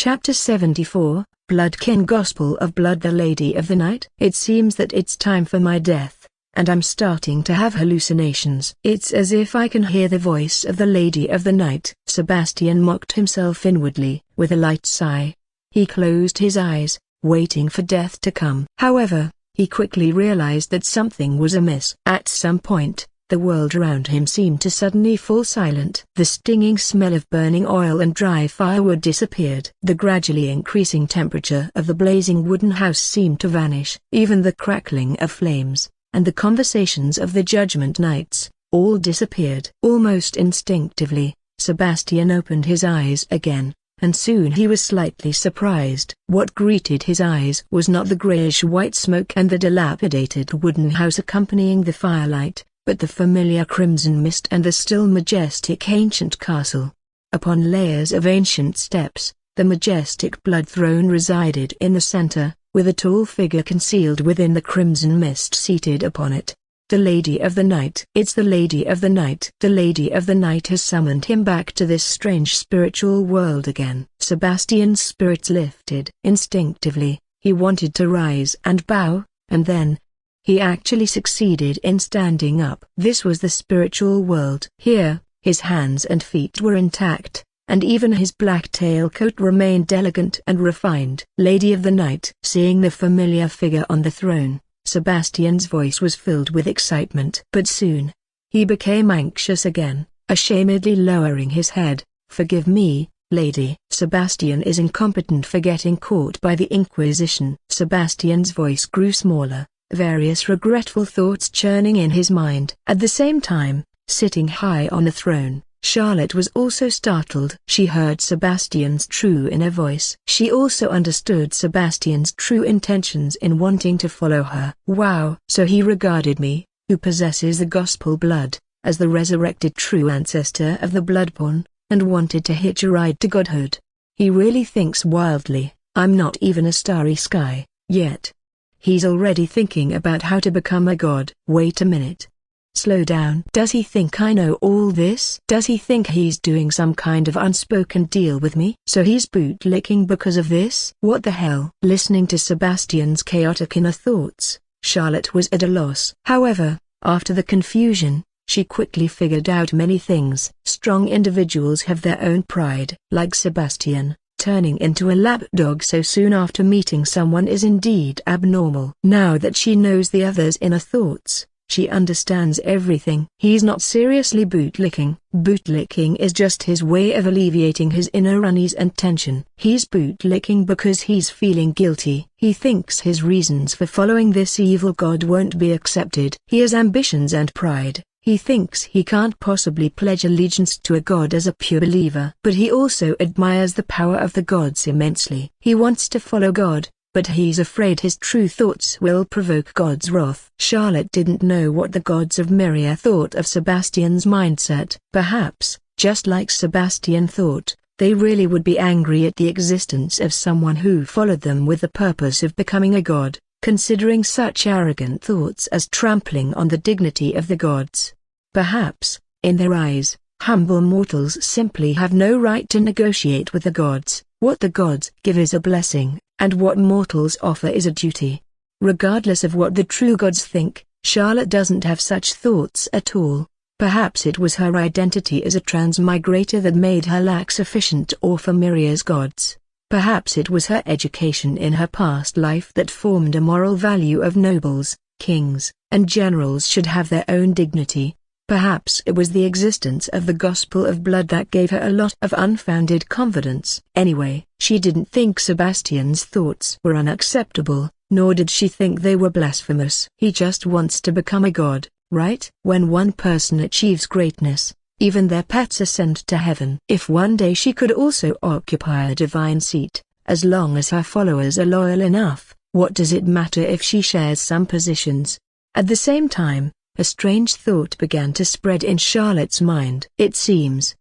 Chapter 74, Bloodkin Gospel of Blood. The Lady of the Night. It seems that it's time for my death, and I'm starting to have hallucinations. It's as if I can hear the voice of the Lady of the Night. Sebastian mocked himself inwardly, with a light sigh. He closed his eyes, waiting for death to come. However, he quickly realized that something was amiss. At some point, the world around him seemed to suddenly fall silent. The stinging smell of burning oil and dry firewood disappeared. The gradually increasing temperature of the blazing wooden house seemed to vanish. Even the crackling of flames, and the conversations of the Judgment Knights, all disappeared. Almost instinctively, Sebastian opened his eyes again, and soon he was slightly surprised. What greeted his eyes was not the grayish-white smoke and the dilapidated wooden house accompanying the firelight, but the familiar crimson mist and the still majestic ancient castle. Upon layers of ancient steps, the majestic blood throne resided in the center, with a tall figure concealed within the crimson mist seated upon it. The Lady of the Night. It's the Lady of the Night. The Lady of the Night has summoned him back to this strange spiritual world again. Sebastian's spirits lifted. Instinctively, he wanted to rise and bow, and then he actually succeeded in standing up. This was the spiritual world. Here, his hands and feet were intact, and even his black tailcoat remained elegant and refined. Lady of the Night. Seeing the familiar figure on the throne, Sebastian's voice was filled with excitement. But soon, he became anxious again, ashamedly lowering his head. "Forgive me, lady." Sebastian is incompetent for getting caught by the Inquisition. Sebastian's voice grew smaller, various regretful thoughts churning in his mind. At the same time, sitting high on the throne, Charlotte was also startled. She heard Sebastian's true inner voice. She also understood Sebastian's true intentions in wanting to follow her. Wow! So he regarded me, who possesses the gospel blood, as the resurrected true ancestor of the Bloodborne, and wanted to hitch a ride to godhood. He really thinks wildly. I'm not even a starry sky, yet he's already thinking about how to become a god. Wait a minute. Slow down. Does he think I know all this? Does he think he's doing some kind of unspoken deal with me? So he's bootlicking because of this? What the hell? Listening to Sebastian's chaotic inner thoughts, Charlotte was at a loss. However, after the confusion, she quickly figured out many things. Strong individuals have their own pride. Like Sebastian, turning into a lapdog so soon after meeting someone is indeed abnormal. Now that she knows the other's inner thoughts, she understands everything. He's not seriously bootlicking. Bootlicking is just his way of alleviating his inner unease and tension. He's bootlicking because he's feeling guilty. He thinks his reasons for following this evil god won't be accepted. He has ambitions and pride. He thinks he can't possibly pledge allegiance to a god as a pure believer. But he also admires the power of the gods immensely. He wants to follow God, but he's afraid his true thoughts will provoke God's wrath. Charlotte didn't know what the gods of Myria thought of Sebastian's mindset. Perhaps, just like Sebastian thought, they really would be angry at the existence of someone who followed them with the purpose of becoming a god, considering such arrogant thoughts as trampling on the dignity of the gods. Perhaps, in their eyes, humble mortals simply have no right to negotiate with the gods. What the gods give is a blessing, and what mortals offer is a duty. Regardless of what the true gods think, Charlotte doesn't have such thoughts at all. Perhaps it was her identity as a transmigrator that made her lack sufficient awe for Myria's gods. Perhaps it was her education in her past life that formed a moral value of nobles, kings, and generals should have their own dignity. Perhaps it was the existence of the gospel of blood that gave her a lot of unfounded confidence. Anyway, she didn't think Sebastian's thoughts were unacceptable, nor did she think they were blasphemous. He just wants to become a god, right? When one person achieves greatness, even their pets ascend to heaven. If one day she could also occupy a divine seat, as long as her followers are loyal enough, what does it matter if she shares some positions? At the same time, a strange thought began to spread in Charlotte's mind. It seems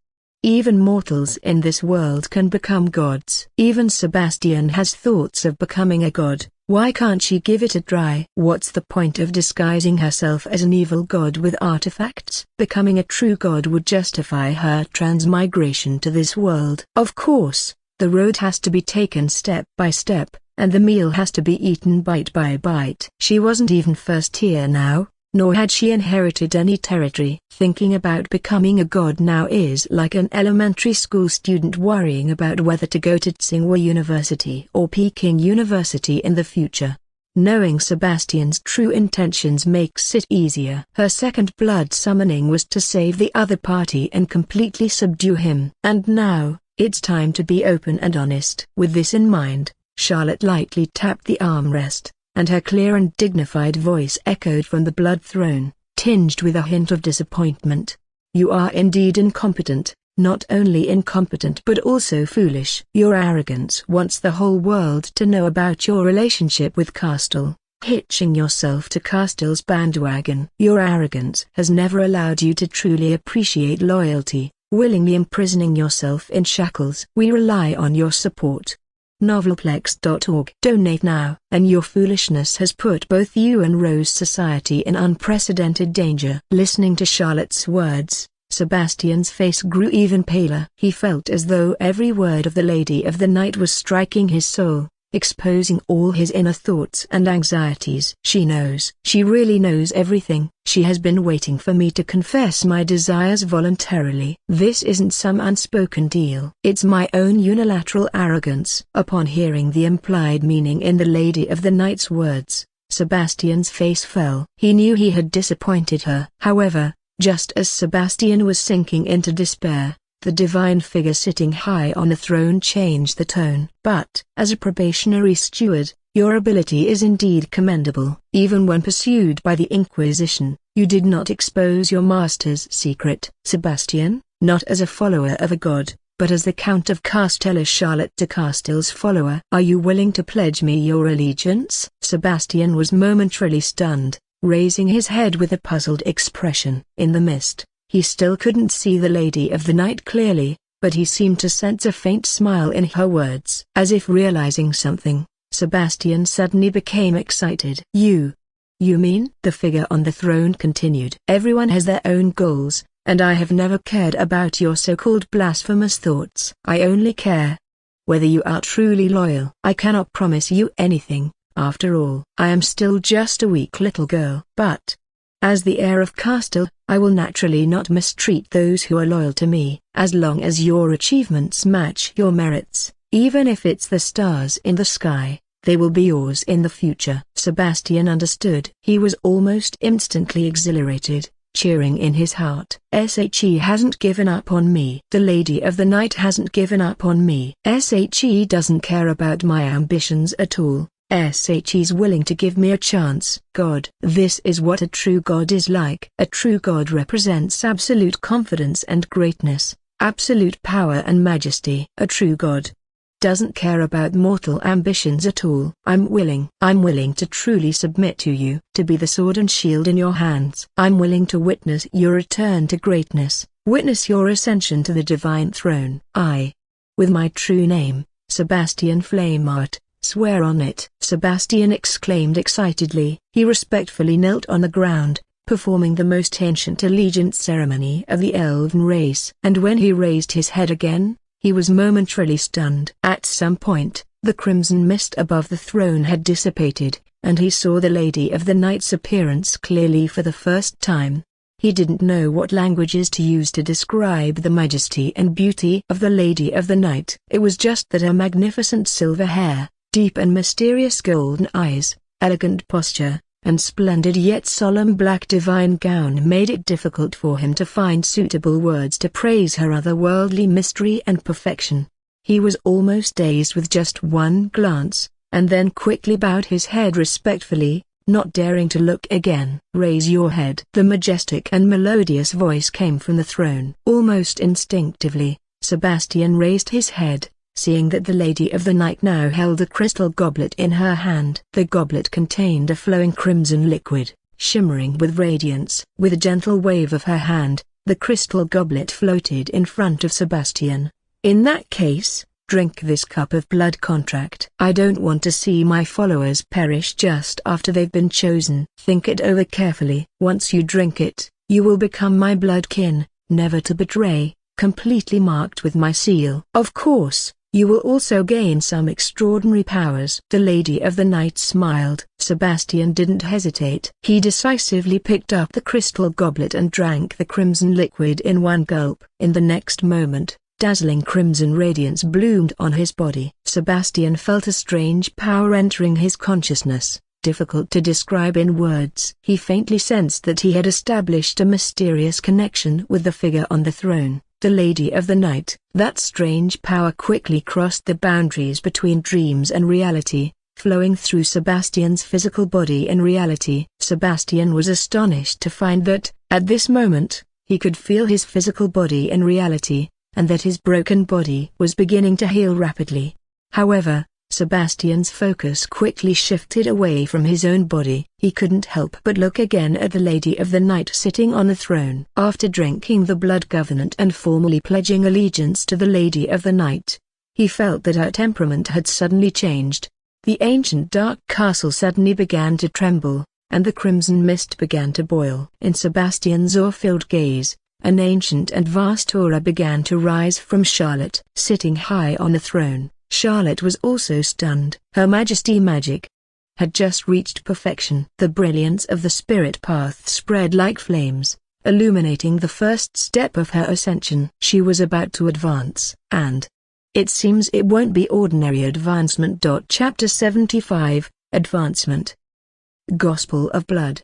even mortals in this world can become gods. Even Sebastian has thoughts of becoming a god. Why can't she give it a try? What's the point of disguising herself as an evil god with artifacts? Becoming a true god would justify her transmigration to this world. Of course, The road has to be taken step by step, and the meal has to be eaten bite by bite. She wasn't even first tier now, nor had she inherited any territory. Thinking about becoming a god now is like an elementary school student worrying about whether to go to Tsinghua University or Peking University in the future. Knowing Sebastian's true intentions makes it easier. Her second blood summoning was to save the other party and completely subdue him. And now, it's time to be open and honest. With this in mind, Charlotte lightly tapped the armrest, and her clear and dignified voice echoed from the blood throne, tinged with a hint of disappointment. You are indeed incompetent, not only incompetent but also foolish. Your arrogance wants the whole world to know about your relationship with Castile, hitching yourself to Castile's bandwagon. Your arrogance has never allowed you to truly appreciate loyalty, willingly imprisoning yourself in shackles. We rely on your support. Novelplex.org. Donate now. And your foolishness has put both you and Rose Society in unprecedented danger. Listening to Charlotte's words, Sebastian's face grew even paler. He felt as though every word of the Lady of the Night was striking his soul, exposing all his inner thoughts and anxieties. She knows. She really knows everything. She has been waiting for me to confess my desires voluntarily. This isn't some unspoken deal. It's my own unilateral arrogance. Upon hearing the implied meaning in the Lady of the Night's words, Sebastian's face fell. He knew he had disappointed her. However, just as Sebastian was sinking into despair, the divine figure sitting high on the throne changed the tone. But, as a probationary steward, your ability is indeed commendable. Even when pursued by the Inquisition, you did not expose your master's secret. Sebastian, not as a follower of a god, but as the Count of Castella Charlotte de Castile's follower. Are you willing to pledge me your allegiance? Sebastian was momentarily stunned, raising his head with a puzzled expression. In the mist, he still couldn't see the Lady of the Night clearly, but he seemed to sense a faint smile in her words. As if realizing something, Sebastian suddenly became excited. You mean? The figure on the throne continued. Everyone has their own goals, and I have never cared about your so-called blasphemous thoughts. I only care whether you are truly loyal. I cannot promise you anything. After all, I am still just a weak little girl. But, as the heir of Castile, I will naturally not mistreat those who are loyal to me. As long as your achievements match your merits, even if it's the stars in the sky, they will be yours in the future. Sebastian understood. He was almost instantly exhilarated, cheering in his heart. SHE hasn't given up on me. The Lady of the Night hasn't given up on me. SHE doesn't care about my ambitions at all. SHE's willing to give me a chance. God. This is what a true god is like. A true god represents absolute confidence and greatness, absolute power and majesty. A true god doesn't care about mortal ambitions at all. I'm willing to truly submit to you, to be the sword and shield in your hands. I'm willing to witness your return to greatness, witness your ascension to the divine throne. I, with my true name, Sebastian Flameart, swear on it. Sebastian exclaimed excitedly. He respectfully knelt on the ground, performing the most ancient allegiance ceremony of the elven race. And when he raised his head again, he was momentarily stunned. At some point, the crimson mist above the throne had dissipated, and he saw the Lady of the Night's appearance clearly for the first time. He didn't know what languages to use to describe the majesty and beauty of the Lady of the Night. It was just that her magnificent silver hair, deep and mysterious golden eyes, elegant posture, and splendid yet solemn black divine gown made it difficult for him to find suitable words to praise her otherworldly mystery and perfection. He was almost dazed with just one glance, and then quickly bowed his head respectfully, not daring to look again. Raise your head. The majestic and melodious voice came from the throne. Almost instinctively, Sebastian raised his head, seeing that the Lady of the Night now held a crystal goblet in her hand. The goblet contained a flowing crimson liquid, shimmering with radiance. With a gentle wave of her hand, the crystal goblet floated in front of Sebastian. In that case, drink this cup of blood contract. I don't want to see my followers perish just after they've been chosen. Think it over carefully. Once you drink it, you will become my blood kin, never to betray, completely marked with my seal. Of course, You will also gain some extraordinary powers." The Lady of the Night smiled. Sebastian didn't hesitate. He decisively picked up the crystal goblet and drank the crimson liquid in one gulp. In the next moment, dazzling crimson radiance bloomed on his body. Sebastian felt a strange power entering his consciousness, difficult to describe in words. He faintly sensed that he had established a mysterious connection with the figure on the throne, the Lady of the Night. That strange power quickly crossed the boundaries between dreams and reality, flowing through Sebastian's physical body in reality. Sebastian was astonished to find that, at this moment, he could feel his physical body in reality, and that his broken body was beginning to heal rapidly. However, Sebastian's focus quickly shifted away from his own body. He couldn't help but look again at the Lady of the Night sitting on the throne. After drinking the blood covenant and formally pledging allegiance to the Lady of the Night, he felt that her temperament had suddenly changed. The ancient dark castle suddenly began to tremble, and the crimson mist began to boil. In Sebastian's awe-filled gaze, an ancient and vast aura began to rise from Charlotte. Sitting high on the throne, Charlotte was also stunned. Her Majesty magic had just reached perfection. The brilliance of the spirit path spread like flames, illuminating the first step of her ascension. She was about to advance, and it seems it won't be ordinary advancement. Chapter 75, Advancement. Gospel of Blood.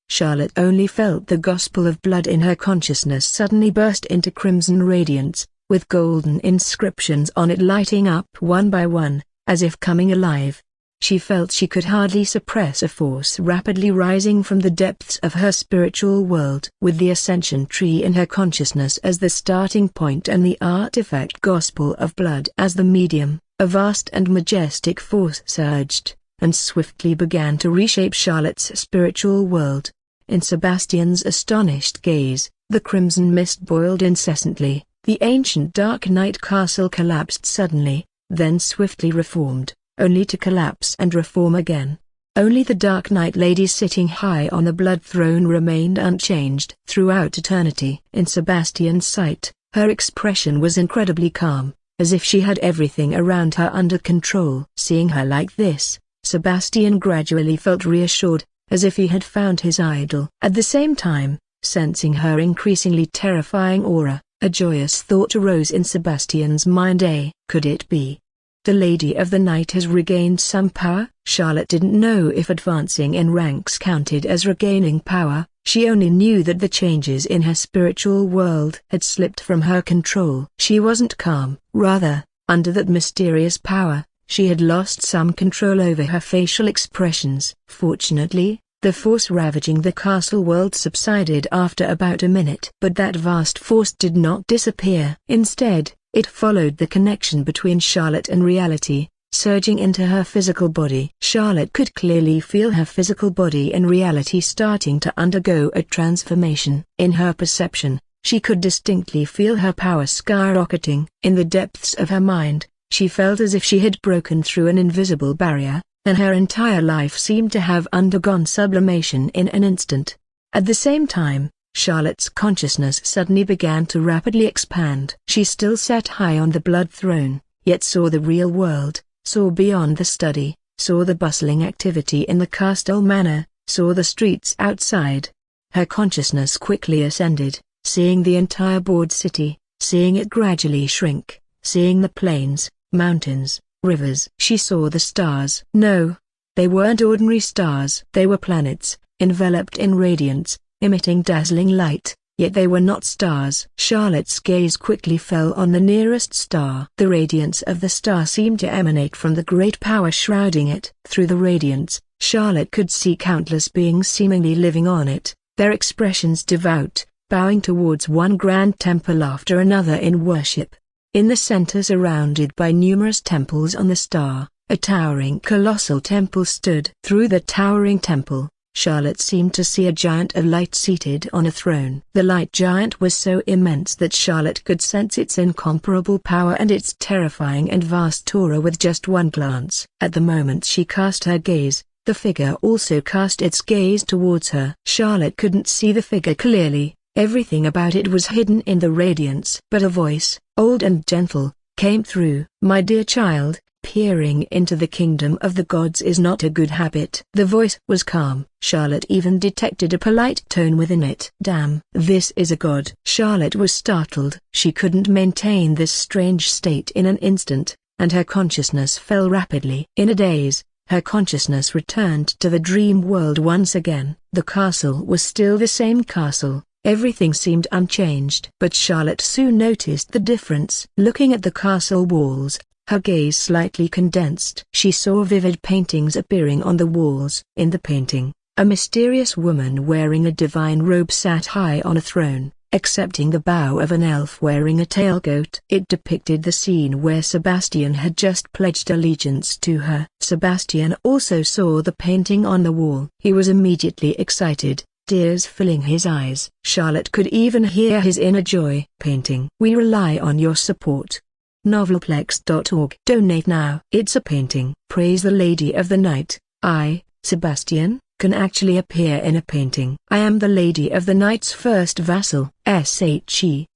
Charlotte only felt the gospel of blood in her consciousness suddenly burst into crimson radiance, with golden inscriptions on it lighting up one by one, as if coming alive. She felt she could hardly suppress a force rapidly rising from the depths of her spiritual world. With the ascension tree in her consciousness as the starting point and the artifact gospel of blood as the medium, a vast and majestic force surged, and swiftly began to reshape Charlotte's spiritual world. In Sebastian's astonished gaze, the crimson mist boiled incessantly. The ancient dark night castle collapsed suddenly, then swiftly reformed, only to collapse and reform again. Only the Dark Night Lady sitting high on the blood throne remained unchanged throughout eternity. In Sebastian's sight, her expression was incredibly calm, as if she had everything around her under control. Seeing her like this, Sebastian gradually felt reassured, as if he had found his idol. At the same time, sensing her increasingly terrifying aura, a joyous thought arose in Sebastian's mind. Could it be the Lady of the Night has regained some power? Charlotte didn't know if advancing in ranks counted as regaining power. She only knew that the changes in her spiritual world had slipped from her control. She wasn't calm. Rather, under that mysterious power, she had lost some control over her facial expressions. Fortunately, the force ravaging the castle world subsided after about a minute. But that vast force did not disappear. Instead, it followed the connection between Charlotte and reality, surging into her physical body. Charlotte could clearly feel her physical body and reality starting to undergo a transformation. In her perception, she could distinctly feel her power skyrocketing. In the depths of her mind, she felt as if she had broken through an invisible barrier, and her entire life seemed to have undergone sublimation in an instant. At the same time, Charlotte's consciousness suddenly began to rapidly expand. She still sat high on the blood throne, yet saw the real world, saw beyond the study, saw the bustling activity in the castle manor, saw the streets outside. Her consciousness quickly ascended, seeing the entire board city, seeing it gradually shrink, seeing the plains, mountains, rivers. She saw the stars. No, they weren't ordinary stars. They were planets, enveloped in radiance, emitting dazzling light, yet they were not stars. Charlotte's gaze quickly fell on the nearest star. The radiance of the star seemed to emanate from the great power shrouding it. Through the radiance, Charlotte could see countless beings seemingly living on it, their expressions devout, bowing towards one grand temple after another in worship. In the center, surrounded by numerous temples on the star, a towering colossal temple stood. Through the towering temple, Charlotte seemed to see a giant of light seated on a throne. The light giant was so immense that Charlotte could sense its incomparable power and its terrifying and vast aura with just one glance. At the moment she cast her gaze, the figure also cast its gaze towards her. Charlotte couldn't see the figure clearly, everything about it was hidden in the radiance. But a voice, old and gentle, came through. My dear child, peering into the kingdom of the gods is not a good habit. The voice was calm. Charlotte even detected a polite tone within it. Damn, this is a god. Charlotte was startled. She couldn't maintain this strange state in an instant, and her consciousness fell rapidly. In a daze, her consciousness returned to the dream world once again. The castle was still the same castle. Everything seemed unchanged. But Charlotte soon noticed the difference. Looking at the castle walls, her gaze slightly condensed. She saw vivid paintings appearing on the walls. In the painting, a mysterious woman wearing a divine robe sat high on a throne, accepting the bow of an elf wearing a tailcoat. It depicted the scene where Sebastian had just pledged allegiance to her. Sebastian also saw the painting on the wall. He was immediately excited, tears filling his eyes. Charlotte could even hear his inner joy. Painting. We rely on your support. Novelplex.org. Donate now. It's a painting. Praise the Lady of the Night. I, Sebastian, can actually appear in a painting. I am the Lady of the Night's first vassal. SHE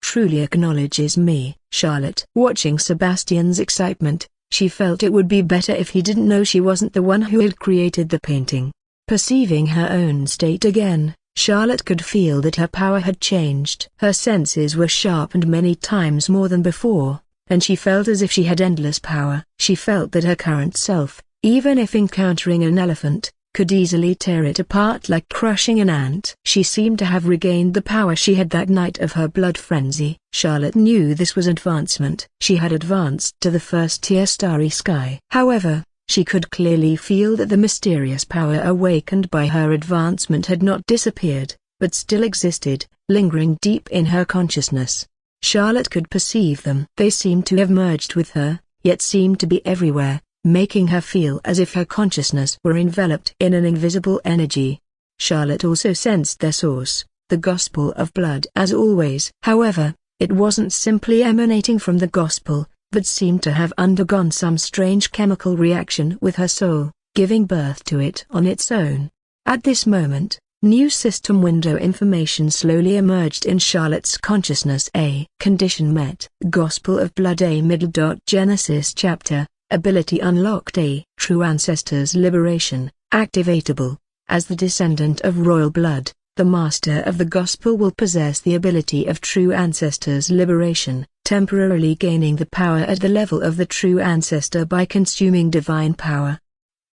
truly acknowledges me. Charlotte. Watching Sebastian's excitement, she felt it would be better if he didn't know she wasn't the one who had created the painting. Perceiving her own state again, Charlotte could feel that her power had changed. Her senses were sharpened many times more than before, and she felt as if she had endless power. She felt that her current self, even if encountering an elephant, could easily tear it apart like crushing an ant. She seemed to have regained the power she had that night of her blood frenzy. Charlotte knew this was advancement. She had advanced to the first tier starry sky. However, she could clearly feel that the mysterious power awakened by her advancement had not disappeared, but still existed, lingering deep in her consciousness. Charlotte could perceive them. They seemed to have merged with her, yet seemed to be everywhere, making her feel as if her consciousness were enveloped in an invisible energy. Charlotte also sensed their source, the Gospel of Blood. As always, however, it wasn't simply emanating from the Gospel, but seemed to have undergone some strange chemical reaction with her soul, giving birth to it on its own. At this moment, new system window information slowly emerged in Charlotte's consciousness. A condition met. Gospel of Blood. A middle. Genesis chapter, ability unlocked. A true ancestors liberation, activatable. As the descendant of royal blood, the master of the gospel will possess the ability of true ancestors liberation, temporarily gaining the power at the level of the true ancestor by consuming divine power.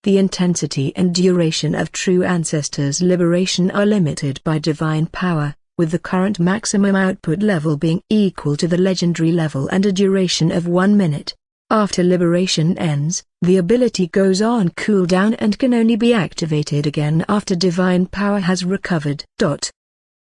The intensity and duration of true ancestors liberation are limited by divine power, with the current maximum output level being equal to the legendary level and a duration of 1 minute. After liberation ends, the ability goes on cooldown and can only be activated again after divine power has recovered.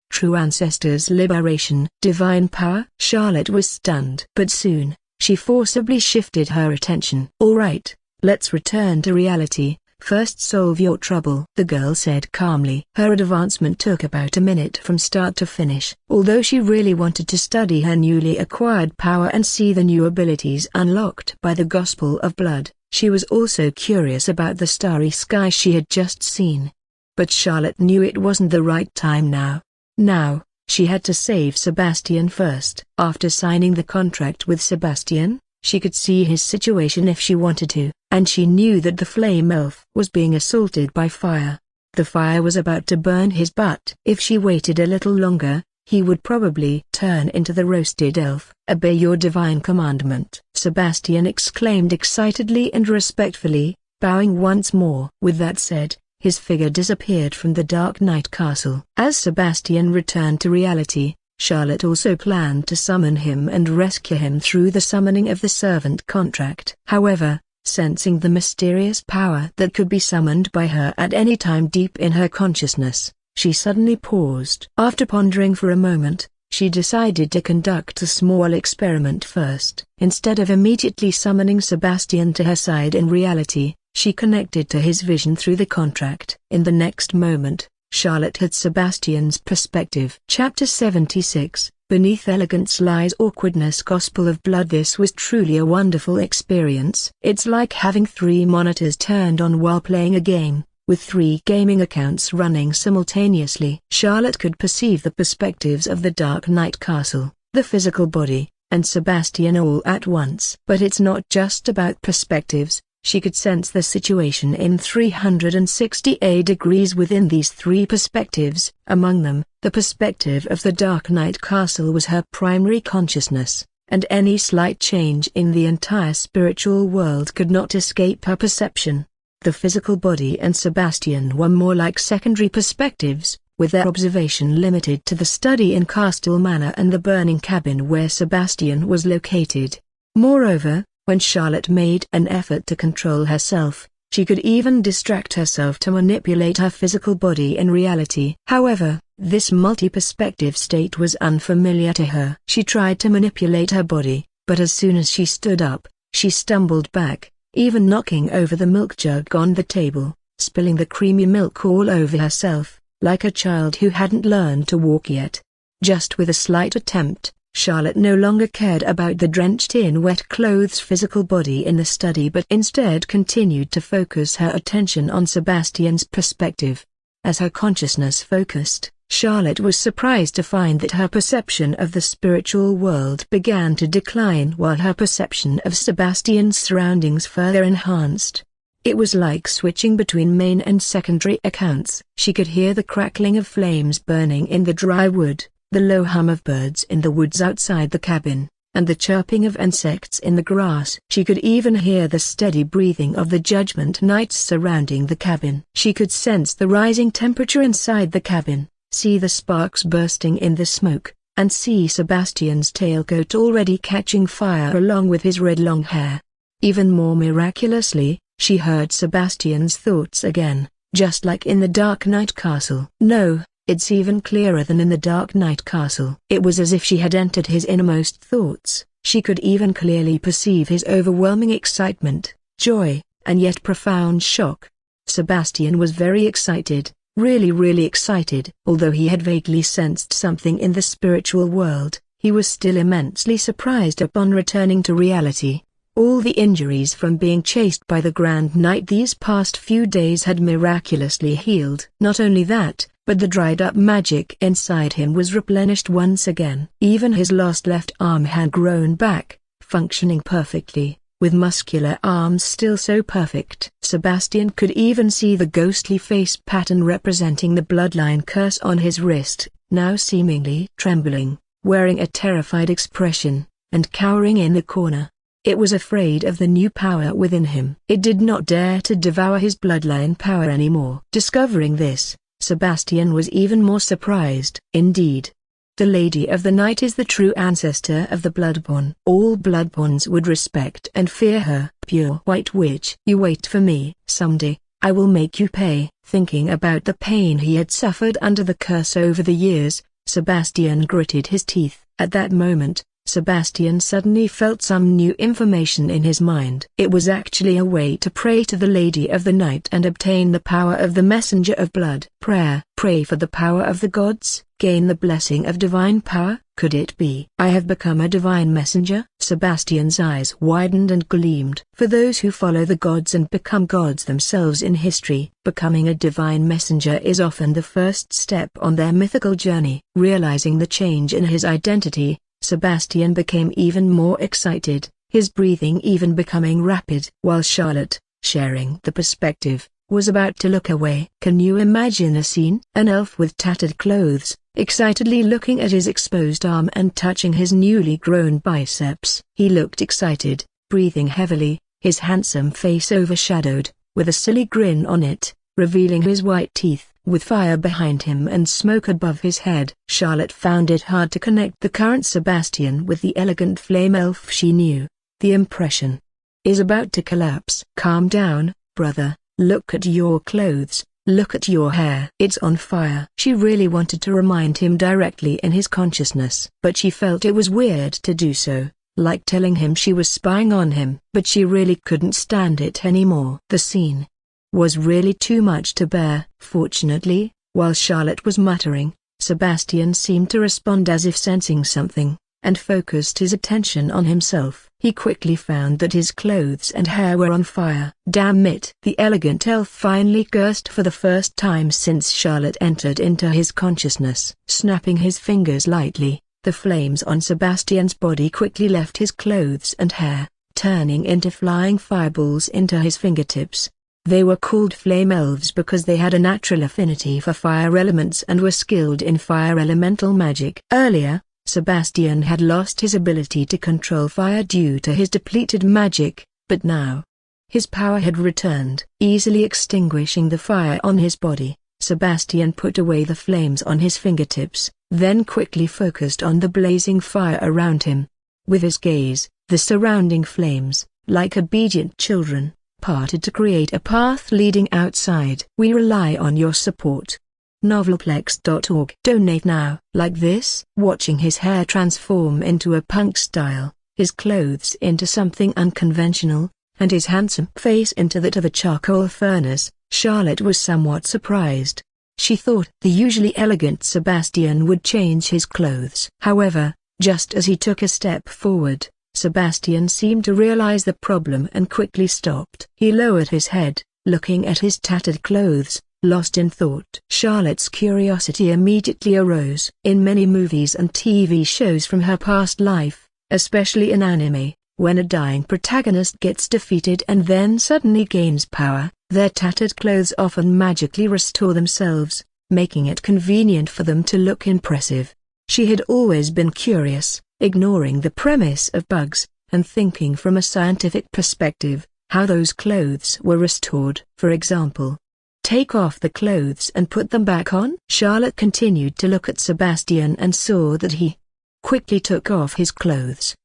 True ancestors liberation. Divine power. Charlotte was stunned. But soon, she forcibly shifted her attention. Alright, let's return to reality. First solve your trouble, the girl said calmly. Her advancement took about a minute from start to finish. Although she really wanted to study her newly acquired power and see the new abilities unlocked by the Gospel of Blood, she was also curious about the starry sky she had just seen. But Charlotte knew it wasn't the right time now. Now, she had to save Sebastian first. After signing the contract with Sebastian, she could see his situation if she wanted to, and she knew that the flame elf was being assaulted by fire. The fire was about to burn his butt. If she waited a little longer, he would probably turn into the roasted elf. Obey your divine commandment, Sebastian exclaimed excitedly and respectfully, bowing once more. With that said, his figure disappeared from the Dark Knight Castle. As Sebastian returned to reality, Charlotte also planned to summon him and rescue him through the summoning of the servant contract. However, sensing the mysterious power that could be summoned by her at any time deep in her consciousness, she suddenly paused. After pondering for a moment, she decided to conduct a small experiment first. Instead of immediately summoning Sebastian to her side in reality, she connected to his vision through the contract. In the next moment, Charlotte had Sebastian's perspective. Chapter 76, Beneath Elegance Lies Awkwardness. Gospel of Blood. This was truly a wonderful experience. It's like having 3 monitors turned on while playing a game, with 3 gaming accounts running simultaneously. Charlotte could perceive the perspectives of the Dark Knight Castle, the physical body, and Sebastian all at once. But it's not just about perspectives. She could sense the situation in 360 degrees within these three perspectives. Among them, the perspective of the Dark Knight Castle was her primary consciousness, and any slight change in the entire spiritual world could not escape her perception. The physical body and Sebastian were more like secondary perspectives, with their observation limited to the study in Castle Manor and the burning cabin where Sebastian was located. Moreover, when Charlotte made an effort to control herself, she could even distract herself to manipulate her physical body in reality. However, this multi-perspective state was unfamiliar to her. She tried to manipulate her body, but as soon as she stood up, she stumbled back, even knocking over the milk jug on the table, spilling the creamy milk all over herself, like a child who hadn't learned to walk yet. Just with a slight attempt, Charlotte no longer cared about the drenched in wet clothes physical body in the study but instead continued to focus her attention on Sebastian's perspective. As her consciousness focused, Charlotte was surprised to find that her perception of the spiritual world began to decline while her perception of Sebastian's surroundings further enhanced. It was like switching between main and secondary accounts. She could hear the crackling of flames burning in the dry wood, the low hum of birds in the woods outside the cabin, and the chirping of insects in the grass. She could even hear the steady breathing of the Judgment Knights surrounding the cabin. She could sense the rising temperature inside the cabin, see the sparks bursting in the smoke, and see Sebastian's tailcoat already catching fire along with his red long hair. Even more miraculously, she heard Sebastian's thoughts again, just like in the Dark Knight Castle. No, it's even clearer than in the Dark Knight Castle. It was as if she had entered his innermost thoughts. She could even clearly perceive his overwhelming excitement, joy, and yet profound shock. Sebastian was very excited, really excited. Although he had vaguely sensed something in the spiritual world, he was still immensely surprised upon returning to reality. All the injuries from being chased by the Grand Knight these past few days had miraculously healed. Not only that, but the dried-up magic inside him was replenished once again. Even his lost left arm had grown back, functioning perfectly, with muscular arms still so perfect. Sebastian could even see the ghostly face pattern representing the bloodline curse on his wrist, now seemingly trembling, wearing a terrified expression, and cowering in the corner. It was afraid of the new power within him. It did not dare to devour his bloodline power anymore. Discovering this, Sebastian was even more surprised. Indeed, the Lady of the Night is the true ancestor of the Bloodborne. All Bloodborns would respect and fear her. Pure White Witch. You wait for me. Someday, I will make you pay. Thinking about the pain he had suffered under the curse over the years, Sebastian gritted his teeth. At that moment, Sebastian suddenly felt some new information in his mind. It was actually a way to pray to the Lady of the Night and obtain the power of the Messenger of Blood. Prayer. Pray for the power of the gods, gain the blessing of divine power. Could it be I have become a divine messenger? Sebastian's eyes widened and gleamed. For those who follow the gods and become gods themselves in history, becoming a divine messenger is often the first step on their mythical journey. Realizing the change in his identity, Sebastian became even more excited, his breathing even becoming rapid. While Charlotte, sharing the perspective, was about to look away. Can you imagine a scene? An elf with tattered clothes, excitedly looking at his exposed arm and touching his newly grown biceps. He looked excited, breathing heavily, his handsome face overshadowed, with a silly grin on it, revealing his white teeth, with fire behind him and smoke above his head. Charlotte found it hard to connect the current Sebastian with the elegant flame elf she knew. The impression is about to collapse. Calm down, brother, look at your clothes, look at your hair. It's on fire. She really wanted to remind him directly in his consciousness. But she felt it was weird to do so, like telling him she was spying on him. But she really couldn't stand it anymore. The scene was really too much to bear. Fortunately, while Charlotte was muttering, Sebastian seemed to respond as if sensing something, and focused his attention on himself. He quickly found that his clothes and hair were on fire. Damn it! The elegant elf finally cursed for the first time since Charlotte entered into his consciousness. Snapping his fingers lightly, The flames on Sebastian's body quickly left his clothes and hair, turning into flying fireballs into his fingertips. They were called flame elves because they had a natural affinity for fire elements and were skilled in fire elemental magic. Earlier, Sebastian had lost his ability to control fire due to his depleted magic, but now his power had returned. Easily extinguishing the fire on his body, Sebastian put away the flames on his fingertips, then quickly focused on the blazing fire around him. With his gaze, the surrounding flames, like obedient children, parted to create a path leading outside. We rely on your support. Novelplex.org. Donate now. Like this? Watching his hair transform into a punk style, his clothes into something unconventional, and his handsome face into that of a charcoal furnace, Charlotte was somewhat surprised. She thought the usually elegant Sebastian would change his clothes. However, just as he took a step forward, Sebastian seemed to realize the problem and quickly stopped. He lowered his head, looking at his tattered clothes, lost in thought. Charlotte's curiosity immediately arose. In many movies and TV shows from her past life, especially in anime, when a dying protagonist gets defeated and then suddenly gains power, their tattered clothes often magically restore themselves, making it convenient for them to look impressive. She had always been curious, ignoring the premise of bugs, and thinking from a scientific perspective, how those clothes were restored. For example, take off the clothes and put them back on? Charlotte continued to look at Sebastian and saw that he quickly took off his clothes.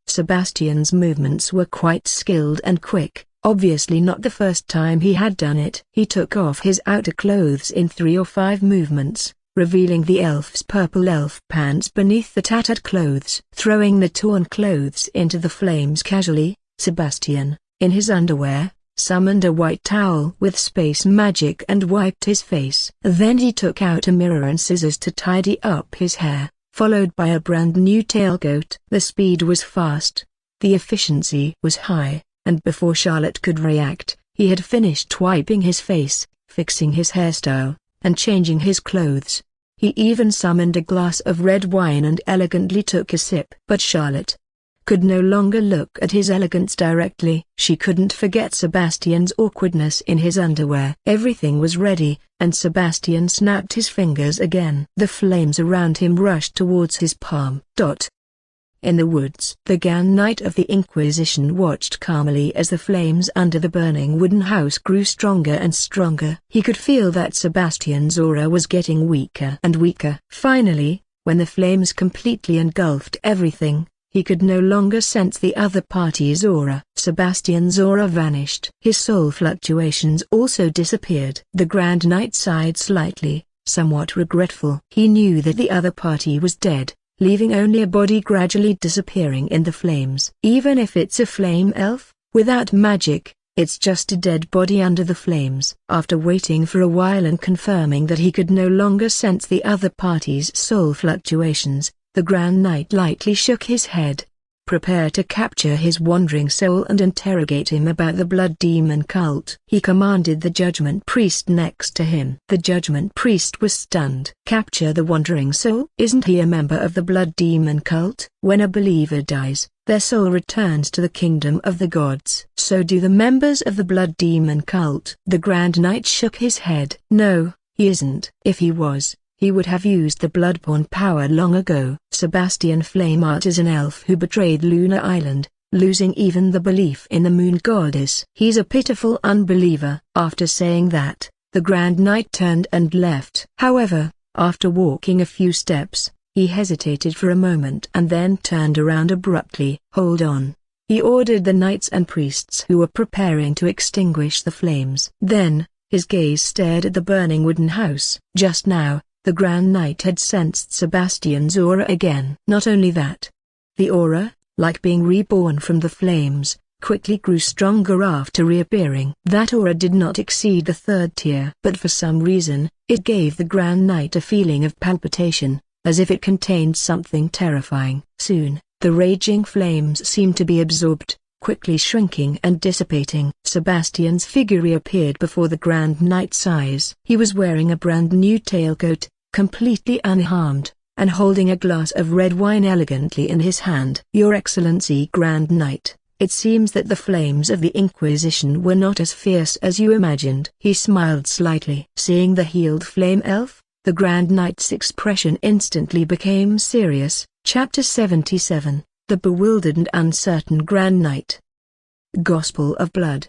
Sebastian's movements were quite skilled and quick, obviously not the first time he had done it. He took off his outer clothes in 3 or 5 movements, revealing the elf's purple elf pants beneath the tattered clothes. Throwing the torn clothes into the flames casually, Sebastian, in his underwear, summoned a white towel with space magic and wiped his face. Then he took out a mirror and scissors to tidy up his hair, followed by a brand new tailcoat. The speed was fast, the efficiency was high, and before Charlotte could react, he had finished wiping his face, fixing his hairstyle, and changing his clothes. He even summoned a glass of red wine and elegantly took a sip. But Charlotte could no longer look at his elegance directly. She couldn't forget Sebastian's awkwardness in his underwear. Everything was ready, and Sebastian snapped his fingers again. The flames around him rushed towards his palm. In the woods, the Gan Knight of the Inquisition watched calmly as the flames under the burning wooden house grew stronger and stronger. He could feel that Sebastian's aura was getting weaker and weaker. Finally, when the flames completely engulfed everything, he could no longer sense the other party's aura. Sebastian's aura vanished. His soul fluctuations also disappeared. The Grand Knight sighed slightly, somewhat regretful. He knew that the other party was dead, leaving only a body gradually disappearing in the flames. Even if it's a flame elf, without magic, it's just a dead body under the flames. After waiting for a while and confirming that he could no longer sense the other party's soul fluctuations, the Grand Knight lightly shook his head. Prepare to capture his wandering soul and interrogate him about the Blood Demon cult. He commanded the Judgment Priest next to him. The Judgment Priest was stunned. Capture the wandering soul? Isn't he a member of the Blood Demon cult? When a believer dies, their soul returns to the kingdom of the gods. So do the members of the Blood Demon cult. The Grand Knight shook his head. No, he isn't. If he was, he would have used the Bloodborne power long ago. Sebastian Flameheart is an elf who betrayed Lunar Island, losing even the belief in the moon goddess. He's a pitiful unbeliever. After saying that, the Grand Knight turned and left. However, after walking a few steps, he hesitated for a moment and then turned around abruptly. Hold on. He ordered the knights and priests who were preparing to extinguish the flames. Then, his gaze stared at the burning wooden house. Just now, the Grand Knight had sensed Sebastian's aura again. Not only that, the aura, like being reborn from the flames, quickly grew stronger after reappearing. That aura did not exceed the 3rd tier, but for some reason, it gave the Grand Knight a feeling of palpitation, as if it contained something terrifying. Soon, the raging flames seemed to be absorbed, quickly shrinking and dissipating. Sebastian's figure reappeared before the Grand Knight's eyes. He was wearing a brand new tailcoat, completely unharmed, and holding a glass of red wine elegantly in his hand. "Your Excellency Grand Knight, it seems that the flames of the Inquisition were not as fierce as you imagined." He smiled slightly. Seeing the healed flame elf, the Grand Knight's expression instantly became serious. Chapter 77, The Bewildered and Uncertain Grand Knight. Gospel of Blood.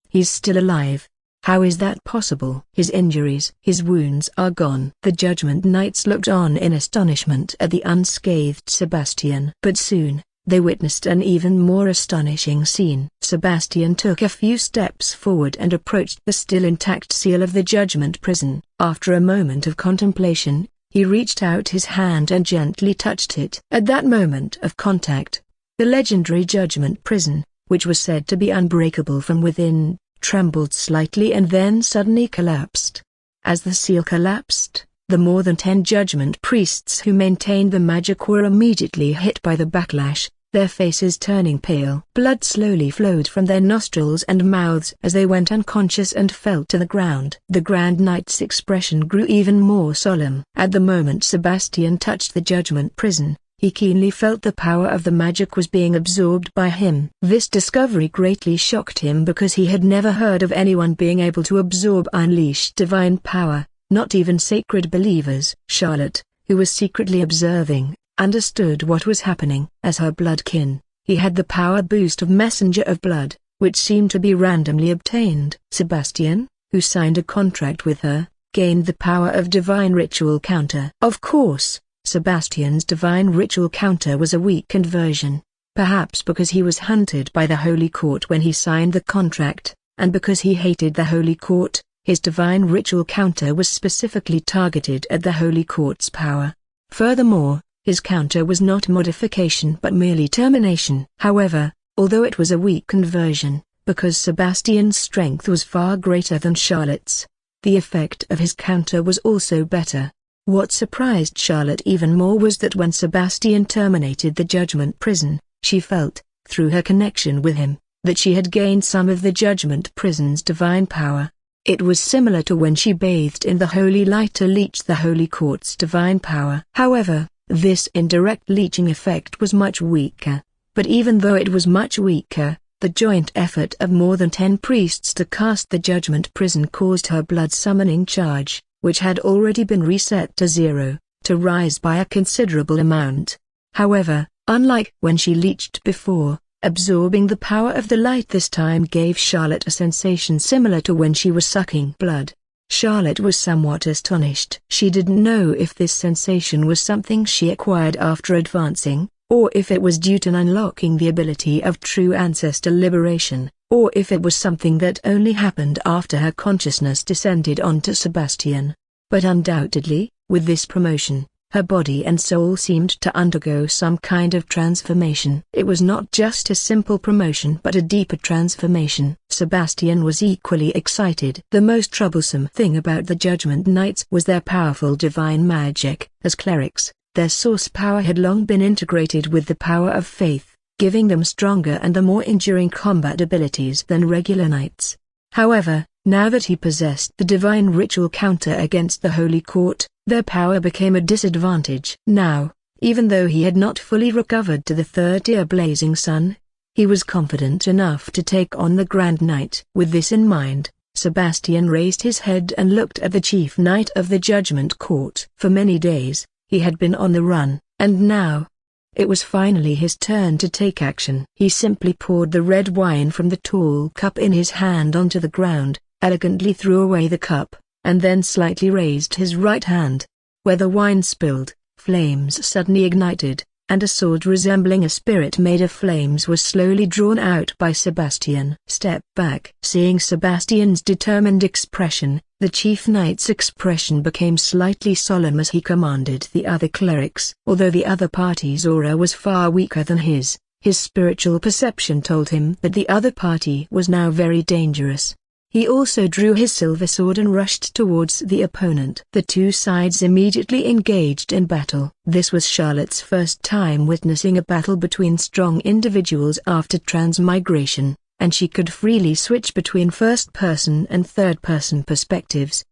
He's still alive. How is that possible? His injuries, his wounds are gone. The Judgment Knights looked on in astonishment at the unscathed Sebastian. But soon, they witnessed an even more astonishing scene. Sebastian took a few steps forward and approached the still intact seal of the Judgment Prison. After a moment of contemplation, he reached out his hand and gently touched it. At that moment of contact, the legendary Judgment Prison, which was said to be unbreakable from within, trembled slightly and then suddenly collapsed. As the seal collapsed, the more than 10 judgment priests who maintained the magic were immediately hit by the backlash, their faces turning pale. Blood slowly flowed from their nostrils and mouths as they went unconscious and fell to the ground. The Grand Knight's expression grew even more solemn. At the moment Sebastian touched the Judgment Prison, he keenly felt the power of the magic was being absorbed by him. This discovery greatly shocked him because he had never heard of anyone being able to absorb unleashed divine power, not even sacred believers. Charlotte, who was secretly observing, understood what was happening. As her bloodkin, he had the power boost of Messenger of Blood, which seemed to be randomly obtained. Sebastian, who signed a contract with her, gained the power of Divine Ritual Counter. Of course, Sebastian's Divine Ritual Counter was a weakened version, perhaps because he was hunted by the Holy Court when he signed the contract, and because he hated the Holy Court, his Divine Ritual Counter was specifically targeted at the Holy Court's power. Furthermore, his counter was not modification but merely termination. However, although it was a weakened version, because Sebastian's strength was far greater than Charlotte's, the effect of his counter was also better. What surprised Charlotte even more was that when Sebastian terminated the Judgment Prison, she felt, through her connection with him, that she had gained some of the Judgment Prison's divine power. It was similar to when she bathed in the holy light to leech the Holy Court's divine power. However, this indirect leeching effect was much weaker. But even though it was much weaker, the joint effort of more than 10 priests to cast the Judgment Prison caused her blood summoning charge, which had already been reset to 0, to rise by a considerable amount. However, unlike when she leeched before, absorbing the power of the light this time gave Charlotte a sensation similar to when she was sucking blood. Charlotte was somewhat astonished. She didn't know if this sensation was something she acquired after advancing, or if it was due to unlocking the ability of true ancestor liberation, or if it was something that only happened after her consciousness descended onto Sebastian. But undoubtedly, with this promotion, her body and soul seemed to undergo some kind of transformation. It was not just a simple promotion but a deeper transformation. Sebastian was equally excited. The most troublesome thing about the Judgment Knights was their powerful divine magic. As clerics, their source power had long been integrated with the power of faith, giving them stronger and the more enduring combat abilities than regular knights. However, now that he possessed the divine ritual counter against the Holy Court, their power became a disadvantage. Now, even though he had not fully recovered to the 3rd-tier Blazing Sun, he was confident enough to take on the Grand Knight. With this in mind, Sebastian raised his head and looked at the Chief Knight of the Judgment Court. For many days, he had been on the run, and now, it was finally his turn to take action. He simply poured the red wine from the tall cup in his hand onto the ground, elegantly threw away the cup, and then slightly raised his right hand. Where the wine spilled, flames suddenly ignited, and a sword resembling a spirit made of flames was slowly drawn out by Sebastian. Step back. Seeing Sebastian's determined expression, the Chief Knight's expression became slightly solemn as he commanded the other clerics. Although the other party's aura was far weaker than his spiritual perception told him that the other party was now very dangerous. He also drew his silver sword and rushed towards the opponent. The two sides immediately engaged in battle. This was Charlotte's first time witnessing a battle between strong individuals after transmigration, and she could freely switch between first-person and third-person perspectives.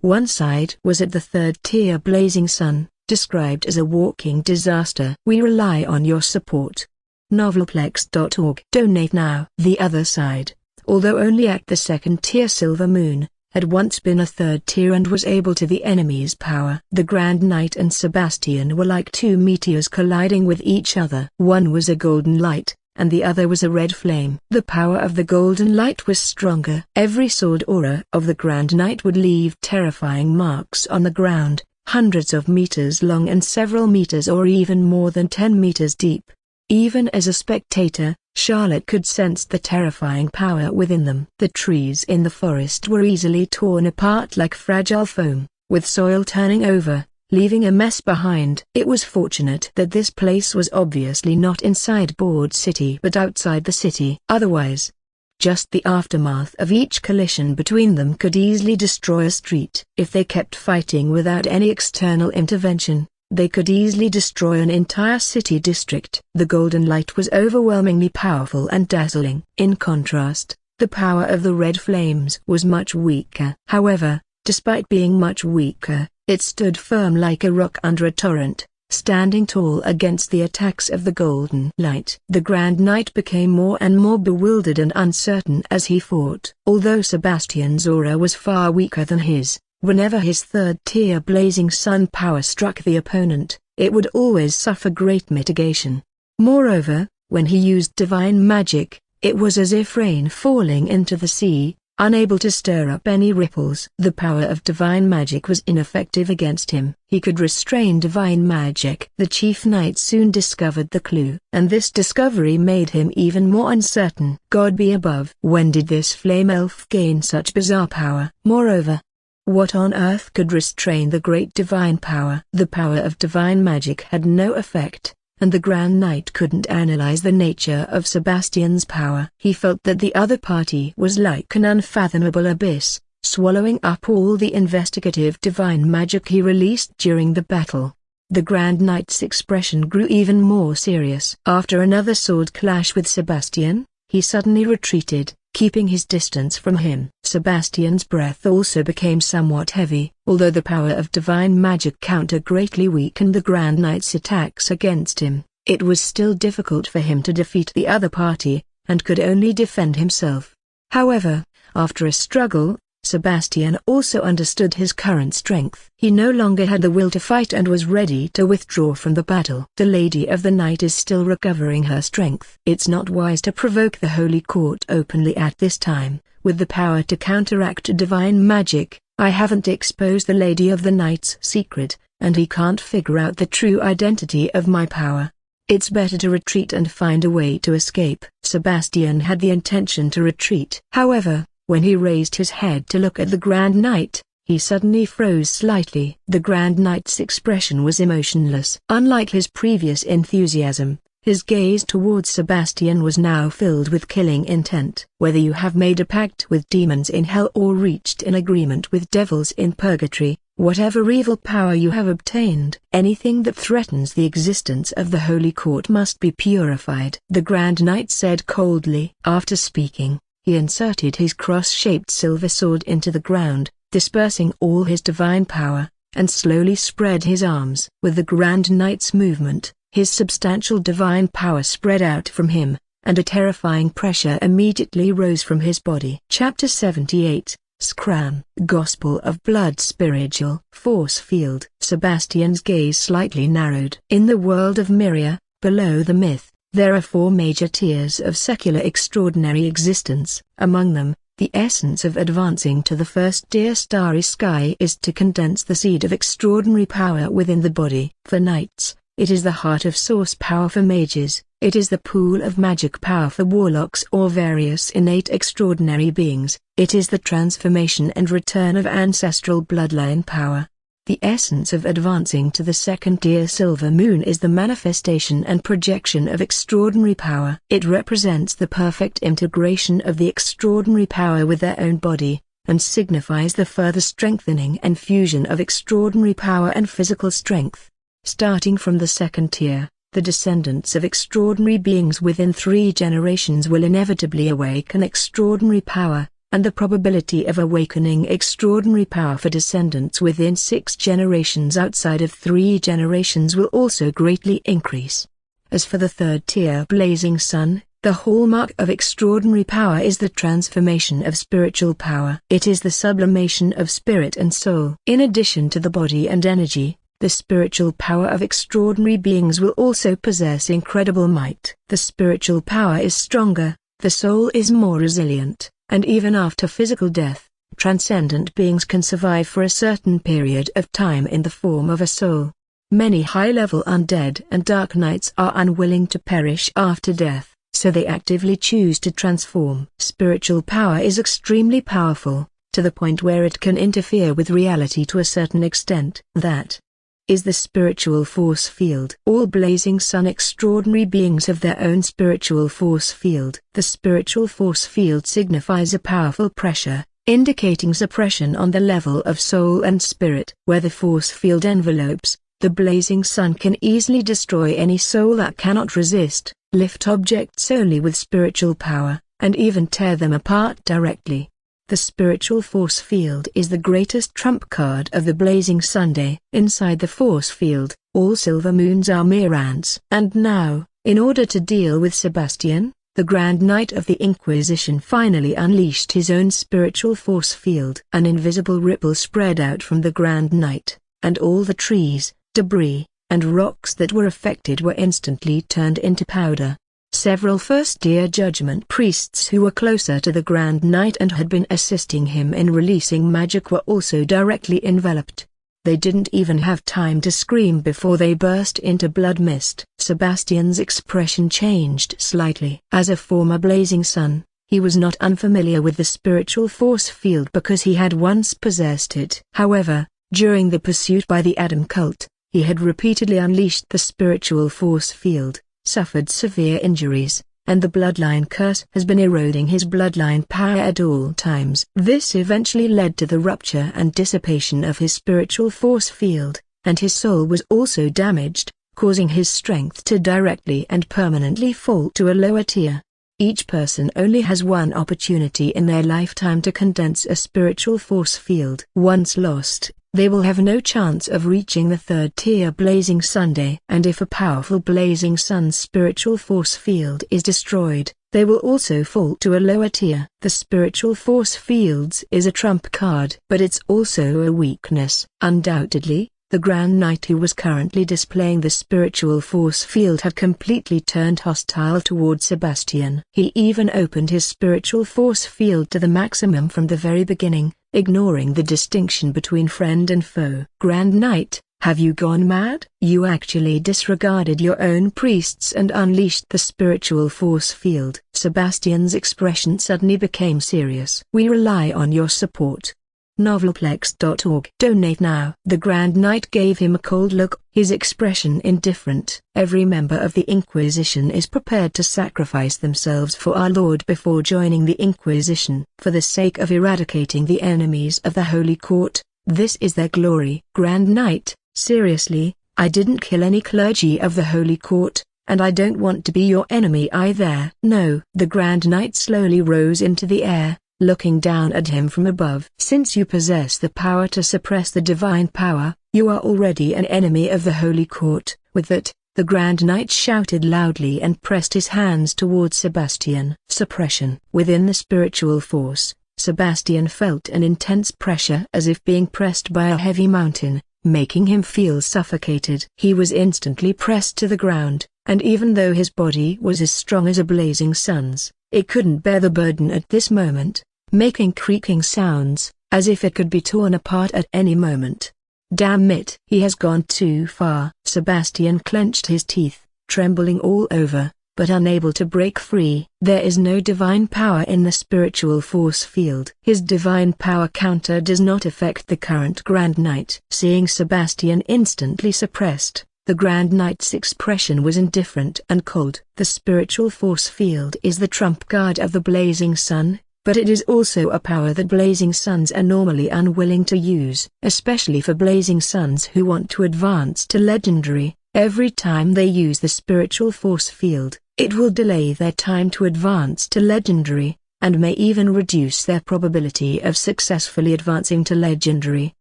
One side was at the 3rd-tier Blazing Sun, described as a walking disaster. We rely on your support. Novelplex.org. Donate now. The other side, although only at the second-tier Silver Moon, had once been a third tier and was able to the enemy's power. The Grand Knight and Sebastian were like two meteors colliding with each other. One was a golden light, and the other was a red flame. The power of the golden light was stronger. Every sword aura of the Grand Knight would leave terrifying marks on the ground, hundreds of meters long and several meters or even more than 10 meters deep. Even as a spectator, Charlotte could sense the terrifying power within them. The trees in the forest were easily torn apart like fragile foam, with soil turning over, leaving a mess behind. It was fortunate that this place was obviously not inside Board City but outside the city. Otherwise, just the aftermath of each collision between them could easily destroy a street. If they kept fighting without any external intervention, they could easily destroy an entire city district. The golden light was overwhelmingly powerful and dazzling. In contrast, the power of the red flames was much weaker. However, despite being much weaker, it stood firm like a rock under a torrent, standing tall against the attacks of the golden light. The Grand Knight became more and more bewildered and uncertain as he fought. Although Sebastian's aura was far weaker than his, whenever his third-tier blazing sun power struck the opponent, it would always suffer great mitigation. Moreover, when he used divine magic, it was as if rain falling into the sea, unable to stir up any ripples. The power of divine magic was ineffective against him. He could restrain divine magic. The Chief Knight soon discovered the clue, and this discovery made him even more uncertain. God be above. When did this flame elf gain such bizarre power? Moreover, what on earth could restrain the great divine power? The power of divine magic had no effect, and the Grand Knight couldn't analyze the nature of Sebastian's power. He felt that the other party was like an unfathomable abyss, swallowing up all the investigative divine magic he released during the battle. The Grand Knight's expression grew even more serious. After another sword clash with Sebastian, he suddenly retreated, keeping his distance from him. Sebastian's breath also became somewhat heavy. Although the power of divine magic counter greatly weakened the Grand Knight's attacks against him, it was still difficult for him to defeat the other party, and could only defend himself. However, after a struggle, Sebastian also understood his current strength. He no longer had the will to fight and was ready to withdraw from the battle. The Lady of the Night is still recovering her strength. It's not wise to provoke the Holy Court openly at this time. With the power to counteract divine magic, I haven't exposed the Lady of the Night's secret, and he can't figure out the true identity of my power. It's better to retreat and find a way to escape. Sebastian had the intention to retreat. However, when he raised his head to look at the Grand Knight, he suddenly froze slightly. The Grand Knight's expression was emotionless. Unlike his previous enthusiasm, his gaze towards Sebastian was now filled with killing intent. Whether you have made a pact with demons in hell or reached an agreement with devils in purgatory, whatever evil power you have obtained, anything that threatens the existence of the Holy Court must be purified. The Grand Knight said coldly. After speaking, he inserted his cross-shaped silver sword into the ground, dispersing all his divine power, and slowly spread his arms. With the Grand Knight's movement, his substantial divine power spread out from him, and a terrifying pressure immediately rose from his body. Chapter 78, Scram. Gospel of Blood. Spiritual Force Field. Sebastian's gaze slightly narrowed. In the world of Myria, below the myth, there are 4 major tiers of secular extraordinary existence. Among them, the essence of advancing to the first tier Starry Sky is to condense the seed of extraordinary power within the body. For knights, it is the heart of source power. For mages, it is the pool of magic power. For warlocks or various innate extraordinary beings, it is the transformation and return of ancestral bloodline power. The essence of advancing to the second-tier Silver Moon is the manifestation and projection of extraordinary power. It represents the perfect integration of the extraordinary power with their own body, and signifies the further strengthening and fusion of extraordinary power and physical strength. Starting from the second tier, the descendants of extraordinary beings within 3 generations will inevitably awaken extraordinary power, and the probability of awakening extraordinary power for descendants within 6 generations outside of 3 generations will also greatly increase. As for the 3rd tier blazing sun, the hallmark of extraordinary power is the transformation of spiritual power. It is the sublimation of spirit and soul. In addition to the body and energy, the spiritual power of extraordinary beings will also possess incredible might. The spiritual power is stronger, the soul is more resilient, and even after physical death, transcendent beings can survive for a certain period of time in the form of a soul. Many high-level undead and dark knights are unwilling to perish after death, so they actively choose to transform. Spiritual power is extremely powerful, to the point where it can interfere with reality to a certain extent. That is the spiritual force field. All blazing sun extraordinary beings have their own spiritual force field. The spiritual force field signifies a powerful pressure, indicating suppression on the level of soul and spirit. Where the force field envelopes, the blazing sun can easily destroy any soul that cannot resist, lift objects only with spiritual power, and even tear them apart directly. The spiritual force field is the greatest trump card of the blazing Sunday. Inside the force field, all silver moons are mere ants. And now, in order to deal with Sebastian, the Grand Knight of the Inquisition finally unleashed his own spiritual force field. An invisible ripple spread out from the Grand Knight, and all the trees, debris, and rocks that were affected were instantly turned into powder. Several first-tier judgment priests who were closer to the Grand Knight and had been assisting him in releasing magic were also directly enveloped. They didn't even have time to scream before they burst into blood mist. Sebastian's expression changed slightly. As a former blazing sun, he was not unfamiliar with the spiritual force field because he had once possessed it. However, during the pursuit by the Adam cult, he had repeatedly unleashed the spiritual force field, suffered severe injuries, and the bloodline curse has been eroding his bloodline power at all times. This eventually led to the rupture and dissipation of his spiritual force field, and his soul was also damaged, causing his strength to directly and permanently fall to a lower tier. Each person only has one opportunity in their lifetime to condense a spiritual force field. Once lost, they will have no chance of reaching the 3rd tier blazing Sunday. And if a powerful blazing sun's spiritual force field is destroyed, they will also fall to a lower tier. The spiritual force fields is a trump card, but it's also a weakness. Undoubtedly, the Grand Knight who was currently displaying the spiritual force field had completely turned hostile toward Sebastian. He even opened his spiritual force field to the maximum from the very beginning, ignoring the distinction between friend and foe. Grand Knight, have you gone mad? You actually disregarded your own priests and unleashed the spiritual force field. Sebastian's expression suddenly became serious. We rely on your support. Novelplex.org. Donate now. The Grand Knight gave him a cold look, his expression indifferent. Every member of the Inquisition is prepared to sacrifice themselves for our Lord before joining the Inquisition. For the sake of eradicating the enemies of the Holy Court, this is their glory. Grand Knight, seriously, I didn't kill any clergy of the Holy Court, and I don't want to be your enemy either. No. The Grand Knight slowly rose into the air, looking down at him from above. Since you possess the power to suppress the divine power, you are already an enemy of the Holy Court. With that, the Grand Knight shouted loudly and pressed his hands towards Sebastian. Suppression. Within the spiritual force, Sebastian felt an intense pressure as if being pressed by a heavy mountain, making him feel suffocated. He was instantly pressed to the ground, and even though his body was as strong as a blazing sun's, it couldn't bear the burden at this moment, making creaking sounds, as if it could be torn apart at any moment. Damn it! He has gone too far. Sebastian clenched his teeth, trembling all over, but unable to break free. There is no divine power in the spiritual force field. His divine power counter does not affect the current Grand Knight. Seeing Sebastian instantly suppressed, the Grand Knight's expression was indifferent and cold. The spiritual force field is the trump card of the blazing sun, but it is also a power that blazing suns are normally unwilling to use, especially for blazing suns who want to advance to legendary. Every time they use the spiritual force field, it will delay their time to advance to legendary, and may even reduce their probability of successfully advancing to legendary.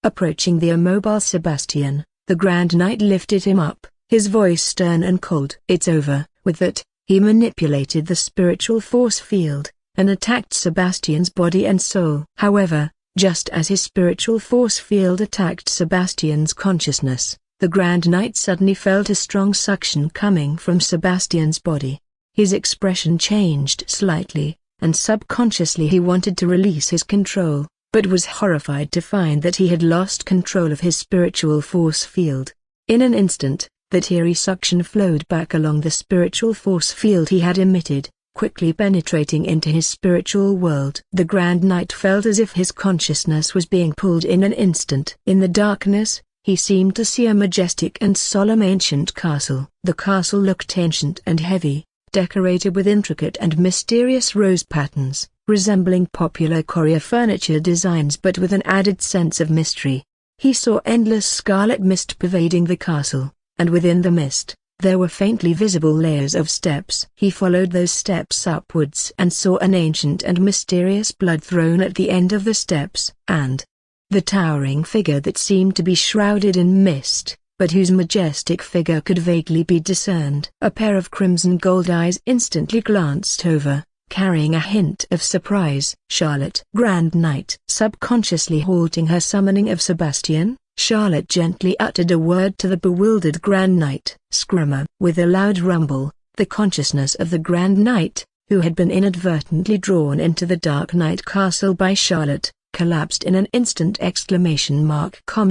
Approaching the immobile Sebastian, the Grand Knight lifted him up, his voice stern and cold. "It's over." With that, he manipulated the spiritual force field, and attacked Sebastian's body and soul. However, just as his spiritual force field attacked Sebastian's consciousness, the Grand Knight suddenly felt a strong suction coming from Sebastian's body. His expression changed slightly, and subconsciously he wanted to release his control, but was horrified to find that he had lost control of his spiritual force field. In an instant, that eerie suction flowed back along the spiritual force field he had emitted, quickly penetrating into his spiritual world. The Grand Knight felt as if his consciousness was being pulled in an instant. In the darkness, he seemed to see a majestic and solemn ancient castle. The castle looked ancient and heavy, decorated with intricate and mysterious rose patterns, resembling popular Korea furniture designs but with an added sense of mystery. He saw endless scarlet mist pervading the castle, and within the mist, there were faintly visible layers of steps. He followed those steps upwards and saw an ancient and mysterious blood throne at the end of the steps, and the towering figure that seemed to be shrouded in mist, but whose majestic figure could vaguely be discerned. A pair of crimson gold eyes instantly glanced over, carrying a hint of surprise. "Charlotte." Grand Knight. Subconsciously halting her summoning of Sebastian, Charlotte gently uttered a word to the bewildered Grand Knight. "Screamer." With a loud rumble, the consciousness of the Grand Knight, who had been inadvertently drawn into the Dark Knight Castle by Charlotte, collapsed in an instant!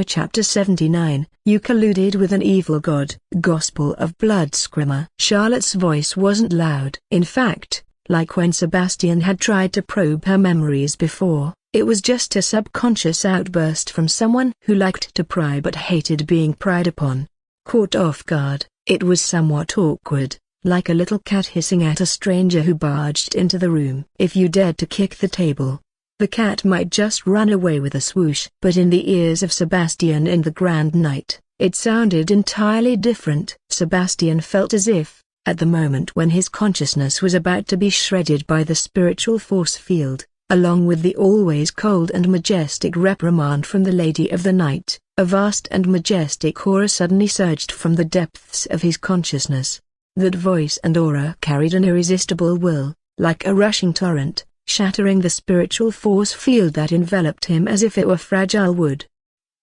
Chapter 79, You colluded with an evil god. Gospel of Blood. Screamer. Charlotte's voice wasn't loud. In fact, like when Sebastian had tried to probe her memories before, it was just a subconscious outburst from someone who liked to pry but hated being pried upon. Caught off guard, it was somewhat awkward, like a little cat hissing at a stranger who barged into the room. If you dared to kick the table, the cat might just run away with a swoosh. But in the ears of Sebastian and the Grand Knight, it sounded entirely different. Sebastian felt as if, at the moment when his consciousness was about to be shredded by the spiritual force field, along with the always cold and majestic reprimand from the Lady of the Night, a vast and majestic aura suddenly surged from the depths of his consciousness. That voice and aura carried an irresistible will, like a rushing torrent, shattering the spiritual force field that enveloped him as if it were fragile wood.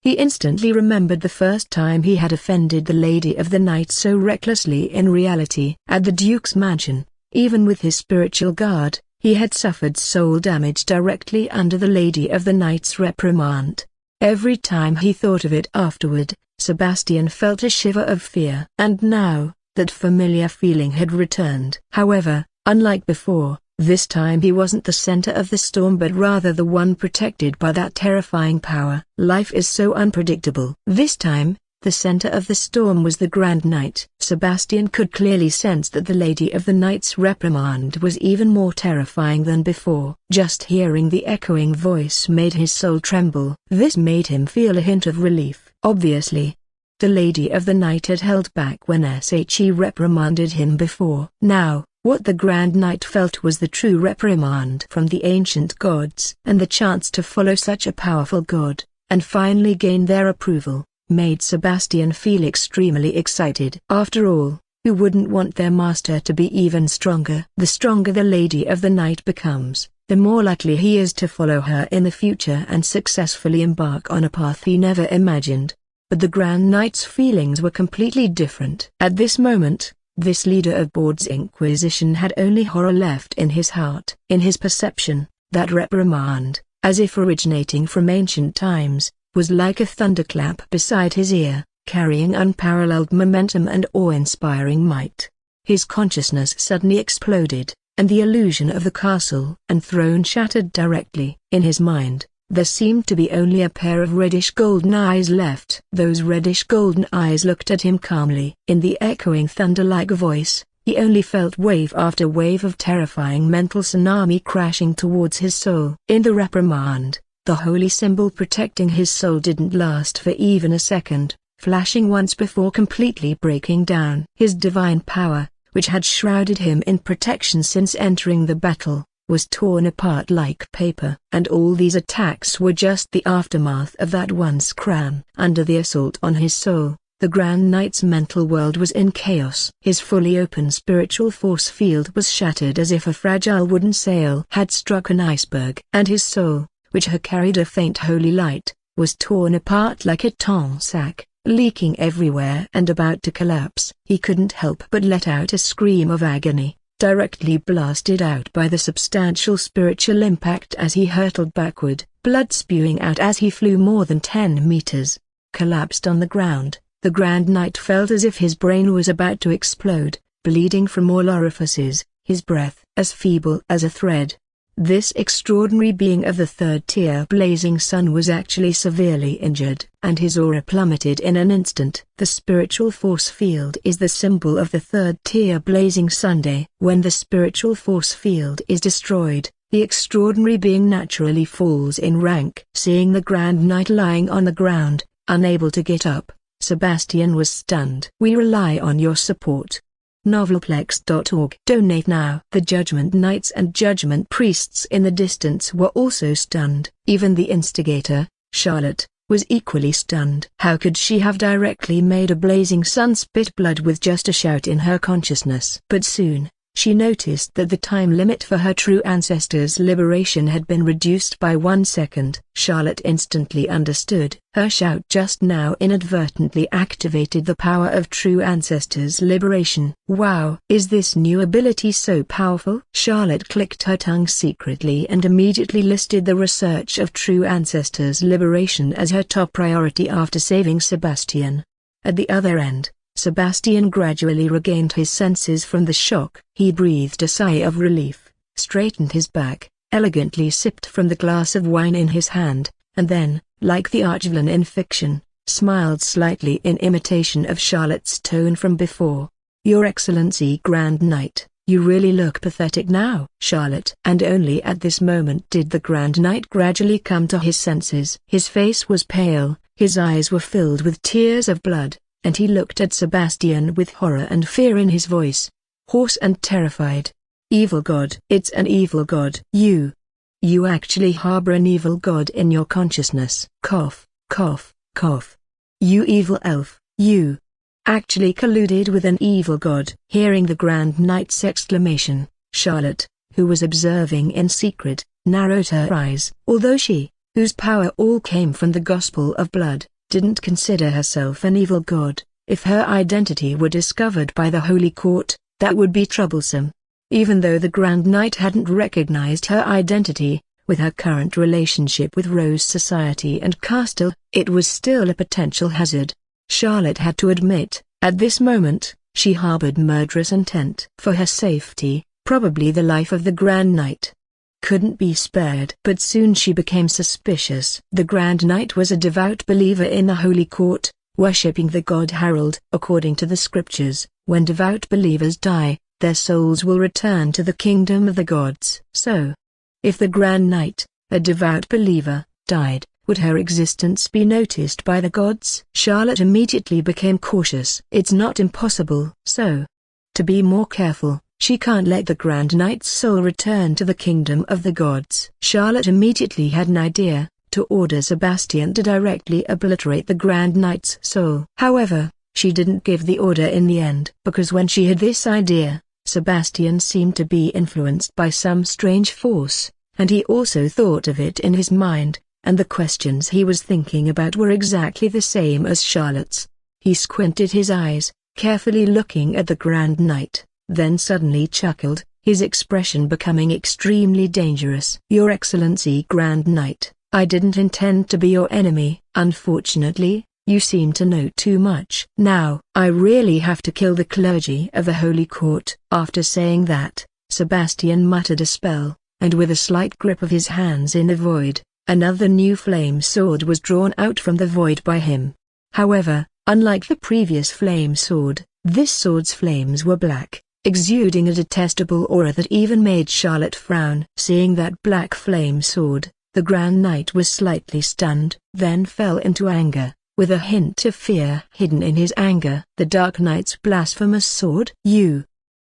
He instantly remembered the first time he had offended the Lady of the Night so recklessly. In reality, at the Duke's mansion, even with his spiritual guard, he had suffered soul damage directly under the Lady of the Night's reprimand. Every time he thought of it afterward, Sebastian felt a shiver of fear. And now, that familiar feeling had returned. However, unlike before, this time he wasn't the center of the storm but rather the one protected by that terrifying power. Life is so unpredictable. This time, the center of the storm was the Grand Knight. Sebastian could clearly sense that the Lady of the Night's reprimand was even more terrifying than before. Just hearing the echoing voice made his soul tremble. This made him feel a hint of relief. Obviously, the Lady of the Night had held back when she reprimanded him before. Now, what the Grand Knight felt was the true reprimand from the ancient gods. And the chance to follow such a powerful god, and finally gain their approval, made Sebastian feel extremely excited. After all, who wouldn't want their master to be even stronger? The stronger the Lady of the Night becomes, the more likely he is to follow her in the future and successfully embark on a path he never imagined. But the Grand Knight's feelings were completely different. At this moment, this leader of Bord's Inquisition had only horror left in his heart. In his perception, that reprimand, as if originating from ancient times, was like a thunderclap beside his ear, carrying unparalleled momentum and awe-inspiring might. His consciousness suddenly exploded, and the illusion of the castle and throne shattered directly. In his mind, there seemed to be only a pair of reddish-golden eyes left. Those reddish-golden eyes looked at him calmly. In the echoing thunder-like voice, he only felt wave after wave of terrifying mental tsunami crashing towards his soul. In the reprimand, the holy symbol protecting his soul didn't last for even a second, flashing once before completely breaking down. His divine power, which had shrouded him in protection since entering the battle, was torn apart like paper. And all these attacks were just the aftermath of that one scram. Under the assault on his soul, the Grand Knight's mental world was in chaos. His fully open spiritual force field was shattered as if a fragile wooden sail had struck an iceberg. And his soul, which had carried a faint holy light, was torn apart like a tongue sack, leaking everywhere and about to collapse. He couldn't help but let out a scream of agony, directly blasted out by the substantial spiritual impact as he hurtled backward, blood spewing out as he flew more than 10 meters. Collapsed on the ground, the Grand Knight felt as if his brain was about to explode, bleeding from all orifices, his breath as feeble as a thread. This extraordinary being of the third-tier blazing sun was actually severely injured, and his aura plummeted in an instant. The spiritual force field is the symbol of the third-tier blazing Sunday. When the spiritual force field is destroyed, the extraordinary being naturally falls in rank. Seeing the Grand Knight lying on the ground, unable to get up, Sebastian was stunned. We rely on your support. Novelplex.org. Donate now. The Judgment Knights and Judgment Priests in the distance were also stunned. Even the instigator, Charlotte, was equally stunned. How could she have directly made a blazing sun spit blood with just a shout in her consciousness? But soon, she noticed that the time limit for her true ancestors' liberation had been reduced by 1 second. Charlotte instantly understood. Her shout just now inadvertently activated the power of true ancestors' liberation. Wow! Is this new ability so powerful? Charlotte clicked her tongue secretly and immediately listed the research of true ancestors' liberation as her top priority after saving Sebastian. At the other end, Sebastian gradually regained his senses from the shock. He breathed a sigh of relief, straightened his back, elegantly sipped from the glass of wine in his hand, and then, like the archvillain in fiction, smiled slightly in imitation of Charlotte's tone from before. "Your Excellency Grand Knight, you really look pathetic now." Charlotte. And only at this moment did the Grand Knight gradually come to his senses. His face was pale, his eyes were filled with tears of blood, and he looked at Sebastian with horror and fear in his voice, hoarse and terrified. "Evil god." "It's an evil god." You actually harbor an evil god in your consciousness." Cough, cough, cough. "You evil elf, you actually colluded with an evil god." Hearing the Grand Knight's exclamation, Charlotte, who was observing in secret, narrowed her eyes. Although she, whose power all came from the Gospel of Blood, didn't consider herself an evil god, if her identity were discovered by the Holy Court, that would be troublesome. Even though the Grand Knight hadn't recognized her identity, with her current relationship with Rose Society and Castle, it was still a potential hazard. Charlotte had to admit, at this moment, she harbored murderous intent. For her safety, probably the life of the Grand Knight couldn't be spared. But soon she became suspicious. The Grand Knight was a devout believer in the Holy Court, worshipping the god Harold. According to the scriptures, when devout believers die, their souls will return to the kingdom of the gods. So, if the Grand Knight, a devout believer, died, would her existence be noticed by the gods? Charlotte immediately became cautious. It's not impossible. So, to be more careful, she can't let the Grand Knight's soul return to the kingdom of the gods. Charlotte immediately had an idea, to order Sebastian to directly obliterate the Grand Knight's soul. However, she didn't give the order in the end. Because when she had this idea, Sebastian seemed to be influenced by some strange force, and he also thought of it in his mind, and the questions he was thinking about were exactly the same as Charlotte's. He squinted his eyes, carefully looking at the Grand Knight, then suddenly chuckled, his expression becoming extremely dangerous. "Your Excellency Grand Knight, I didn't intend to be your enemy. Unfortunately, you seem to know too much. Now, I really have to kill the clergy of the Holy Court." After saying that, Sebastian muttered a spell, and with a slight grip of his hands in the void, another new flame sword was drawn out from the void by him. However, unlike the previous flame sword, this sword's flames were black, exuding a detestable aura that even made Charlotte frown. Seeing that black flame sword, the Grand Knight was slightly stunned, then fell into anger, with a hint of fear hidden in his anger. "The Dark Knight's blasphemous sword? You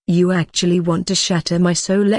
You actually want to shatter my soul!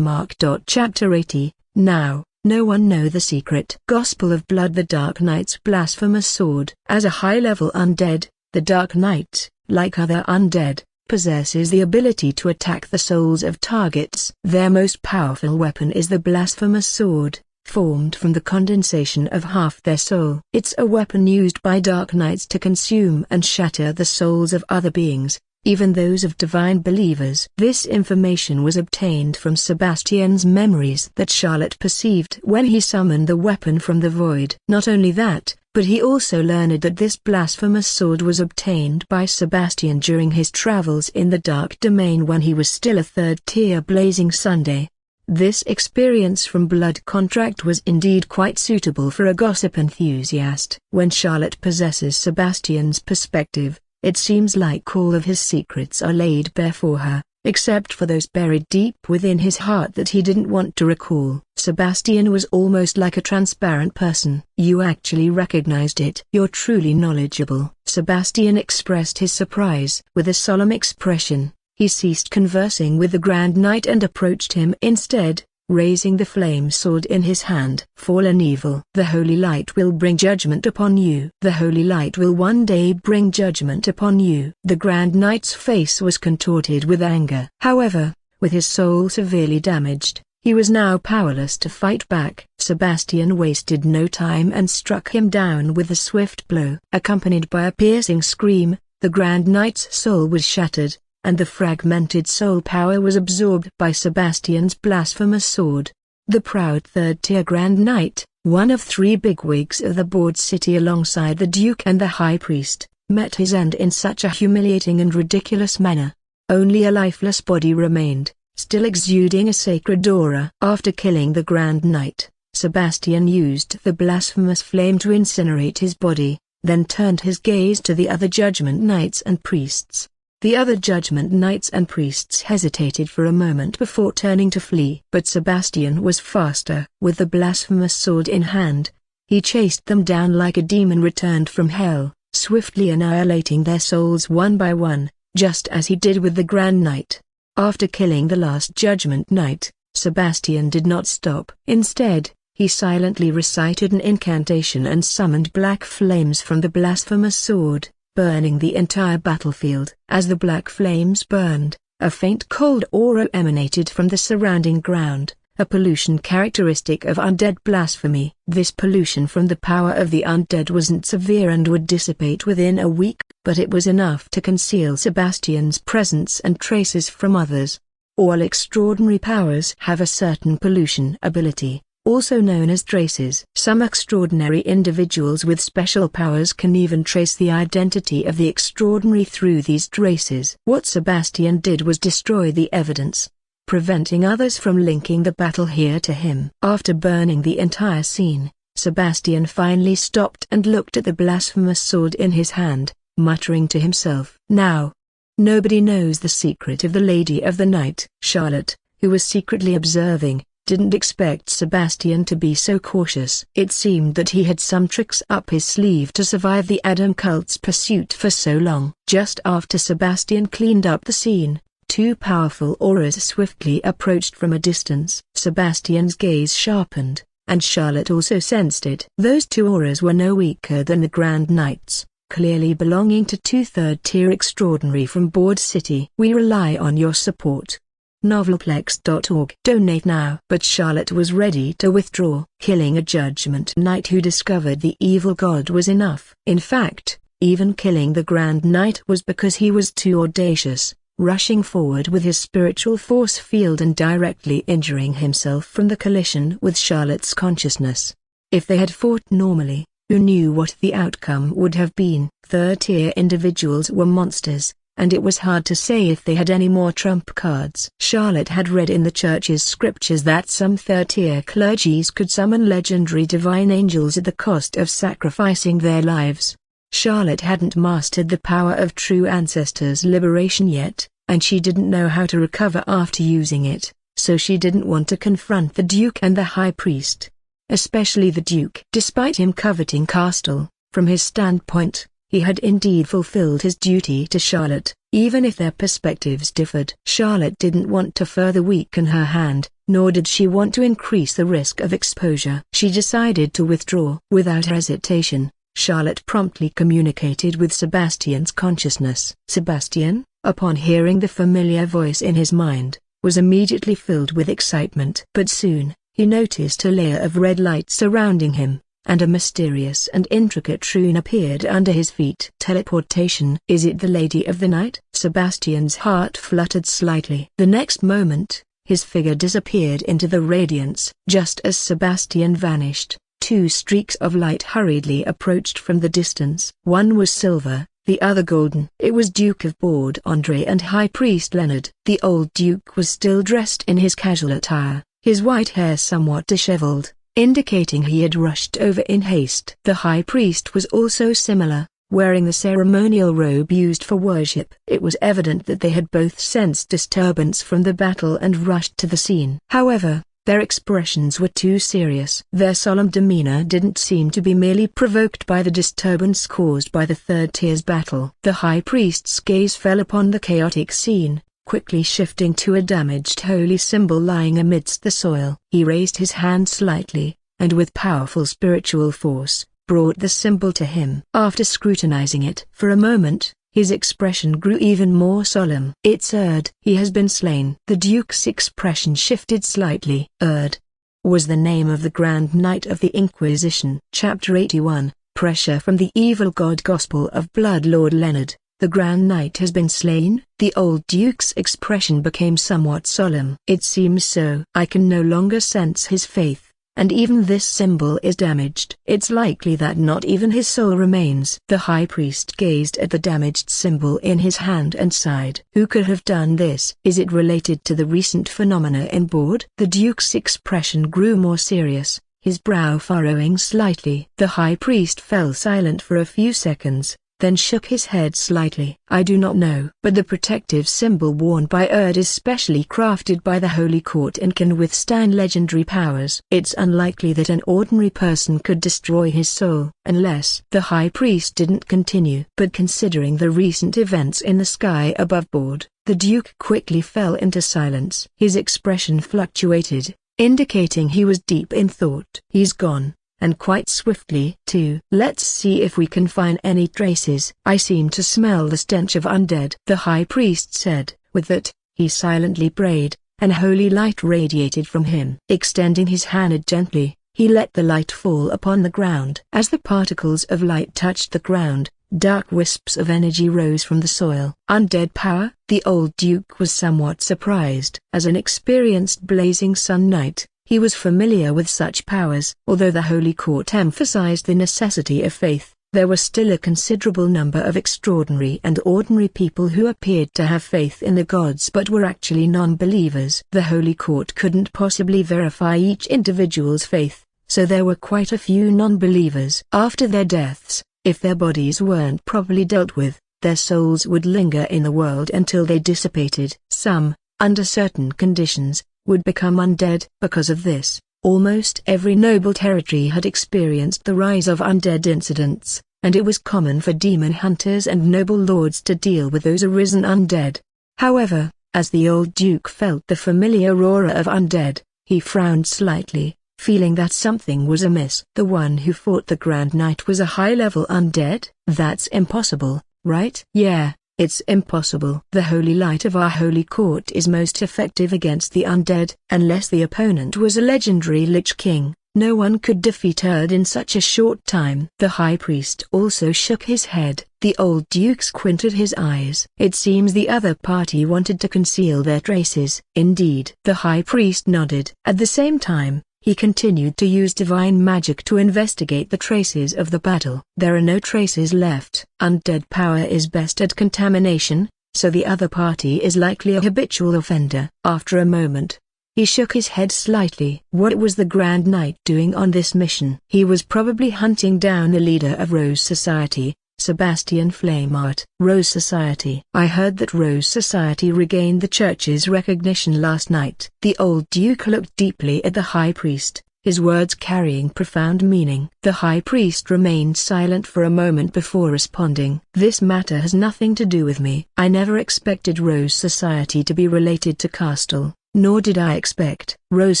Chapter 80. Now, no one know the secret. Gospel of Blood. The Dark Knight's blasphemous sword. As a high-level undead, the Dark Knight, like other undead, possesses the ability to attack the souls of targets. Their most powerful weapon is the blasphemous sword, formed from the condensation of half their soul. It's a weapon used by Dark Knights to consume and shatter the souls of other beings, even those of divine believers. This information was obtained from Sebastian's memories that Charlotte perceived when he summoned the weapon from the void. Not only that, but he also learned that this blasphemous sword was obtained by Sebastian during his travels in the Dark Domain when he was still a third-tier Blazing Sunday. This experience from Blood Contract was indeed quite suitable for a gossip enthusiast. When Charlotte possesses Sebastian's perspective, it seems like all of his secrets are laid bare for her, except for those buried deep within his heart that he didn't want to recall. Sebastian was almost like a transparent person. You actually recognized it. You're truly knowledgeable. Sebastian expressed his surprise. With a solemn expression, he ceased conversing with the Grand Knight and approached him instead, raising the flame sword in his hand. Fallen evil. The holy light will bring judgment upon you. The holy light will one day bring judgment upon you. The Grand Knight's face was contorted with anger. However, with his soul severely damaged, he was now powerless to fight back. Sebastian wasted no time and struck him down with a swift blow. Accompanied by a piercing scream, the Grand Knight's soul was shattered, and the fragmented soul power was absorbed by Sebastian's blasphemous sword. The proud third-tier Grand Knight, one of 3 bigwigs of the Board City alongside the Duke and the High Priest, met his end in such a humiliating and ridiculous manner. Only a lifeless body remained, still exuding a sacred aura. After killing the Grand Knight, Sebastian used the blasphemous flame to incinerate his body, then turned his gaze to the other Judgment Knights and Priests. The other Judgment Knights and Priests hesitated for a moment before turning to flee. But Sebastian was faster. With the blasphemous sword in hand, he chased them down like a demon returned from hell, swiftly annihilating their souls one by one, just as he did with the Grand Knight. After killing the last Judgment Knight, Sebastian did not stop. Instead, he silently recited an incantation and summoned black flames from the blasphemous sword, burning the entire battlefield. As the black flames burned, a faint cold aura emanated from the surrounding ground, a pollution characteristic of undead blasphemy. This pollution from the power of the undead wasn't severe and would dissipate within a week, but it was enough to conceal Sebastian's presence and traces from others. All extraordinary powers have a certain pollution ability, also known as traces. Some extraordinary individuals with special powers can even trace the identity of the extraordinary through these traces. What Sebastian did was destroy the evidence, preventing others from linking the battle here to him. After burning the entire scene, Sebastian finally stopped and looked at the blasphemous sword in his hand, muttering to himself. Now, nobody knows the secret of the Lady of the Night. Charlotte, who was secretly observing, didn't expect Sebastian to be so cautious. It seemed that he had some tricks up his sleeve to survive the Adam cult's pursuit for so long. Just after Sebastian cleaned up the scene, 2 powerful auras swiftly approached from a distance. Sebastian's gaze sharpened, and Charlotte also sensed it. Those 2 auras were no weaker than the Grand Knights, clearly belonging to 2 third-tier extraordinary from Board City. We rely on your support. Novelplex.org. Donate now. But Charlotte was ready to withdraw. Killing a Judgment Knight who discovered the evil god was enough. In fact, even killing the Grand Knight was because he was too audacious, rushing forward with his spiritual force field and directly injuring himself from the collision with Charlotte's consciousness. If they had fought normally, who knew what the outcome would have been? Third-tier individuals were monsters, and it was hard to say if they had any more trump cards. Charlotte had read in the church's scriptures that some third-tier clergies could summon legendary divine angels at the cost of sacrificing their lives. Charlotte hadn't mastered the power of true ancestors' liberation yet, and she didn't know how to recover after using it, so she didn't want to confront the Duke and the High Priest. Especially the Duke. Despite him coveting Castle, from his standpoint, He had indeed fulfilled his duty to Charlotte, even if their perspectives differed. Charlotte didn't want to further weaken her hand, nor did she want to increase the risk of exposure. She decided to withdraw. Without hesitation, Charlotte promptly communicated with Sebastian's consciousness. Sebastian, upon hearing the familiar voice in his mind, was immediately filled with excitement. But soon, he noticed a layer of red light surrounding him, and a mysterious and intricate rune appeared under his feet. Teleportation. Is it the Lady of the Night? Sebastian's heart fluttered slightly. The next moment, his figure disappeared into the radiance. Just as Sebastian vanished, two streaks of light hurriedly approached from the distance. One was silver, the other golden. It was Duke of Bord André and High Priest Leonard. The old Duke was still dressed in his casual attire, his white hair somewhat disheveled, indicating he had rushed over in haste. The High Priest was also similar, wearing the ceremonial robe used for worship. It was evident that they had both sensed disturbance from the battle and rushed to the scene. However, their expressions were too serious. Their solemn demeanor didn't seem to be merely provoked by the disturbance caused by the Third Tier's battle. The High Priest's gaze fell upon the chaotic scene, quickly shifting to a damaged holy symbol lying amidst the soil. He raised his hand slightly, and with powerful spiritual force, brought the symbol to him. After scrutinizing it for a moment, his expression grew even more solemn. It's Erd. He has been slain. The Duke's expression shifted slightly. Erd was the name of the Grand Knight of the Inquisition. Chapter 81, Pressure from the Evil God. Gospel of Blood. Lord Leonard, the Grand Knight has been slain? The old Duke's expression became somewhat solemn. It seems so. I can no longer sense his faith, and even this symbol is damaged. It's likely that not even his soul remains. The High Priest gazed at the damaged symbol in his hand and sighed. Who could have done this? Is it related to the recent phenomena in Bord? The Duke's expression grew more serious, his brow furrowing slightly. The High Priest fell silent for a few seconds, then shook his head slightly. I do not know. But the protective symbol worn by Erd is specially crafted by the Holy Court and can withstand legendary powers. It's unlikely that an ordinary person could destroy his soul. Unless. The High Priest didn't continue. But considering the recent events in the sky above Bord, the Duke quickly fell into silence. His expression fluctuated, indicating he was deep in thought. He's gone. And quite swiftly, too. Let's see if we can find any traces. I seem to smell the stench of undead. The High Priest said. With that, he silently prayed, and holy light radiated from him. Extending his hand gently, he let the light fall upon the ground. As the particles of light touched the ground, dark wisps of energy rose from the soil. Undead power? The old Duke was somewhat surprised. As an experienced Blazing Sun Knight, he was familiar with such powers. Although the Holy Court emphasized the necessity of faith, there were still a considerable number of extraordinary and ordinary people who appeared to have faith in the gods but were actually non-believers. The Holy Court couldn't possibly verify each individual's faith, so there were quite a few non-believers. After their deaths, if their bodies weren't properly dealt with, their souls would linger in the world until they dissipated. Some, under certain conditions, would become undead. Because of this, almost every noble territory had experienced the rise of undead incidents, and it was common for demon hunters and noble lords to deal with those arisen undead. However, as the old Duke felt the familiar aura of undead, he frowned slightly, feeling that something was amiss. The one who fought the Grand Knight was a high-level undead? That's impossible, right? Yeah. It's impossible. The holy light of our holy court is most effective against the undead. Unless the opponent was a legendary Lich King, no one could defeat Erd in such a short time. The High Priest also shook his head. The old Duke squinted his eyes. It seems the other party wanted to conceal their traces. Indeed. The High Priest nodded. At the same time, he continued to use divine magic to investigate the traces of the battle. There are no traces left. Undead power is best at contamination, so the other party is likely a habitual offender. After a moment, he shook his head slightly. What was the Grand Knight doing on this mission? He was probably hunting down the leader of Rose Society, Sebastian Flameheart. Rose Society. I heard that Rose Society regained the church's recognition last night. The old Duke looked deeply at the High Priest, his words carrying profound meaning. The high priest remained silent for a moment before responding. This matter has nothing to do with me. I never expected Rose Society to be related to Castle, nor did I expect Rose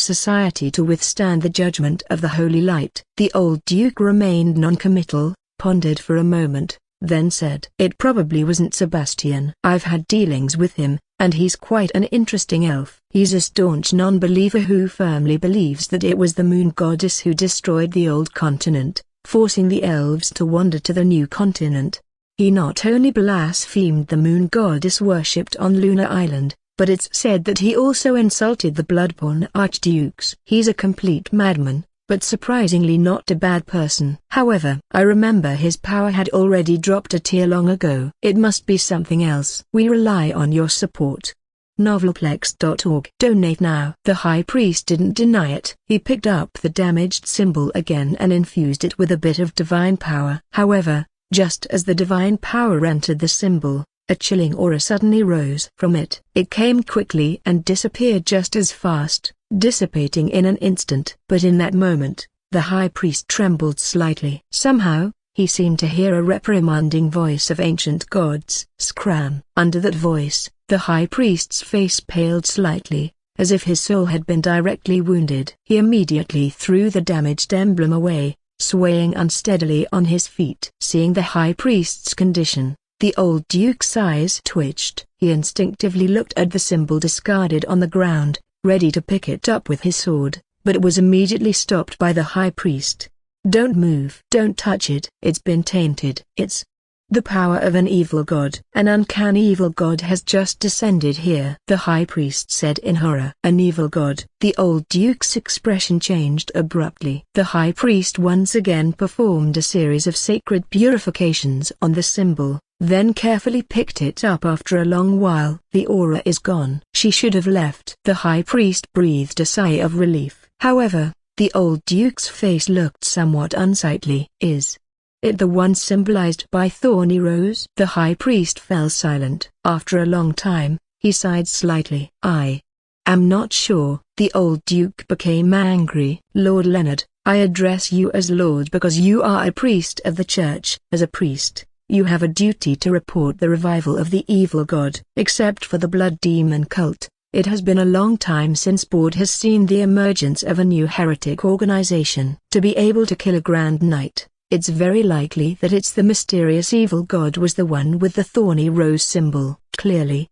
Society to withstand the judgment of the Holy Light. The old Duke remained non-committal, pondered for a moment, then said, "It probably wasn't Sebastian. I've had dealings with him, and he's quite an interesting elf. He's a staunch non-believer who firmly believes that it was the moon goddess who destroyed the old continent, forcing the elves to wander to the new continent. He not only blasphemed the moon goddess worshipped on Lunar Island, but it's said that he also insulted the Bloodborne archdukes. He's a complete madman, but surprisingly not a bad person. However, I remember his power had already dropped a tier long ago. It must be something else. We rely on your support. Novelplex.org. Donate now." The high priest didn't deny it. He picked up the damaged symbol again and infused it with a bit of divine power. However, just as the divine power entered the symbol, a chilling aura suddenly rose from it. It came quickly and disappeared just as fast, dissipating in an instant. But in that moment, the high priest trembled slightly. Somehow, he seemed to hear a reprimanding voice of ancient gods. Scram! Under that voice, the high priest's face paled slightly, as if his soul had been directly wounded. He immediately threw the damaged emblem away, swaying unsteadily on his feet. Seeing the high priest's condition, the old duke's eyes twitched. He instinctively looked at the symbol discarded on the ground, ready to pick it up with his sword, but it was immediately stopped by the high priest. "Don't move. Don't touch it. It's been tainted. It's the power of an evil god. An uncanny evil god has just descended here," the high priest said in horror. "An evil god?" The old duke's expression changed abruptly. The high priest once again performed a series of sacred purifications on the symbol, then carefully picked it up after a long while. "The aura is gone." "She should have left." The high priest breathed a sigh of relief. However, the old duke's face looked somewhat unsightly. "Is it the one symbolized by Thorny Rose?" The high priest fell silent. After a long time, he sighed slightly. "I am not sure." The old duke became angry. "Lord Leonard, I address you as Lord because you are a priest of the church. As a priest, you have a duty to report the revival of the evil god. Except for the blood demon cult, it has been a long time since Board has seen the emergence of a new heretic organization. To be able to kill a Grand Knight, it's very likely that it's the mysterious evil god was the one with the thorny rose symbol. Clearly,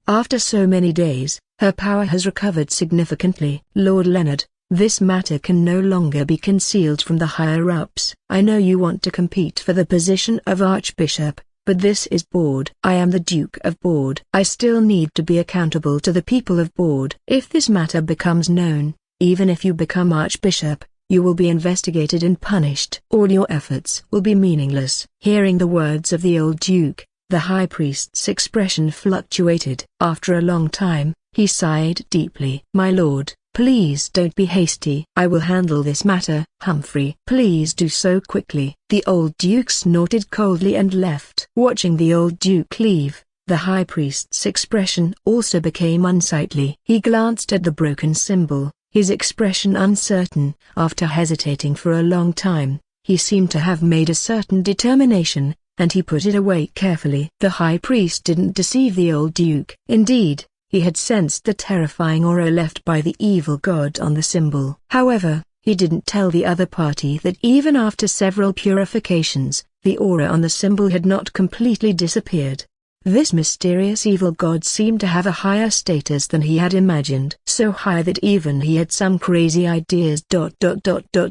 after so many days, her power has recovered significantly. Lord Leonard, this matter can no longer be concealed from the higher-ups. I know you want to compete for the position of Archbishop, but this is Board. I am the Duke of Board. I still need to be accountable to the people of Board. If this matter becomes known, even if you become Archbishop, you will be investigated and punished. All your efforts will be meaningless." Hearing the words of the old Duke, the high priest's expression fluctuated. After a long time, he sighed deeply. "My lord, please don't be hasty. I will handle this matter." "Humphrey, please do so quickly." The old Duke snorted coldly and left. Watching the old Duke leave, the high priest's expression also became unsightly. He glanced at the broken symbol, his expression uncertain. After hesitating for a long time, he seemed to have made a certain determination, and he put it away carefully. The high priest didn't deceive the old Duke. Indeed, he had sensed the terrifying aura left by the evil god on the symbol. However, he didn't tell the other party that even after several purifications, the aura on the symbol had not completely disappeared. This mysterious evil god seemed to have a higher status than he had imagined. So high that even he had some crazy ideas.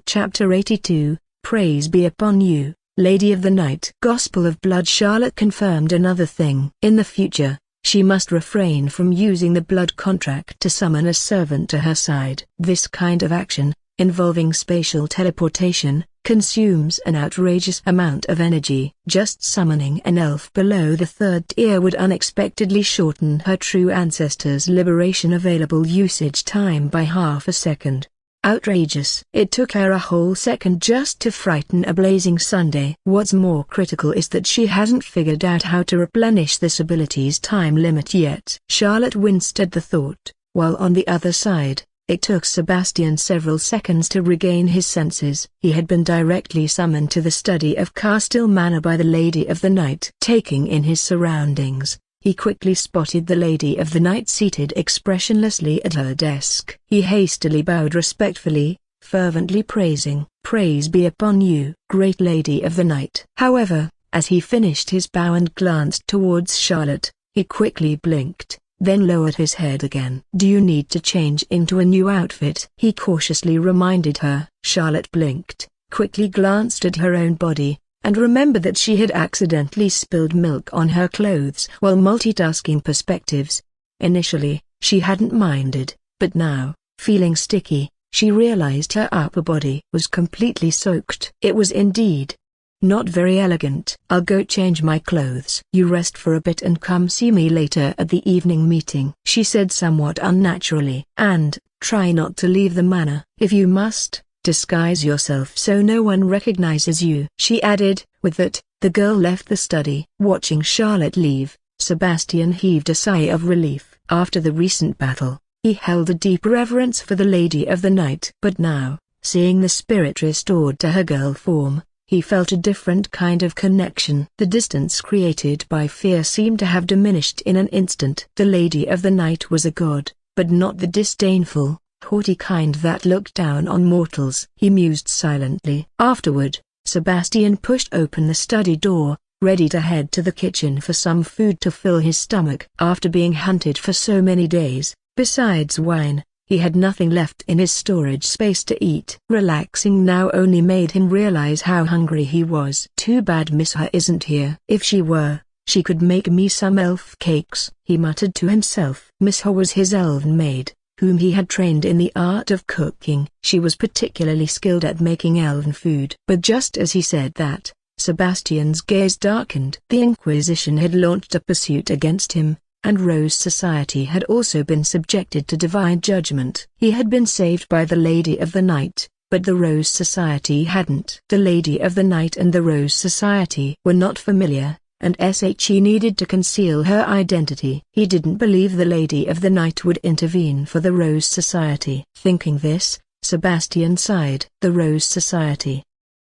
Chapter 82, Praise be upon you, Lady of the Night. Gospel of Blood. Charlotte confirmed another thing. In the future, she must refrain from using the blood contract to summon a servant to her side. This kind of action, involving spatial teleportation, consumes an outrageous amount of energy. Just summoning an elf below the third tier would unexpectedly shorten her true ancestor's liberation available usage time by half a second. Outrageous. It took her a whole second just to frighten a blazing Sunday. What's more critical is that she hasn't figured out how to replenish this ability's time limit yet. Charlotte winced at the thought, while on the other side, It took Sebastian several seconds to regain his senses. He had been directly summoned to the study of Castile Manor by the Lady of the Night. Taking in his surroundings, he quickly spotted the Lady of the Night seated expressionlessly at her desk. He hastily bowed respectfully, fervently praising, "Praise be upon you, great Lady of the Night." However, as he finished his bow and glanced towards Charlotte, he quickly blinked, then lowered his head again. "Do you need to change into a new outfit?" he cautiously reminded her. Charlotte blinked, quickly glanced at her own body, and remembered that she had accidentally spilled milk on her clothes while multitasking perspectives. Initially, she hadn't minded, but now, feeling sticky, she realized her upper body was completely soaked. It was indeed not very elegant. "I'll go change my clothes. You rest for a bit and come see me later at the evening meeting," she said somewhat unnaturally. "And, try not to leave the manor. If you must, disguise yourself so no one recognizes you," she added. With that, the girl left the study. Watching Charlotte leave, Sebastian heaved a sigh of relief. After the recent battle, he held a deep reverence for the Lady of the Night. But now, seeing the spirit restored to her girl form, he felt a different kind of connection. The distance created by fear seemed to have diminished in an instant. The Lady of the Night was a god, but not the disdainful, haughty kind that looked down on mortals. He mused silently. Afterward, Sebastian pushed open the study door, ready to head to the kitchen for some food to fill his stomach. After being hunted for so many days, besides wine, he had nothing left in his storage space to eat. Relaxing now only made him realize how hungry he was. "Too bad Miss Ha isn't here. If she were, she could make me some elf cakes," he muttered to himself. Miss Ha was his elven maid, whom he had trained in the art of cooking. She was particularly skilled at making elven food. But just as he said that, Sebastian's gaze darkened. The Inquisition had launched a pursuit against him, and Rose Society had also been subjected to divine judgment. He had been saved by the Lady of the Night, but the Rose Society hadn't. The Lady of the Night and the Rose Society were not familiar, and he needed to conceal her identity. He didn't believe the Lady of the Night would intervene for the Rose Society. Thinking this, Sebastian sighed. The Rose Society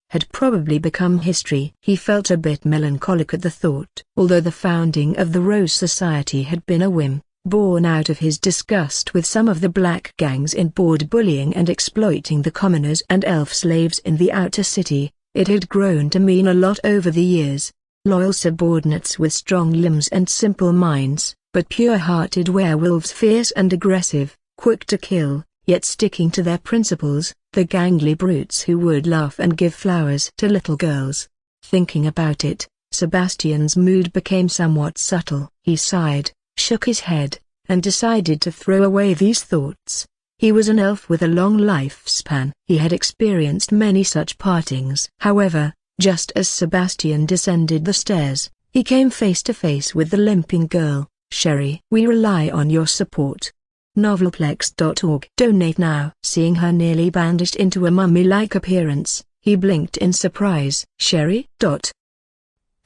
had probably become history. He felt a bit melancholic at the thought. Although the founding of the Rose Society had been a whim, born out of his disgust with some of the black gangs in board bullying and exploiting the commoners and elf slaves in the outer city, it had grown to mean a lot over the years. Loyal subordinates with strong limbs and simple minds, but pure-hearted werewolves, fierce and aggressive, quick to kill, yet sticking to their principles, the gangly brutes who would laugh and give flowers to little girls. Thinking about it, Sebastian's mood became somewhat subtle. He sighed, shook his head, and decided to throw away these thoughts. He was an elf with a long lifespan. He had experienced many such partings. However, just as Sebastian descended the stairs, he came face to face with the limping girl. "Sherry, we rely on your support. Novelplex.org. Donate now." Seeing her nearly bandaged into a mummy-like appearance, he blinked in surprise. "Sherry?"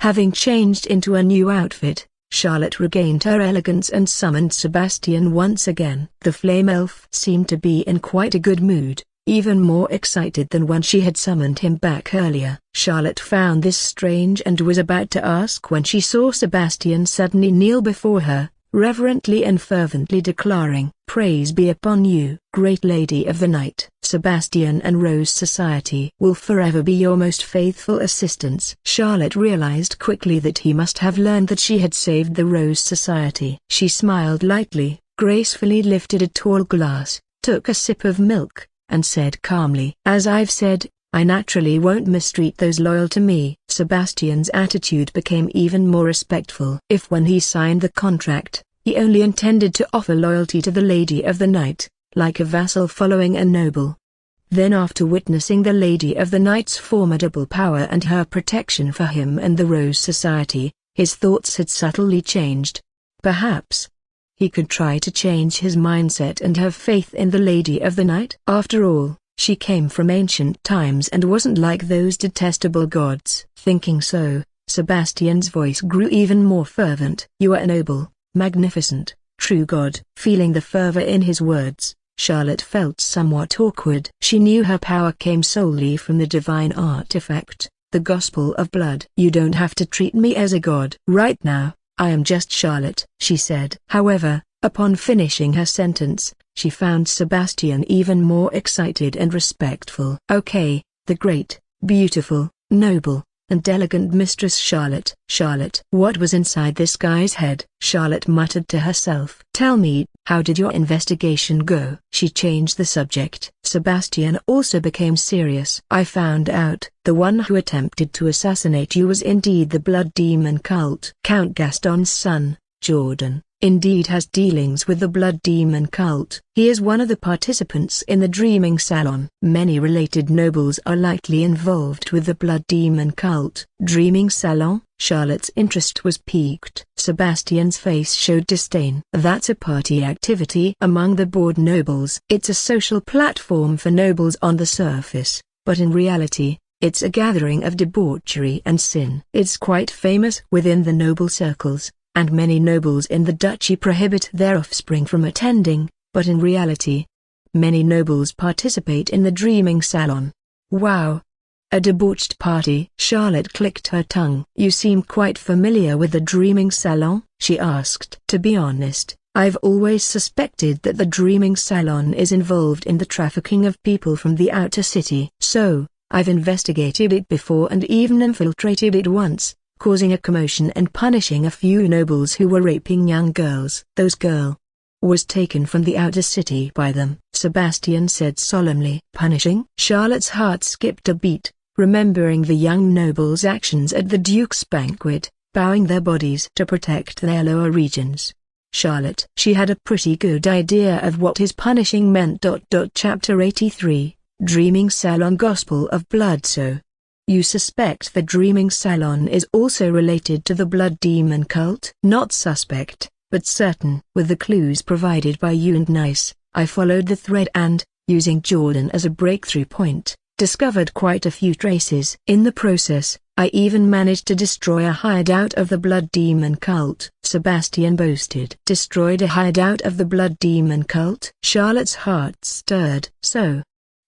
Having changed into a new outfit, Charlotte regained her elegance and summoned Sebastian once again. The flame elf seemed to be in quite a good mood, even more excited than when she had summoned him back earlier. Charlotte found this strange and was about to ask when she saw Sebastian suddenly kneel before her, reverently and fervently declaring, "Praise be upon you, great Lady of the Night. Sebastian and Rose Society will forever be your most faithful assistants." Charlotte realized quickly that he must have learned that she had saved the Rose Society. She smiled lightly, gracefully lifted a tall glass, took a sip of milk, and said calmly, "As I've said, I naturally won't mistreat those loyal to me." Sebastian's attitude became even more respectful. If when he signed the contract, he only intended to offer loyalty to the Lady of the Night, like a vassal following a noble, then after witnessing the Lady of the Night's formidable power and her protection for him and the Rose Society, his thoughts had subtly changed. Perhaps he could try to change his mindset and have faith in the Lady of the Night. After all, she came from ancient times and wasn't like those detestable gods. Thinking so, Sebastian's voice grew even more fervent. "You are a noble, magnificent, true god." Feeling the fervor in his words, Charlotte felt somewhat awkward. She knew her power came solely from the divine artifact, the Gospel of Blood. "You don't have to treat me as a god. Right now, I am just Charlotte," she said. However, upon finishing her sentence, she found Sebastian even more excited and respectful. "Okay, the great, beautiful, noble, and elegant Mistress Charlotte." Charlotte. What was inside this guy's head? Charlotte muttered to herself. "Tell me, how did your investigation go?" She changed the subject. Sebastian also became serious. "I found out the one who attempted to assassinate you was indeed the Blood Demon cult. Count Gaston's son, Jordan, indeed has dealings with the Blood Demon cult. He is one of the participants in the Dreaming Salon. Many related nobles are likely involved with the Blood Demon cult." Dreaming Salon? Charlotte's interest was piqued. Sebastian's face showed disdain. "That's a party activity among the board nobles. It's a social platform for nobles on the surface, but in reality, it's a gathering of debauchery and sin. It's quite famous within the noble circles, and many nobles in the duchy prohibit their offspring from attending, but in reality, many nobles participate in the Dreaming Salon." "Wow! A debauched party." Charlotte clicked her tongue. "You seem quite familiar with the Dreaming Salon?" she asked. "To be honest, I've always suspected that the Dreaming Salon is involved in the trafficking of people from the outer city. So, I've investigated it before and even infiltrated it once, causing a commotion and punishing a few nobles who were raping young girls. Those girl was taken from the outer city by them," Sebastian said solemnly. "Punishing?" Charlotte's heart skipped a beat, remembering the young nobles' actions at the Duke's banquet, bowing their bodies to protect their lower regions. Charlotte. She had a pretty good idea of what his punishing meant. Chapter 83, Dreaming Salon Gospel of Blood. "So, you suspect the Dreaming Salon is also related to the Blood Demon cult?" "Not suspect, but certain." With the clues provided by you and Nice, I followed the thread and, using Jordan as a breakthrough point, discovered quite a few traces. In the process, I even managed to destroy a hideout of the Blood Demon cult. Sebastian boasted. "Destroyed a hideout of the Blood Demon cult?" Charlotte's heart stirred. "So,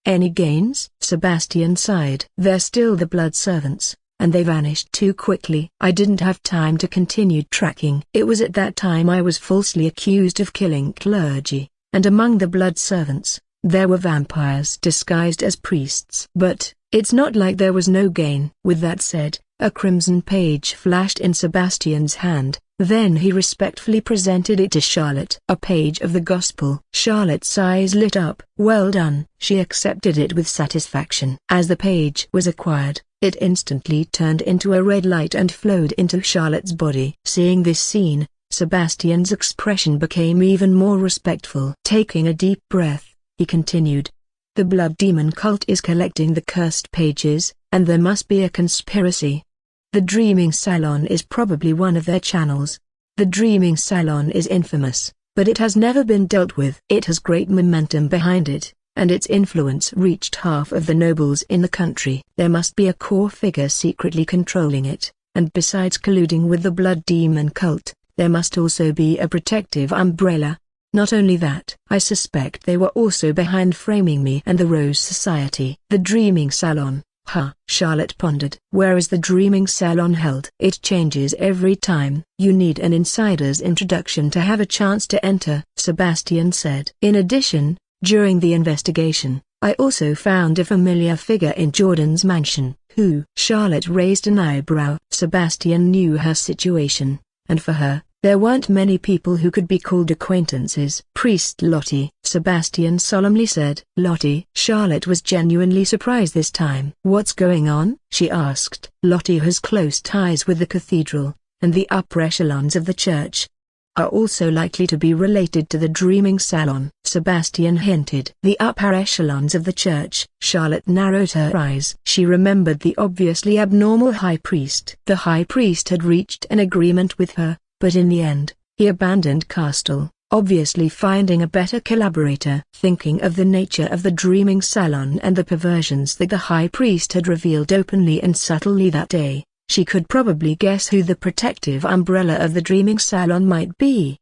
any gains?" Sebastian sighed. "They're still the Blood Servants, and they vanished too quickly. I didn't have time to continue tracking. It was at that time I was falsely accused of killing clergy, and among the Blood Servants, there were vampires disguised as priests. But, it's not like there was no gain." With that said, a crimson page flashed in Sebastian's hand, then he respectfully presented it to Charlotte. "A page of the Gospel." Charlotte's eyes lit up. "Well done." She accepted it with satisfaction. As the page was acquired, it instantly turned into a red light and flowed into Charlotte's body. Seeing this scene, Sebastian's expression became even more respectful. Taking a deep breath, he continued. "The Blood Demon cult is collecting the cursed pages, and there must be a conspiracy. The Dreaming Salon is probably one of their channels. The Dreaming Salon is infamous, but it has never been dealt with. It has great momentum behind it, and its influence reached half of the nobles in the country. There must be a core figure secretly controlling it, and besides colluding with the Blood Demon cult, there must also be a protective umbrella. Not only that, I suspect they were also behind framing me and the Rose Society." "The Dreaming Salon, huh?" Charlotte pondered. "Where is the Dreaming Salon held?" "It changes every time. You need an insider's introduction to have a chance to enter," Sebastian said. "In addition, during the investigation, I also found a familiar figure in Jordan's mansion." "Who?" Charlotte raised an eyebrow. Sebastian knew her situation, and for her, there weren't many people who could be called acquaintances. "Priest Lottie," Sebastian solemnly said. "Lottie?" Charlotte was genuinely surprised this time. "What's going on?" she asked. "Lottie has close ties with the cathedral, and the upper echelons of the church are also likely to be related to the Dreaming Salon," Sebastian hinted. "The upper echelons of the church?" Charlotte narrowed her eyes. She remembered the obviously abnormal high priest. The high priest had reached an agreement with her, but in the end, he abandoned Castle, obviously finding a better collaborator. Thinking of the nature of the Dreaming Salon and the perversions that the high priest had revealed openly and subtly that day, she could probably guess who the protective umbrella of the Dreaming Salon might be.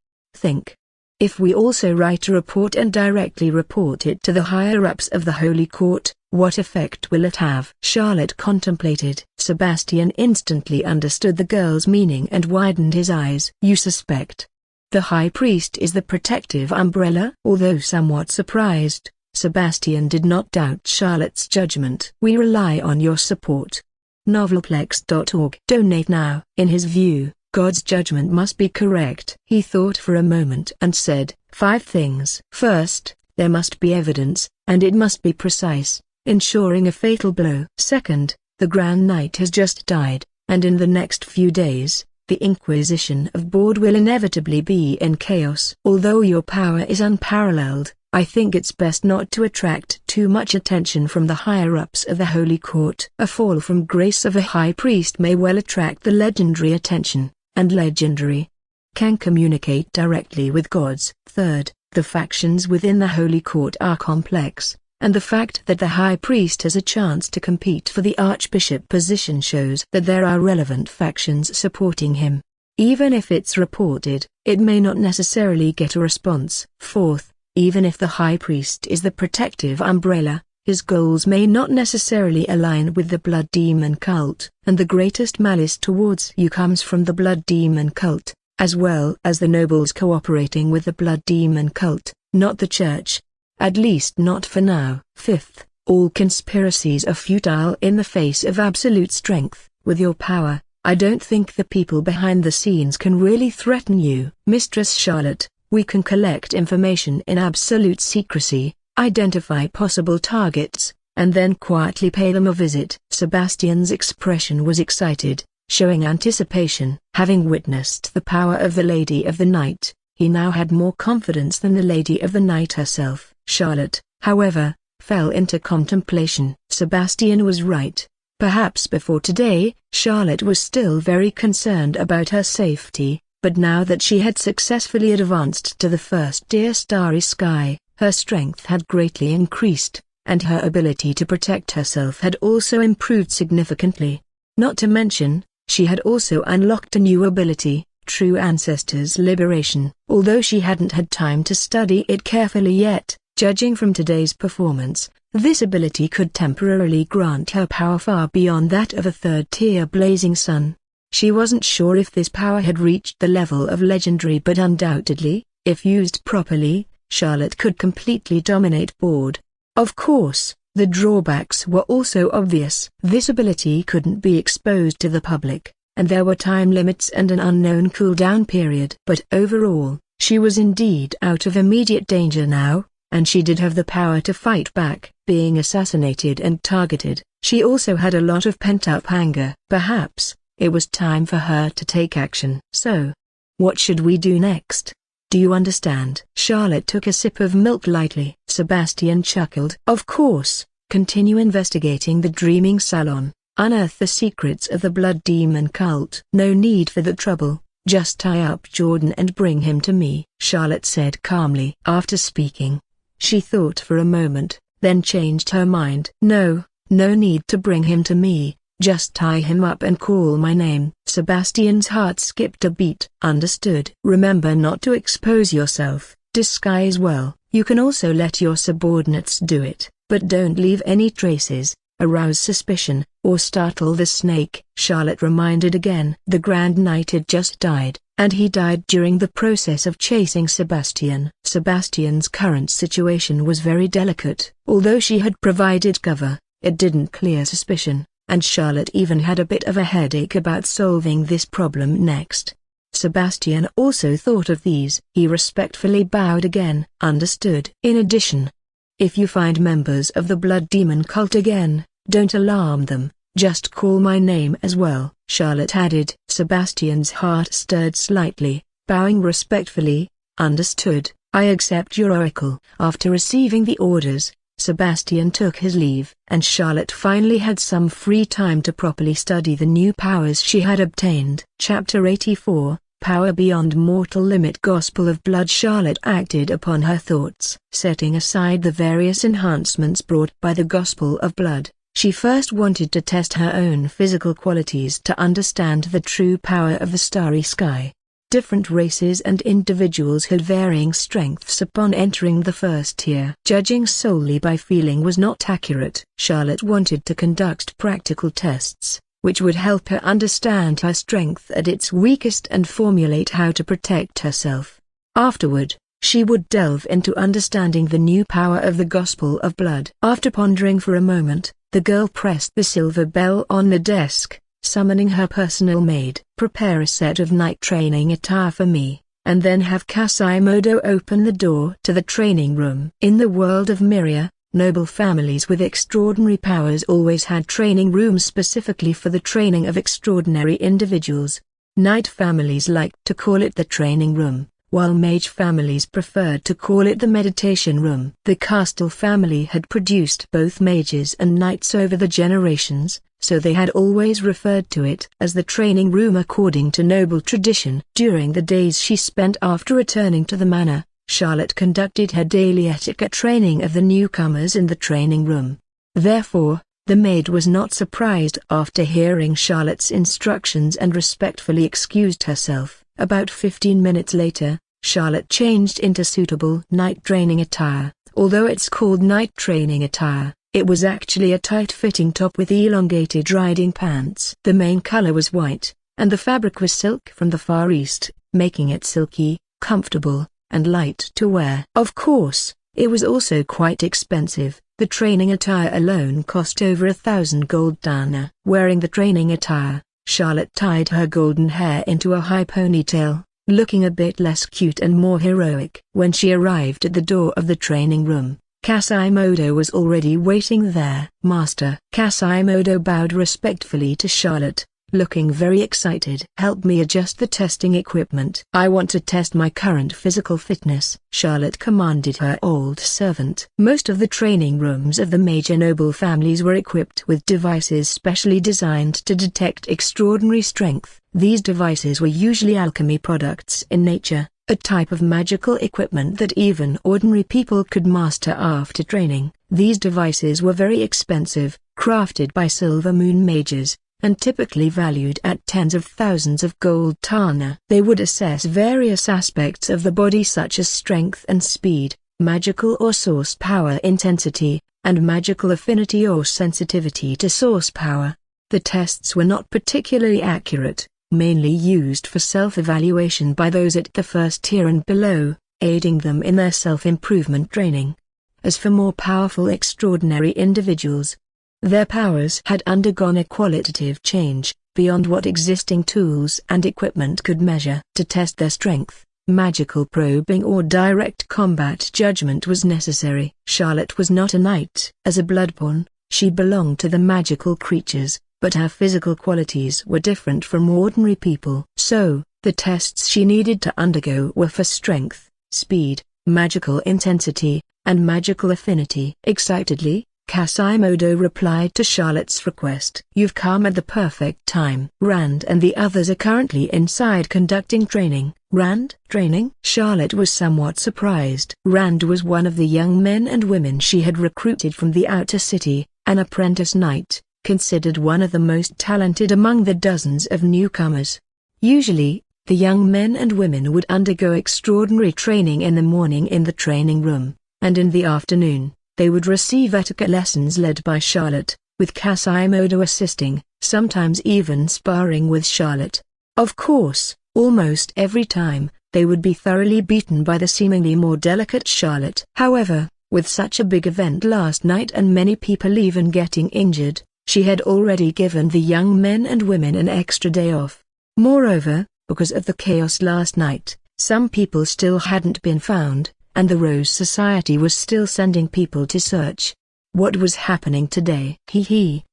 If we also write a report and directly report it to the higher-ups of the Holy Court, what effect will it have? Charlotte contemplated. Sebastian instantly understood the girl's meaning and widened his eyes. You suspect the High Priest is the protective umbrella? Although somewhat surprised, Sebastian did not doubt Charlotte's judgment. We rely on your support. Novelplex.org. Donate now. In his view, God's judgment must be correct. He thought for a moment and said, 5 things. First, there must be evidence, and it must be precise, ensuring a fatal blow. Second, the Grand Knight has just died, and in the next few days, the Inquisition of Board will inevitably be in chaos. Although your power is unparalleled, I think it's best not to attract too much attention from the higher-ups of the Holy Court. A fall from grace of a high priest may well attract the legendary attention, and legendary can communicate directly with gods. Third, the factions within the Holy Court are complex, and the fact that the high priest has a chance to compete for the archbishop position shows that there are relevant factions supporting him. Even if it's reported, it may not necessarily get a response. Fourth, even if the high priest is the protective umbrella, his goals may not necessarily align with the Blood Demon cult, and the greatest malice towards you comes from the Blood Demon cult, as well as the nobles cooperating with the Blood Demon cult, not the church. At least not for now. Fifth, all conspiracies are futile in the face of absolute strength. With your power, I don't think the people behind the scenes can really threaten you. Mistress Charlotte, we can collect information in absolute secrecy, identify possible targets, and then quietly pay them a visit. Sebastian's expression was excited, showing anticipation. Having witnessed the power of the Lady of the Night, he now had more confidence than the Lady of the Night herself. Charlotte, however, fell into contemplation. Sebastian was right. Perhaps before today, Charlotte was still very concerned about her safety, but now that she had successfully advanced to the first-tier starry sky, her strength had greatly increased, and her ability to protect herself had also improved significantly. Not to mention, she had also unlocked a new ability, True Ancestors Liberation. Although she hadn't had time to study it carefully yet, judging from today's performance, this ability could temporarily grant her power far beyond that of a third-tier Blazing Sun. She wasn't sure if this power had reached the level of legendary, but undoubtedly, if used properly, Charlotte could completely dominate Board. Of course, the drawbacks were also obvious. This ability couldn't be exposed to the public, and there were time limits and an unknown cooldown period. But overall, she was indeed out of immediate danger now, and she did have the power to fight back. Being assassinated and targeted, she also had a lot of pent-up anger. Perhaps it was time for her to take action. So, what should we do next? Do you understand? Charlotte took a sip of milk lightly. Sebastian chuckled. Of course, continue investigating the Dreaming Salon, unearth the secrets of the Blood Demon cult. No need for the trouble, just tie up Jordan and bring him to me, Charlotte said calmly. After speaking, she thought for a moment, then changed her mind. No need to bring him to me. Just tie him up and call my name. Sebastian's heart skipped a beat. Understood. Remember not to expose yourself. Disguise well. You can also let your subordinates do it, but don't leave any traces, arouse suspicion, or startle the snake. Charlotte reminded again. The Grand Knight had just died, and he died during the process of chasing Sebastian. Sebastian's current situation was very delicate. Although she had provided cover, it didn't clear suspicion, and Charlotte even had a bit of a headache about solving this problem next. Sebastian also thought of these. He respectfully bowed again. Understood. In addition, if you find members of the Blood Demon cult again, don't alarm them, just call my name as well, Charlotte added. Sebastian's heart stirred slightly, bowing respectfully. Understood. I accept your oracle. After receiving the orders, Sebastian took his leave, and Charlotte finally had some free time to properly study the new powers she had obtained. Chapter 84, Power Beyond Mortal Limit. Gospel of Blood. Charlotte acted upon her thoughts. Setting aside the various enhancements brought by the Gospel of Blood, she first wanted to test her own physical qualities to understand the true power of the starry sky. Different races and individuals had varying strengths upon entering the first tier. Judging solely by feeling was not accurate. Charlotte wanted to conduct practical tests, which would help her understand her strength at its weakest and formulate how to protect herself. Afterward, she would delve into understanding the new power of the Gospel of Blood. After pondering for a moment, the girl pressed the silver bell on the desk, summoning her personal maid. "Prepare a set of night training attire for me, and then have Kasimodo open the door to the training room." In the world of Miria, noble families with extraordinary powers always had training rooms specifically for the training of extraordinary individuals. Knight families liked to call it the training room, while mage families preferred to call it the meditation room. The Castle family had produced both mages and knights over the generations, so they had always referred to it as the training room according to noble tradition. During the days she spent after returning to the manor, Charlotte conducted her daily etiquette training of the newcomers in the training room. Therefore, the maid was not surprised after hearing Charlotte's instructions and respectfully excused herself. About 15 minutes later, Charlotte changed into suitable night training attire. Although it's called night training attire, it was actually a tight-fitting top with elongated riding pants. The main color was white, and the fabric was silk from the Far East, making it silky, comfortable, and light to wear. Of course, it was also quite expensive. The training attire alone cost over 1,000 gold dana. Wearing the training attire, Charlotte tied her golden hair into a high ponytail, looking a bit less cute and more heroic. When she arrived at the door of the training room, Kasimodo was already waiting there. "Master." Kasimodo bowed respectfully to Charlotte, looking very excited. "Help me adjust the testing equipment. I want to test my current physical fitness," Charlotte commanded her old servant. Most of the training rooms of the major noble families were equipped with devices specially designed to detect extraordinary strength. These devices were usually alchemy products in nature, a type of magical equipment that even ordinary people could master after training. These devices were very expensive, crafted by Silver Moon mages, and typically valued at tens of thousands of gold dana. They would assess various aspects of the body such as strength and speed, magical or source power intensity, and magical affinity or sensitivity to source power. The tests were not particularly accurate, mainly used for self-evaluation by those at the first tier and below, aiding them in their self-improvement training. As for more powerful extraordinary individuals, their powers had undergone a qualitative change, beyond what existing tools and equipment could measure. To test their strength, magical probing or direct combat judgment was necessary. Charlotte was not a knight. As a bloodborne, she belonged to the magical creatures, but her physical qualities were different from ordinary people. So, the tests she needed to undergo were for strength, speed, magical intensity, and magical affinity. Excitedly, Kasimodo replied to Charlotte's request. "You've come at the perfect time. Rand and the others are currently inside conducting training." "Rand? Training?" Charlotte was somewhat surprised. Rand was one of the young men and women she had recruited from the outer city, an apprentice knight, considered one of the most talented among the dozens of newcomers. Usually, the young men and women would undergo extraordinary training in the morning in the training room, and in the afternoon, they would receive etiquette lessons led by Charlotte, with Kasimodo assisting, sometimes even sparring with Charlotte. Of course, almost every time, they would be thoroughly beaten by the seemingly more delicate Charlotte. However, with such a big event last night and many people even getting injured, she had already given the young men and women an extra day off. Moreover, because of the chaos last night, some people still hadn't been found, and the Rose Society was still sending people to search. What was happening today?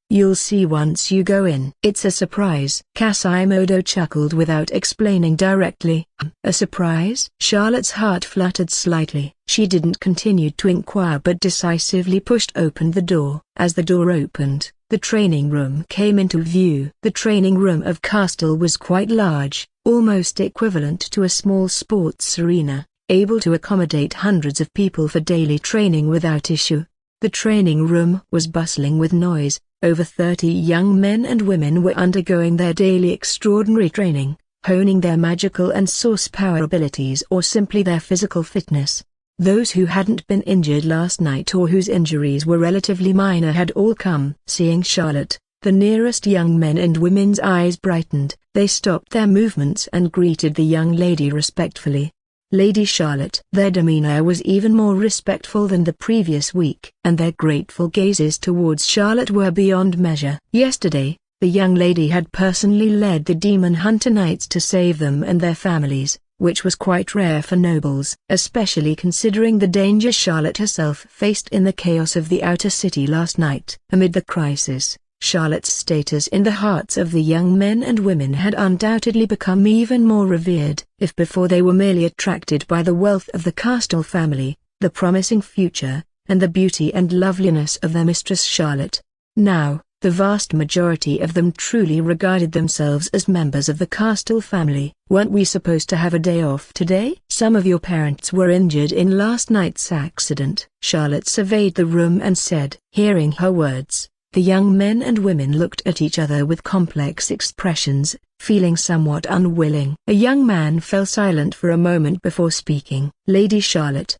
You'll see once you go in. It's a surprise. Kasimodo chuckled without explaining directly. A surprise? Charlotte's heart fluttered slightly. She didn't continue to inquire but decisively pushed open the door. As the door opened, the training room came into view. The training room of Castle was quite large, almost equivalent to a small sports arena, able to accommodate hundreds of people for daily training without issue. The training room was bustling with noise. Over 30 young men and women were undergoing their daily extraordinary training. honing their magical and source power abilities or simply their physical fitness. Those who hadn't been injured last night or whose injuries were relatively minor had all come. Seeing Charlotte, the nearest young men and women's eyes brightened. They stopped their movements and greeted the young lady respectfully. Lady Charlotte. Their demeanor was even more respectful than the previous week, and their grateful gazes towards Charlotte were beyond measure. Yesterday, the young lady had personally led the Demon Hunter Knights to save them and their families, which was quite rare for nobles, especially considering the danger Charlotte herself faced in the chaos of the outer city last night. Amid the crisis, Charlotte's status in the hearts of the young men and women had undoubtedly become even more revered. If before they were merely attracted by the wealth of the Castell family, the promising future, and the beauty and loveliness of their mistress Charlotte, now, the vast majority of them truly regarded themselves as members of the Castell family. Weren't we supposed to have a day off today? Some of your parents were injured in last night's accident. Charlotte surveyed the room and said. Hearing her words, the young men and women looked at each other with complex expressions, feeling somewhat unwilling. A young man fell silent for a moment before speaking. Lady Charlotte.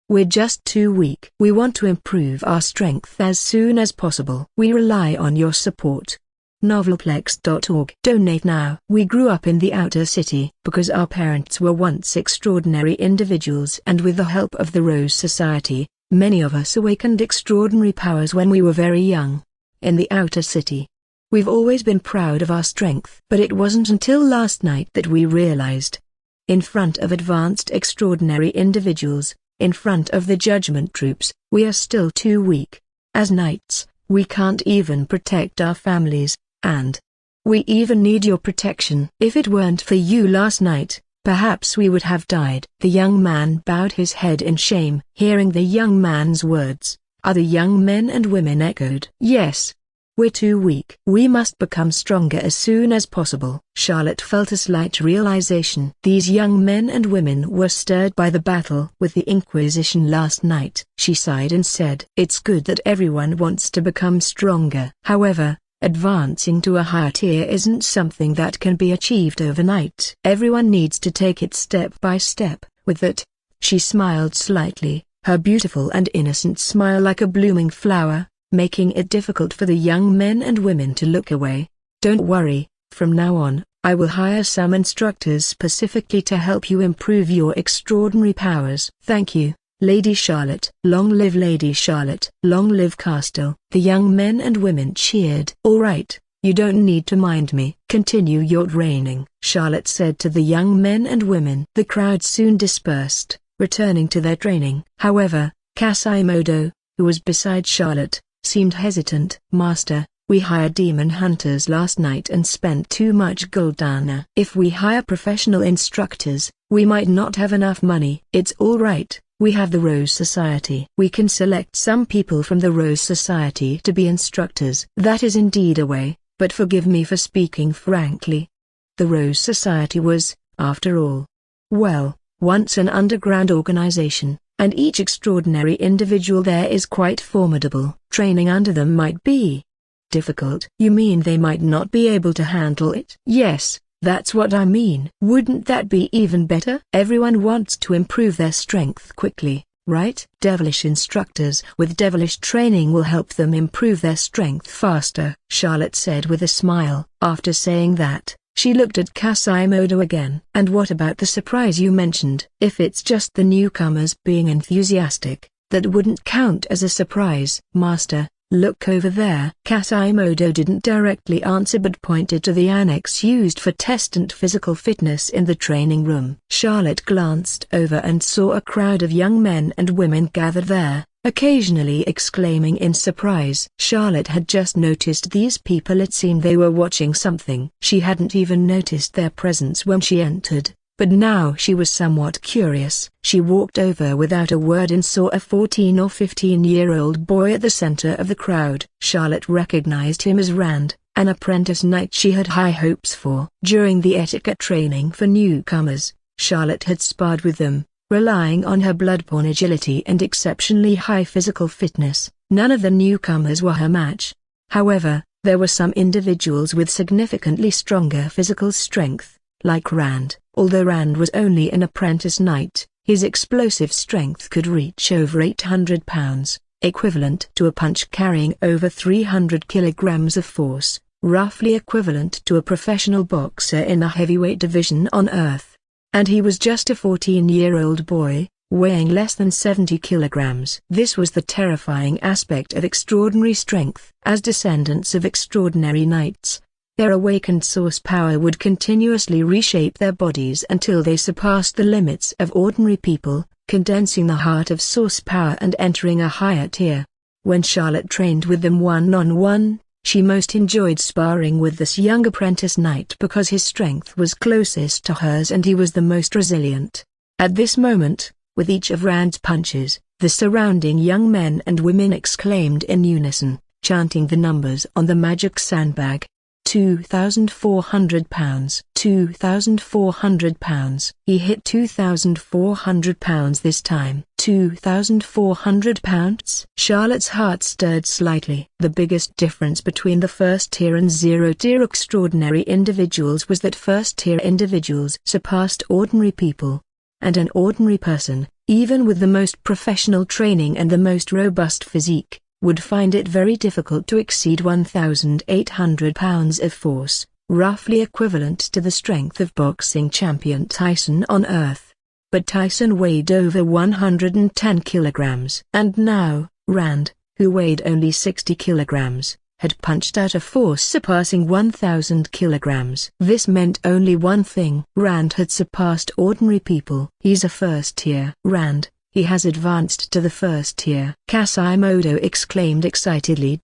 We're just too weak. We want to improve our strength as soon as possible. We rely on your support. Novelplex.org. Donate now. We grew up in the outer city because our parents were once extraordinary individuals, and with the help of the Rose Society, many of us awakened extraordinary powers when we were very young. In the outer city, we've always been proud of our strength. But it wasn't until last night that we realized. In front of advanced extraordinary individuals, in front of the judgment troops, we are still too weak. As knights, we can't even protect our families, and we even need your protection. If it weren't for you last night, perhaps we would have died. The young man bowed his head in shame. Hearing the young man's words, other young men and women echoed. Yes. We're too weak. We must become stronger as soon as possible. Charlotte felt a slight realization. These young men and women were stirred by the battle with the Inquisition last night. She sighed and said, It's good that everyone wants to become stronger. However, advancing to a higher tier isn't something that can be achieved overnight. Everyone needs to take it step by step. With that, she smiled slightly, her beautiful and innocent smile like a blooming flower, making it difficult for the young men and women to look away. Don't worry, from now on, I will hire some instructors specifically to help you improve your extraordinary powers. Thank you, Lady Charlotte. Long live Lady Charlotte. Long live Castell. The young men and women cheered. All right, you don't need to mind me. Continue your training, Charlotte said to the young men and women. The crowd soon dispersed, returning to their training. However, Quasimodo, who was beside Charlotte, seemed hesitant. Master, we hired demon hunters last night and spent too much guldana. If we hire professional instructors, we might not have enough money. It's all right, we have the Rose Society. We can select some people from the Rose Society to be instructors. That is indeed a way, but forgive me for speaking frankly. The Rose Society was, after all, well, once an underground organization, and each extraordinary individual there is quite formidable. Training under them might be difficult. You mean they might not be able to handle it? Yes, that's what I mean. Wouldn't that be even better? Everyone wants to improve their strength quickly, right? Devilish instructors with devilish training will help them improve their strength faster, Charlotte said with a smile. After saying that, she looked at Quasimodo again. And what about the surprise you mentioned? If it's just the newcomers being enthusiastic, that wouldn't count as a surprise. Master, look over there. Quasimodo didn't directly answer but pointed to the annex used for test and physical fitness in the training room. Charlotte glanced over and saw a crowd of young men and women gathered there, occasionally exclaiming in surprise. Charlotte had just noticed these people. It seemed they were watching something. She hadn't even noticed their presence when she entered, but now she was somewhat curious. She walked over without a word and saw a 14 or 15-year-old boy at the center of the crowd. Charlotte recognized him as Rand, an apprentice knight she had high hopes for. During the etiquette training for newcomers, Charlotte had sparred with them, relying on her bloodborne agility and exceptionally high physical fitness. None of the newcomers were her match. However, There were some individuals with significantly stronger physical strength, like Rand. Although Rand was only an apprentice knight, his explosive strength could reach over 800 pounds, equivalent to a punch carrying over 300 kilograms of force, roughly equivalent to a professional boxer in the heavyweight division on Earth. And he was just a 14-year-old boy, weighing less than 70 kilograms. This was the terrifying aspect of extraordinary strength. As descendants of extraordinary knights, their awakened source power would continuously reshape their bodies until they surpassed the limits of ordinary people, condensing the heart of source power and entering a higher tier. When Charlotte trained with them one-on-one, she most enjoyed sparring with this young apprentice knight because his strength was closest to hers and he was the most resilient. At this moment, with each of Rand's punches, the surrounding young men and women exclaimed in unison, chanting the numbers on the magic sandbag. 2,400 pounds. 2,400 pounds. He hit 2,400 pounds this time. 2,400 pounds. Charlotte's heart stirred slightly. The biggest difference between the first-tier and zero-tier extraordinary individuals was that first-tier individuals surpassed ordinary people. And an ordinary person, even with the most professional training and the most robust physique, would find it very difficult to exceed 1,800 pounds of force, roughly equivalent to the strength of boxing champion Tyson on Earth. But Tyson weighed over 110 kilograms. And now, Rand, who weighed only 60 kilograms, had punched out a force surpassing 1,000 kilograms. This meant only one thing. Rand had surpassed ordinary people. He's a first-tier. Rand, he has advanced to the first tier. Kasimodo exclaimed excitedly.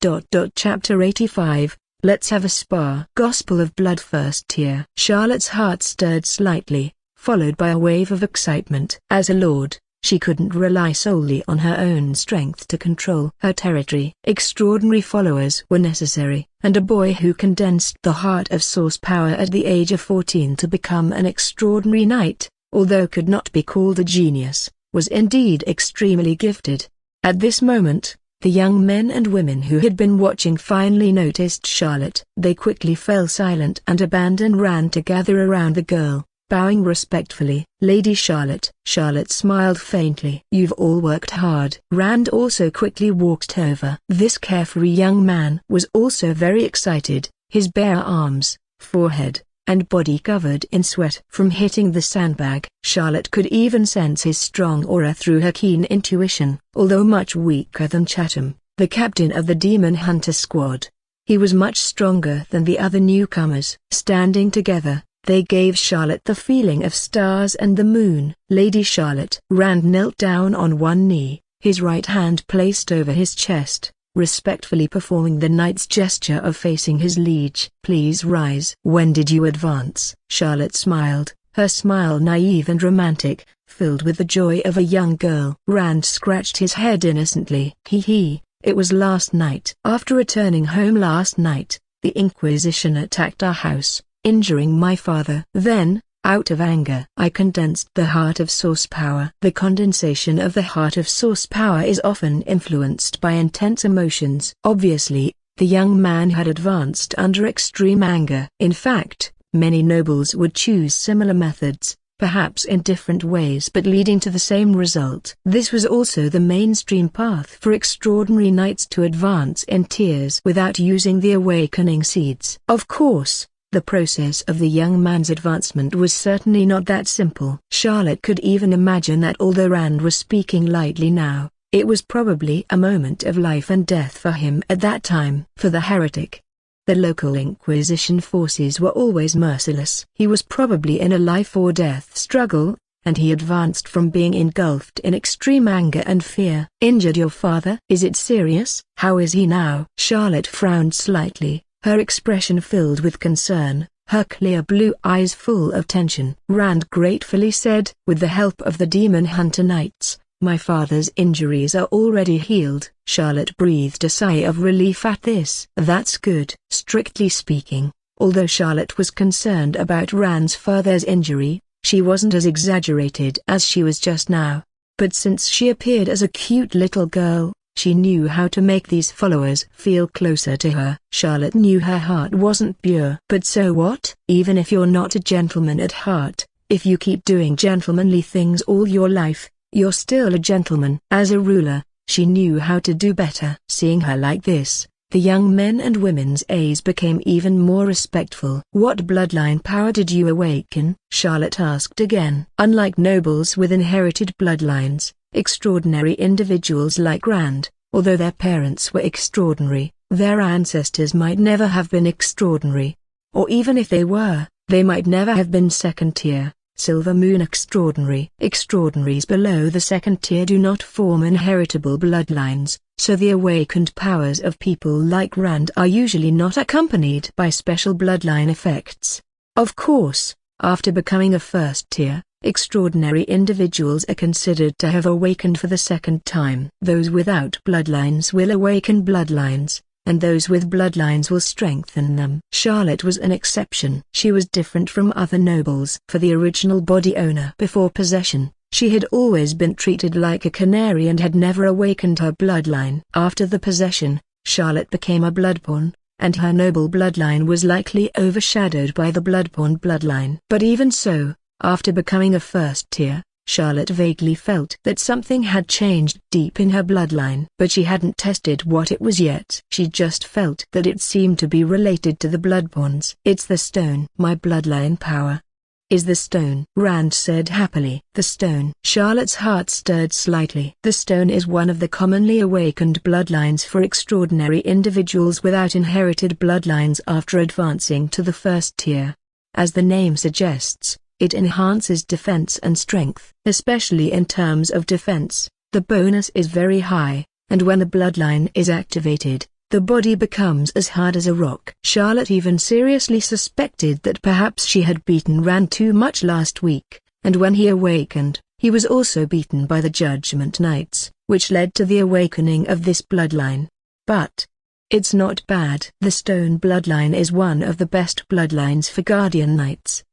Chapter 85, Let's have a spar. Gospel of Blood first tier. Charlotte's heart stirred slightly, followed by a wave of excitement. As a lord, she couldn't rely solely on her own strength to control her territory. Extraordinary followers were necessary, and a boy who condensed the heart of source power at the age of 14 to become an extraordinary knight, although could not be called a genius, was indeed extremely gifted. At this moment, the young men and women who had been watching finally noticed Charlotte. They quickly fell silent and abandoned Rand to gather around the girl, bowing respectfully. Lady Charlotte. Charlotte smiled faintly. You've all worked hard. Rand also quickly walked over. This carefree young man was also very excited, his bare arms, forehead, and body covered in sweat from hitting the sandbag. Charlotte could even sense his strong aura through her keen intuition. Although much weaker than Chatham, the captain of the Demon Hunter squad, he was much stronger than the other newcomers. Standing together, they gave Charlotte the feeling of stars and the moon. Lady Charlotte. Rand knelt down on one knee, his right hand placed over his chest, respectfully performing the knight's gesture of facing his liege. Please rise. When did you advance? Charlotte smiled, her smile naive and romantic, filled with the joy of a young girl. Rand scratched his head innocently. It was last night. After returning home last night, the Inquisition attacked our house, injuring my father. Then, out of anger, I condensed the heart of source power. The condensation of the heart of source power is often influenced by intense emotions. Obviously, the young man had advanced under extreme anger. In fact, many nobles would choose similar methods, perhaps in different ways but leading to the same result. This was also the mainstream path for extraordinary knights to advance in tiers without using the awakening seeds. Of course, the process of the young man's advancement was certainly not that simple. Charlotte could even imagine that although Rand was speaking lightly now, it was probably a moment of life and death for him at that time. For the heretic, the local Inquisition forces were always merciless. He was probably in a life-or-death struggle, and he advanced from being engulfed in extreme anger and fear. Injured your father? Is it serious? How is he now? Charlotte frowned slightly, her expression filled with concern, her clear blue eyes full of tension. Rand gratefully said, with the help of the Demon Hunter Knights, my father's injuries are already healed. Charlotte breathed a sigh of relief at this. That's good. Strictly speaking, although Charlotte was concerned about Rand's father's injury, she wasn't as exaggerated as she was just now. But since she appeared as a cute little girl, She knew how to make these followers feel closer to her. Charlotte knew her heart wasn't pure. But so what? Even if you're not a gentleman at heart, if you keep doing gentlemanly things all your life, you're still a gentleman. As a ruler, she knew how to do better. Seeing her like this, the young men and women's eyes became even more respectful. What bloodline power did you awaken? Charlotte asked again. Unlike nobles with inherited bloodlines, extraordinary individuals like Rand, although their parents were extraordinary, their ancestors might never have been extraordinary. Or even if they were, they might never have been second tier, Silver Moon extraordinary. Extraordinaries below the second tier do not form inheritable bloodlines, so the awakened powers of people like Rand are usually not accompanied by special bloodline effects. Of course, after becoming a first tier, extraordinary individuals are considered to have awakened for the second time. Those without bloodlines will awaken bloodlines, and those with bloodlines will strengthen them. Charlotte was an exception. She was different from other nobles. For the original body owner before possession, she had always been treated like a canary and had never awakened her bloodline. After the possession, Charlotte became a bloodpawn, and her noble bloodline was likely overshadowed by the bloodpawn bloodline. But even so, after becoming a first tier, Charlotte vaguely felt that something had changed deep in her bloodline. But she hadn't tested what it was yet. She just felt that it seemed to be related to the bloodpawns. It's the stone. My bloodline power is the stone, Rand said happily. The stone. Charlotte's heart stirred slightly. The stone is one of the commonly awakened bloodlines for extraordinary individuals without inherited bloodlines after advancing to the first tier. As the name suggests, it enhances defense and strength. Especially in terms of defense, the bonus is very high, and when the bloodline is activated, the body becomes as hard as a rock. Charlotte even seriously suspected that perhaps she had beaten Rand too much last week, and when he awakened, he was also beaten by the Judgment Knights, which led to the awakening of this bloodline. But it's not bad. The Stone bloodline is one of the best bloodlines for Guardian Knights.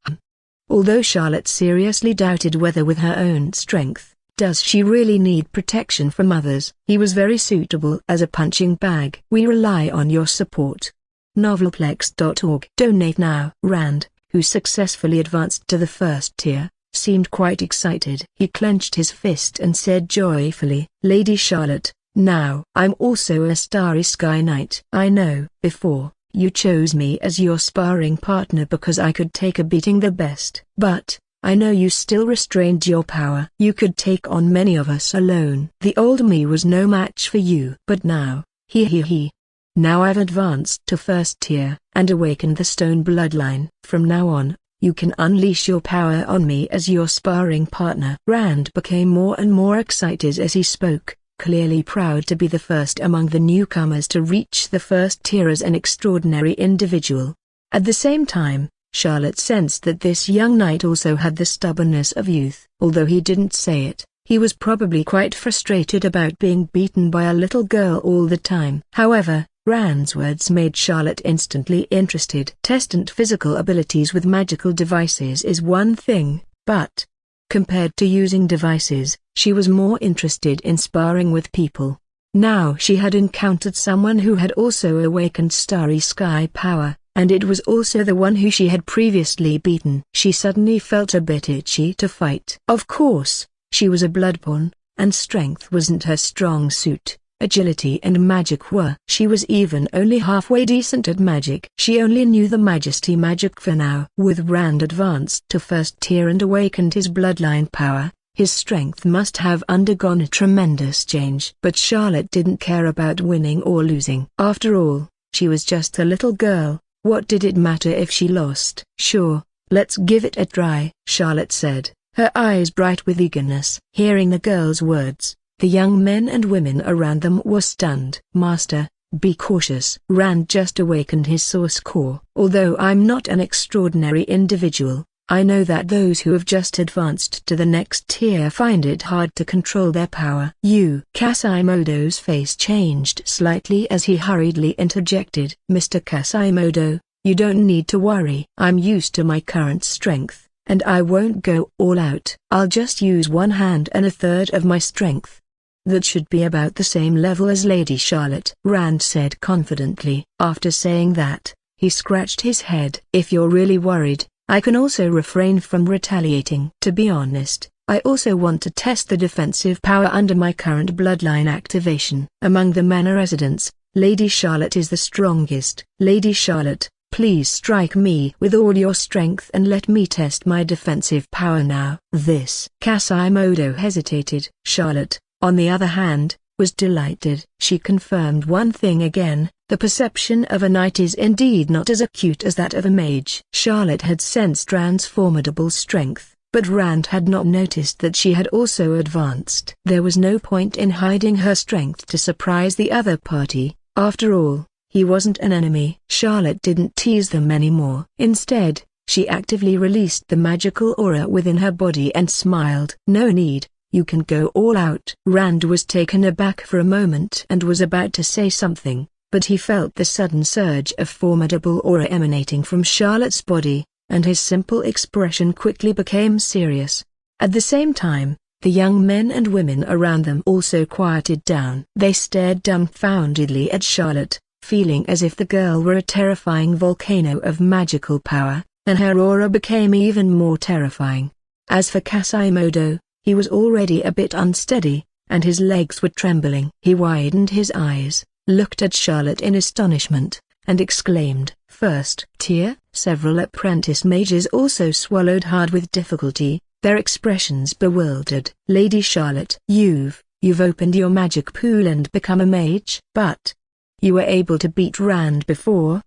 Although Charlotte seriously doubted whether with her own strength, does she really need protection from others? He was very suitable as a punching bag. We rely on your support. Novelplex.org. Donate now. Rand, who successfully advanced to the first tier, seemed quite excited. He clenched his fist and said joyfully, Lady Charlotte, now I'm also a Starry Sky Knight. I know, before, you chose me as your sparring partner because I could take a beating the best. But, I know you still restrained your power. You could take on many of us alone. The old me was no match for you. But now, now I've advanced to first tier, and awakened the stone bloodline. From now on, you can unleash your power on me as your sparring partner. Rand became more and more excited as he spoke, clearly proud to be the first among the newcomers to reach the first tier as an extraordinary individual. At the same time, Charlotte sensed that this young knight also had the stubbornness of youth. Although he didn't say it, he was probably quite frustrated about being beaten by a little girl all the time. However, Rand's words made Charlotte instantly interested. Testing physical abilities with magical devices is one thing, but compared to using devices, she was more interested in sparring with people. Now she had encountered someone who had also awakened Starry Sky power, and it was also the one who she had previously beaten. She suddenly felt a bit itchy to fight. Of course, she was a bloodpawn, and strength wasn't her strong suit. Agility and magic were. She was even only halfway decent at magic. She only knew the Majesty magic for now. With Rand advanced to first tier and awakened his bloodline power, his strength must have undergone a tremendous change. But Charlotte didn't care about winning or losing. After all, she was just a little girl. What did it matter if she lost? Sure, let's give it a try, Charlotte said, her eyes bright with eagerness. Hearing the girl's words, the young men and women around them were stunned. Master, be cautious. Rand just awakened his source core. Although I'm not an extraordinary individual, I know that those who have just advanced to the next tier find it hard to control their power. Kasimodo's face changed slightly as he hurriedly interjected. Mr. Kasimodo, you don't need to worry. I'm used to my current strength, and I won't go all out. I'll just use one hand and a third of my strength. that should be about the same level as Lady Charlotte," Rand said confidently. After saying that, he scratched his head. "If you're really worried, I can also refrain from retaliating. To be honest, I also want to test the defensive power under my current bloodline activation. Among the manor residents, Lady Charlotte is the strongest. Lady Charlotte, please strike me with all your strength and let me test my defensive power now." This. Quasimodo hesitated. Charlotte, on the other hand, was delighted. She confirmed one thing again: the perception of a knight is indeed not as acute as that of a mage. Charlotte had sensed Rand's formidable strength, but Rand had not noticed that she had also advanced. There was no point in hiding her strength to surprise the other party. After all, he wasn't an enemy. Charlotte didn't tease them anymore. Instead, she actively released the magical aura within her body and smiled. "No need. You can go all out." Rand was taken aback for a moment and was about to say something, but he felt the sudden surge of formidable aura emanating from Charlotte's body, and his simple expression quickly became serious. At the same time, the young men and women around them also quieted down. They stared dumbfoundedly at Charlotte, feeling as if the girl were a terrifying volcano of magical power, and her aura became even more terrifying. As for Quasimodo, he was already a bit unsteady, and his legs were trembling. He widened his eyes, looked at Charlotte in astonishment, and exclaimed, "First tier?" Several apprentice mages also swallowed hard with difficulty, their expressions bewildered. "Lady Charlotte, you've opened your magic pool and become a mage? But you were able to beat Rand before,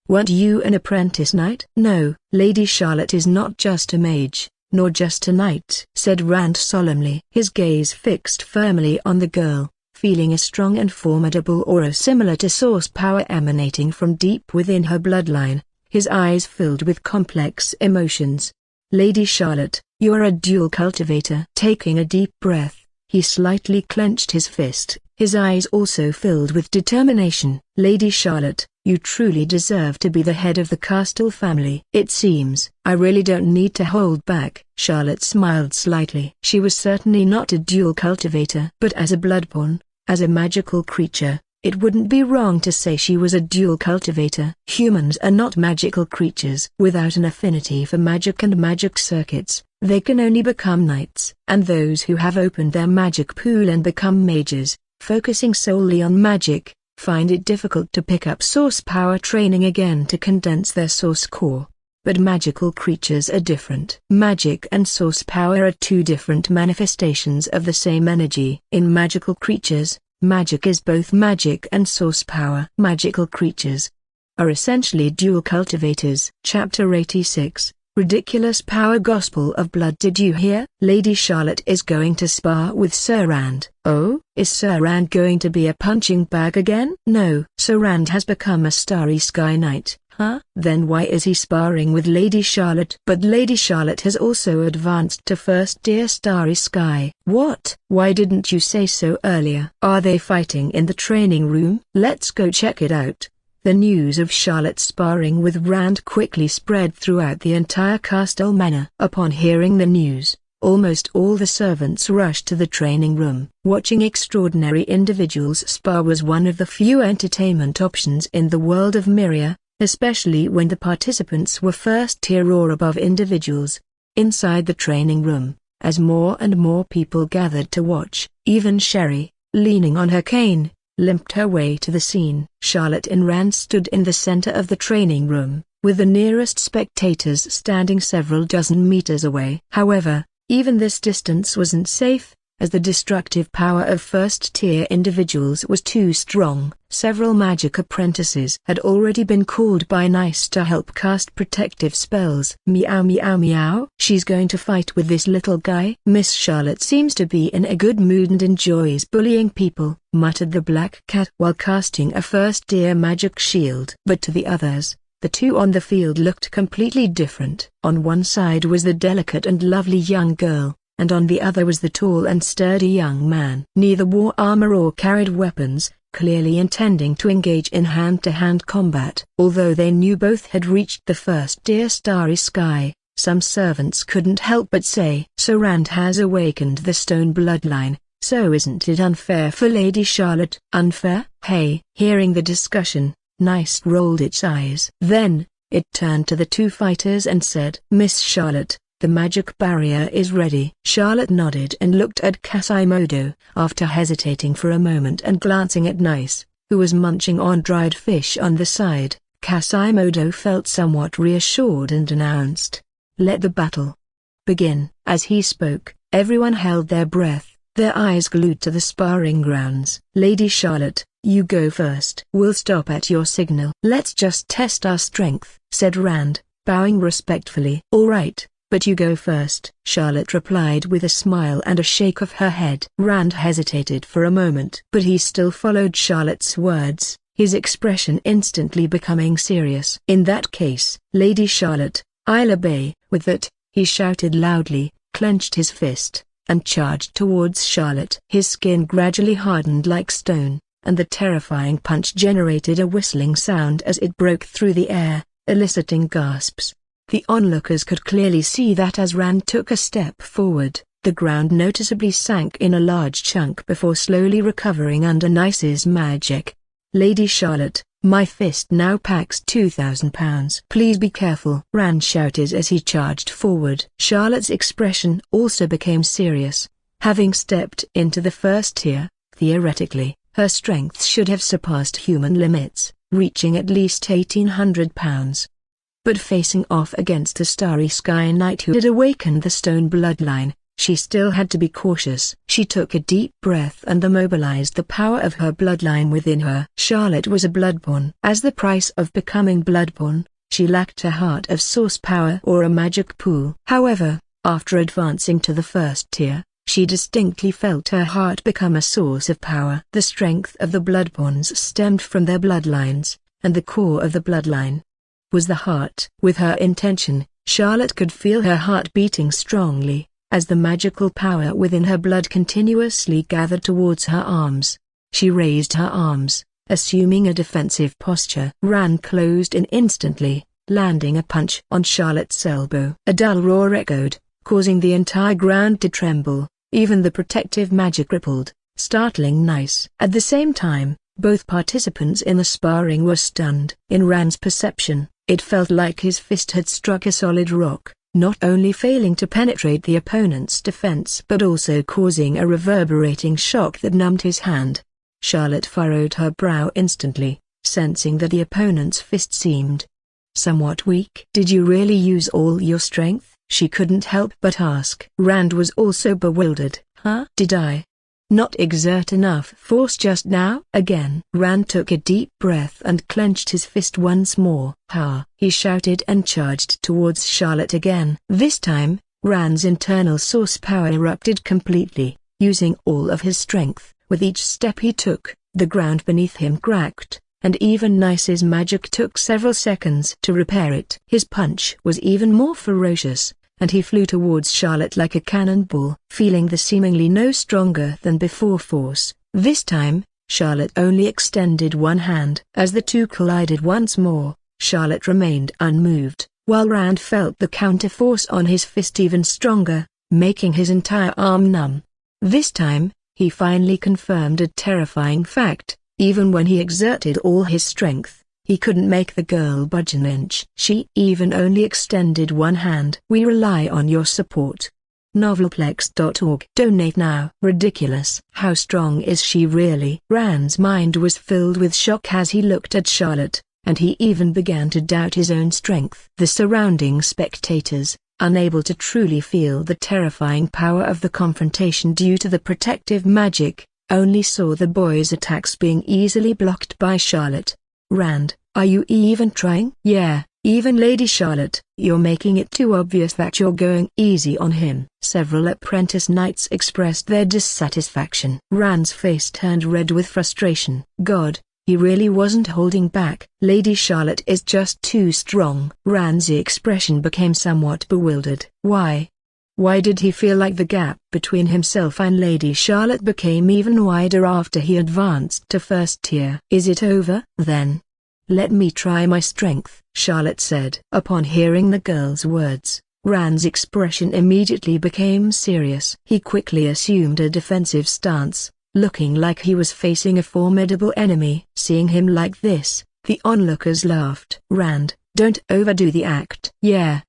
weren't you an apprentice knight?" "No, Lady Charlotte is not just a mage, nor just a knight," said Rand solemnly. His gaze fixed firmly on the girl, feeling a strong and formidable aura similar to source power emanating from deep within her bloodline. His eyes filled with complex emotions. "Lady Charlotte, you are a dual cultivator." Taking a deep breath, he slightly clenched his fist, his eyes also filled with determination. "Lady Charlotte, you truly deserve to be the head of the Castle family." "It seems I really don't need to hold back." Charlotte smiled slightly. She was certainly not a dual cultivator, but as a bloodborn, as a magical creature, it wouldn't be wrong to say she was a dual cultivator. Humans are not magical creatures. Without an affinity for magic and magic circuits, they can only become knights. And those who have opened their magic pool and become mages, focusing solely on magic, find it difficult to pick up source power training again to condense their source core. But magical creatures are different. Magic and source power are two different manifestations of the same energy. In magical creatures, magic is both magic and source power. Magical creatures are essentially dual cultivators. Chapter 86, Ridiculous Power. Gospel of Blood. Did you hear? Lady Charlotte is going to spar with Sir Rand. Oh? Is Sir Rand going to be a punching bag again? No. Sir Rand has become a Starry Sky Knight. Huh? Then why is he sparring with Lady Charlotte? But Lady Charlotte has also advanced to first tier Starry Sky. What? Why didn't you say so earlier? Are they fighting in the training room? Let's go check it out. The news of Charlotte sparring with Rand quickly spread throughout the entire Castle Manor. Upon hearing the news, almost all the servants rushed to the training room. Watching extraordinary individuals spar was one of the few entertainment options in the world of Myria, especially when the participants were first tier or above individuals. Inside the training room, as more and more people gathered to watch, even Sherry, leaning on her cane, limped her way to the scene. Charlotte and Rand stood in the center of the training room, with the nearest spectators standing several dozen meters away. However, even this distance wasn't safe, as the destructive power of first-tier individuals was too strong. Several magic apprentices had already been called by Nice to help cast protective spells. Meow meow meow. She's going to fight with this little guy. Miss Charlotte seems to be in a good mood and enjoys bullying people, muttered the black cat while casting a first-tier magic shield. But to the others, the two on the field looked completely different. On one side was the delicate and lovely young girl, and on the other was the tall and sturdy young man. Neither wore armor or carried weapons, clearly intending to engage in hand-to-hand combat. Although they knew both had reached the first-tier Starry Sky, some servants couldn't help but say, "Sir Rand has awakened the stone bloodline, So isn't it unfair for Lady Charlotte? Unfair? Hey. Hearing the discussion, Nice rolled its eyes. Then, it turned to the two fighters and said, Miss Charlotte, the magic barrier is ready. Charlotte nodded and looked at Quasimodo. After hesitating for a moment and glancing at Nice, who was munching on dried fish on the side, Quasimodo felt somewhat reassured and announced, let the battle begin. As he spoke, everyone held their breath, their eyes glued to the sparring grounds. Lady Charlotte, you go first. We'll stop at your signal. Let's just test our strength, said Rand, bowing respectfully. All right, but you go first, Charlotte replied with a smile and a shake of her head. Rand hesitated for a moment, but he still followed Charlotte's words, his expression instantly becoming serious. In that case, Lady Charlotte, I'll obey. With that, he shouted loudly, clenched his fist, and charged towards Charlotte. His skin gradually hardened like stone, and the terrifying punch generated a whistling sound as it broke through the air, eliciting gasps. The onlookers could clearly see that as Rand took a step forward, the ground noticeably sank in a large chunk before slowly recovering under Nice's magic. Lady Charlotte, my fist now packs 2,000 pounds. Please be careful, Rand shouted as he charged forward. Charlotte's expression also became serious. Having stepped into the first tier, theoretically, her strength should have surpassed human limits, reaching at least 1,800 pounds. But facing off against a Starry Sky Knight who had awakened the stone bloodline, she still had to be cautious. She took a deep breath and immobilized the power of her bloodline within her. Charlotte was a bloodborn. As the price of becoming bloodborn, she lacked a heart of source power or a magic pool. However, after advancing to the first tier, she distinctly felt her heart become a source of power. The strength of the bloodborns stemmed from their bloodlines, and the core of the bloodline was the heart. With her intention, Charlotte could feel her heart beating strongly, as the magical power within her blood continuously gathered towards her arms. She raised her arms, assuming a defensive posture. Rand closed in instantly, landing a punch on Charlotte's elbow. A dull roar echoed, causing the entire ground to tremble. Even the protective magic rippled, startling Nice. At the same time, both participants in the sparring were stunned. In Rand's perception, it felt like his fist had struck a solid rock, not only failing to penetrate the opponent's defense but also causing a reverberating shock that numbed his hand. Charlotte furrowed her brow instantly, sensing that the opponent's fist seemed somewhat weak. Did you really use all your strength? She couldn't help but ask. Rand was also bewildered. Huh? Did I not exert enough force just now? Again. Rand took a deep breath and clenched his fist once more. Ha! He shouted and charged towards Charlotte again. This time, Rand's internal source power erupted completely, using all of his strength. With each step he took, the ground beneath him cracked, and even Nice's magic took several seconds to repair it. His punch was even more ferocious, and he flew towards Charlotte like a cannonball. Feeling the seemingly no stronger than before force, this time, Charlotte only extended one hand. As the two collided once more, Charlotte remained unmoved, while Rand felt the counter-force on his fist even stronger, making his entire arm numb. This time, he finally confirmed a terrifying fact: even when he exerted all his strength, he couldn't make the girl budge an inch. She even only extended one hand. We rely on your support. Novelplex.org. Donate now. Ridiculous. How strong is she really? Rand's mind was filled with shock as he looked at Charlotte, and he even began to doubt his own strength. The surrounding spectators, unable to truly feel the terrifying power of the confrontation due to the protective magic, only saw the boy's attacks being easily blocked by Charlotte. Rand, are you even trying? Yeah, even Lady Charlotte. You're making it too obvious that you're going easy on him. Several apprentice knights expressed their dissatisfaction. Rand's face turned red with frustration. God, he really wasn't holding back. Lady Charlotte is just too strong. Rand's expression became somewhat bewildered. Why? Why did he feel like the gap between himself and Lady Charlotte became even wider after he advanced to first tier? Is it over, then? Let me try my strength, Charlotte said. Upon hearing the girl's words, Rand's expression immediately became serious. He quickly assumed a defensive stance, looking like he was facing a formidable enemy. Seeing him like this, the onlookers laughed. "Rand, don't overdo the act." Yeah,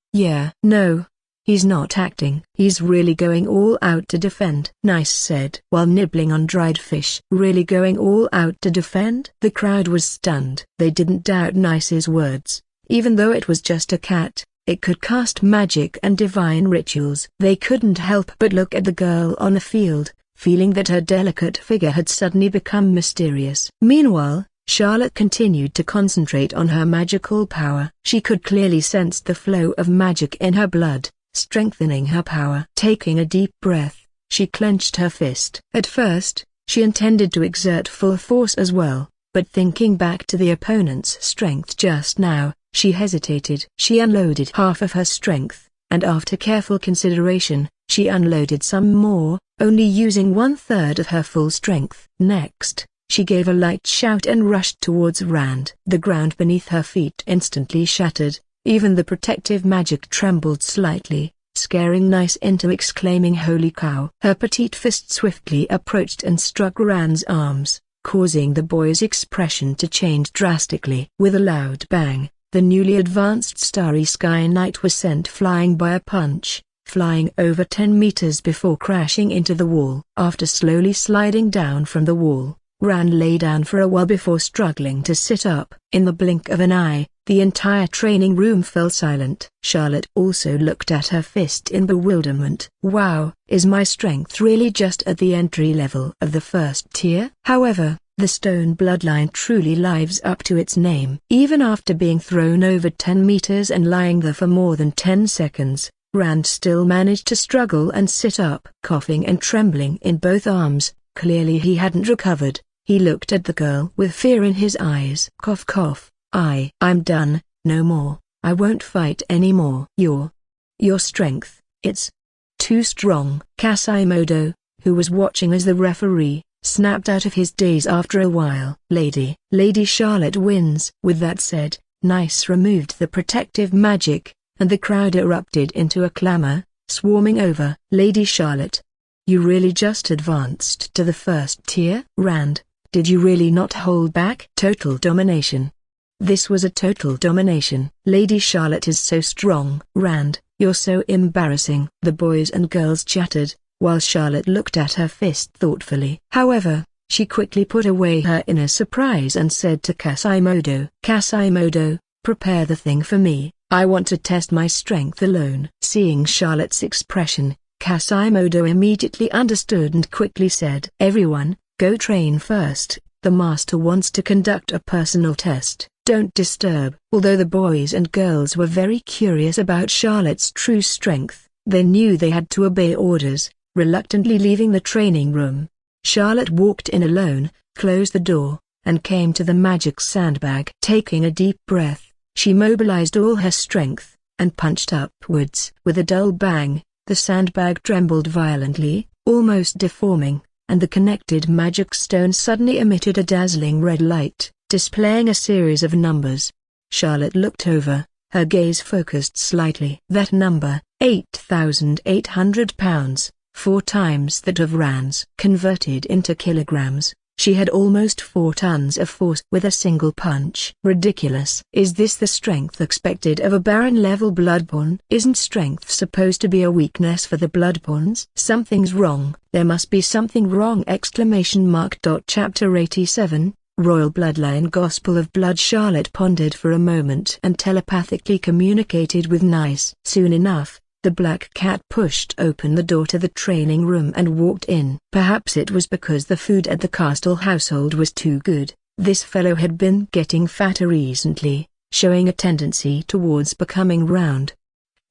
no. He's not acting. He's really going all out to defend," Nice said while nibbling on dried fish. "Really going all out to defend?" The crowd was stunned. They didn't doubt Nice's words. Even though it was just a cat, it could cast magic and divine rituals. They couldn't help but look at the girl on the field, feeling that her delicate figure had suddenly become mysterious. Meanwhile, Charlotte continued to concentrate on her magical power. She could clearly sense the flow of magic in her blood, strengthening her power. Taking a deep breath, she clenched her fist. At first, she intended to exert full force as well, but thinking back to the opponent's strength just now, she hesitated. She unloaded half of her strength, and after careful consideration, she unloaded some more, only using 1/3 of her full strength. Next, she gave a light shout and rushed towards Rand. The ground beneath her feet instantly shattered. Even the protective magic trembled slightly, scaring Nice into exclaiming "Holy cow!" Her petite fist swiftly approached and struck Rand's arms, causing the boy's expression to change drastically. With a loud bang, the newly advanced Starry Sky Knight was sent flying by a punch, flying over 10 meters before crashing into the wall. After slowly sliding down from the wall, Rand lay down for a while before struggling to sit up. In the blink of an eye, the entire training room fell silent. Charlotte also looked at her fist in bewilderment. Wow, is my strength really just at the entry level of the first tier? However, the stone bloodline truly lives up to its name. Even after being thrown over 10 meters and lying there for more than 10 seconds, Rand still managed to struggle and sit up. Coughing and trembling in both arms, clearly he hadn't recovered. He looked at the girl with fear in his eyes. Cough cough. I'm done, no more. I won't fight anymore. Your strength, it's too strong. Kasimodo, who was watching as the referee, snapped out of his daze after a while. Lady Charlotte wins. With that said, Nice removed the protective magic, and the crowd erupted into a clamor, swarming over. Lady Charlotte, you really just advanced to the first tier? Rand, did you really not hold back? Total domination. This was a total domination. Lady Charlotte is so strong. Rand, you're so embarrassing. The boys and girls chattered, while Charlotte looked at her fist thoughtfully. However, she quickly put away her inner surprise and said to Kasimodo, "Kasimodo, prepare the thing for me. I want to test my strength alone." Seeing Charlotte's expression, Kasimodo immediately understood and quickly said, "Everyone, go train first. The master wants to conduct a personal test. Don't disturb." Although the boys and girls were very curious about Charlotte's true strength, they knew they had to obey orders. Reluctantly leaving the training room, Charlotte walked in alone, closed the door, and came to the magic sandbag. Taking a deep breath, she mobilized all her strength, and punched upwards. With a dull bang, the sandbag trembled violently, almost deforming, and the connected magic stone suddenly emitted a dazzling red light, displaying a series of numbers. Charlotte looked over, her gaze focused slightly. That number, 8,800 pounds, 4 times that of Rand's. Converted into kilograms, she had almost 4 tons of force with a single punch. Ridiculous. Is this the strength expected of a Baron-level Bloodborne? Isn't strength supposed to be a weakness for the Bloodborns? Something's wrong. There must be something wrong! Chapter 87, Royal Bloodline Gospel of Blood. Charlotte pondered for a moment and telepathically communicated with Nice. Soon enough, the black cat pushed open the door to the training room and walked in. Perhaps it was because the food at the Castle household was too good. This fellow had been getting fatter recently, showing a tendency towards becoming round.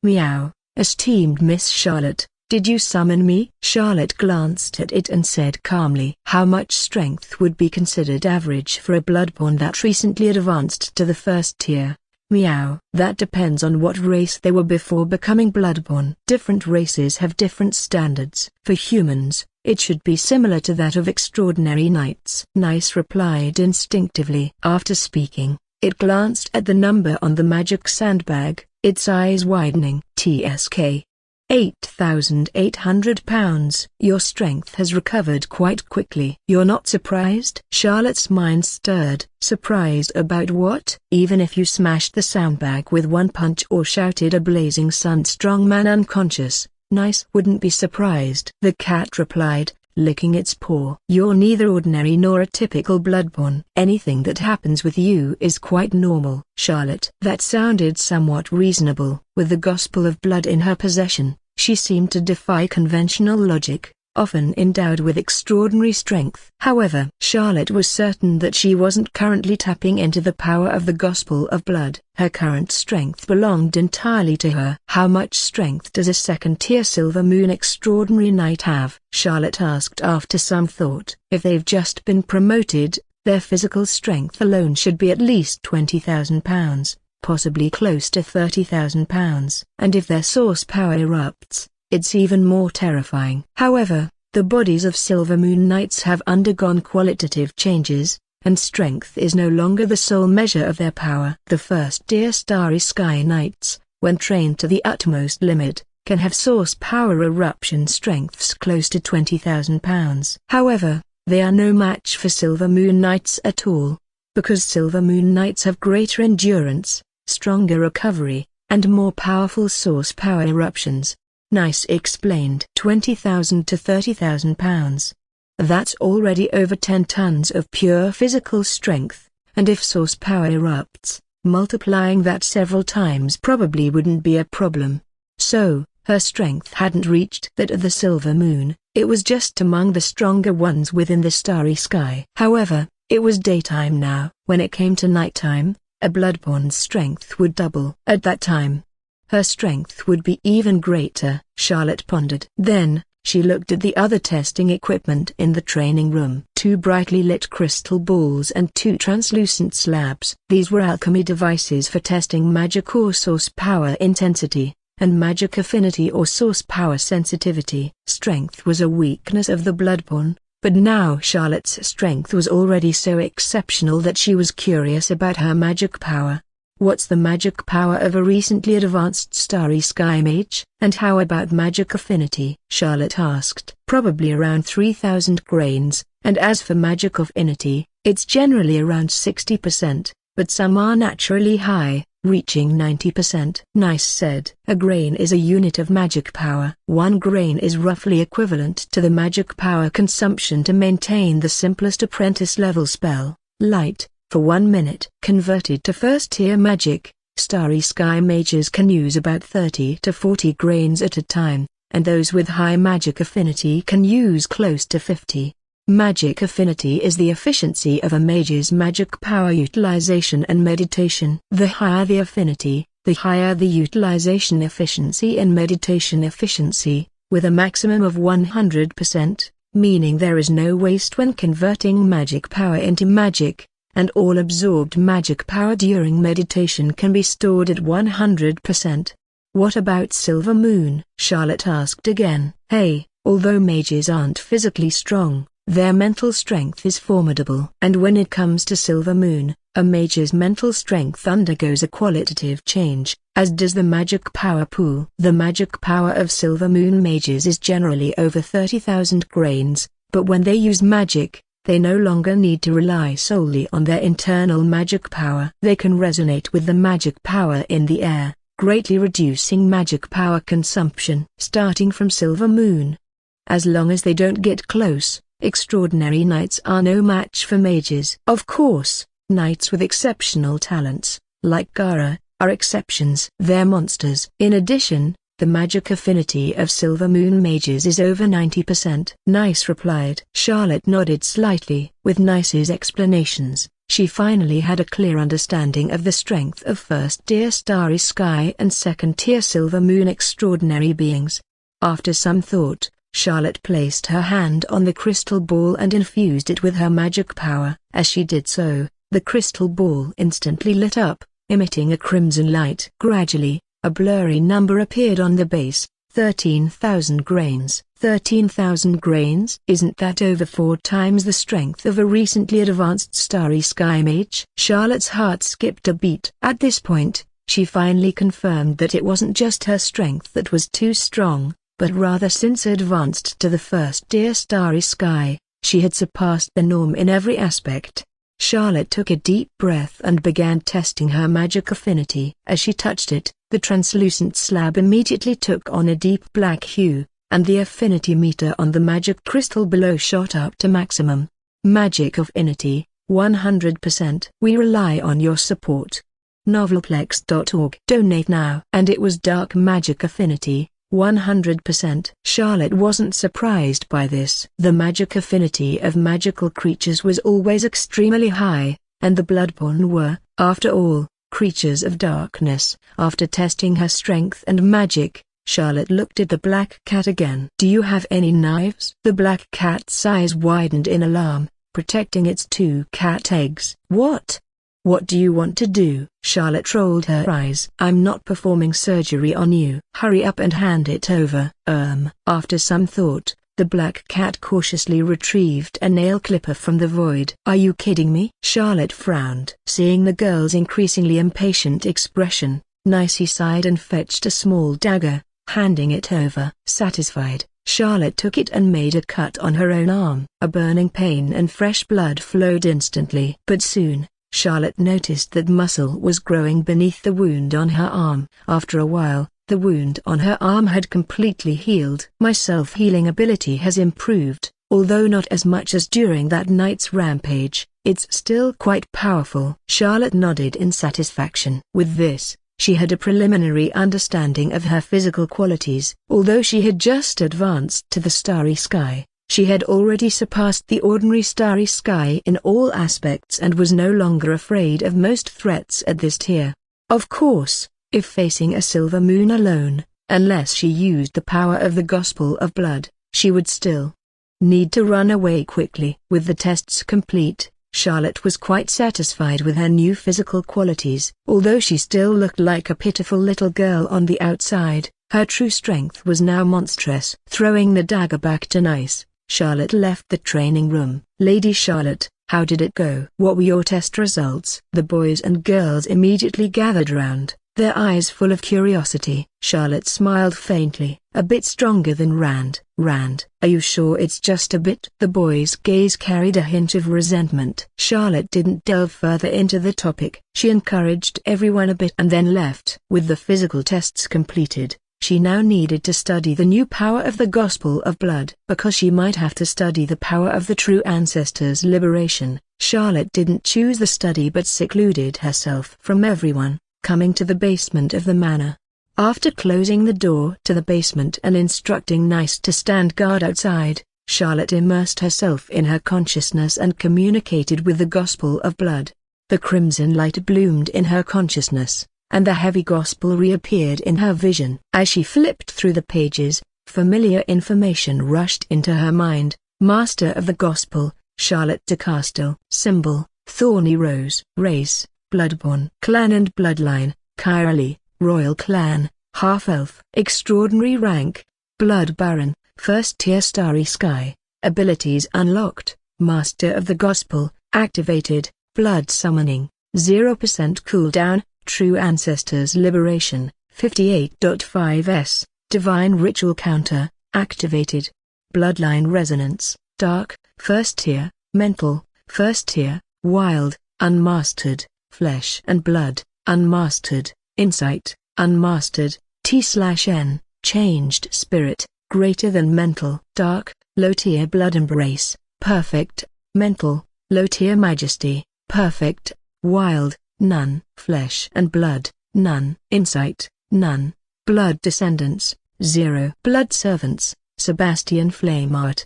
Meow. Esteemed Miss Charlotte, did you summon me? Charlotte glanced at it and said calmly, "How much strength would be considered average for a Bloodborne that recently advanced to the first tier?" Meow. That depends on what race they were before becoming Bloodborne. Different races have different standards. For humans, it should be similar to that of extraordinary knights. Nice replied instinctively. After speaking, it glanced at the number on the magic sandbag. its eyes widening. TSK. 8,800 pounds. Your strength has recovered quite quickly. You're not surprised? Charlotte's mind stirred. Surprised about what? Even if you smashed the sandbag with one punch or shouted a blazing sun strongman unconscious, Nice wouldn't be surprised. The cat replied, licking its paw. You're neither ordinary nor a typical bloodborne. Anything that happens with you is quite normal. Charlotte. That sounded somewhat reasonable. With the Gospel of Blood in her possession, she seemed to defy conventional logic, often endowed with extraordinary strength. However, Charlotte was certain that she wasn't currently tapping into the power of the Gospel of Blood. Her current strength belonged entirely to her. How much strength does a second-tier Silver Moon Extraordinary Knight have? Charlotte asked after some thought. If they've just been promoted, their physical strength alone should be at least £20,000, possibly close to £30,000. And if their source power erupts, it's even more terrifying. However, the bodies of Silver Moon Knights have undergone qualitative changes, and strength is no longer the sole measure of their power. The first-tier Starry Sky Knights, when trained to the utmost limit, can have source power eruption strengths close to £20,000. However, they are no match for Silver Moon Knights at all, because Silver Moon Knights have greater endurance, stronger recovery, and more powerful source power eruptions. Nice explained. £20,000 to £30,000. That's already over 10 tons of pure physical strength, and if source power erupts, multiplying that several times probably wouldn't be a problem. So, her strength hadn't reached that of the Silver Moon, it was just among the stronger ones within the starry sky. However, it was daytime now. When it came to nighttime, a Bloodborne's strength would double. At that time, her strength would be even greater. Charlotte pondered. Then, she looked at the other testing equipment in the training room. 2 brightly lit crystal balls and 2 translucent slabs. These were alchemy devices for testing magic or source power intensity, and magic affinity or source power sensitivity. Strength was a weakness of the Bloodborne, but now Charlotte's strength was already so exceptional that she was curious about her magic power. What's the magic power of a recently advanced Starry Sky Mage? And how about magic affinity? Charlotte asked. Probably around 3,000 grains, and as for magic affinity, it's generally around 60%, but some are naturally high, reaching 90%. Nice said. A grain is a unit of magic power. 1 grain is roughly equivalent to the magic power consumption to maintain the simplest apprentice-level spell, Light, for 1 minute. Converted to first-tier magic, Starry Sky Mages can use about 30 to 40 grains at a time, and those with high magic affinity can use close to 50. Magic affinity is the efficiency of a mage's magic power utilization and meditation. The higher the affinity, the higher the utilization efficiency and meditation efficiency, with a maximum of 100%, meaning there is no waste when converting magic power into magic, and all absorbed magic power during meditation can be stored at 100%. What about Silver Moon? Charlotte asked again. Hey, although mages aren't physically strong, their mental strength is formidable. And when it comes to Silver Moon, a mage's mental strength undergoes a qualitative change, as does the magic power pool. The magic power of Silver Moon mages is generally over 30,000 grains, but when they use magic, they no longer need to rely solely on their internal magic power. They can resonate with the magic power in the air, greatly reducing magic power consumption. Starting from Silver Moon, as long as they don't get close, extraordinary knights are no match for mages. Of course, knights with exceptional talents, like Gara, are exceptions. They're monsters. In addition, the magic affinity of Silver Moon mages is over 90%. Nice replied. Charlotte nodded slightly. With Nice's explanations, she finally had a clear understanding of the strength of first-tier Starry Sky and second-tier Silver Moon extraordinary beings. After some thought, Charlotte placed her hand on the crystal ball and infused it with her magic power. As she did so, the crystal ball instantly lit up, emitting a crimson light. Gradually, a blurry number appeared on the base, 13,000 grains. 13,000 grains? Isn't that over 4 times the strength of a recently advanced Starry Sky Mage? Charlotte's heart skipped a beat. At this point, She finally confirmed that it wasn't just her strength that was too strong, but rather since advanced to the first tier starry sky, she had surpassed the norm in every aspect. Charlotte took a deep breath and began testing her magic affinity. As she touched it, the translucent slab immediately took on a deep black hue, and the affinity meter on the magic crystal below shot up to maximum. Magic affinity, 100%. We rely on your support. Novelplex.org. Donate now. And it was dark magic affinity, 100%. Charlotte wasn't surprised by this. The magic affinity of magical creatures was always extremely high, and the Bloodborne were, after all, creatures of darkness. After testing her strength and magic, Charlotte looked at the black cat again. Do you have any knives? The black cat's eyes widened in alarm, protecting its 2 cat eggs. What? What do you want to do? Charlotte rolled her eyes. I'm not performing surgery on you. Hurry up and hand it over. After some thought, the black cat cautiously retrieved a nail clipper from the void. Are you kidding me? Charlotte frowned. Seeing the girl's increasingly impatient expression, Nicey sighed and fetched a small dagger, handing it over. Satisfied, Charlotte took it and made a cut on her own arm. A burning pain and fresh blood flowed instantly. But soon, Charlotte noticed that muscle was growing beneath the wound on her arm. After a while, the wound on her arm had completely healed. My self-healing ability has improved, although not as much as during that night's rampage. It's still quite powerful. Charlotte nodded in satisfaction. With this, she had a preliminary understanding of her physical qualities. Although she had just advanced to the starry sky, she had already surpassed the ordinary starry sky in all aspects and was no longer afraid of most threats at this tier. Of course, if facing a silver moon alone, unless she used the power of the Gospel of Blood, she would still need to run away quickly. With the tests complete, Charlotte was quite satisfied with her new physical qualities. Although she still looked like a pitiful little girl on the outside, her true strength was now monstrous. Throwing the dagger back to Nice, Charlotte left the training room. Lady Charlotte, how did it go? What were your test results? The boys and girls immediately gathered round, their eyes full of curiosity. Charlotte smiled faintly. A bit stronger than Rand. Rand, are you sure it's just a bit? The boy's gaze carried a hint of resentment. Charlotte didn't delve further into the topic. She encouraged everyone a bit and then left. With the physical tests completed, she now needed to study the new power of the Gospel of Blood. Because she might have to study the power of the true ancestors' liberation, Charlotte didn't choose the study but secluded herself from everyone, coming to the basement of the manor. After closing the door to the basement and instructing Nice to stand guard outside, Charlotte immersed herself in her consciousness and communicated with the Gospel of Blood. The crimson light bloomed in her consciousness, and the heavy gospel reappeared in her vision. As she flipped through the pages, familiar information rushed into her mind. Master of the Gospel, Charlotte de Castile. Symbol, Thorny Rose. Race, Bloodborne. Clan and Bloodline, Kyrali, Royal Clan, Half-Elf. Extraordinary rank, Blood Baron, First Tier Starry Sky. Abilities unlocked, Master of the Gospel, activated, Blood Summoning, 0% cooldown, True Ancestors Liberation, 58.5s, Divine Ritual Counter, activated. Bloodline Resonance, Dark, First Tier, Mental, First Tier, Wild, Unmastered, Flesh and Blood, Unmastered, Insight, Unmastered, T/N, Changed Spirit, Greater than Mental. Dark, Low Tier Blood Embrace, Perfect, Mental, Low Tier Majesty, Perfect, Wild, None. Flesh and Blood, None. Insight, None. Blood Descendants, 0. Blood Servants, Sebastian Flameart.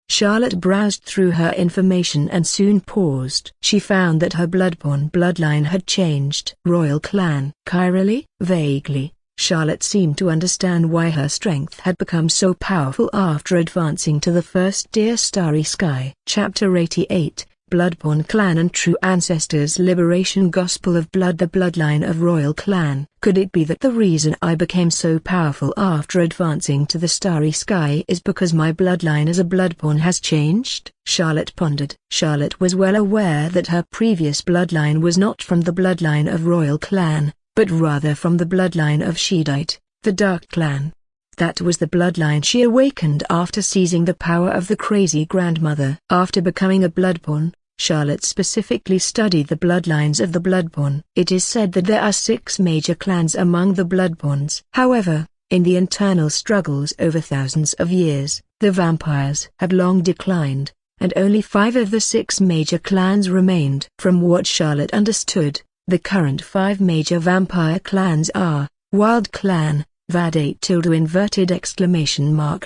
Charlotte browsed through her information and soon paused. She found that her Bloodborne bloodline had changed. Royal Clan. Kyrali? Vaguely, Charlotte seemed to understand why her strength had become so powerful after advancing to the first tier Starry Sky. Chapter 88, Bloodborne Clan and True Ancestors Liberation. Gospel of Blood. The bloodline of Royal Clan. Could it be that the reason I became so powerful after advancing to the Starry Sky is because my bloodline as a Bloodborne has changed? Charlotte pondered. Charlotte was well aware that her previous bloodline was not from the bloodline of Royal Clan, but rather from the bloodline of Shedite, the Dark Clan. That was the bloodline she awakened after seizing the power of the crazy grandmother. After becoming a Bloodborne, Charlotte specifically studied the bloodlines of the Bloodborne. It is said that there are 6 major clans among the Bloodbornes. However, in the internal struggles over thousands of years, the vampires had long declined, and only 5 of the 6 major clans remained. From what Charlotte understood, the current 5 major vampire clans are Wild Clan,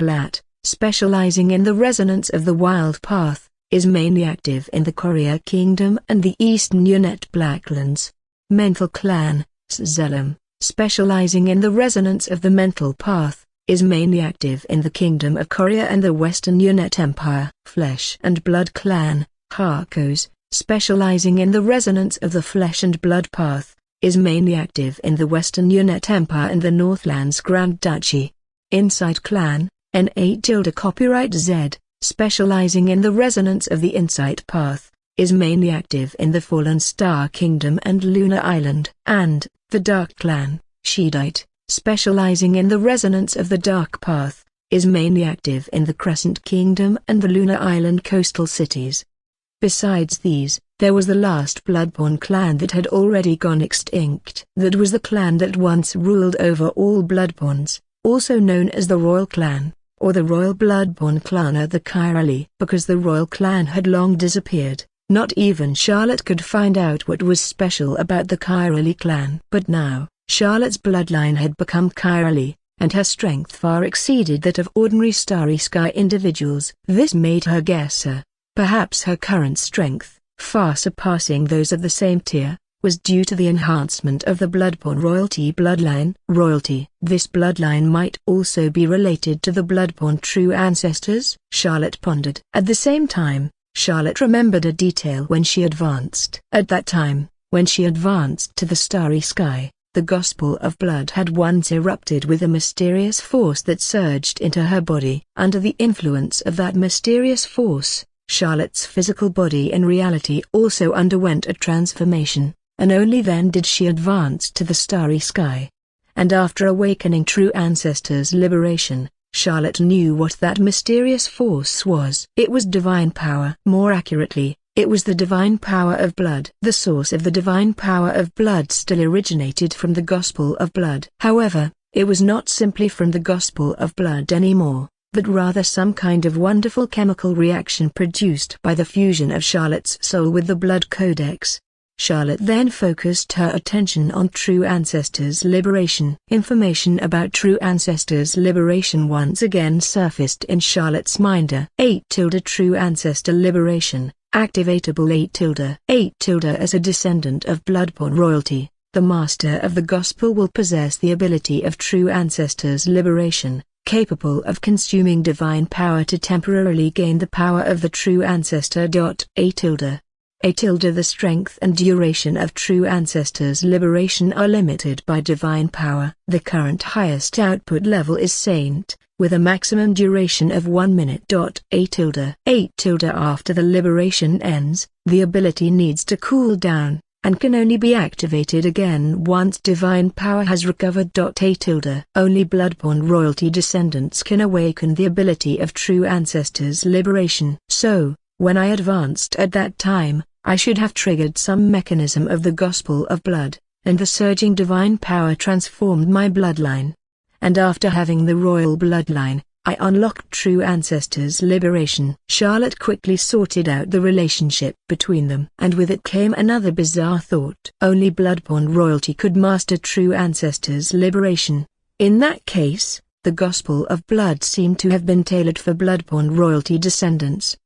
lat, specializing in the resonance of the Wild Path, is mainly active in the Courier Kingdom and the Eastern Unnet Blacklands. Mental Clan, Zelum, specializing in the resonance of the Mental Path, is mainly active in the Kingdom of Courier and the Western Unnet Empire. Flesh and Blood Clan, Harkos, specializing in the resonance of the Flesh and Blood Path, is mainly active in the Western Unnet Empire and the Northlands Grand Duchy. Insight Clan, N8 copyright Z, specializing in the resonance of the Insight Path, is mainly active in the Fallen Star Kingdom and Lunar Island. And the Dark Clan, Shedite, specializing in the resonance of the Dark Path, is mainly active in the Crescent Kingdom and the Lunar Island coastal cities. Besides these, there was the last Bloodborne clan that had already gone extinct. That was the clan that once ruled over all Bloodbornes, also known as the Royal Clan, or the Royal Bloodborne Clan of the Kyrali. Because the Royal Clan had long disappeared, not even Charlotte could find out what was special about the Kyrali clan. But now, Charlotte's bloodline had become Kyrali, and her strength far exceeded that of ordinary Starry Sky individuals. This made her guess perhaps her current strength, far surpassing those of the same tier, was due to the enhancement of the Bloodborne royalty bloodline. This bloodline might also be related to the Bloodborne true ancestors, Charlotte pondered. At the same time, Charlotte remembered a detail when she advanced. At that time, when she advanced to the Starry Sky, the Gospel of Blood had once erupted with a mysterious force that surged into her body. Under the influence of that mysterious force, Charlotte's physical body in reality also underwent a transformation, and only then did she advance to the Starry Sky. And after awakening true ancestors' liberation, Charlotte knew what that mysterious force was. It was divine power. More accurately, it was the divine power of blood. The source of the divine power of blood still originated from the Gospel of Blood. However, it was not simply from the Gospel of Blood anymore, but rather some kind of wonderful chemical reaction produced by the fusion of Charlotte's soul with the blood codex. Charlotte then focused her attention on True Ancestors' liberation. Information about True Ancestors' liberation once again surfaced in Charlotte's mind. 8 True Ancestor liberation, activatable 8 as a descendant of Bloodborne royalty, the Master of the Gospel will possess the ability of True Ancestors' liberation, capable of consuming divine power to temporarily gain the power of the true ancestor. The strength and duration of true ancestors' liberation are limited by divine power. The current highest output level is Saint, with a maximum duration of 1 minute. 8 After the liberation ends, the ability needs to cool down, and can only be activated again once divine power has recovered. 8 Only Bloodborne royalty descendants can awaken the ability of true ancestors' liberation. So, when I advanced at that time, I should have triggered some mechanism of the Gospel of Blood, and the surging divine power transformed my bloodline. And after having the royal bloodline, I unlocked true ancestors' liberation. Charlotte quickly sorted out the relationship between them. And with it came another bizarre thought. Only Bloodborne royalty could master true ancestors' liberation. In that case, the Gospel of Blood seemed to have been tailored for Bloodborne royalty descendants.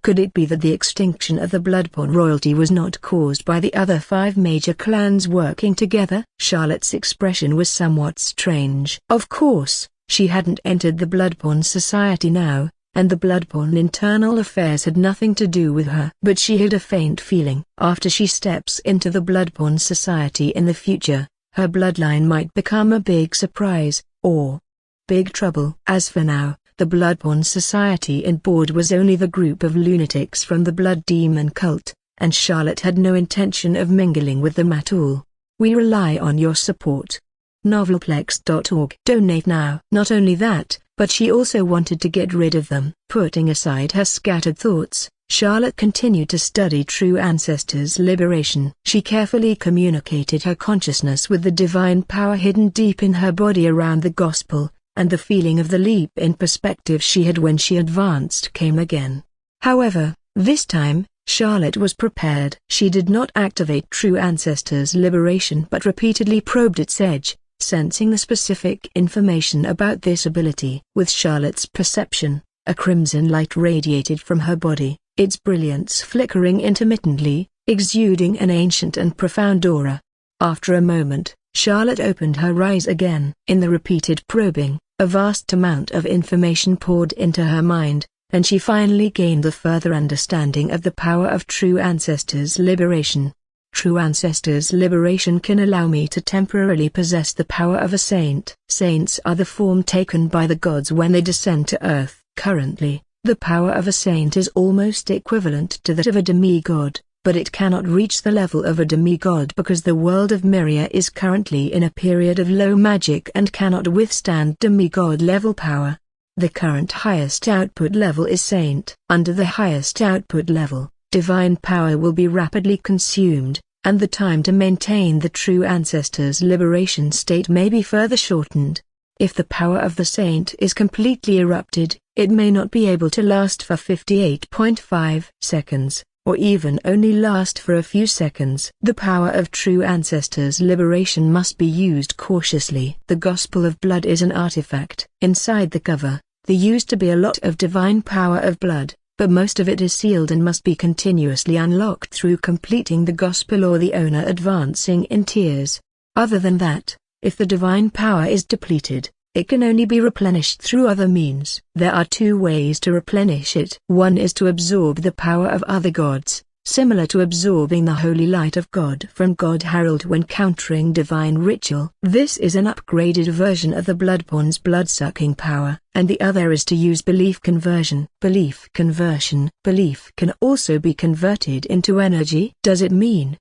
Could it be that the extinction of the Bloodborne royalty was not caused by the other 5 major clans working together? Charlotte's expression was somewhat strange. Of course, she hadn't entered the Bloodborne Society now, and the Bloodborne internal affairs had nothing to do with her. But she had a faint feeling. After she steps into the Bloodborne Society in the future, her bloodline might become a big surprise, or big trouble. As for now, the Bloodborne Society and board was only the group of lunatics from the Blood Demon cult, and Charlotte had no intention of mingling with them at all. We rely on your support. Novelplex.org. Donate now. Not only that, but she also wanted to get rid of them. Putting aside her scattered thoughts, Charlotte continued to study True Ancestors' liberation. She carefully communicated her consciousness with the divine power hidden deep in her body around the gospel, and the feeling of the leap in perspective she had when she advanced came again. However, this time, Charlotte was prepared. She did not activate True Ancestors' liberation but repeatedly probed its edge, sensing the specific information about this ability. With Charlotte's perception, a crimson light radiated from her body, its brilliance flickering intermittently, exuding an ancient and profound aura. After a moment, Charlotte opened her eyes again. In the repeated probing, a vast amount of information poured into her mind, and she finally gained a further understanding of the power of True Ancestors' liberation. True Ancestors' liberation can allow me to temporarily possess the power of a saint. Saints are the form taken by the gods when they descend to earth. Currently, the power of a saint is almost equivalent to that of a demigod, but it cannot reach the level of a demigod because the world of Myria is currently in a period of low magic and cannot withstand demigod-level power. The current highest output level is saint. Under the highest output level, divine power will be rapidly consumed, and the time to maintain the True Ancestors' liberation state may be further shortened. If the power of the saint is completely erupted, it may not be able to last for 58.5 seconds, or even only last for a few seconds. The power of True Ancestors' liberation must be used cautiously. The Gospel of Blood is an artifact. Inside the cover, there used to be a lot of divine power of blood, but most of it is sealed and must be continuously unlocked through completing the Gospel or the owner advancing in tears. Other than that, if the divine power is depleted, it can only be replenished through other means. There are two ways to replenish it. One is to absorb the power of other gods, similar to absorbing the holy light of God from God Herald when countering divine ritual. This is an upgraded version of the Bloodborne's blood-sucking power. And the other is to use belief conversion. Belief conversion. Belief can also be converted into energy. Does it mean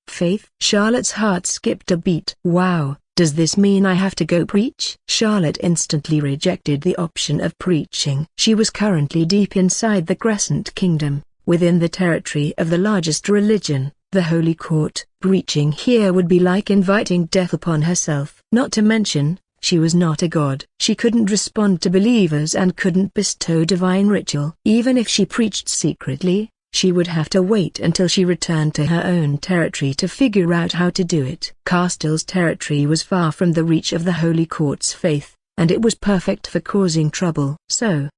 faith? Charlotte's heart skipped a beat. Wow. Does this mean I have to go preach? Charlotte instantly rejected the option of preaching. She was currently deep inside the Crescent Kingdom, within the territory of the largest religion, the Holy Court. Preaching here would be like inviting death upon herself. Not to mention, she was not a god. She couldn't respond to believers and couldn't bestow divine ritual. Even if she preached secretly, she would have to wait until she returned to her own territory to figure out how to do it. Castil's territory was far from the reach of the Holy Court's faith, and it was perfect for causing trouble. So,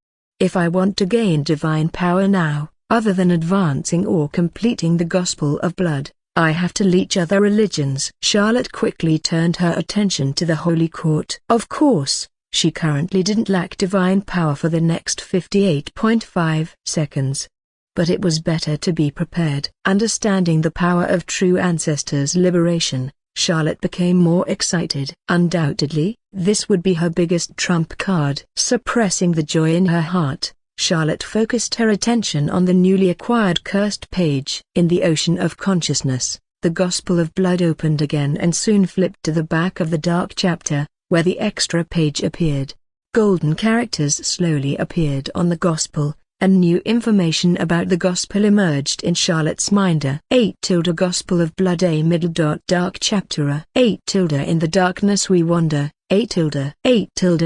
if I want to gain divine power now, other than advancing or completing the Gospel of Blood, I have to leech other religions. Charlotte quickly turned her attention to the Holy Court. Of course, she currently didn't lack divine power for the next 58.5 seconds. But it was better to be prepared. Understanding the power of True Ancestors' liberation, Charlotte became more excited. Undoubtedly, this would be her biggest trump card. Suppressing the joy in her heart, Charlotte focused her attention on the newly acquired cursed page. In the ocean of consciousness, the Gospel of Blood opened again and soon flipped to the back of the dark chapter, where the extra page appeared. Golden characters slowly appeared on the Gospel, and new information about the Gospel emerged in Charlotte's mind. 8 Gospel of Blood A middle dark chapter 8 In the darkness we wander. 8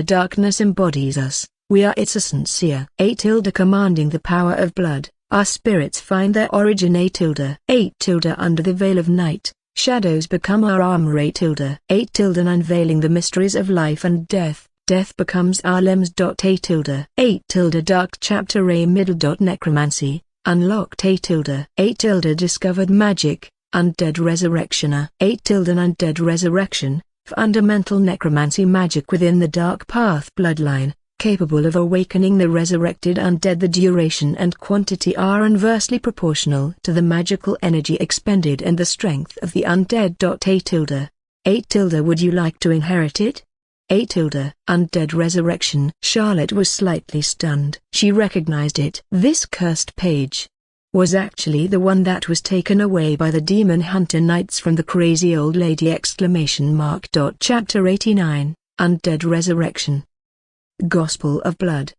Darkness embodies us, we are its essence. 8 Commanding the power of blood, our spirits find their origin. 8 Under the veil of night, shadows become our armor. 8 Unveiling the mysteries of life and death, death becomes our limbs. 8 Dark chapter A middle necromancy, unlocked. 8 Discovered magic, undead resurrection. 8 Undead resurrection, fundamental necromancy magic within the Dark Path bloodline, capable of awakening the resurrected undead. The duration and quantity are inversely proportional to the magical energy expended and the strength of the undead. 8 Would you like to inherit it? 8 Undead resurrection. Charlotte was slightly stunned. She recognized it. This cursed page. was actually the one that was taken away by the demon hunter knights from the crazy old lady! Chapter 89, Undead Resurrection. Gospel of Blood.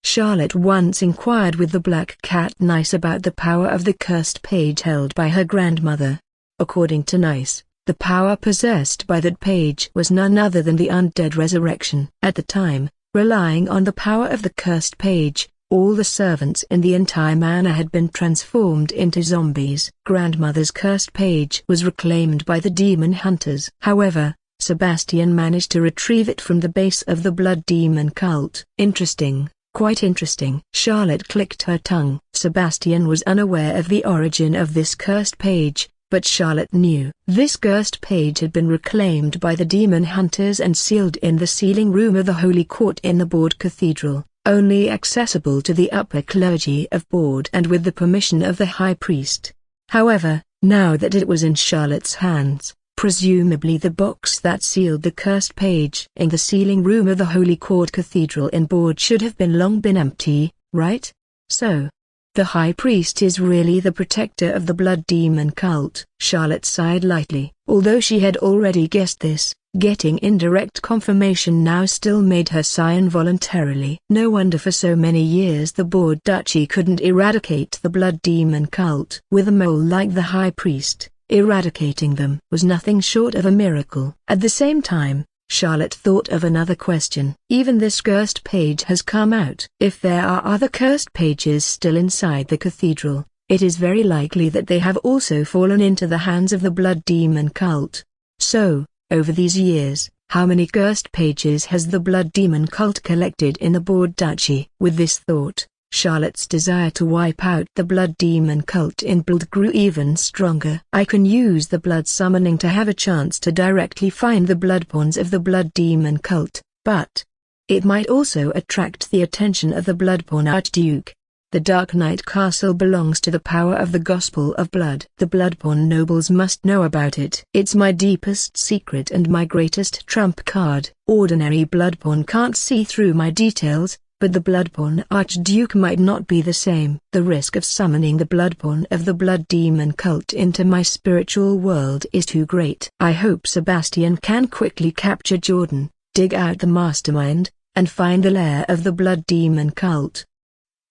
Charlotte once inquired with the Black Cat Nice about the power of the cursed page held by her grandmother. According to Nice, the power possessed by that page was none other than the undead resurrection. At the time, relying on the power of the cursed page, all the servants in the entire manor had been transformed into zombies. Grandmother's cursed page was reclaimed by the demon hunters. However, Sebastian managed to retrieve it from the base of the blood demon cult. Interesting, quite interesting. Charlotte clicked her tongue. Sebastian was unaware of the origin of this cursed page, but Charlotte knew. This cursed page had been reclaimed by the demon hunters and sealed in the sealing room of the Holy Court in the Board Cathedral, only accessible to the upper clergy of Board and with the permission of the High Priest. However, now that it was in Charlotte's hands, presumably the box that sealed the cursed page in the sealing room of the Holy Court Cathedral in Board should have long been empty, right? So, the High Priest is really the protector of the blood demon cult. Charlotte sighed lightly. Although she had already guessed this, getting indirect confirmation now still made her sigh involuntarily. No wonder for so many years the Board Duchy couldn't eradicate the blood demon cult. With a mole like the High Priest, eradicating them was nothing short of a miracle. At the same time, Charlotte thought of another question. Even this cursed page has come out. If there are other cursed pages still inside the cathedral, it is very likely that they have also fallen into the hands of the blood demon cult. So, over these years, how many cursed pages has the blood demon cult collected in the Board Duchy? With this thought, Charlotte's desire to wipe out the blood demon cult in Blood grew even stronger. I can use the blood summoning to have a chance to directly find the bloodborns of the blood demon cult, but it might also attract the attention of the bloodborn Archduke. The Dark Knight Castle belongs to the power of the Gospel of Blood. The bloodborn nobles must know about it. It's my deepest secret and my greatest trump card. Ordinary bloodborn can't see through my details, but the bloodborn Archduke might not be the same. The risk of summoning the bloodborn of the blood demon cult into my spiritual world is too great. I hope Sebastian can quickly capture Jordan, dig out the mastermind, and find the lair of the blood demon cult.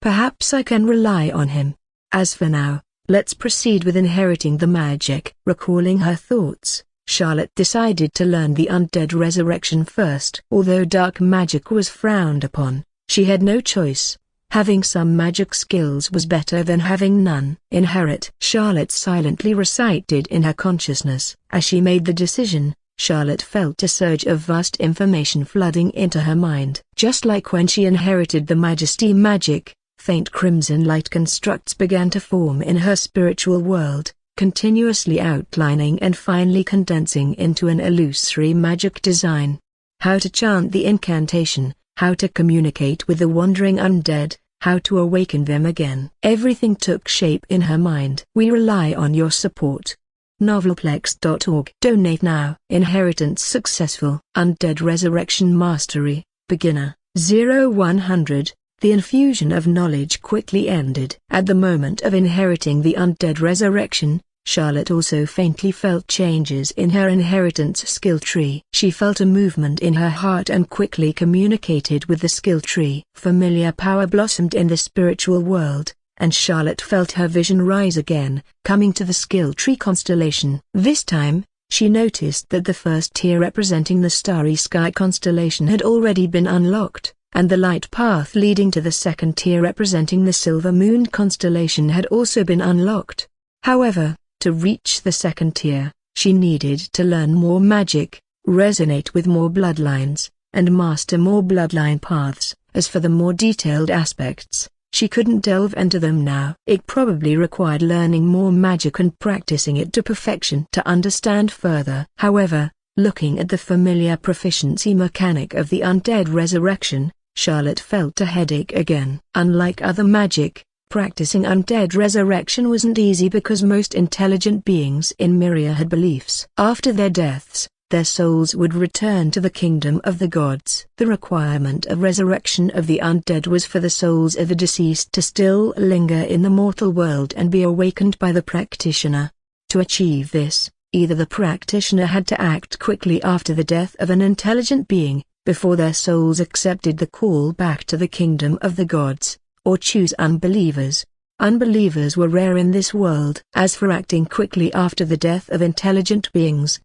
Perhaps I can rely on him. As for now, let's proceed with inheriting the magic. Recalling her thoughts, Charlotte decided to learn the undead resurrection first. Although dark magic was frowned upon, she had no choice. Having some magic skills was better than having none. Inherit. Charlotte silently recited in her consciousness. As she made the decision, Charlotte felt a surge of vast information flooding into her mind. Just like when she inherited the Majesty magic, faint crimson light constructs began to form in her spiritual world, continuously outlining and finally condensing into an illusory magic design. How to chant the incantation, how to communicate with the wandering undead, how to awaken them again. Everything took shape in her mind. We rely on your support. Novelplex.org. Donate now. Inheritance successful. Undead Resurrection Mastery, Beginner, 0-100. The infusion of knowledge quickly ended. At the moment of inheriting the undead resurrection, Charlotte also faintly felt changes in her inheritance skill tree. She felt a movement in her heart and quickly communicated with the skill tree. Familiar power blossomed in the spiritual world, and Charlotte felt her vision rise again, coming to the skill tree constellation. This time, she noticed that the first tier representing the starry sky constellation had already been unlocked, and the light path leading to the second tier representing the silver moon constellation had also been unlocked. However, to reach the second tier, she needed to learn more magic, resonate with more bloodlines, and master more bloodline paths. As for the more detailed aspects, she couldn't delve into them now. It probably required learning more magic and practicing it to perfection to understand further. However, looking at the familiar proficiency mechanic of the undead resurrection, Charlotte felt a headache again. Unlike other magic, practicing undead resurrection wasn't easy because most intelligent beings in Myria had beliefs. After their deaths, their souls would return to the kingdom of the gods. The requirement of resurrection of the undead was for the souls of the deceased to still linger in the mortal world and be awakened by the practitioner. To achieve this, either the practitioner had to act quickly after the death of an intelligent being, before their souls accepted the call back to the kingdom of the gods, or choose unbelievers. Unbelievers were rare in this world. As for acting quickly after the death of intelligent beings,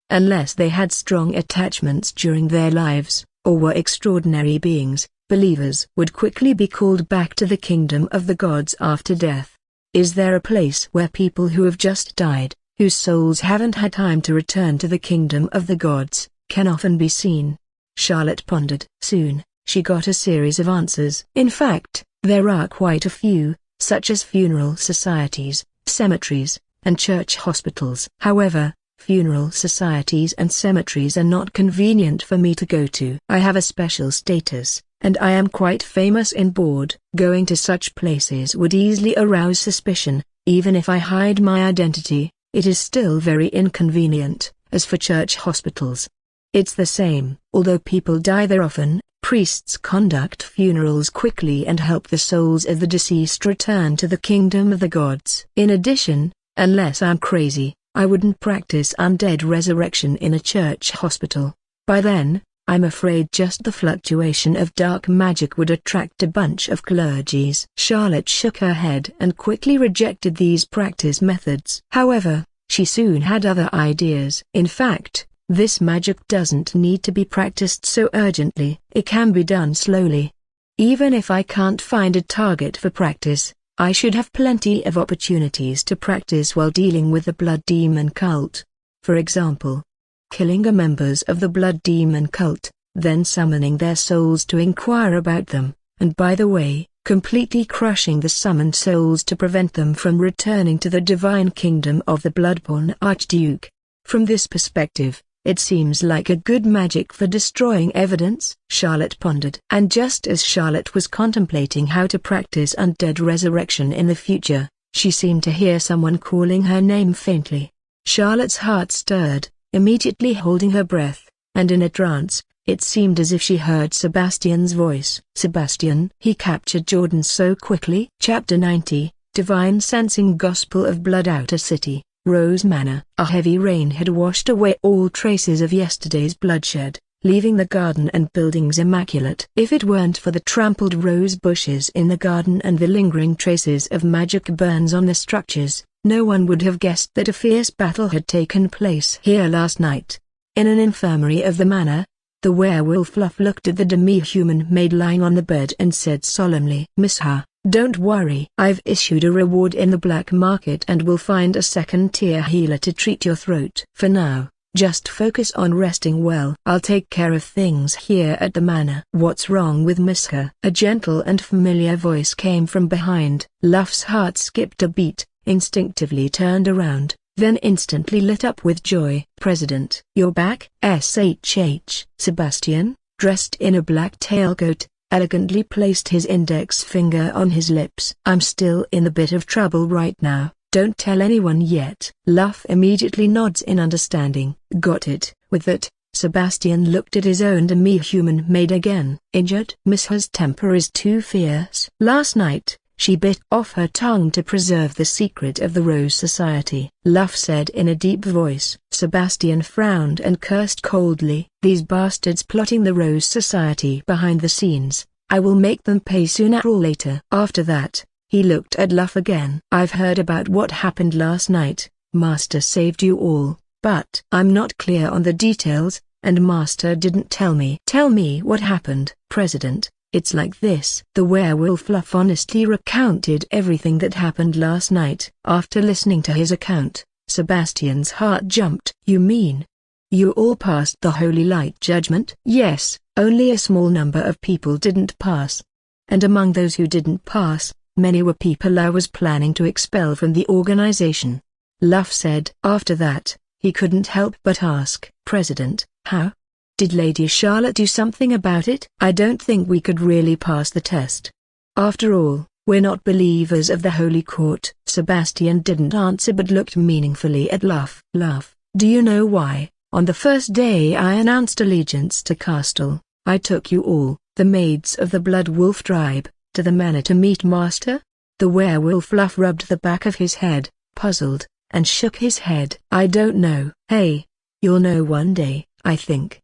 unless they had strong attachments during their lives, or were extraordinary beings, believers would quickly be called back to the kingdom of the gods after death. Is there a place where people who have just died, whose souls haven't had time to return to the kingdom of the gods, can often be seen? Charlotte pondered. Soon, she got a series of answers. In fact, there are quite a few, such as funeral societies, cemeteries, and church hospitals. However, funeral societies and cemeteries are not convenient for me to go to. I have a special status, and I am quite famous in Board. Going to such places would easily arouse suspicion. Even if I hide my identity, it is still very inconvenient. As for church hospitals, it's the same. Although people die there often, priests conduct funerals quickly and help the souls of the deceased return to the kingdom of the gods. In addition, unless I'm crazy, I wouldn't practice undead resurrection in a church hospital. By then, I'm afraid just the fluctuation of dark magic would attract a bunch of clergies. Charlotte shook her head and quickly rejected these practice methods. However, she soon had other ideas. In fact, this magic doesn't need to be practiced so urgently. It can be done slowly. Even if I can't find a target for practice, I should have plenty of opportunities to practice while dealing with the Blood Demon cult. For example, killing the members of the Blood Demon cult, then summoning their souls to inquire about them, and by the way, completely crushing the summoned souls to prevent them from returning to the divine kingdom of the Bloodborne Archduke. From this perspective, it seems like a good magic for destroying evidence, Charlotte pondered. And just as Charlotte was contemplating how to practice undead resurrection in the future, she seemed to hear someone calling her name faintly. Charlotte's heart stirred, immediately holding her breath, and in a trance, it seemed as if she heard Sebastian's voice. Sebastian! He captured Jordan so quickly. Chapter 90, Divine Sensing Gospel of Blood. Outer City, Rose Manor. A heavy rain had washed away all traces of yesterday's bloodshed, leaving the garden and buildings immaculate. If it weren't for the trampled rose bushes in the garden and the lingering traces of magic burns on the structures, no one would have guessed that a fierce battle had taken place here last night. In an infirmary of the manor, the werewolf Fluff looked at the demi-human maid lying on the bed and said solemnly, "Miss Ha, don't worry. I've issued a reward in the black market and will find a second-tier healer to treat your throat. For now, just focus on resting well. I'll take care of things here at the manor." "What's wrong with Miss Ha?" A gentle and familiar voice came from behind. Luff's heart skipped a beat, instinctively turned around, then instantly lit up with joy. "President, you're back?" SHH. Sebastian, dressed in a black tailcoat, elegantly placed his index finger on his lips. "I'm still in a bit of trouble right now. Don't tell anyone yet." Luff immediately nods in understanding. "Got it." With that, Sebastian looked at his own demi-human maid again. "Injured?" "Miss Ha's temper is too fierce. Last night, she bit off her tongue to preserve the secret of the Rose Society," Luff said in a deep voice. Sebastian frowned and cursed coldly. "These bastards plotting the Rose Society behind the scenes. I will make them pay sooner or later." After that, he looked at Luff again. "I've heard about what happened last night. Master saved you all, but I'm not clear on the details, and Master didn't tell me." "Tell me what happened." "President, it's like this." The werewolf Fluff honestly recounted everything that happened last night. After listening to his account, Sebastian's heart jumped. "You mean you all passed the Holy Light Judgment?" "Yes, only a small number of people didn't pass. And among those who didn't pass, many were people I was planning to expel from the organization," Luff said. After that, he couldn't help but ask, "President, how? Did Lady Charlotte do something about it?" "I don't think we could really pass the test. After all, we're not believers of the Holy Court." Sebastian didn't answer but looked meaningfully at Luff. "Luff, do you know why, On the first day I announced allegiance to Castle, I took you all, the maids of the Blood Wolf tribe, to the manor to meet Master? The werewolf Fluff rubbed the back of his head, puzzled, and shook his head. I don't know. Hey, you'll know one day, I think.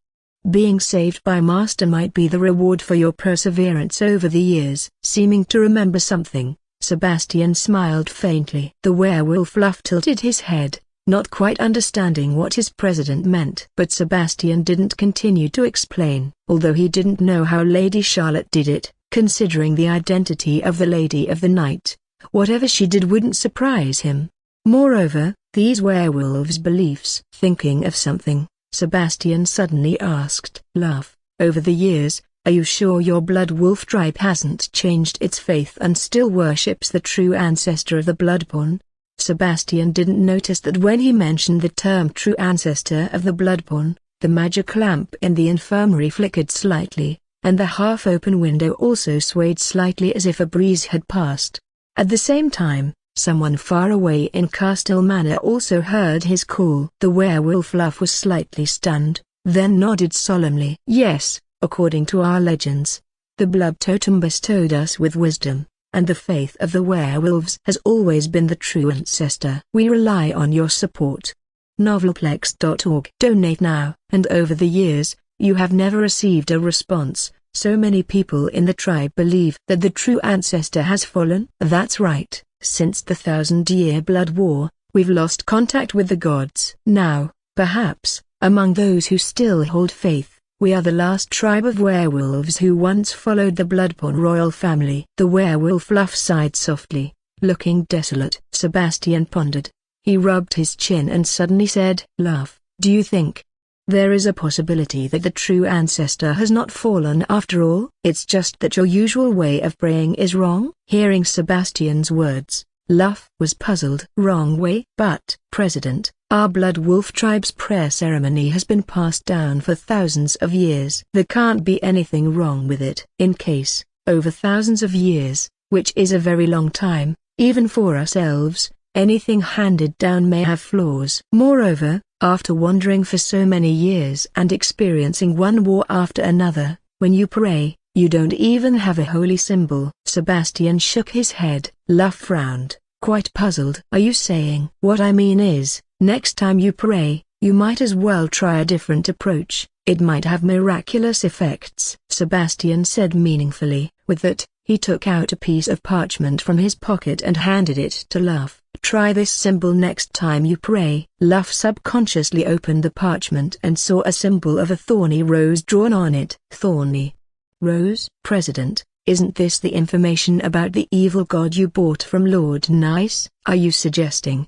Being saved by Master might be the reward for your perseverance over the years. Seeming to remember something, Sebastian smiled faintly. The werewolf Fluff tilted his head, not quite understanding what his president meant. But Sebastian didn't continue to explain. Although he didn't know how Lady Charlotte did it, considering the identity of the Lady of the Night, whatever she did wouldn't surprise him. Moreover, these werewolves' beliefs. Thinking of something, Sebastian suddenly asked, Love, over the years, are you sure your Blood Wolf tribe hasn't changed its faith and still worships the true ancestor of the Bloodborne? Sebastian didn't notice that when he mentioned the term true ancestor of the Bloodborne, the magic lamp in the infirmary flickered slightly, and the half-open window also swayed slightly as if a breeze had passed. At the same time, someone far away in Castle Manor also heard his call. The werewolf Fluff was slightly stunned, then nodded solemnly. Yes, according to our legends, the blood totem bestowed us with wisdom, and the faith of the werewolves has always been the true ancestor. We rely on your support. Novelplex.org. Donate now. And over the years, you have never received a response. So many people in the tribe believe that the true ancestor has fallen. That's right. Since the 1000-year blood war, we've lost contact with the gods. Now, perhaps, among those who still hold faith, we are the last tribe of werewolves who once followed the Bloodborne royal family. The werewolf Fluff sighed softly, looking desolate. Sebastian pondered. He rubbed his chin and suddenly said, Love, do you think there is a possibility that the true ancestor has not fallen after all? It's just that your usual way of praying is wrong? Hearing Sebastian's words, Luff was puzzled. Wrong way? But, President, our Blood Wolf tribe's prayer ceremony has been passed down for thousands of years. There can't be anything wrong with it. In case, over thousands of years, which is a very long time, even for us elves, anything handed down may have flaws. Moreover, after wandering for so many years and experiencing one war after another, when you pray, you don't even have a holy symbol. Sebastian shook his head. Luff frowned, quite puzzled. Are you saying? What I mean is, next time you pray, you might as well try a different approach. It might have miraculous effects. Sebastian said meaningfully. With that, he took out a piece of parchment from his pocket and handed it to Luff. Try this symbol next time you pray. Luff subconsciously opened the parchment and saw a symbol of a thorny rose drawn on it. Thorny rose? President, isn't this the information about the evil god you bought from Lord Nice? Are you suggesting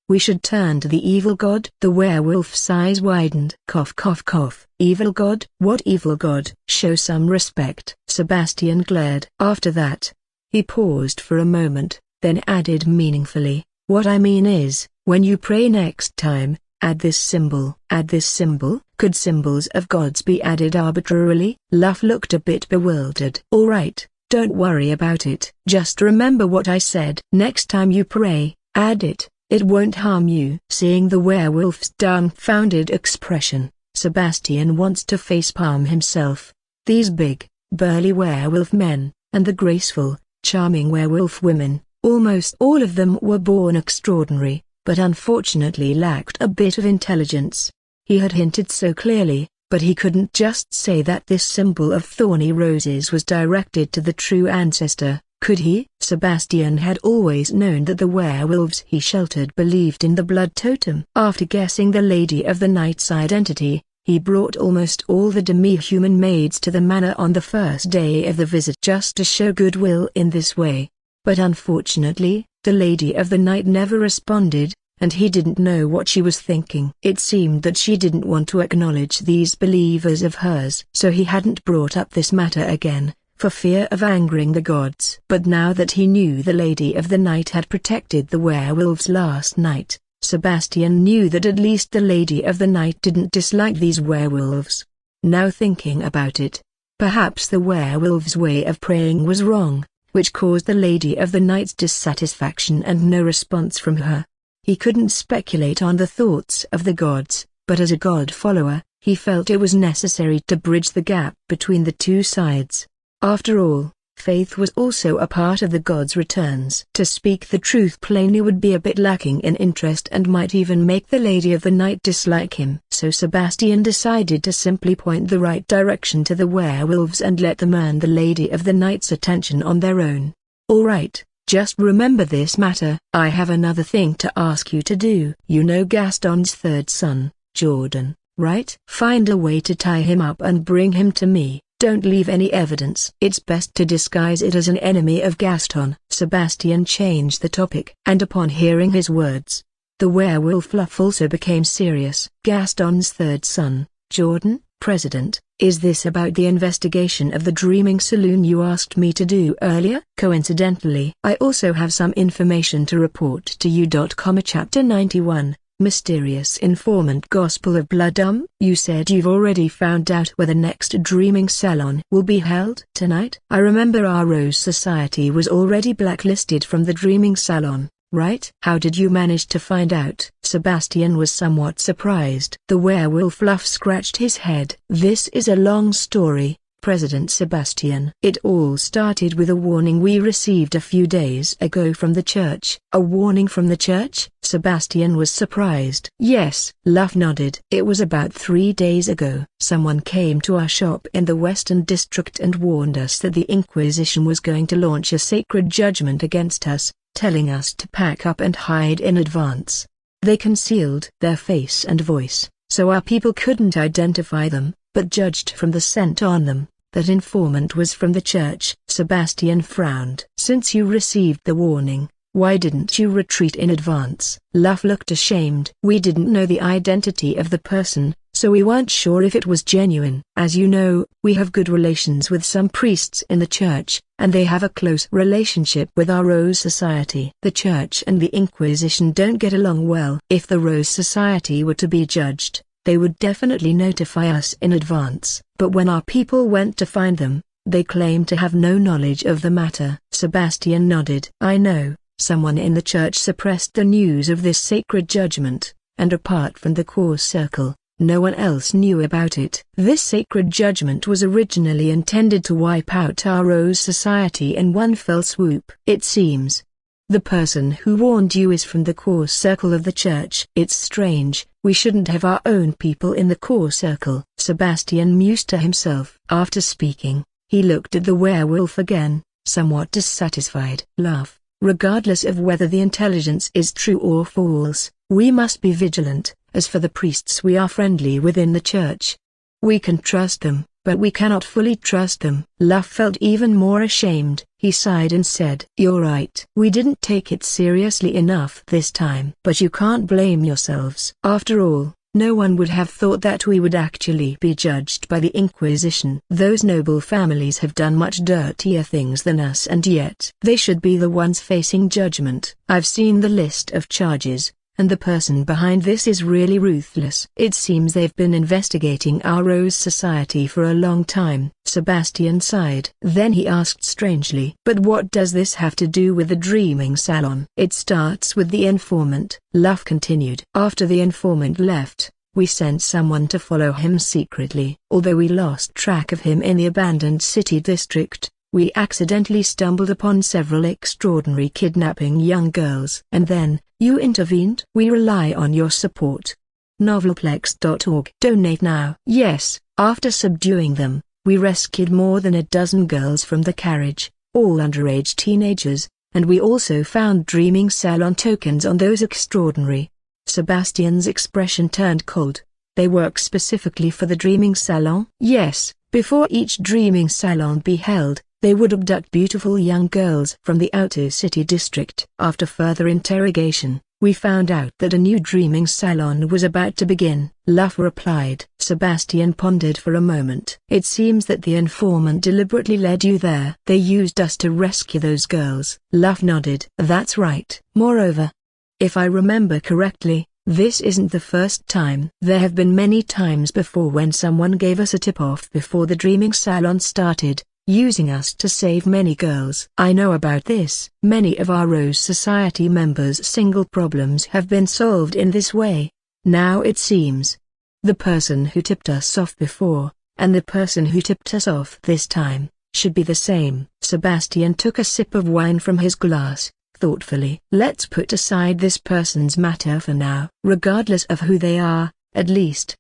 we should turn to the evil god? The werewolf's eyes widened. Cough cough cough. Evil god? What evil god? Show some respect. Sebastian glared. After that, he paused for a moment, then added meaningfully, what I mean is, when you pray next time, add this symbol. Add this symbol? Could symbols of gods be added arbitrarily? Luff looked a bit bewildered. All right, don't worry about it. Just remember what I said. Next time you pray, add it. It won't harm you. Seeing the werewolf's dumbfounded expression, Sebastian wants to facepalm himself. These big, burly werewolf men, and the graceful, charming werewolf women, almost all of them were born extraordinary, but unfortunately lacked a bit of intelligence. He had hinted so clearly, but he couldn't just say that this symbol of thorny roses was directed to the true ancestor, could he? Sebastian had always known that the werewolves he sheltered believed in the blood totem. After guessing the Lady of the Night's identity, he brought almost all the demi-human maids to the manor on the first day of the visit just to show goodwill in this way. But unfortunately, the Lady of the Night never responded, and he didn't know what she was thinking. It seemed that she didn't want to acknowledge these believers of hers. So he hadn't brought up this matter again, for fear of angering the gods. But now that he knew the Lady of the Night had protected the werewolves last night, Sebastian knew that at least the Lady of the Night didn't dislike these werewolves. Now thinking about it, perhaps the werewolves' way of praying was wrong, which caused the Lady of the Night's dissatisfaction and no response from her. He couldn't speculate on the thoughts of the gods, but as a God follower, he felt it was necessary to bridge the gap between the two sides. After all, faith was also a part of the God's returns. To speak the truth plainly would be a bit lacking in interest and might even make the Lady of the Night dislike him. So Sebastian decided to simply point the right direction to the werewolves and let them earn the Lady of the Night's attention on their own. Alright, just remember this matter. I have another thing to ask you to do. You know Gaston's third son, Jordan, right? Find a way to tie him up and bring him to me. Don't leave any evidence. It's best to disguise it as an enemy of Gaston. Sebastian changed the topic, and upon hearing his words, the werewolf Fluff also became serious. Gaston's third son, Jordan, President, is this about the investigation of the Dreaming Saloon you asked me to do earlier? Coincidentally, I also have some information to report to you. Chapter 91. Mysterious Informant. Gospel of Blood. You said you've already found out where the next Dreaming Salon will be held tonight? I remember our Rose Society was already blacklisted from the Dreaming Salon, right? How did you manage to find out? Sebastian was somewhat surprised. The werewolf Fluff scratched his head. This is a long story, President Sebastian. It all started with a warning we received a few days ago from the church. A warning from the church? Sebastian was surprised. Yes, Luff nodded. It was about 3 days ago. Someone came to our shop in the Western District and warned us that the Inquisition was going to launch a sacred judgment against us, telling us to pack up and hide in advance. They concealed their face and voice, so our people couldn't identify them, but judged from the scent on them. That informant was from the church. Sebastian frowned. Since you received the warning, why didn't you retreat in advance? Luff looked ashamed. We didn't know the identity of the person, so we weren't sure if it was genuine. As you know, we have good relations with some priests in the church, and they have a close relationship with our Rose Society. The church and the Inquisition don't get along well. If the Rose Society were to be judged, they would definitely notify us in advance. But when our people went to find them, they claimed to have no knowledge of the matter. Sebastian nodded. I know, someone in the church suppressed the news of this sacred judgment, and apart from the core circle, no one else knew about it. This sacred judgment was originally intended to wipe out our Rose Society in one fell swoop. It seems the person who warned you is from the core circle of the church. It's strange. We shouldn't have our own people in the core circle. Sebastian mused to himself. After speaking, he looked at the werewolf again, somewhat dissatisfied. Laugh. Regardless of whether the intelligence is true or false, we must be vigilant. As for the priests, we are friendly within the church. We can trust them, but we cannot fully trust them. Luff felt even more ashamed. He sighed and said, You're right. We didn't take it seriously enough this time. But you can't blame yourselves. After all, no one would have thought that we would actually be judged by the Inquisition. Those noble families have done much dirtier things than us, and yet they should be the ones facing judgment. I've seen the list of charges, and the person behind this is really ruthless. It seems they've been investigating our Rose Society for a long time. Sebastian sighed. Then he asked strangely, But what does this have to do with the Dreaming Salon? It starts with the informant, Luff continued. After the informant left, we sent someone to follow him secretly. Although we lost track of him in the abandoned city district, we accidentally stumbled upon several extraordinary kidnapping young girls. And then, you intervened. We rely on your support. Novelplex.org. Donate now. Yes, after subduing them, we rescued more than a dozen girls from the carriage, all underage teenagers, and we also found Dreaming Salon tokens on those extraordinary. Sebastian's expression turned cold. They work specifically for the Dreaming Salon? Yes, before each Dreaming Salon be held, they would abduct beautiful young girls from the outer city district. After further interrogation, we found out that a new Dreaming Salon was about to begin. Luff replied. Sebastian pondered for a moment. It seems that the informant deliberately led you there. They used us to rescue those girls. Luff nodded. That's right. Moreover, if I remember correctly, this isn't the first time. There have been many times before when someone gave us a tip-off before the Dreaming Salon started, using us to save many girls. I know about this. Many of our Rose Society members' single problems have been solved in this way. Now it seems The person who tipped us off before, and the person who tipped us off this time, should be the same. Sebastian took a sip of wine from his glass, thoughtfully. Let's put aside this person's matter for now. Regardless of who they are, at least,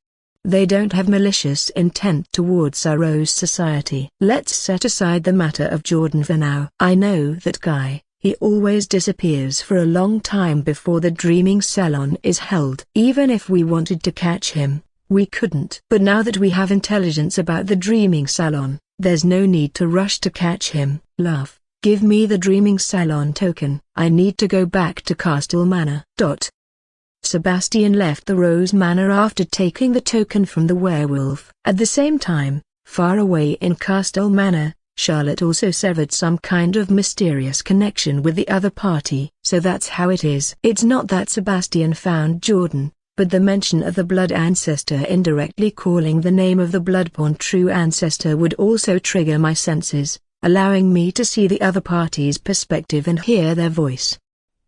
they don't have malicious intent towards our Rose Society. Let's set aside the matter of Jordan for now. I know that guy. He always disappears for a long time before the Dreaming Salon is held. Even if we wanted to catch him, we couldn't. But now that we have intelligence about the Dreaming Salon, there's no need to rush to catch him. Love, give me the Dreaming Salon token. I need to go back to Castle Manor. Sebastian left the Rose Manor after taking the token from the werewolf. At the same time, far away in Castle Manor, Charlotte also severed some kind of mysterious connection with the other party. So that's how it is. It's not that Sebastian found Jordan, but the mention of the blood ancestor indirectly calling the name of the bloodborn true ancestor would also trigger my senses, allowing me to see the other party's perspective and hear their voice.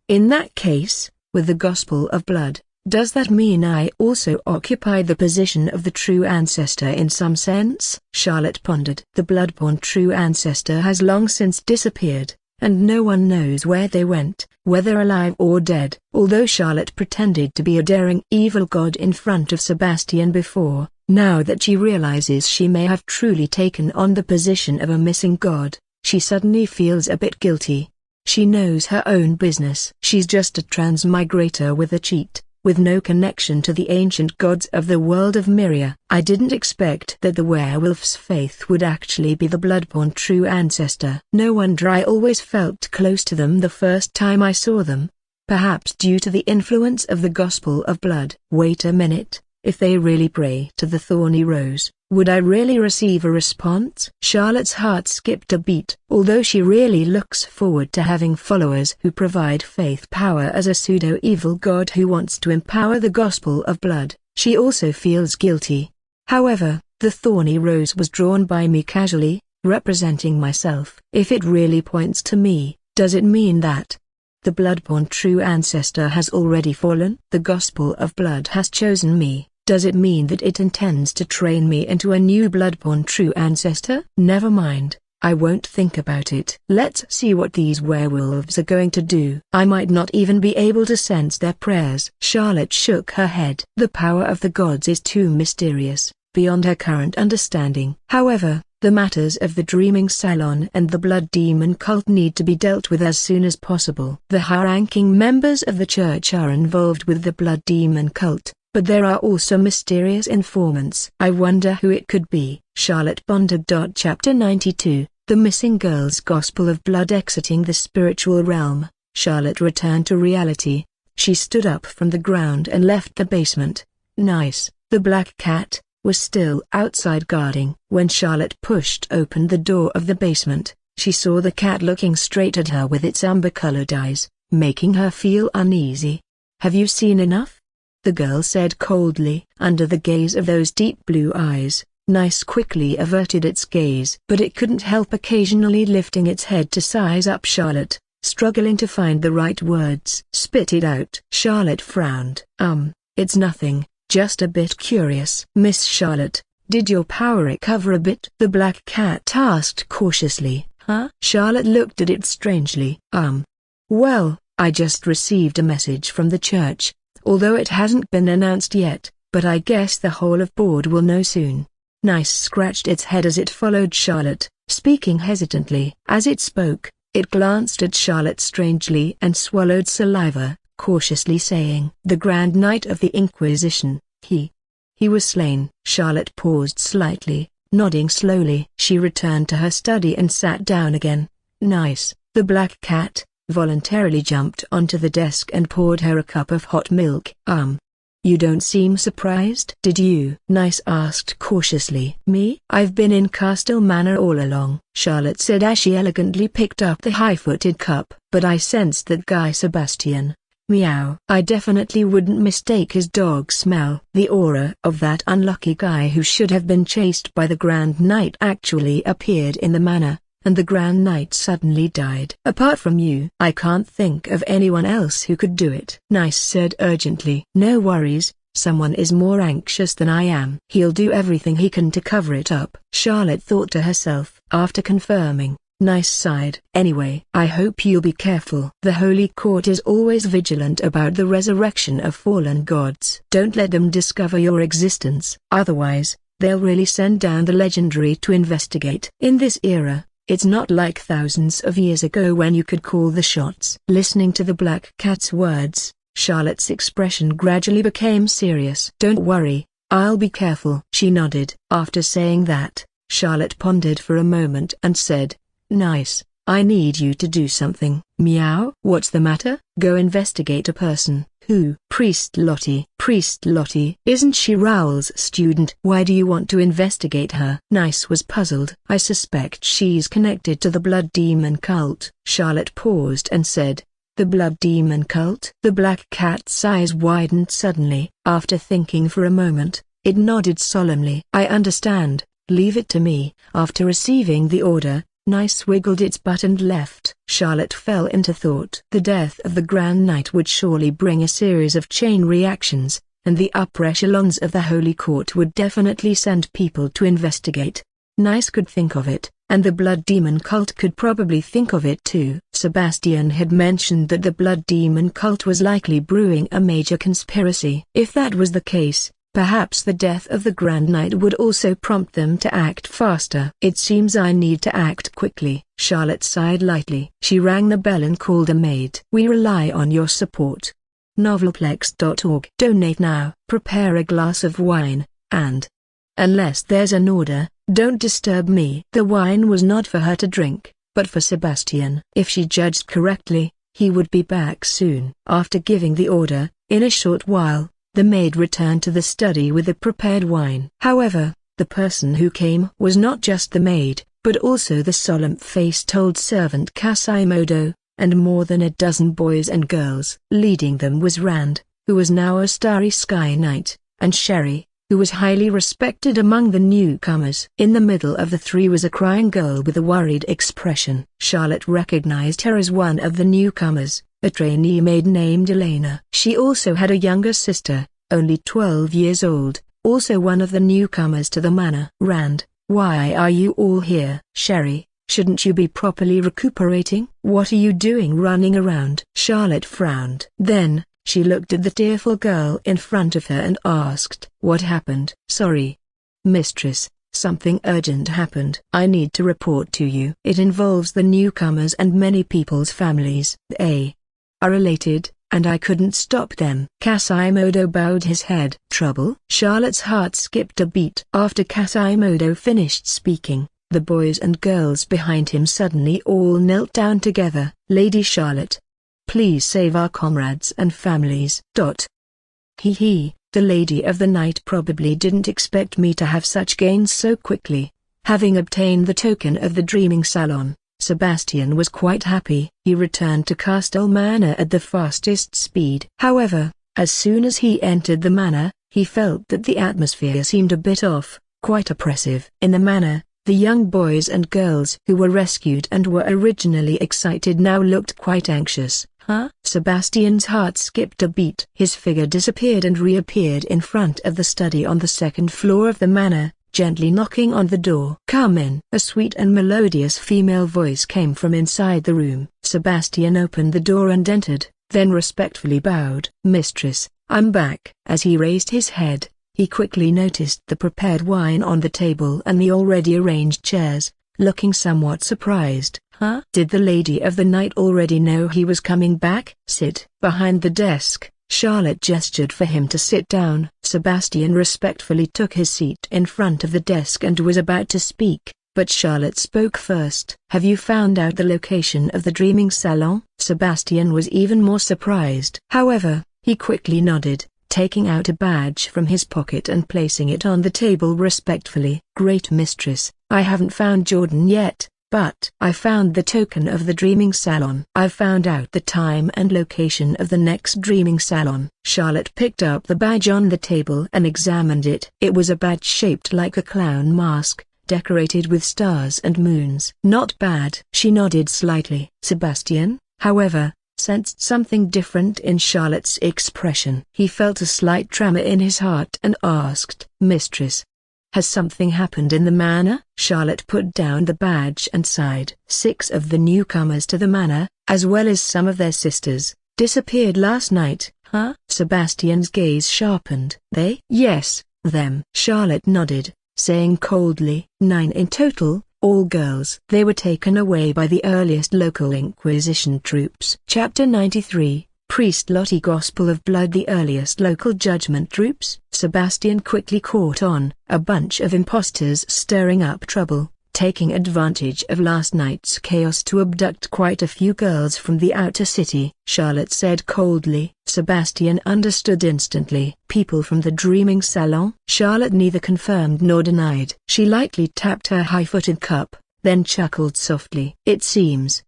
In that case, with the Gospel of Blood, does that mean I also occupy the position of the true ancestor in some sense? Charlotte pondered. The bloodborn true ancestor has long since disappeared, and no one knows where they went, whether alive or dead. Although Charlotte pretended to be a daring evil god in front of Sebastian before, now that she realizes she may have truly taken on the position of a missing god, she suddenly feels a bit guilty. She knows her own business. She's just a transmigrator with a cheat, with no connection to the ancient gods of the world of Myria. I didn't expect that the werewolf's faith would actually be the bloodborn true ancestor. No wonder I always felt close to them the first time I saw them. Perhaps due to the influence of the Gospel of Blood. Wait a minute, if they really pray to the thorny rose, would I really receive a response? Charlotte's heart skipped a beat. Although she really looks forward to having followers who provide faith power as a pseudo-evil god who wants to empower the Gospel of Blood, she also feels guilty. However, the thorny rose was drawn by me casually, representing myself. If it really points to me, does it mean that the bloodborn true ancestor has already fallen? The Gospel of Blood has chosen me. Does it mean that it intends to train me into a new bloodborn true ancestor? Never mind, I won't think about it. Let's see what these werewolves are going to do. I might not even be able to sense their prayers. Charlotte shook her head. The power of the gods is too mysterious, beyond her current understanding. However, the matters of the Dreaming Salon and the Blood Demon cult need to be dealt with as soon as possible. The high-ranking members of the church are involved with the Blood Demon cult, but there are also mysterious informants. I wonder who it could be. Charlotte pondered. Chapter 92, The Missing Girl's Gospel of Blood. Exiting the spiritual realm, Charlotte returned to reality. She stood up from the ground and left the basement. Nice. The black cat was still outside guarding. When Charlotte pushed open the door of the basement, she saw the cat looking straight at her with its amber-colored eyes, making her feel uneasy. Have you seen enough? The girl said coldly. Under the gaze of those deep blue eyes, Nice quickly averted its gaze. But it couldn't help occasionally lifting its head to size up Charlotte, struggling to find the right words. Spit it out. Charlotte frowned. It's nothing, just a bit curious. Miss Charlotte, did your power recover a bit? The black cat asked cautiously. Huh? Charlotte looked at it strangely. Well, I just received a message from the church, although it hasn't been announced yet, but I guess the whole of board will know soon. Nice scratched its head as it followed Charlotte, speaking hesitantly. As it spoke, it glanced at Charlotte strangely and swallowed saliva, cautiously saying, "The Grand Knight of the Inquisition, he was slain." Charlotte paused slightly, nodding slowly. She returned to her study and sat down again. Nice. The black cat voluntarily jumped onto the desk and poured her a cup of hot milk. You don't seem surprised. Did you? Nice asked cautiously. Me? I've been in Castle Manor all along, Charlotte said as she elegantly picked up the high-footed cup. But I sensed that guy Sebastian. Meow. I definitely wouldn't mistake his dog smell. The aura of that unlucky guy who should have been chased by the Grand Knight actually appeared in the manor, and the Grand Knight suddenly died. Apart from you, I can't think of anyone else who could do it. Nice said urgently. No worries, Someone is more anxious than I am. He'll do everything he can to cover it up. Charlotte thought to herself. After confirming, Nice sighed. Anyway, I hope you'll be careful. The Holy Court is always vigilant about the resurrection of fallen gods. Don't let them discover your existence. Otherwise, they'll really send down the legendary to investigate. In this era, it's not like thousands of years ago when you could call the shots. Listening to the Black Cat's words, Charlotte's expression gradually became serious. Don't worry, I'll be careful. She nodded. After saying that, Charlotte pondered for a moment and said, Nice, I need you to do something. Meow. What's the matter? Go investigate a person. Who? Priest Lottie. Priest Lottie? Isn't she Raoul's student? Why do you want to investigate her? Nice was puzzled. I suspect she's connected to the Blood Demon cult. Charlotte paused and said, The Blood Demon cult? The Black Cat's eyes widened suddenly. After thinking for a moment, it nodded solemnly. I understand, leave it to me. After receiving the order, Nice wiggled its butt and left. Charlotte fell into thought. The death of the Grand Knight would surely bring a series of chain reactions, and the upper echelons of the Holy Court would definitely send people to investigate. Nice could think of it, and the Blood Demon cult could probably think of it too. Sebastian had mentioned that the Blood Demon cult was likely brewing a major conspiracy. If that was the case, perhaps the death of the Grand Knight would also prompt them to act faster. It seems I need to act quickly. Charlotte sighed lightly. She rang the bell and called a maid. We rely on your support. Novelplex.org. Donate now. Prepare a glass of wine, and, unless there's an order, don't disturb me. The wine was not for her to drink, but for Sebastian. If she judged correctly, he would be back soon. After giving the order, in a short while, the maid returned to the study with the prepared wine. However, the person who came was not just the maid, but also the solemn-faced old servant Quasimodo, and more than a dozen boys and girls. Leading them was Rand, who was now a starry sky knight, and Sherry, who was highly respected among the newcomers. In the middle of the three was a crying girl with a worried expression. Charlotte recognized her as one of the newcomers, a trainee maid named Elena. She also had a younger sister, only 12 years old, also one of the newcomers to the manor. Rand, why are you all here? Sherry, shouldn't you be properly recuperating? What are you doing running around? Charlotte frowned. Then, she looked at the tearful girl in front of her and asked, What happened? Sorry, mistress, something urgent happened. I need to report to you. It involves the newcomers and many people's families. They are related, and I couldn't stop them. Quasimodo bowed his head. Trouble? Charlotte's heart skipped a beat. After Quasimodo finished speaking, the boys and girls behind him suddenly all knelt down together. Lady Charlotte, please save our comrades and families. The Lady of the Night probably didn't expect me to have such gains so quickly. Having obtained the token of the Dreaming Salon, Sebastian was quite happy. He returned to Castle Manor at the fastest speed. However, as soon as he entered the manor, he felt that the atmosphere seemed a bit off, quite oppressive. In the manor, the young boys and girls who were rescued and were originally excited now looked quite anxious. Huh? Sebastian's heart skipped a beat. His figure disappeared and reappeared in front of the study on the second floor of the manor, gently knocking on the door. Come in. A sweet and melodious female voice came from inside the room. Sebastian opened the door and entered, then respectfully bowed. Mistress, I'm back. As he raised his head, he quickly noticed the prepared wine on the table and the already arranged chairs, looking somewhat surprised. Huh? Did the Lady of the Night already know he was coming back? Sit. Behind the desk, Charlotte gestured for him to sit down. Sebastian respectfully took his seat in front of the desk and was about to speak, but Charlotte spoke first. Have you found out the location of the Dreaming Salon? Sebastian was even more surprised. However, he quickly nodded, taking out a badge from his pocket and placing it on the table respectfully. Great mistress, I haven't found Jordan yet, but I found the token of the Dreaming Salon. I've found out the time and location of the next Dreaming Salon. Charlotte picked up the badge on the table and examined it. It was a badge shaped like a clown mask, decorated with stars and moons. Not bad. She nodded slightly. Sebastian, however, sensed something different in Charlotte's expression. He felt a slight tremor in his heart and asked, "Mistress, has something happened in the manor?" Charlotte put down the badge and sighed. 6 of the newcomers to the manor, as well as some of their sisters, disappeared last night. Huh? Sebastian's gaze sharpened. They? Yes, them. Charlotte nodded, saying coldly, 9 in total, all girls. They were taken away by the earliest local Inquisition troops. Chapter 93, Priest Lottie. Gospel of Blood. The earliest local judgment troops. Sebastian quickly caught on, a bunch of imposters stirring up trouble, taking advantage of last night's chaos to abduct quite a few girls from the outer city. Charlotte said coldly. Sebastian understood instantly. People from the Dreaming Salon? Charlotte neither confirmed nor denied. She lightly tapped her high-footed cup, then chuckled softly. It seems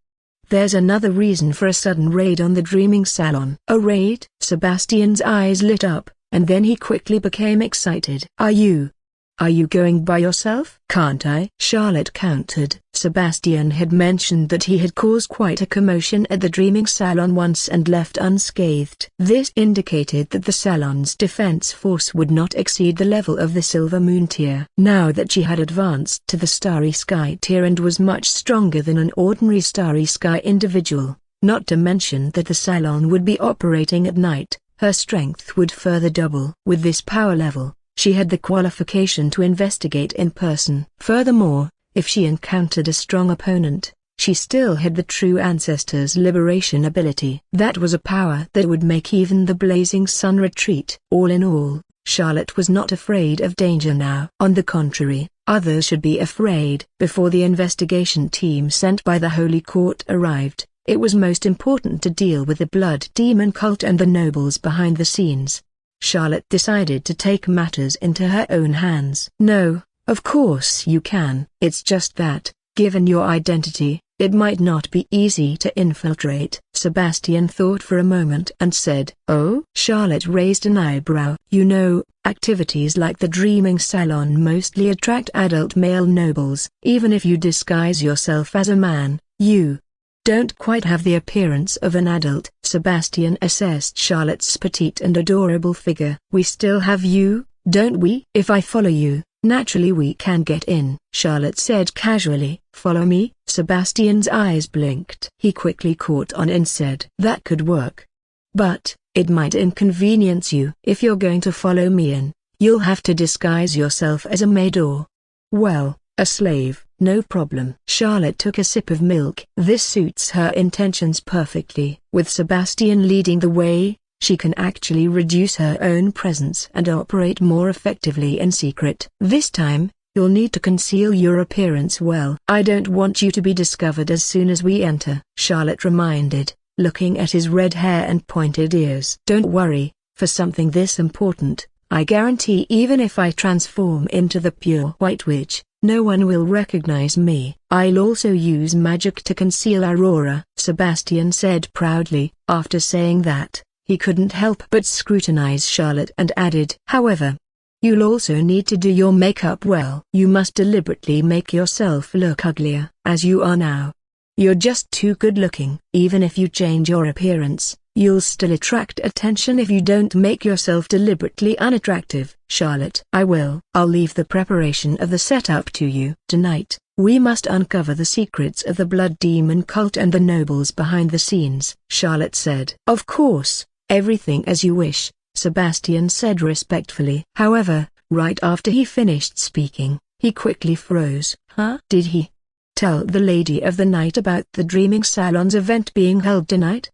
there's another reason for a sudden raid on the Dreaming Salon. A raid? Sebastian's eyes lit up, and then he quickly became excited. Are you going by yourself? Can't I? Charlotte countered. Sebastian had mentioned that he had caused quite a commotion at the Dreaming Salon once and left unscathed. This indicated that the salon's defense force would not exceed the level of the Silver Moon tier. Now that she had advanced to the Starry Sky tier and was much stronger than an ordinary Starry Sky individual, not to mention that the salon would be operating at night, her strength would further double. With this power level, she had the qualification to investigate in person. Furthermore, if she encountered a strong opponent, she still had the true Ancestor's Liberation ability. That was a power that would make even the Blazing Sun retreat. All in all, Charlotte was not afraid of danger now. On the contrary, others should be afraid. Before the investigation team sent by the Holy Court arrived, it was most important to deal with the Blood Demon cult and the nobles behind the scenes. Charlotte decided to take matters into her own hands. No, of course you can. It's just that, given your identity, it might not be easy to infiltrate. Sebastian thought for a moment and said, "Oh?" Charlotte raised an eyebrow. You know, activities like the Dreaming Salon mostly attract adult male nobles. Even if you disguise yourself as a man, you don't quite have the appearance of an adult. Sebastian assessed Charlotte's petite and adorable figure. We still have you, don't we? If I follow you, naturally we can get in, Charlotte said casually. Follow me? Sebastian's eyes blinked. He quickly caught on and said, that could work. But it might inconvenience you. If you're going to follow me in, you'll have to disguise yourself as a maid or, well, a slave. No problem. Charlotte took a sip of milk. This suits her intentions perfectly. With Sebastian leading the way, she can actually reduce her own presence and operate more effectively in secret. This time, you'll need to conceal your appearance well. I don't want you to be discovered as soon as we enter, Charlotte reminded, looking at his red hair and pointed ears. Don't worry, for something this important, I guarantee even if I transform into the pure White Witch, no one will recognize me. I'll also use magic to conceal Aurora, Sebastian said proudly. After saying that, he couldn't help but scrutinize Charlotte and added, however, you'll also need to do your makeup well. You must deliberately make yourself look uglier. As you are now, you're just too good looking. Even if you change your appearance, you'll still attract attention if you don't make yourself deliberately unattractive. Charlotte, I will. I'll leave the preparation of the setup to you. Tonight, we must uncover the secrets of the Blood Demon cult and the nobles behind the scenes, Charlotte said. Of course, everything as you wish, Sebastian said respectfully. However, right after he finished speaking, he quickly froze. Huh? Did he tell the Lady of the Night about the Dreaming Salon's event being held tonight?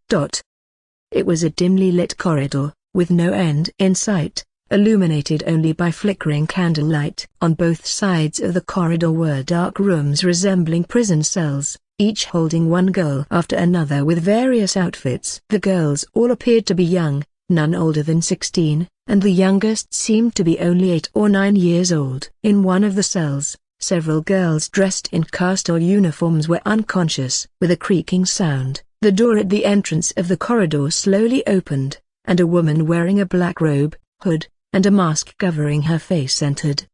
It was a dimly lit corridor, with no end in sight, illuminated only by flickering candlelight. On both sides of the corridor were dark rooms resembling prison cells, each holding one girl after another with various outfits. The girls all appeared to be young, none older than 16, and the youngest seemed to be only 8 or 9 years old. In one of the cells, several girls dressed in castle uniforms were unconscious. With a creaking sound, the door at the entrance of the corridor slowly opened, and a woman wearing a black robe, hood, and a mask covering her face entered.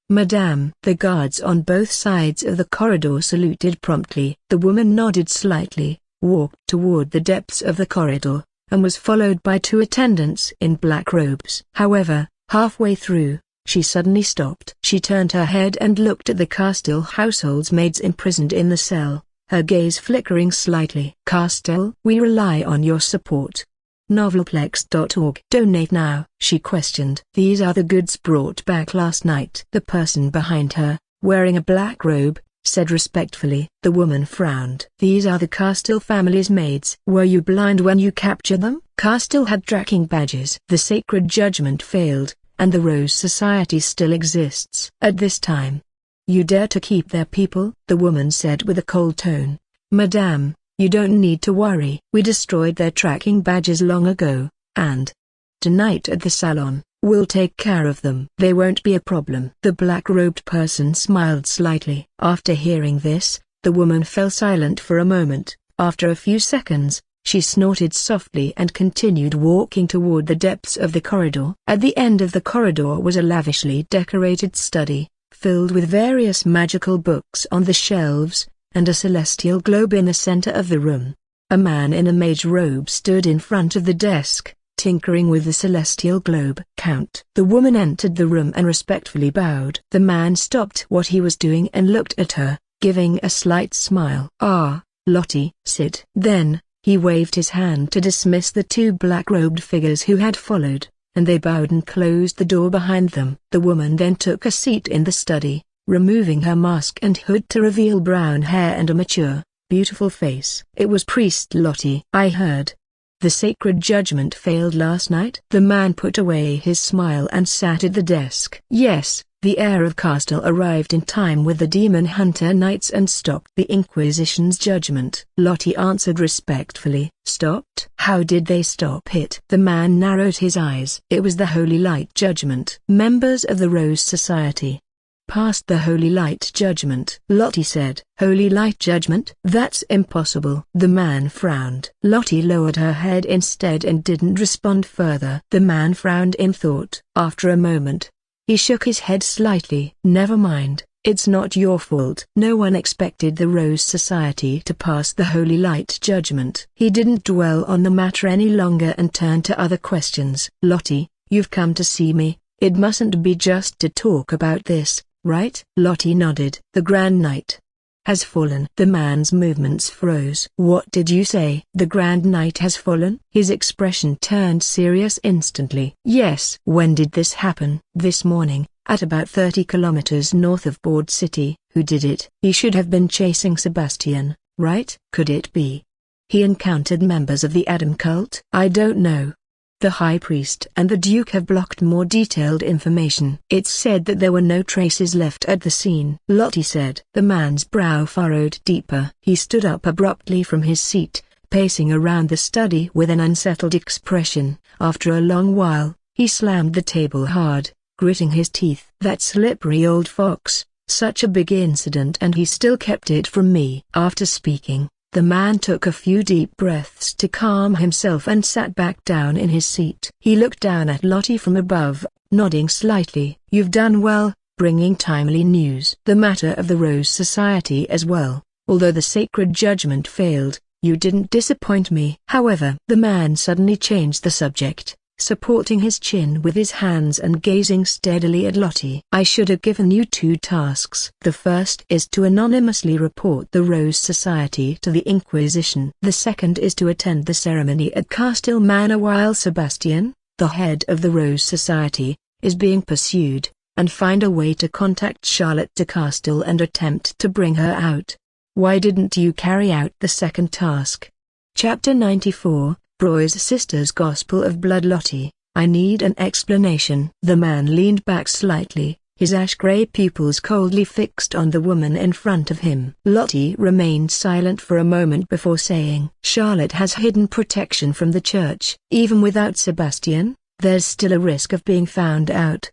Madame. The guards on both sides of the corridor saluted promptly. The woman nodded slightly, walked toward the depths of the corridor, and was followed by 2 attendants in black robes. However, halfway through, she suddenly stopped. She turned her head and looked at the Castile household's maids imprisoned in the cell, her gaze flickering slightly. "Castile, we rely on your support. Novelplex.org. Donate now," she questioned. "These are the goods brought back last night." The person behind her, wearing a black robe, said respectfully. The woman frowned. "These are the Castile family's maids." "Were you blind when you captured them?" "Castile had tracking badges." "The sacred judgment failed, and the Rose Society still exists at this time. You dare to keep their people?" the woman said with a cold tone. "Madame, you don't need to worry. We destroyed their tracking badges long ago, and tonight at the salon, we'll take care of them. They won't be a problem." The black-robed person smiled slightly. After hearing this, the woman fell silent for a moment. After a few seconds, she snorted softly and continued walking toward the depths of the corridor. At the end of the corridor was a lavishly decorated study, filled with various magical books on the shelves, and a celestial globe in the center of the room. A man in a mage robe stood in front of the desk, tinkering with the celestial globe. "Count." The woman entered the room and respectfully bowed. The man stopped what he was doing and looked at her, giving a slight smile. "Ah, Lottie, sit." Then, he waved his hand to dismiss the 2 black-robed figures who had followed, and they bowed and closed the door behind them. The woman then took a seat in the study, removing her mask and hood to reveal brown hair and a mature, beautiful face. "It was Priest Lottie. I heard the sacred judgment failed last night." The man put away his smile and sat at the desk. "Yes, the heir of Castile arrived in time with the Demon Hunter Knights and stopped the Inquisition's judgment." Lottie answered respectfully. "Stopped? How did they stop it?" The man narrowed his eyes. "It was the Holy Light Judgment. Members of the Rose Society passed the Holy Light Judgment." Lottie said. "Holy Light Judgment? That's impossible." The man frowned. Lottie lowered her head instead and didn't respond further. The man frowned in thought. After a moment, he shook his head slightly. "Never mind, it's not your fault." No one expected the Rose Society to pass the Holy Light Judgment. He didn't dwell on the matter any longer and turned to other questions. "Lottie, you've come to see me. It mustn't be just to talk about this, right?" Lottie nodded. "The Grand Knight has fallen." The man's movements froze. "What did you say?" "The Grand Knight has fallen?" His expression turned serious instantly. "Yes." "When did this happen?" "This morning, at about 30 kilometers north of Board City." "Who did it?" "He should have been chasing Sebastian, right?" "Could it be he encountered members of the Adam cult?" "I don't know. The High Priest and the Duke have blocked more detailed information." "It's said that there were no traces left at the scene," Lottie said. The man's brow furrowed deeper. He stood up abruptly from his seat, pacing around the study with an unsettled expression. After a long while, he slammed the table hard, gritting his teeth. "That slippery old fox, such a big incident and he still kept it from me." After speaking, the man took a few deep breaths to calm himself and sat back down in his seat. He looked down at Lottie from above, nodding slightly. "You've done well, bringing timely news. The matter of the Rose Society as well. Although the sacred judgment failed, you didn't disappoint me." However, the man suddenly changed the subject, supporting his chin with his hands and gazing steadily at Lottie. "I should have given you 2 tasks. The first is to anonymously report the Rose Society to the Inquisition. The second is to attend the ceremony at Castile Manor while Sebastian, the head of the Rose Society, is being pursued, and find a way to contact Charlotte de Castile and attempt to bring her out. Why didn't you carry out the second task?" Chapter 94, Broy's Sisters Gospel of Blood. "Lottie, I need an explanation." The man leaned back slightly, his ash-gray pupils coldly fixed on the woman in front of him. Lottie remained silent for a moment before saying, "Charlotte has hidden protection from the church. Even without Sebastian, there's still a risk of being found out.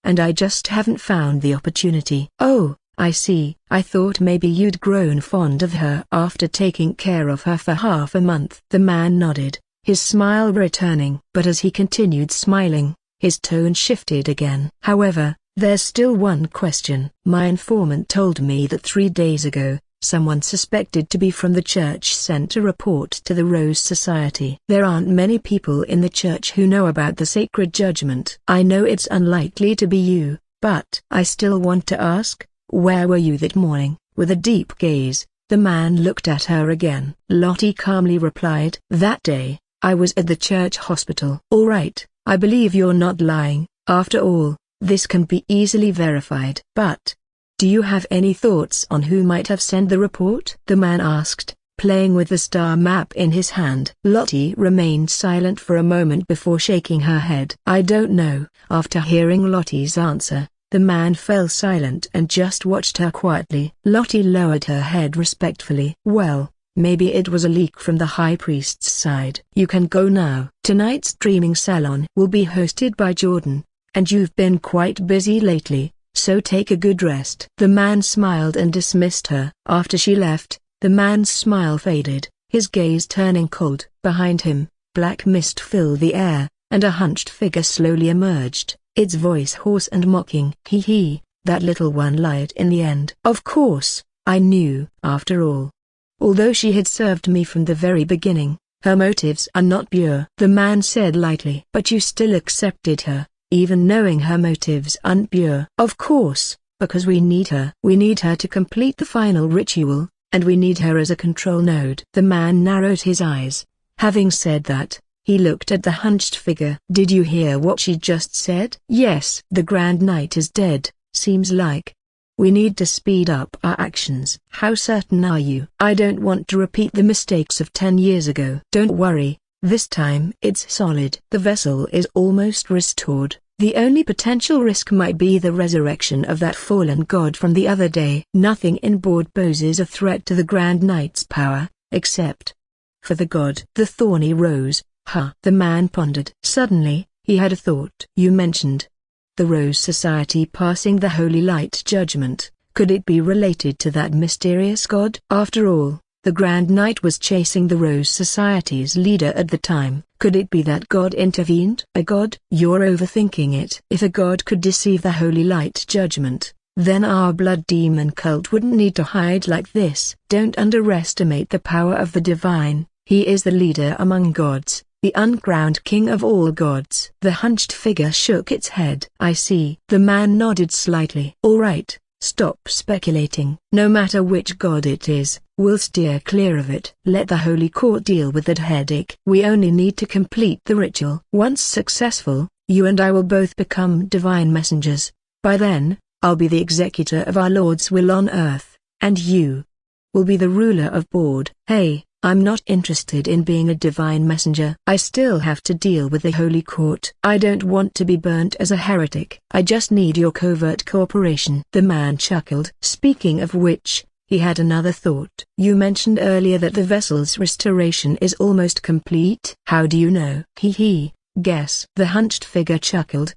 And I just haven't found the opportunity." "Oh, I see. I thought maybe you'd grown fond of her after taking care of her for half a month." The man nodded, his smile returning. But as he continued smiling, his tone shifted again. "However, there's still one question. My informant told me that 3 days ago, Someone suspected to be from the church sent a report to the Rose Society. There aren't many people in the church who know about the sacred judgment. I know it's unlikely to be you, but I still want to ask, where were you that morning? With a deep gaze, the man looked at her again. Lottie calmly replied, that day, I was at the church hospital. All right, I believe you're not lying. After all, this can be easily verified. But do you have any thoughts on who might have sent the report? The man asked, playing with the star map in his hand. Lottie remained silent for a moment before shaking her head. I don't know. After hearing Lottie's answer, the man fell silent and just watched her quietly. Lottie lowered her head respectfully. Well, maybe it was a leak from the high priest's side. You can go now. Tonight's streaming salon will be hosted by Jordan, and you've been quite busy lately, so take a good rest. The man smiled and dismissed her. After she left, the man's smile faded, his gaze turning cold. Behind him, black mist filled the air, and a hunched figure slowly emerged, its voice hoarse and mocking. Hee hee, that little one lied in the end. Of course, I knew. After all, although she had served me from the very beginning, her motives are not pure. The man said lightly. But you still accepted her, even knowing her motives aren't pure. Of course, because we need her. We need her to complete the final ritual, and we need her as a control node. The man narrowed his eyes. Having said that, he looked at the hunched figure. Did you hear what she just said? Yes. The Grand Knight is dead, seems like. We need to speed up our actions. How certain are you? I don't want to repeat the mistakes of 10 years ago. Don't worry. This time it's solid. The vessel is almost restored. The only potential risk might be the resurrection of that fallen god from the other day. Nothing inboard poses a threat to the Grand Knight's power, except for the god. The thorny rose, huh? The man pondered. Suddenly, he had a thought. You mentioned the Rose Society passing the Holy Light Judgment. Could it be related to that mysterious god? After all, the Grand Knight was chasing the Rose Society's leader at the time. Could it be that God intervened? A god? You're overthinking it. If a god could deceive the Holy Light Judgment, then our blood demon cult wouldn't need to hide like this. Don't underestimate the power of the divine. He is the leader among gods, the uncrowned king of all gods. The hunched figure shook its head. I see. The man nodded slightly. All right. Stop speculating. No matter which god it is, we'll steer clear of it. Let the Holy Court deal with that headache. We only need to complete the ritual. Once successful, you and I will both become divine messengers. By then, I'll be the executor of our Lord's will on earth, and you will be the ruler of Board. Hey, I'm not interested in being a divine messenger. I still have to deal with the Holy Court. I don't want to be burnt as a heretic. I just need your covert cooperation. The man chuckled. Speaking of which, he had another thought. You mentioned earlier that the vessel's restoration is almost complete. How do you know? Hee hee, guess. The hunched figure chuckled.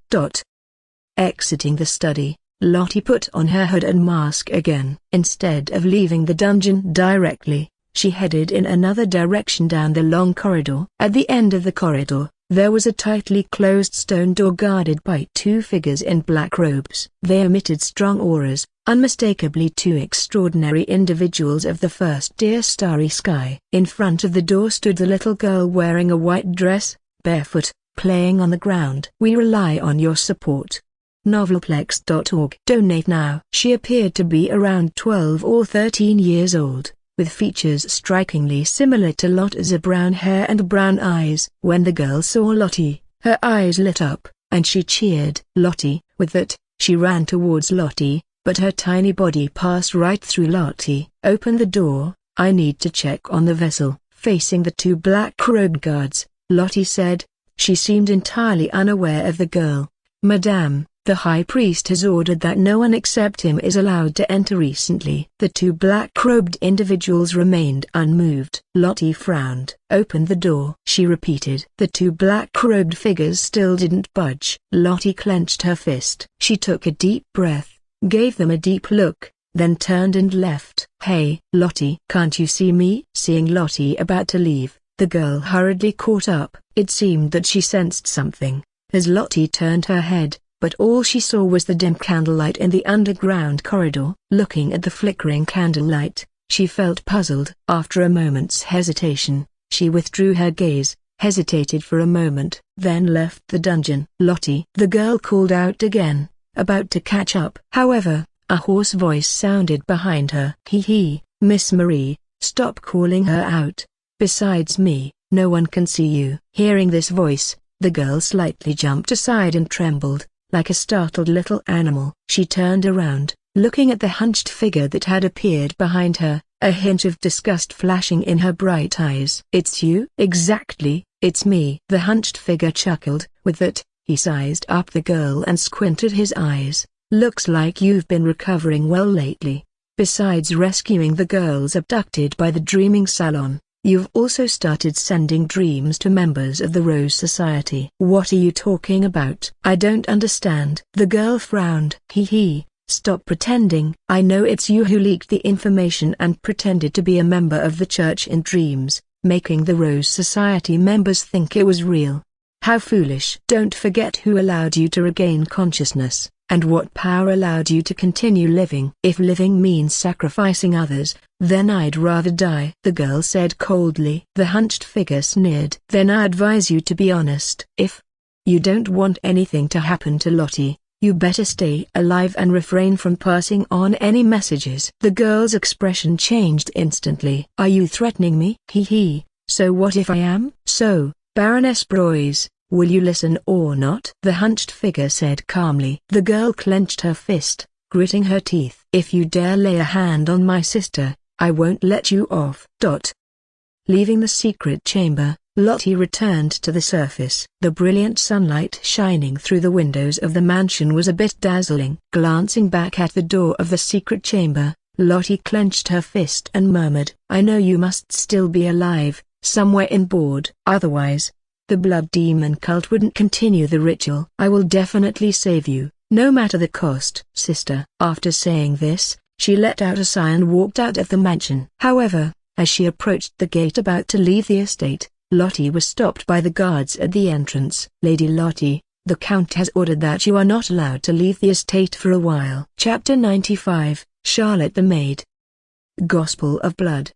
Exiting the study, Lottie put on her hood and mask again. Instead of leaving the dungeon directly, she headed in another direction down the long corridor. At the end of the corridor, there was a tightly closed stone door guarded by two figures in black robes. They emitted strong auras, unmistakably two extraordinary individuals of the first dear starry sky. In front of the door stood the little girl wearing a white dress, barefoot, playing on the ground. We rely on your support. Novelplex.org. Donate now. She appeared to be around 12 or 13 years old, with features strikingly similar to Lottie's, brown hair and brown eyes. When the girl saw Lottie, her eyes lit up, and she cheered Lottie. With that, she ran towards Lottie, but her tiny body passed right through Lottie. Open the door, I need to check on the vessel. Facing the two black-robed guards, Lottie said. She seemed entirely unaware of the girl. Madame, the High Priest has ordered that no one except him is allowed to enter recently. The two black-robed individuals remained unmoved. Lottie frowned. Open the door, she repeated. The two black-robed figures still didn't budge. Lottie clenched her fist. She took a deep breath, gave them a deep look, then turned and left. Hey, Lottie, can't you see me? Seeing Lottie about to leave, the girl hurriedly caught up. It seemed that she sensed something, as Lottie turned her head, but all she saw was the dim candlelight in the underground corridor. Looking at the flickering candlelight, She felt puzzled. After a moment's hesitation, she withdrew her gaze, hesitated for a moment, then left the dungeon. "Lottie!" the girl called out again, about to catch up. However, a hoarse voice sounded behind her. "Hee, Miss Marie, stop calling her out. Besides me, no one can see you." Hearing this voice, the girl slightly jumped aside and trembled, like a startled little animal. She turned around, looking at the hunched figure that had appeared behind her, a hint of disgust flashing in her bright eyes. "It's you?" "Exactly, it's me." The hunched figure chuckled. With that, he sized up the girl and squinted his eyes. "Looks like you've been recovering well lately. Besides rescuing the girls abducted by the Dreaming Salon, you've also started sending dreams to members of the Rose Society." "What are you talking about? I don't understand." The girl frowned. "Hee, stop pretending. I know it's you who leaked the information and pretended to be a member of the Church in Dreams, making the Rose Society members think it was real. How foolish." "Don't forget who allowed you to regain consciousness, and what power allowed you to continue living." "If living means sacrificing others, then I'd rather die," the girl said coldly. The hunched figure sneered. "Then I advise you to be honest. If you don't want anything to happen to Lottie, you better stay alive and refrain from passing on any messages." The girl's expression changed instantly. "Are you threatening me?" "Hee, so what if I am?" "So, Baroness Broyes, will you listen or not?" the hunched figure said calmly. The girl clenched her fist, gritting her teeth. "If you dare lay a hand on my sister, I won't let you off." Leaving the secret chamber, Lottie returned to the surface. The brilliant sunlight shining through the windows of the mansion was a bit dazzling. Glancing back at the door of the secret chamber, Lottie clenched her fist and murmured, "I know you must still be alive, somewhere in board. Otherwise, the blood demon cult wouldn't continue the ritual. I will definitely save you, no matter the cost." "Sister." After saying this, she let out a sigh and walked out of the mansion. However, as she approached the gate about to leave the estate, Lottie was stopped by the guards at the entrance. "Lady Lottie, the Count has ordered that you are not allowed to leave the estate for a while." Chapter 95, Charlotte the Maid. Gospel of Blood.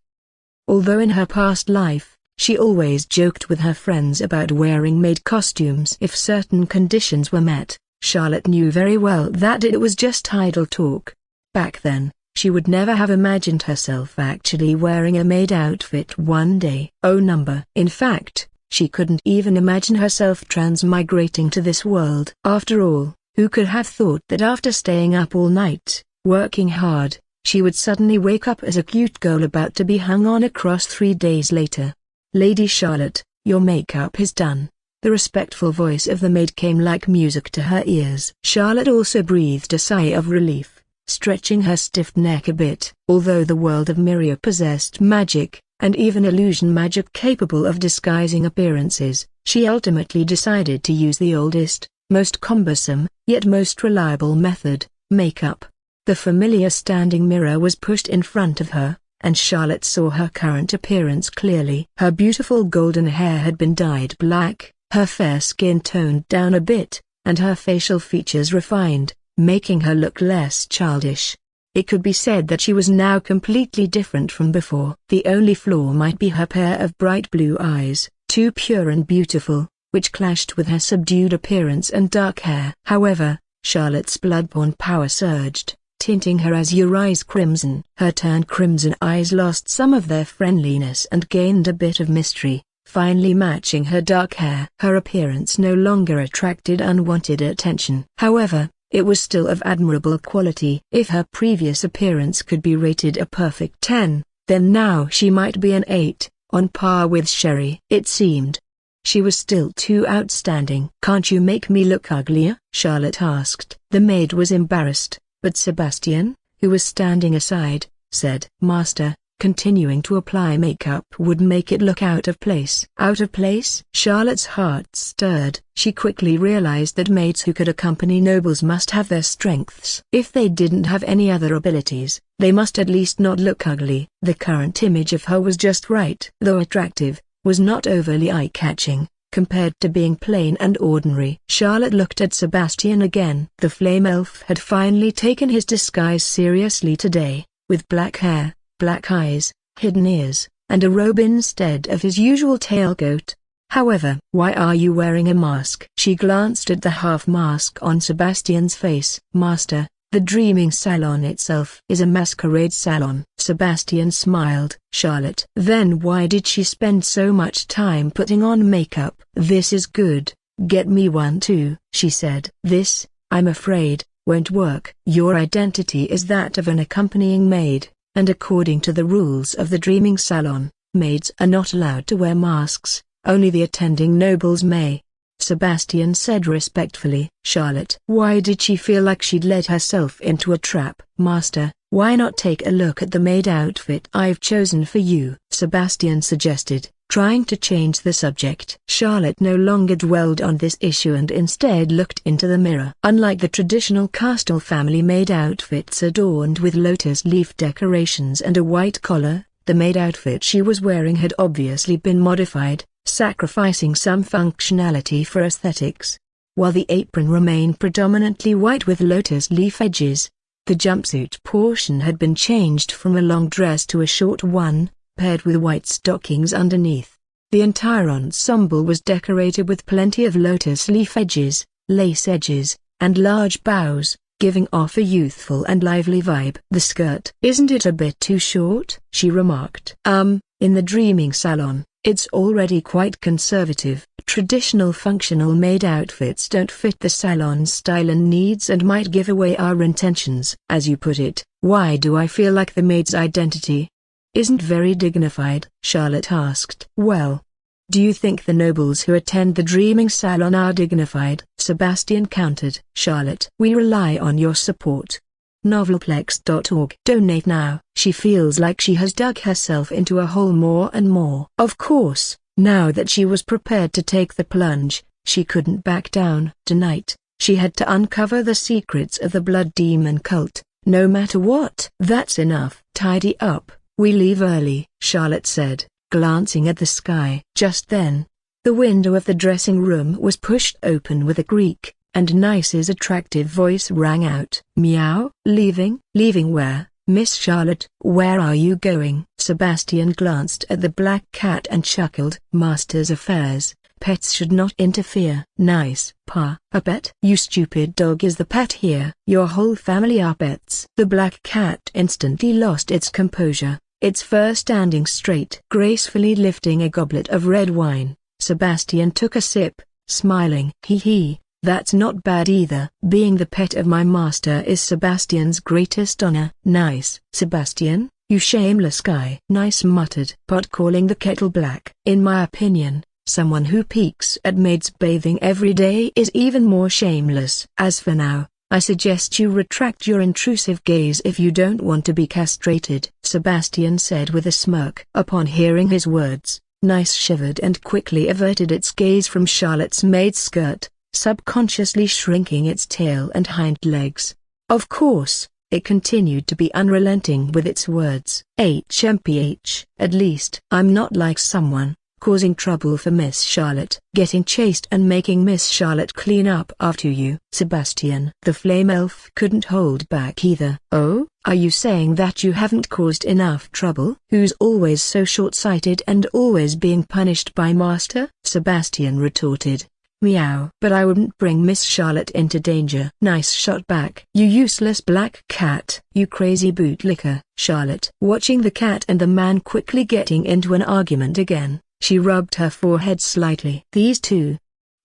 Although in her past life, she always joked with her friends about wearing maid costumes if certain conditions were met, Charlotte knew very well that it was just idle talk. Back then, she would never have imagined herself actually wearing a maid outfit one day. In fact, she couldn't even imagine herself transmigrating to this world. After all, who could have thought that after staying up all night, working hard, she would suddenly wake up as a cute girl about to be hung on a cross 3 days later. "Lady Charlotte, your makeup is done." The respectful voice of the maid came like music to her ears. Charlotte also breathed a sigh of relief, stretching her stiff neck a bit. Although the world of Miria possessed magic, and even illusion magic capable of disguising appearances, she ultimately decided to use the oldest, most cumbersome, yet most reliable method, makeup. The familiar standing mirror was pushed in front of her, and Charlotte saw her current appearance clearly. Her beautiful golden hair had been dyed black, her fair skin toned down a bit, and her facial features refined, making her look less childish. It could be said that she was now completely different from before. The only flaw might be her pair of bright blue eyes, too pure and beautiful, which clashed with her subdued appearance and dark hair. However, Charlotte's bloodborne power surged, tinting her azure eyes crimson. Her turned crimson eyes lost some of their friendliness and gained a bit of mystery, finally matching her dark hair. Her appearance no longer attracted unwanted attention. However, it was still of admirable quality. If her previous appearance could be rated a perfect 10, then now she might be an 8, on par with Sherry. It seemed she was still too outstanding. "Can't you make me look uglier?" Charlotte asked. The maid was embarrassed, but Sebastian, who was standing aside, said, "Master, continuing to apply makeup would make it look out of place." Out of place? Charlotte's heart stirred. She quickly realized that maids who could accompany nobles must have their strengths. If they didn't have any other abilities, they must at least not look ugly. The current image of her was just right. Though attractive, was not overly eye-catching, compared to being plain and ordinary. Charlotte looked at Sebastian again. The flame elf had finally taken his disguise seriously today. With black hair, black eyes, hidden ears, and a robe instead of his usual tailcoat. However, why are you wearing a mask? She glanced at the half-mask on Sebastian's face. Master, the Dreaming Salon itself is a masquerade salon. Sebastian smiled. Charlotte. Then why did she spend so much time putting on makeup? This is good, get me one too, she said. This, I'm afraid, won't work. Your identity is that of an accompanying maid, and according to the rules of the Dreaming Salon, maids are not allowed to wear masks, only the attending nobles may. Sebastian said respectfully. Charlotte. Why did she feel like she'd let herself into a trap? Master, why not take a look at the maid outfit I've chosen for you? Sebastian suggested, trying to change the subject. Charlotte no longer dwelled on this issue and instead looked into the mirror. Unlike the traditional Castle family maid outfits adorned with lotus leaf decorations and a white collar, the maid outfit she was wearing had obviously been modified, sacrificing some functionality for aesthetics. While the apron remained predominantly white with lotus leaf edges, the jumpsuit portion had been changed from a long dress to a short one, paired with white stockings underneath. The entire ensemble was decorated with plenty of lotus leaf edges, lace edges, and large bows, giving off a youthful and lively vibe. The skirt. Isn't it a bit too short? She remarked. In the Dreaming Salon, it's already quite conservative. Traditional functional maid outfits don't fit the salon's style and needs and might give away our intentions. As you put it, why do I feel like the maid's identity isn't very dignified? Charlotte asked. Well, do you think the nobles who attend the Dreaming Salon are dignified? Sebastian countered. Charlotte. We rely on your support. Novelplex.org. Donate now. She feels like she has dug herself into a hole more and more. Of course, now that she was prepared to take the plunge, she couldn't back down. Tonight, she had to uncover the secrets of the Blood Demon cult, no matter what. That's enough. Tidy up, we leave early, Charlotte said, glancing at the sky. Just then, the window of the dressing room was pushed open with a creak, and Nice's attractive voice rang out. Meow? Leaving? Leaving where, Miss Charlotte? Where are you going? Sebastian glanced at the black cat and chuckled. Master's affairs, pets should not interfere. Nice. Pa. A pet? You stupid dog, is the pet here? Your whole family are pets. The black cat instantly lost its composure, its fur standing straight. Gracefully lifting a goblet of red wine, Sebastian took a sip, smiling. Hee. That's not bad either. Being the pet of my master is Sebastian's greatest honor. Nice. Sebastian, you shameless guy. Nice muttered. Pot calling the kettle black. In my opinion, someone who peeks at maids bathing every day is even more shameless. As for now, I suggest you retract your intrusive gaze if you don't want to be castrated, Sebastian said with a smirk. Upon hearing his words, Nice shivered and quickly averted its gaze from Charlotte's maid's skirt, subconsciously shrinking its tail and hind legs. Of course, it continued to be unrelenting with its words. HMPH. At least I'm not like someone causing trouble for Miss Charlotte, getting chased and making Miss Charlotte clean up after you. Sebastian. The flame elf couldn't hold back either. Oh, are you saying that you haven't caused enough trouble? Who's always so short-sighted and always being punished by master? Sebastian retorted. Meow. But I wouldn't bring Miss Charlotte into danger. Nice shot back. You useless black cat. You crazy bootlicker. Charlotte. Watching the cat and the man quickly getting into an argument again, she rubbed her forehead slightly. These two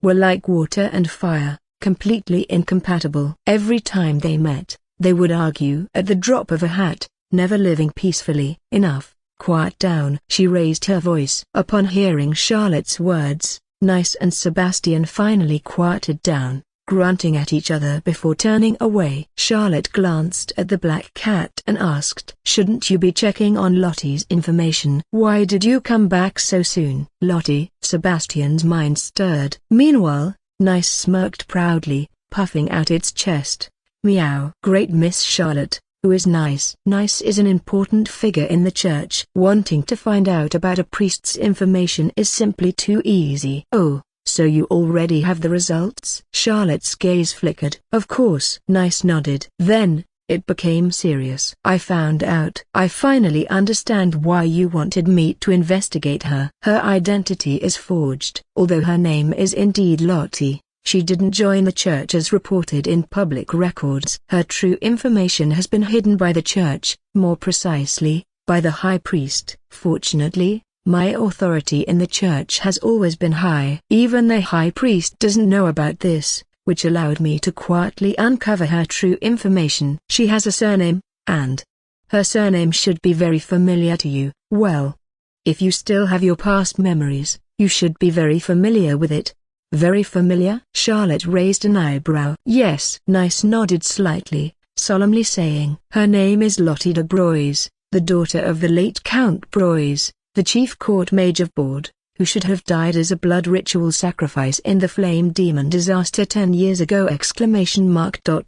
were like water and fire, completely incompatible. Every time they met, they would argue at the drop of a hat, never living peacefully. Enough. Quiet down. She raised her voice. Upon hearing Charlotte's words, Nice and Sebastian finally quieted down, grunting at each other before turning away. Charlotte glanced at the black cat and asked, shouldn't you be checking on Lottie's information? Why did you come back so soon? Lottie. Sebastian's mind stirred. Meanwhile, Nice smirked proudly, puffing out its chest. Meow. Great Miss Charlotte. Who is Nice? Nice is an important figure in the church. Wanting to find out about a priest's information is simply too easy. Oh, so you already have the results? Charlotte's gaze flickered. Of course. Nice nodded. Then, it became serious. I found out. I finally understand why you wanted me to investigate her. Her identity is forged. Although her name is indeed Lottie, she didn't join the church as reported in public records. Her true information has been hidden by the church, more precisely, by the high priest. Fortunately, my authority in the church has always been high. Even the high priest doesn't know about this, which allowed me to quietly uncover her true information. She has a surname, and her surname should be very familiar to you. Well, if you still have your past memories, you should be very familiar with it. Very familiar? Charlotte raised an eyebrow. Yes. Nice nodded slightly, solemnly saying, her name is Lottie de Broys, the daughter of the late Count Broys, the chief court mage of Bord, who should have died as a blood ritual sacrifice in the flame demon disaster 10 years ago!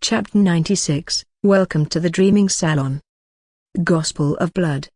Chapter 96, Welcome to the Dreaming Salon. Gospel of Blood.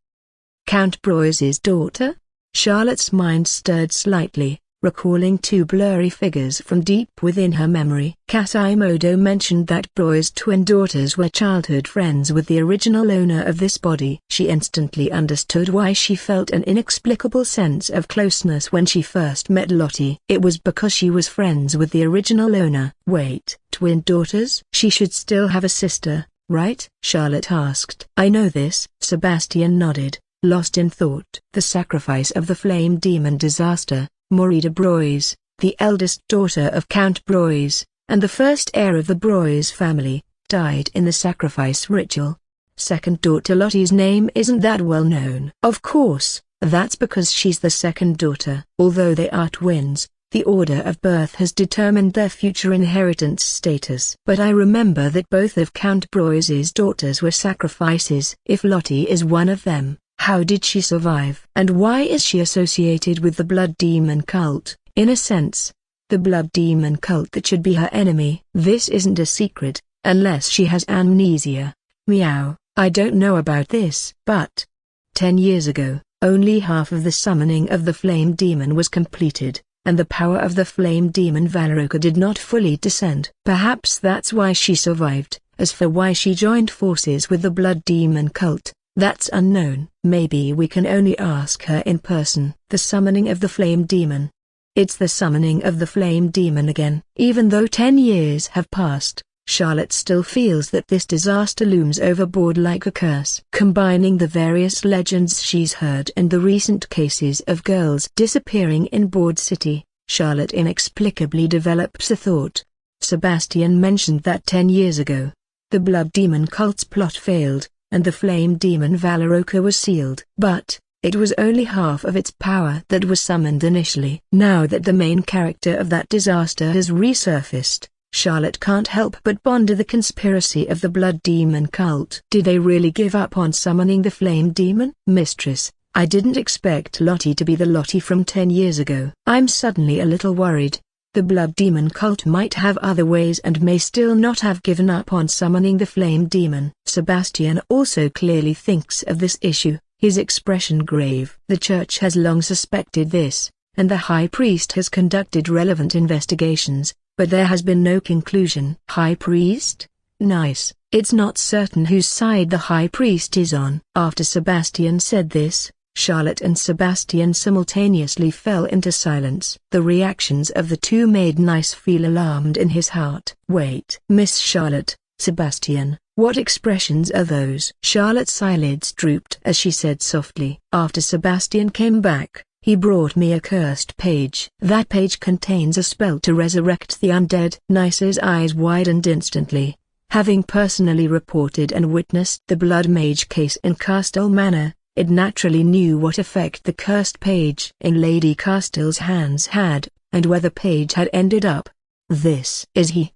Count Broys's daughter? Charlotte's mind stirred slightly, recalling two blurry figures from deep within her memory. Quasimodo mentioned that Broy's twin daughters were childhood friends with the original owner of this body. She instantly understood why she felt an inexplicable sense of closeness when she first met Lottie. It was because she was friends with the original owner. Wait, twin daughters? She should still have a sister, right? Charlotte asked. I know this. Sebastian nodded, lost in thought. The sacrifice of the flame demon disaster. Marie de Broys, the eldest daughter of Count Broys, and the first heir of the Broys family, died in the sacrifice ritual. Second daughter Lottie's name isn't that well known. Of course, that's because she's the second daughter. Although they are twins, the order of birth has determined their future inheritance status. But I remember that both of Count Broys's daughters were sacrifices. If Lottie is one of them, how did she survive? And why is she associated with the blood demon cult? In a sense, the blood demon cult that should be her enemy. This isn't a secret, unless she has amnesia. Meow, I don't know about this. But 10 years ago, only half of the summoning of the flame demon was completed, and the power of the flame demon Valeroka did not fully descend. Perhaps that's why she survived. As for why she joined forces with the blood demon cult, that's unknown. Maybe we can only ask her in person. The summoning of the flame demon. It's the summoning of the flame demon again. Even though 10 years have passed, Charlotte still feels that this disaster looms over Bord like a curse. Combining the various legends she's heard and the recent cases of girls disappearing in Bord City, Charlotte inexplicably develops a thought. Sebastian mentioned that 10 years ago, the blood demon cult's plot failed, and the flame demon Valeroka was sealed. But it was only half of its power that was summoned initially. Now that the main character of that disaster has resurfaced, Charlotte can't help but ponder the conspiracy of the blood demon cult. Did they really give up on summoning the flame demon? Mistress, I didn't expect Lottie to be the Lottie from 10 years ago. I'm suddenly a little worried. The blood demon cult might have other ways and may still not have given up on summoning the flame demon. Sebastian also clearly thinks of this issue, his expression grave. The church has long suspected this, and the high priest has conducted relevant investigations, but there has been no conclusion. High priest? Nice. It's not certain whose side the high priest is on. After Sebastian said this, Charlotte and Sebastian simultaneously fell into silence. The reactions of the two made Nice feel alarmed in his heart. Wait. Miss Charlotte, Sebastian, what expressions are those? Charlotte's eyelids drooped as she said softly. After Sebastian came back, he brought me a cursed page. That page contains a spell to resurrect the undead. Nice's eyes widened instantly. Having personally reported and witnessed the blood mage case in Castle Manor, it naturally knew what effect the cursed page in Lady Castle's hands had, and where the page had ended up. Is he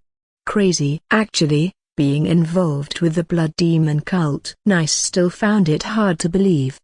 crazy? Actually, being involved with the blood demon cult. Nice still found it hard to believe.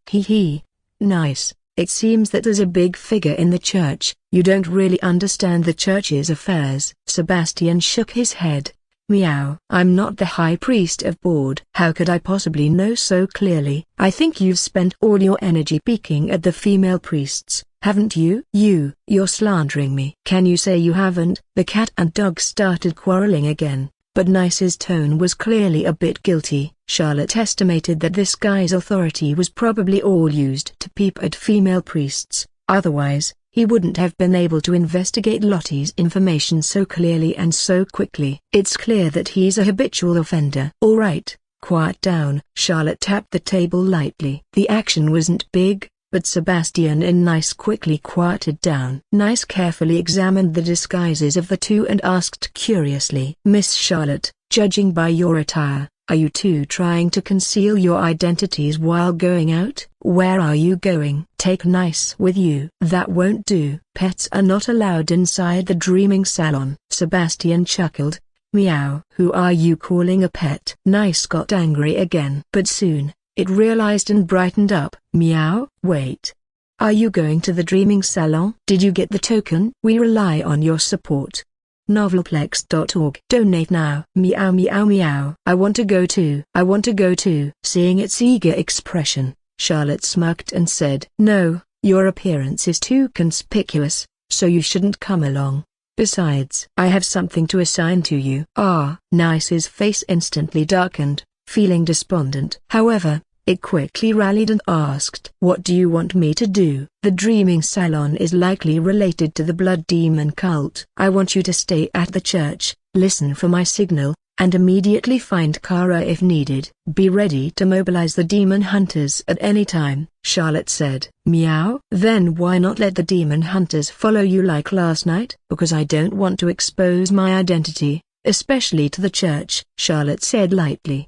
Nice, it seems that as a big figure in the church, you don't really understand the church's affairs. Sebastian shook his head. Meow. I'm not the high priest of Bord. How could I possibly know so clearly? I think you've spent all your energy peeking at the female priests, haven't you? You're slandering me. Can you say you haven't? The cat and dog started quarreling again, but Nice's tone was clearly a bit guilty. Charlotte estimated that this guy's authority was probably all used to peep at female priests, otherwise, he wouldn't have been able to investigate Lottie's information so clearly and so quickly. It's clear that he's a habitual offender. All right, quiet down. Charlotte tapped the table lightly. The action wasn't big, but Sebastian and Nice quickly quieted down. Nice carefully examined the disguises of the two and asked curiously, "Miss Charlotte, judging by your attire, are you two trying to conceal your identities while going out? Where are you going? Take Nice with you." "That won't do. Pets are not allowed inside the dreaming salon." Sebastian chuckled. "Meow." "Who are you calling a pet?" Nice got angry again. But soon, it realized and brightened up. "Meow." "Wait. Are you going to the dreaming salon? Did you get the token? We rely on your support. Novelplex.org. Donate now." "Meow meow meow. I want to go too. I want to go too." Seeing its eager expression, Charlotte smirked and said, "No, your appearance is too conspicuous, so you shouldn't come along. Besides, I have something to assign to you." "Ah." Nice's face instantly darkened, feeling despondent. However, it quickly rallied and asked, "What do you want me to do?" "The dreaming salon is likely related to the blood demon cult. I want you to stay at the church, listen for my signal, and immediately find Kara if needed. Be ready to mobilize the demon hunters at any time," Charlotte said. "Meow." "Then why not let the demon hunters follow you like last night?" "Because I don't want to expose my identity, especially to the church," Charlotte said lightly.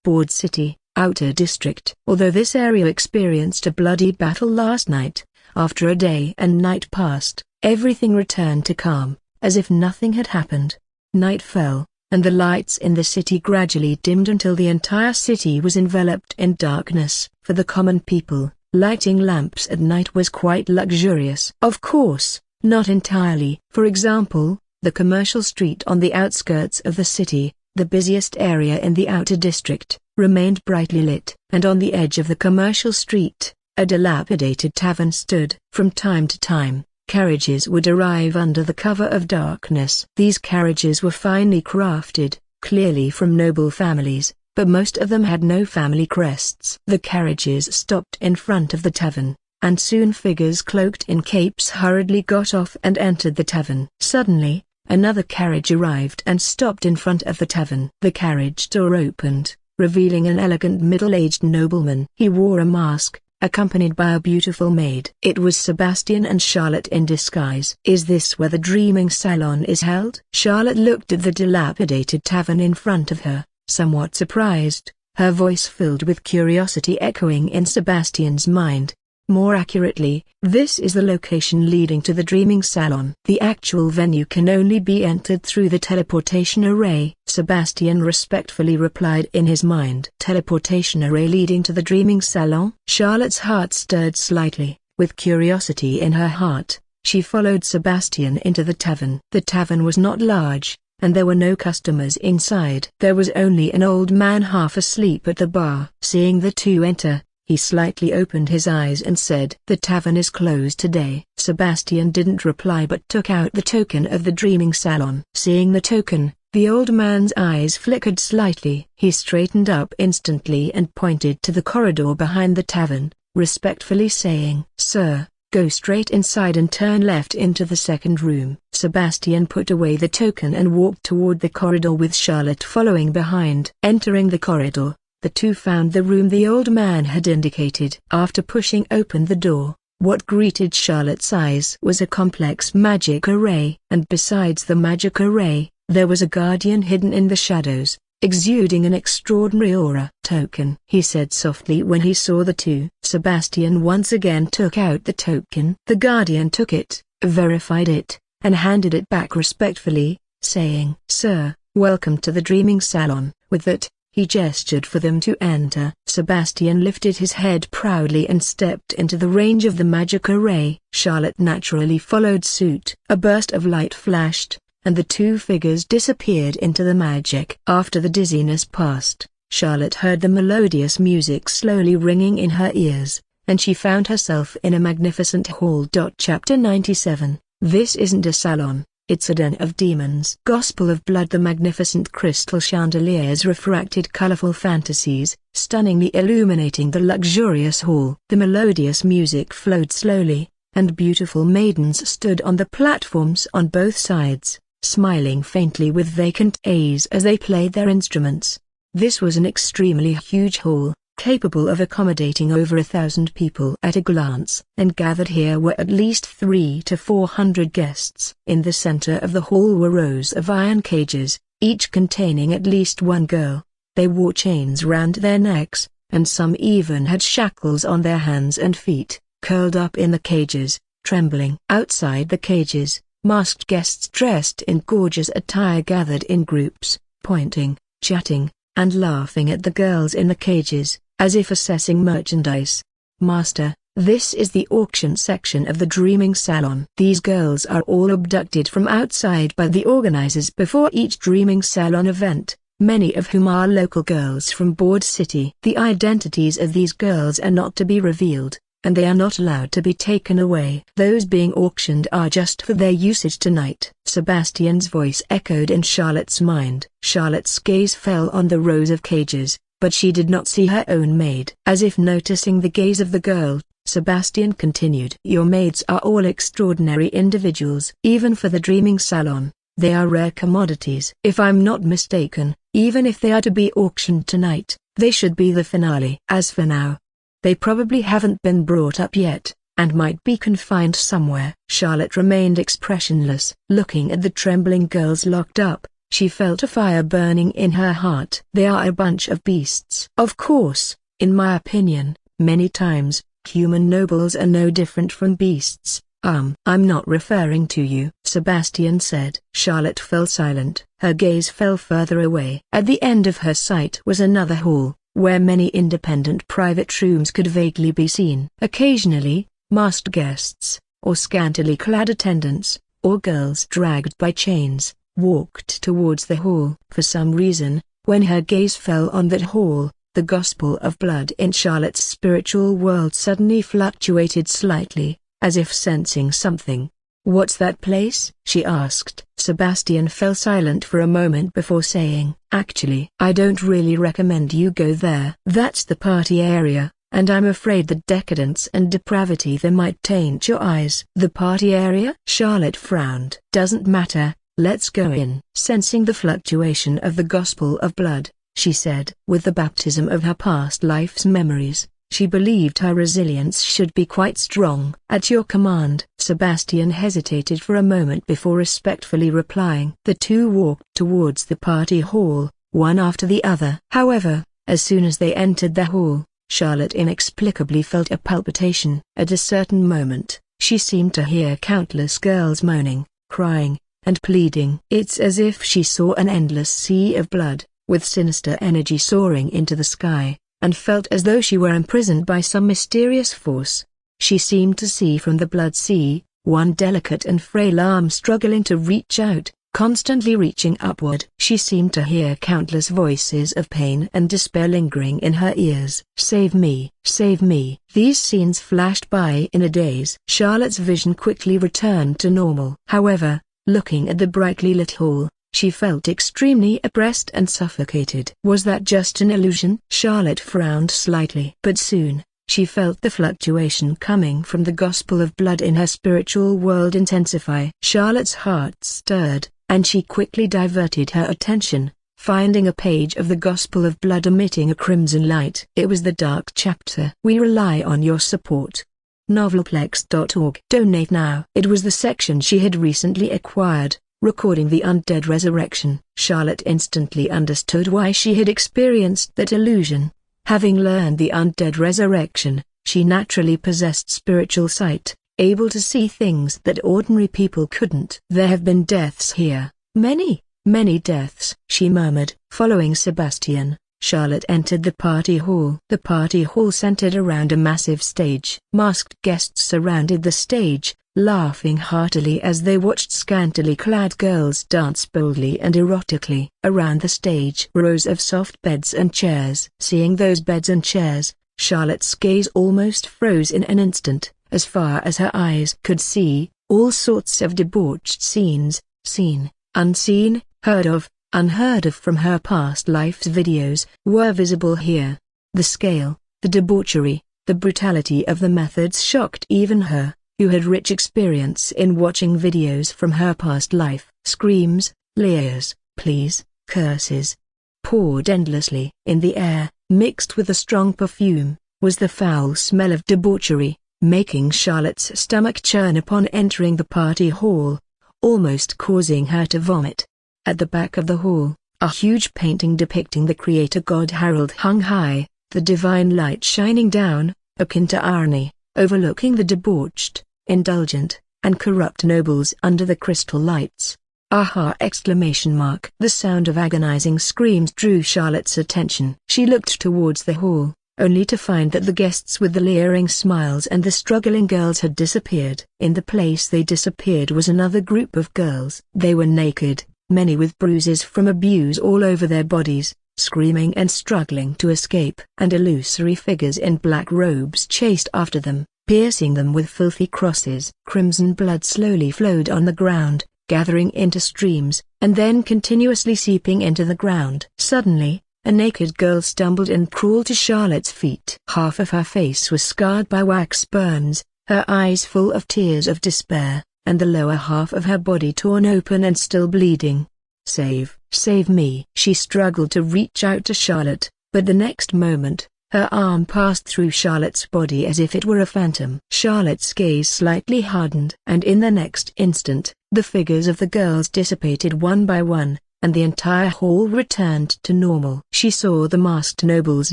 Board City, Outer District. Although this area experienced a bloody battle last night, after a day and night passed, everything returned to calm, as if nothing had happened. Night fell, and the lights in the city gradually dimmed until the entire city was enveloped in darkness. For the common people, lighting lamps at night was quite luxurious. Of course, not entirely. For example, the commercial street on the outskirts of the city, the busiest area in the outer district, remained brightly lit. And on the edge of the commercial street, a dilapidated tavern stood. From time to time, carriages would arrive under the cover of darkness. These carriages were finely crafted, clearly from noble families, but most of them had no family crests. The carriages stopped in front of the tavern, and soon figures cloaked in capes hurriedly got off and entered the tavern. Suddenly, another carriage arrived and stopped in front of the tavern. The carriage door opened, revealing an elegant middle-aged nobleman. He wore a mask, accompanied by a beautiful maid. It was Sebastian and Charlotte in disguise. "Is this where the dreaming salon is held?" Charlotte looked at the dilapidated tavern in front of her, somewhat surprised, her voice filled with curiosity echoing in Sebastian's mind. More accurately, this is the location leading to the dreaming salon. The actual venue can only be entered through the teleportation array, Sebastian respectfully replied in his mind. Teleportation array leading to the dreaming salon? Charlotte's heart stirred slightly. With curiosity in her heart, she followed Sebastian into the tavern. The tavern was not large, and there were no customers inside. There was only an old man half asleep at the bar. Seeing the two enter, he slightly opened his eyes and said, "The tavern is closed today." Sebastian didn't reply but took out the token of the dreaming salon. Seeing the token, the old man's eyes flickered slightly. He straightened up instantly and pointed to the corridor behind the tavern, respectfully saying, "Sir, go straight inside and turn left into the second room." Sebastian put away the token and walked toward the corridor with Charlotte following behind. Entering the corridor, the two found the room the old man had indicated. After pushing open the door, what greeted Charlotte's eyes was a complex magic array. And besides the magic array, there was a guardian hidden in the shadows, exuding an extraordinary aura. "Token," he said softly when he saw the two. Sebastian once again took out the token. The guardian took it, verified it, and handed it back respectfully, saying, "Sir, welcome to the dreaming salon." With that, he gestured for them to enter. Sebastian lifted his head proudly and stepped into the range of the magic array. Charlotte naturally followed suit. A burst of light flashed, and the two figures disappeared into the magic. After the dizziness passed, Charlotte heard the melodious music slowly ringing in her ears, and she found herself in a magnificent hall. Chapter 97. This isn't a salon, It's a den of demons. Gospel of Blood. The magnificent crystal chandeliers refracted colorful fantasies, stunningly illuminating the luxurious hall. The melodious music flowed slowly, and beautiful maidens stood on the platforms on both sides, smiling faintly with vacant eyes as they played their instruments. This was an extremely huge hall, capable of accommodating over 1,000 people at a glance, and gathered here were at least 300 to 400 guests. In the center of the hall were rows of iron cages, each containing at least one girl. They wore chains round their necks, and some even had shackles on their hands and feet, curled up in the cages, trembling. Outside the cages, masked guests dressed in gorgeous attire gathered in groups, pointing, chatting, and laughing at the girls in the cages, as if assessing merchandise. Master, this is the auction section of the Dreaming Salon. These girls are all abducted from outside by the organizers before each Dreaming Salon event, many of whom are local girls from Board City. The identities of these girls are not to be revealed, and they are not allowed to be taken away. Those being auctioned are just for their usage tonight. Sebastian's voice echoed in Charlotte's mind. Charlotte's gaze fell on the rows of cages, but she did not see her own maid. As if noticing the gaze of the girl, Sebastian continued. Your maids are all extraordinary individuals. Even for the Dreaming Salon, they are rare commodities. If I'm not mistaken, even if they are to be auctioned tonight, they should be the finale. As for now, they probably haven't been brought up yet, and might be confined somewhere. Charlotte remained expressionless. Looking at the trembling girls locked up, she felt a fire burning in her heart. They are a bunch of beasts. Of course, in my opinion, many times, human nobles are no different from beasts. I'm not referring to you, Sebastian said. Charlotte fell silent. Her gaze fell further away. At the end of her sight was another hall, where many independent private rooms could vaguely be seen. Occasionally, masked guests, or scantily clad attendants, or girls dragged by chains, walked towards the hall. For some reason, when her gaze fell on that hall, the Gospel of Blood in Charlotte's spiritual world suddenly fluctuated slightly, as if sensing something. What's that place? She asked. Sebastian fell silent for a moment before saying, Actually, I don't really recommend you go there. That's the party area, and I'm afraid the decadence and depravity there might taint your eyes. The party area? Charlotte frowned. Doesn't matter, let's go in. Sensing the fluctuation of the Gospel of Blood, she said. With the baptism of her past life's memories, she believed her resilience should be quite strong. At your command. Sebastian hesitated for a moment before respectfully replying. The two walked towards the party hall, one after the other. However, as soon as they entered the hall, Charlotte inexplicably felt a palpitation. At a certain moment, she seemed to hear countless girls moaning, crying, and pleading. It's as if she saw an endless sea of blood, with sinister energy soaring into the sky, and felt as though she were imprisoned by some mysterious force. She seemed to see from the blood sea, one delicate and frail arm struggling to reach out, constantly reaching upward. She seemed to hear countless voices of pain and despair lingering in her ears. Save me, save me. These scenes flashed by in a daze. Charlotte's vision quickly returned to normal. However, looking at the brightly lit hall, she felt extremely oppressed and suffocated. Was that just an illusion? Charlotte frowned slightly. But soon, she felt the fluctuation coming from the Gospel of Blood in her spiritual world intensify. Charlotte's heart stirred, and she quickly diverted her attention, finding a page of the Gospel of Blood emitting a crimson light. It was the dark chapter. We rely on your support. Novelplex.org. Donate now. It was the section she had recently acquired, recording the undead resurrection. Charlotte instantly understood why she had experienced that illusion. Having learned the undead resurrection, she naturally possessed spiritual sight, able to see things that ordinary people couldn't. There have been deaths here, many, many deaths, she murmured. Following Sebastian, Charlotte entered the party hall. The party hall centered around a massive stage. Masked guests surrounded the stage, laughing heartily as they watched scantily clad girls dance boldly and erotically. Around the stage were rows of soft beds and chairs. Seeing those beds and chairs, Charlotte's gaze almost froze in an instant. As far as her eyes could see, all sorts of debauched scenes, Seen, unseen, heard of, unheard of from her past life's videos, were visible here. The scale, the debauchery, the brutality of the methods shocked even her, who had rich experience in watching videos from her past life. Screams, leers, pleas, curses, poured endlessly. In the air, mixed with a strong perfume, was the foul smell of debauchery, making Charlotte's stomach churn upon entering the party hall, almost causing her to vomit. At the back of the hall, a huge painting depicting the creator god Harold hung high, the divine light shining down, akin to irony, overlooking the debauched, indulgent, and corrupt nobles under the crystal lights. "Aha!" exclamation mark. The sound of agonizing screams drew Charlotte's attention. She looked towards the hall, only to find that the guests with the leering smiles and the struggling girls had disappeared. In the place they disappeared was another group of girls. They were naked, many with bruises from abuse all over their bodies, screaming and struggling to escape. And illusory figures in black robes chased after them, piercing them with filthy crosses. Crimson blood slowly flowed on the ground, gathering into streams, and then continuously seeping into the ground. Suddenly, a naked girl stumbled and crawled to Charlotte's feet. Half of her face was scarred by wax burns, her eyes full of tears of despair, and the lower half of her body torn open and still bleeding. Save me!" She struggled to reach out to Charlotte, but the next moment, her arm passed through Charlotte's body as if it were a phantom. Charlotte's gaze slightly hardened, and in the next instant, the figures of the girls dissipated one by one, and the entire hall returned to normal. She saw the masked nobles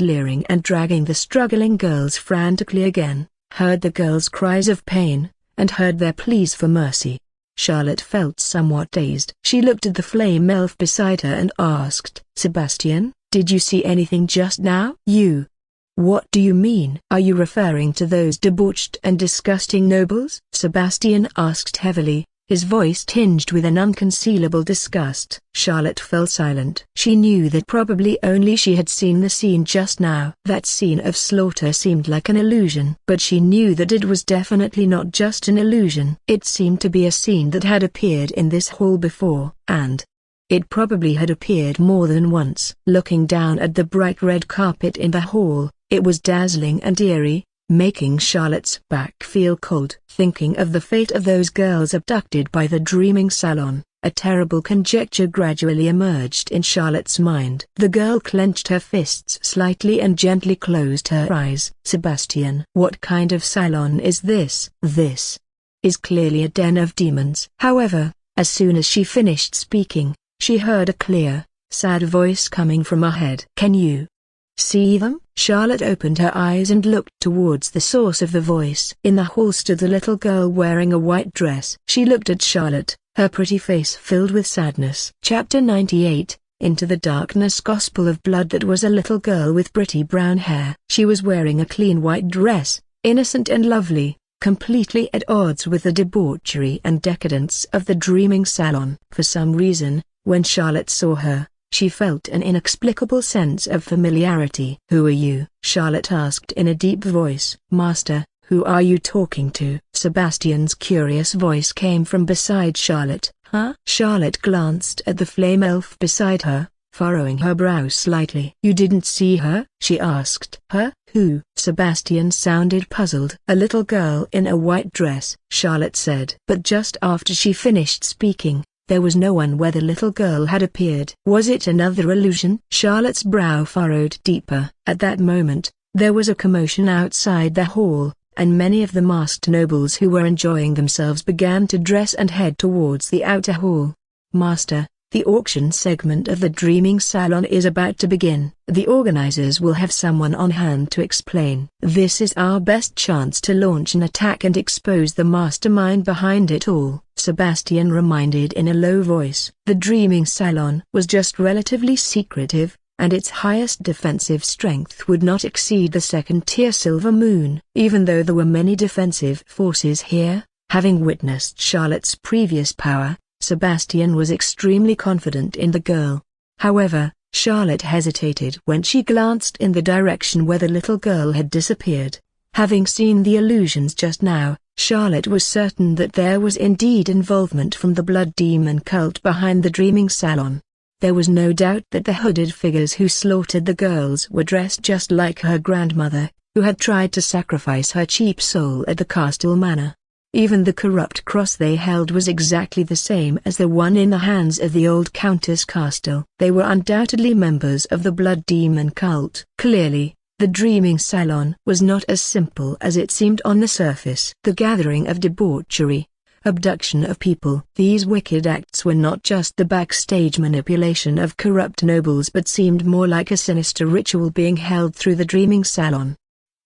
leering and dragging the struggling girls frantically again, heard the girls' cries of pain, and heard their pleas for mercy. Charlotte felt somewhat dazed. She looked at the flame elf beside her and asked, "Sebastian, did you see anything just now?" "You? What do you mean?" "Are you referring to those debauched and disgusting nobles?" Sebastian asked heavily, his voice tinged with an unconcealable disgust. Charlotte fell silent. She knew that probably only she had seen the scene just now. That scene of slaughter seemed like an illusion. But she knew that it was definitely not just an illusion. It seemed to be a scene that had appeared in this hall before, and it probably had appeared more than once. Looking down at the bright red carpet in the hall, it was dazzling and eerie, making Charlotte's back feel cold. Thinking of the fate of those girls abducted by the dreaming salon, a terrible conjecture gradually emerged in Charlotte's mind. The girl clenched her fists slightly and gently closed her eyes. "Sebastian, what kind of salon is this?" "This is clearly a den of demons." However, as soon as she finished speaking, she heard a clear, sad voice coming from ahead. "Can you see them?" Charlotte opened her eyes and looked towards the source of the voice. In the hall stood the little girl wearing a white dress. She looked at Charlotte, her pretty face filled with sadness. Chapter 98, Into the Darkness. Gospel of Blood. That was a little girl with pretty brown hair. She was wearing a clean white dress, innocent and lovely, completely at odds with the debauchery and decadence of the dreaming salon. For some reason, when Charlotte saw her, she felt an inexplicable sense of familiarity. "Who are you?" Charlotte asked in a deep voice. "Master, who are you talking to?" Sebastian's curious voice came from beside Charlotte. "Huh?" Charlotte glanced at the flame elf beside her, furrowing her brow slightly. "You didn't see her?" she asked. "Her? Who?" Sebastian sounded puzzled. "A little girl in a white dress," Charlotte said. But just after she finished speaking, there was no one where the little girl had appeared. Was it another illusion? Charlotte's brow furrowed deeper. At that moment, there was a commotion outside the hall, and many of the masked nobles who were enjoying themselves began to dress and head towards the outer hall. "Master, the auction segment of the Dreaming Salon is about to begin. The organizers will have someone on hand to explain. This is our best chance to launch an attack and expose the mastermind behind it all," Sebastian reminded in a low voice. The Dreaming Salon was just relatively secretive, and its highest defensive strength would not exceed the second-tier Silver Moon. Even though there were many defensive forces here, having witnessed Charlotte's previous power, Sebastian was extremely confident in the girl. However, Charlotte hesitated when she glanced in the direction where the little girl had disappeared. Having seen the illusions just now, Charlotte was certain that there was indeed involvement from the Blood Demon cult behind the Dreaming Salon. There was no doubt that the hooded figures who slaughtered the girls were dressed just like her grandmother, who had tried to sacrifice her cheap soul at the Castle Manor. Even the corrupt cross they held was exactly the same as the one in the hands of the old Countess Castle. They were undoubtedly members of the Blood Demon cult. Clearly, the Dreaming Salon was not as simple as it seemed on the surface. The gathering of debauchery, abduction of people. These wicked acts were not just the backstage manipulation of corrupt nobles but seemed more like a sinister ritual being held through the Dreaming Salon.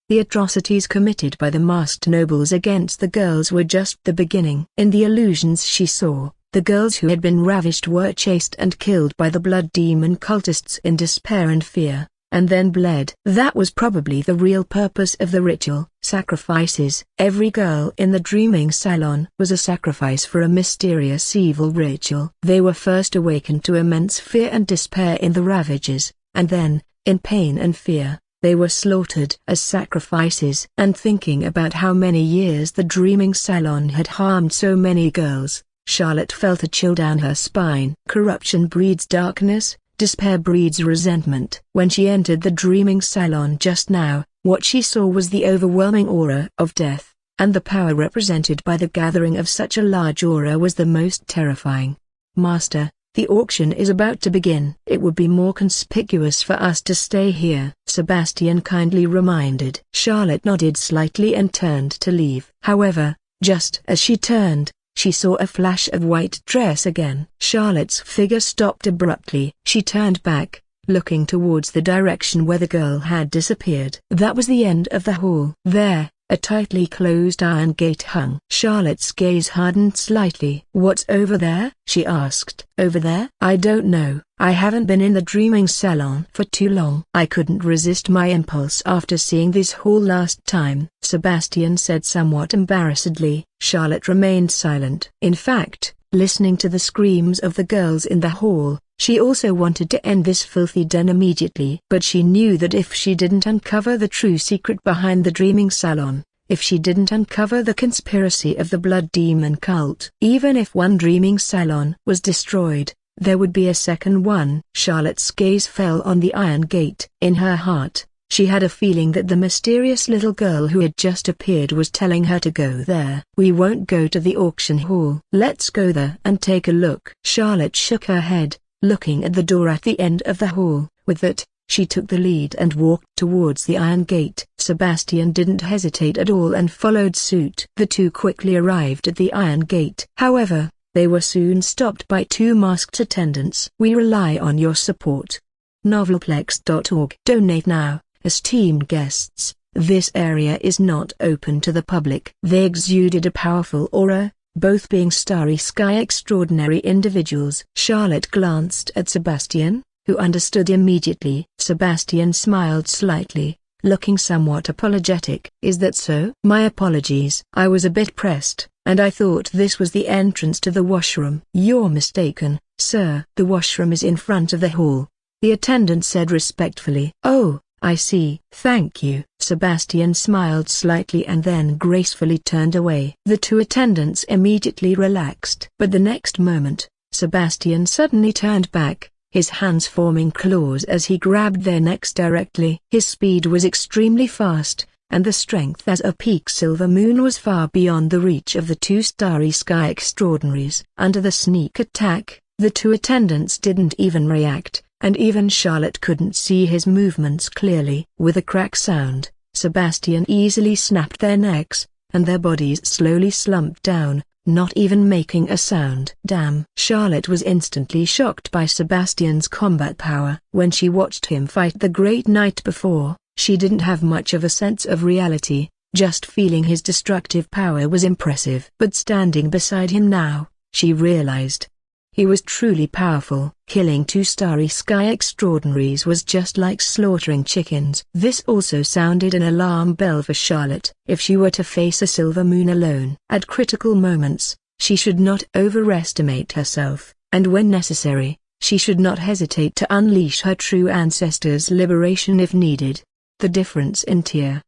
The atrocities committed by the masked nobles against the girls were just the beginning. In the illusions she saw, the girls who had been ravished were chased and killed by the Blood Demon cultists in despair and fear, and then bled. That was probably the real purpose of the ritual. Sacrifices. Every girl in the Dreaming Salon was a sacrifice for a mysterious evil ritual. They were first awakened to immense fear and despair in the ravages, and then, in pain and fear, they were slaughtered as sacrifices. And thinking about how many years the Dreaming Salon had harmed so many girls, Charlotte felt a chill down her spine. Corruption breeds darkness, despair breeds resentment. When she entered the Dreaming Salon just now, what she saw was the overwhelming aura of death, and the power represented by the gathering of such a large aura was the most terrifying. "Master, the auction is about to begin. It would be more conspicuous for us to stay here," Sebastian kindly reminded. Charlotte nodded slightly and turned to leave. However, just as she turned, she saw a flash of white dress again. Charlotte's figure stopped abruptly. She turned back, looking towards the direction where the girl had disappeared. That was the end of the hall. There, a tightly closed iron gate hung. Charlotte's gaze hardened slightly. "What's over there?" she asked. "Over there? I don't know. I haven't been in the Dreaming Salon for too long. I couldn't resist my impulse after seeing this hall last time," Sebastian said somewhat embarrassedly. Charlotte remained silent. In fact, listening to the screams of the girls in the hall, she also wanted to end this filthy den immediately. But she knew that if she didn't uncover the true secret behind the Dreaming Salon, if she didn't uncover the conspiracy of the Blood Demon cult, even if one Dreaming Salon was destroyed, there would be a second one. Charlotte's gaze fell on the iron gate. In her heart, she had a feeling that the mysterious little girl who had just appeared was telling her to go there. "We won't go to the auction hall. Let's go there and take a look." Charlotte shook her head, looking at the door at the end of the hall. With that, she took the lead and walked towards the iron gate. Sebastian didn't hesitate at all and followed suit. The two quickly arrived at the iron gate. However, they were soon stopped by two masked attendants. "We rely on your support. Novelplex.org. Donate now. Esteemed guests, this area is not open to the public." They exuded a powerful aura, both being starry sky extraordinary individuals. Charlotte glanced at Sebastian, who understood immediately. Sebastian smiled slightly, looking somewhat apologetic. "Is that so?" "My apologies. I was a bit pressed, and I thought this was the entrance to the washroom." "You're mistaken, sir. The washroom is in front of the hall," the attendant said respectfully. "Oh, I see. Thank you." Sebastian smiled slightly and then gracefully turned away. The two attendants immediately relaxed. But the next moment, Sebastian suddenly turned back, his hands forming claws as he grabbed their necks directly. His speed was extremely fast, and the strength as a peak silver moon was far beyond the reach of the two starry sky extraordinaries. Under the sneak attack, the two attendants didn't even react, and even Charlotte couldn't see his movements clearly. With a crack sound, Sebastian easily snapped their necks, and their bodies slowly slumped down, not even making a sound. Damn! Charlotte was instantly shocked by Sebastian's combat power. When she watched him fight the Great Knight before, she didn't have much of a sense of reality, just feeling his destructive power was impressive. But standing beside him now, she realized he was truly powerful. Killing two starry sky extraordinaries was just like slaughtering chickens. This also sounded an alarm bell for Charlotte. If she were to face a silver moon alone at critical moments, she should not overestimate herself, and when necessary, she should not hesitate to unleash her true ancestors' liberation if needed. The difference in tier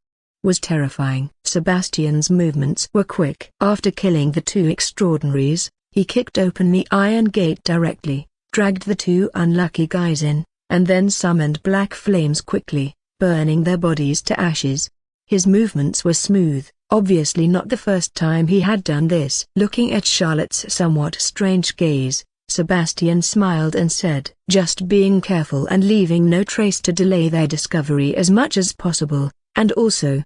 was terrifying. Sebastian's movements were quick. After killing the two extraordinaries, he kicked open the iron gate directly, dragged the two unlucky guys in, and then summoned black flames quickly, burning their bodies to ashes. His movements were smooth, obviously not the first time he had done this. Looking at Charlotte's somewhat strange gaze, Sebastian smiled and said, "Just being careful and leaving no trace to delay their discovery as much as possible, and also,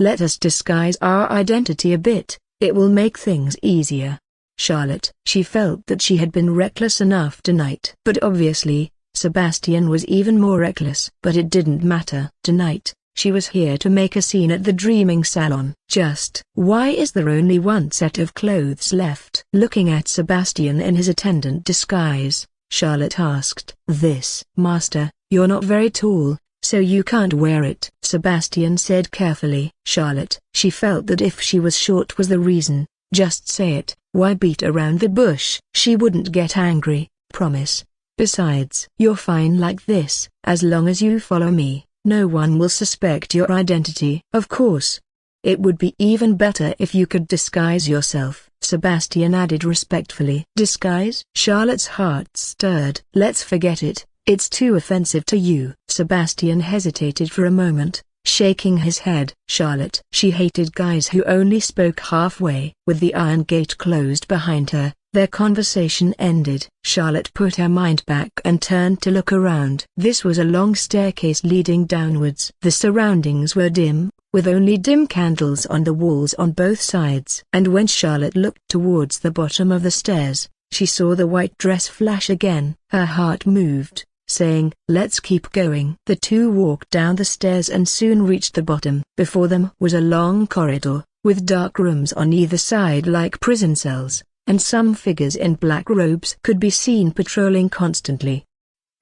let us disguise our identity a bit, it will make things easier." Charlotte. She felt that she had been reckless enough tonight. But obviously, Sebastian was even more reckless. But it didn't matter. Tonight, she was here to make a scene at the Dreaming Salon. Just why is there only one set of clothes left? Looking at Sebastian in his attendant disguise, Charlotte asked, "This, master, you're not very tall, so you can't wear it," Sebastian said carefully. Charlotte. She felt that if she was short was the reason, just say it, why beat around the bush? She wouldn't get angry, promise. Besides, you're fine like this. As long as you follow me, no one will suspect your identity. Of course. It would be even better if you could disguise yourself, Sebastian added respectfully. Disguise? Charlotte's heart stirred. Let's forget it, it's too offensive to you. Sebastian hesitated for a moment, shaking his head. Charlotte. She hated guys who only spoke halfway. With the iron gate closed behind her, their conversation ended. Charlotte put her mind back and turned to look around. This was a long staircase leading downwards. The surroundings were dim, with only dim candles on the walls on both sides. And when Charlotte looked towards the bottom of the stairs, she saw the white dress flash again. Her heart moved, saying, "Let's keep going." The two walked down the stairs and soon reached the bottom. Before them was a long corridor, with dark rooms on either side like prison cells, and some figures in black robes could be seen patrolling constantly.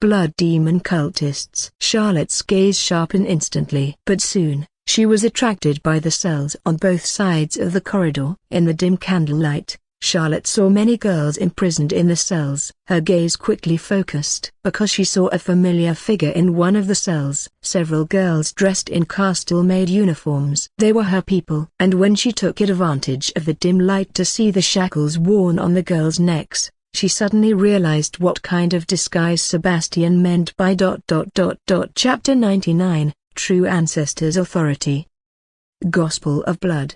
Blood demon cultists. Charlotte's gaze sharpened instantly. But soon, she was attracted by the cells on both sides of the corridor. In the dim candlelight, Charlotte saw many girls imprisoned in the cells. Her gaze quickly focused because she saw a familiar figure in one of the cells. Several girls dressed in castle-made uniforms. They were her people. And when she took advantage of the dim light to see the shackles worn on the girls' necks, she suddenly realized what kind of disguise Sebastian meant by ... Chapter 99, True Ancestors' Authority. Gospel of Blood.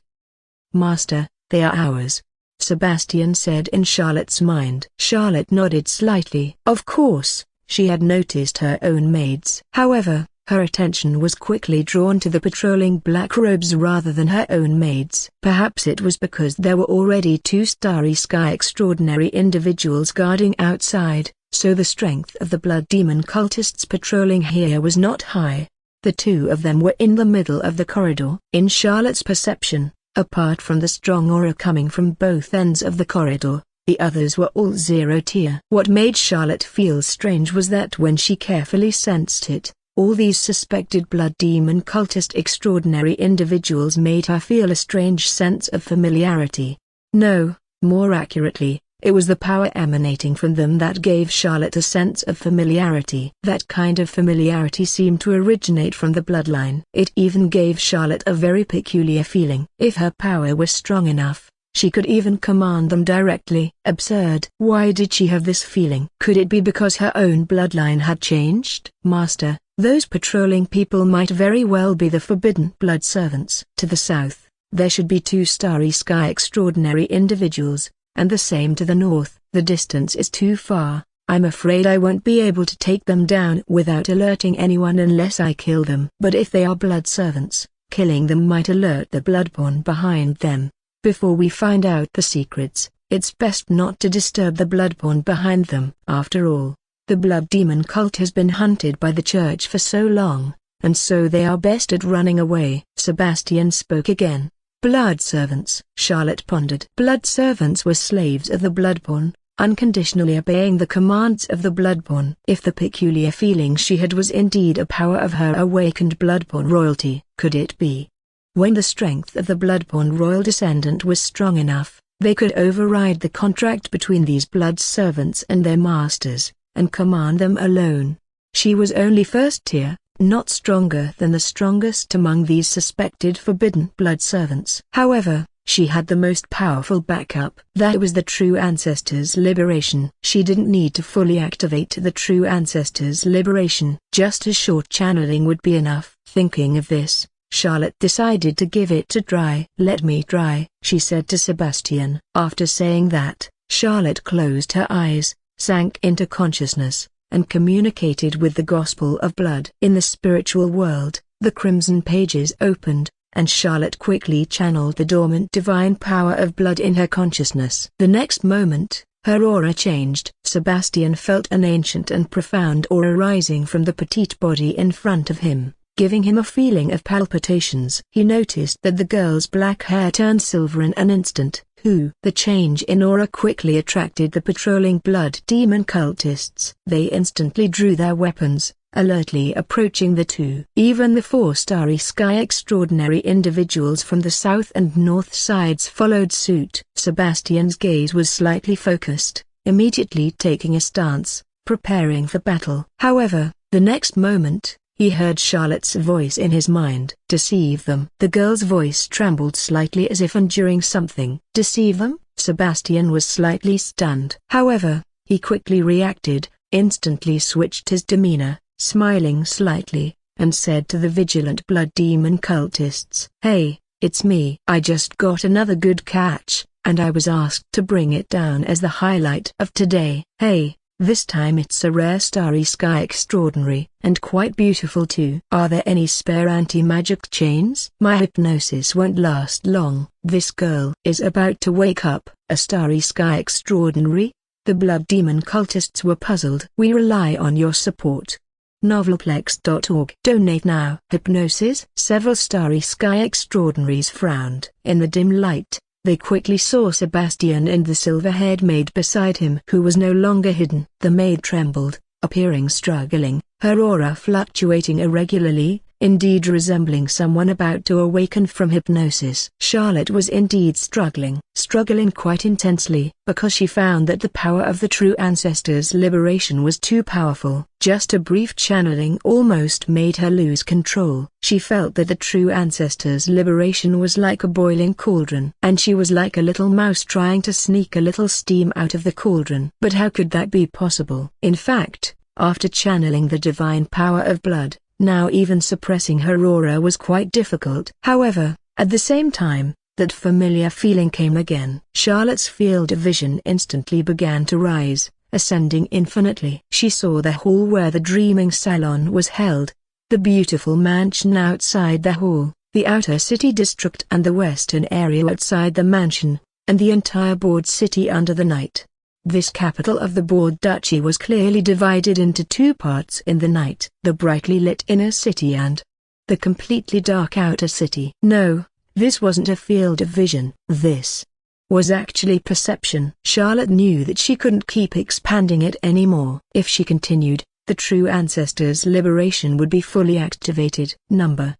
Master, they are ours, Sebastian said in Charlotte's mind. Charlotte nodded slightly. Of course, she had noticed her own maids. However, her attention was quickly drawn to the patrolling black robes rather than her own maids. Perhaps it was because there were already two Starry Sky extraordinary individuals guarding outside, so the strength of the blood demon cultists patrolling here was not high. The two of them were in the middle of the corridor. In Charlotte's perception, apart from the strong aura coming from both ends of the corridor, the others were all zero tier. What made Charlotte feel strange was that when she carefully sensed it, all these suspected blood demon cultist extraordinary individuals made her feel a strange sense of familiarity. No, more accurately, it was the power emanating from them that gave Charlotte a sense of familiarity. That kind of familiarity seemed to originate from the bloodline. It even gave Charlotte a very peculiar feeling. If her power was strong enough, she could even command them directly. Absurd. Why did she have this feeling? Could it be because her own bloodline had changed? Master, those patrolling people might very well be the Forbidden Blood Servants. To the south, there should be two Starry Sky extraordinary individuals, and the same to the north. The distance is too far. I'm afraid I won't be able to take them down without alerting anyone unless I kill them. But if they are blood servants, killing them might alert the bloodborne behind them. Before we find out the secrets, it's best not to disturb the bloodborne behind them. After all, the blood demon cult has been hunted by the church for so long, and so they are best at running away. Sebastian spoke again. Blood servants. Charlotte pondered. Blood servants were slaves of the bloodborne, unconditionally obeying the commands of the bloodborne. If the peculiar feeling she had was indeed a power of her awakened bloodborne royalty, could it be? When the strength of the bloodborne royal descendant was strong enough, they could override the contract between these blood servants and their masters, and command them alone. She was only first tier, not stronger than the strongest among these suspected forbidden blood servants. However, she had the most powerful backup. That was the True Ancestors' Liberation. She didn't need to fully activate the True Ancestors' Liberation. Just a short channeling would be enough. Thinking of this, Charlotte decided to give it a try. "Let me try," she said to Sebastian. After saying that, Charlotte closed her eyes, sank into consciousness, and communicated with the Gospel of Blood. In the spiritual world, the crimson pages opened, and Charlotte quickly channeled the dormant divine power of blood in her consciousness. The next moment, her aura changed. Sebastian felt an ancient and profound aura rising from the petite body in front of him, giving him a feeling of palpitations. He noticed that the girl's black hair turned silver in an instant. The change in aura quickly attracted the patrolling blood demon cultists. They instantly drew their weapons, alertly approaching the two. Even the 4 Starry Sky extraordinary individuals from the south and north sides followed suit. Sebastian's gaze was slightly focused, immediately taking a stance, preparing for battle. However, the next moment, he heard Charlotte's voice in his mind. "Deceive them." The girl's voice trembled slightly as if enduring something. "Deceive them?" Sebastian was slightly stunned. However, he quickly reacted, instantly switched his demeanor, smiling slightly, and said to the vigilant blood demon cultists, "Hey, it's me. I just got another good catch, and I was asked to bring it down as the highlight of today. Hey, this time it's a rare Starry Sky extraordinary, and quite beautiful too. Are there any spare anti-magic chains? My hypnosis won't last long." "This girl is about to wake up." "A Starry Sky extraordinary?" The blood demon cultists were puzzled. "We rely on your support. Novelplex.org. Donate now." Hypnosis? Several Starry Sky extraordinaries frowned. In the dim light, they quickly saw Sebastian and the silver-haired maid beside him who was no longer hidden. The maid trembled, appearing struggling, her aura fluctuating irregularly, indeed resembling someone about to awaken from hypnosis. Charlotte was indeed struggling quite intensely, because she found that the power of the True Ancestors' Liberation was too powerful. Just a brief channeling almost made her lose control. She felt that the True Ancestors' Liberation was like a boiling cauldron, and she was like a little mouse trying to sneak a little steam out of the cauldron. But how could that be possible? In fact, after channeling the divine power of blood, now even suppressing her aura was quite difficult. However, at the same time, that familiar feeling came again. Charlotte's field of vision instantly began to rise, ascending infinitely. She saw the hall where the dreaming salon was held, the beautiful mansion outside the hall, the outer city district and the western area outside the mansion, and the entire Board City under the night. This capital of the Board Duchy was clearly divided into 2 parts in the night: the brightly lit inner city and the completely dark outer city. No, this wasn't a field of vision. This was actually perception. Charlotte knew that she couldn't keep expanding it anymore. If she continued, the True Ancestors' Liberation would be fully activated.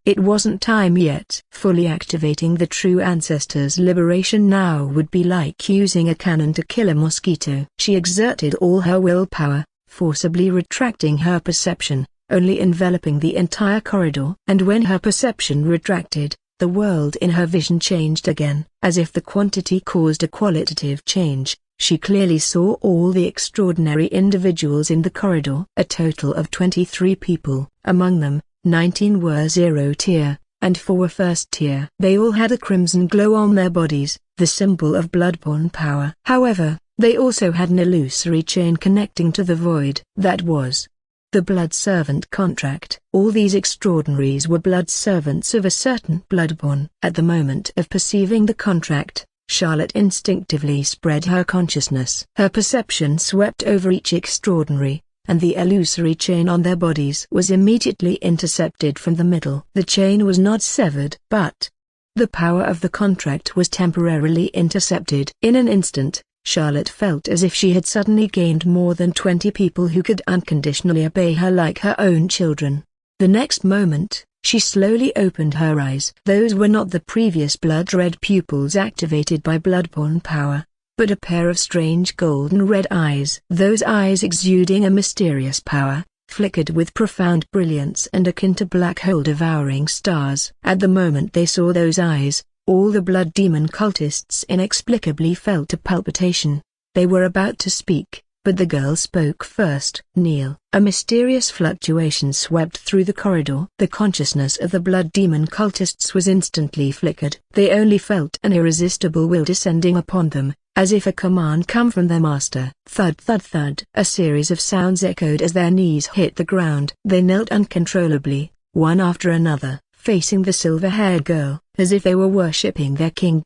It wasn't time yet. Fully activating the True Ancestors' Liberation now would be like using a cannon to kill a mosquito. She exerted all her willpower, forcibly retracting her perception, only enveloping the entire corridor. And when her perception retracted, the world in her vision changed again. As if the quantity caused a qualitative change, she clearly saw all the extraordinary individuals in the corridor. A total of 23 people, among them, 19 were 0 tier, and 4 were 1st tier. They all had a crimson glow on their bodies, the symbol of bloodborne power. However, they also had an illusory chain connecting to the void. That was the blood servant contract. All these extraordinaries were blood servants of a certain bloodborne. At the moment of perceiving the contract, Charlotte instinctively spread her consciousness. Her perception swept over each extraordinary, and the illusory chain on their bodies was immediately intercepted from the middle. The chain was not severed, but the power of the contract was temporarily intercepted. In an instant, Charlotte felt as if she had suddenly gained more than 20 people who could unconditionally obey her like her own children. The next moment, she slowly opened her eyes. Those were not the previous blood-red pupils activated by bloodborne power, but a pair of strange golden red eyes. Those eyes exuding a mysterious power, flickered with profound brilliance and akin to black hole devouring stars. At the moment they saw those eyes, all the blood demon cultists inexplicably felt a palpitation. They were about to speak, but the girl spoke first. Kneel. A mysterious fluctuation swept through the corridor. The consciousness of the blood demon cultists was instantly flickered. They only felt an irresistible will descending upon them, as if a command come from their master. Thud thud thud. A series of sounds echoed as their knees hit the ground. They knelt uncontrollably, one after another, facing the silver-haired girl, as if they were worshipping their king.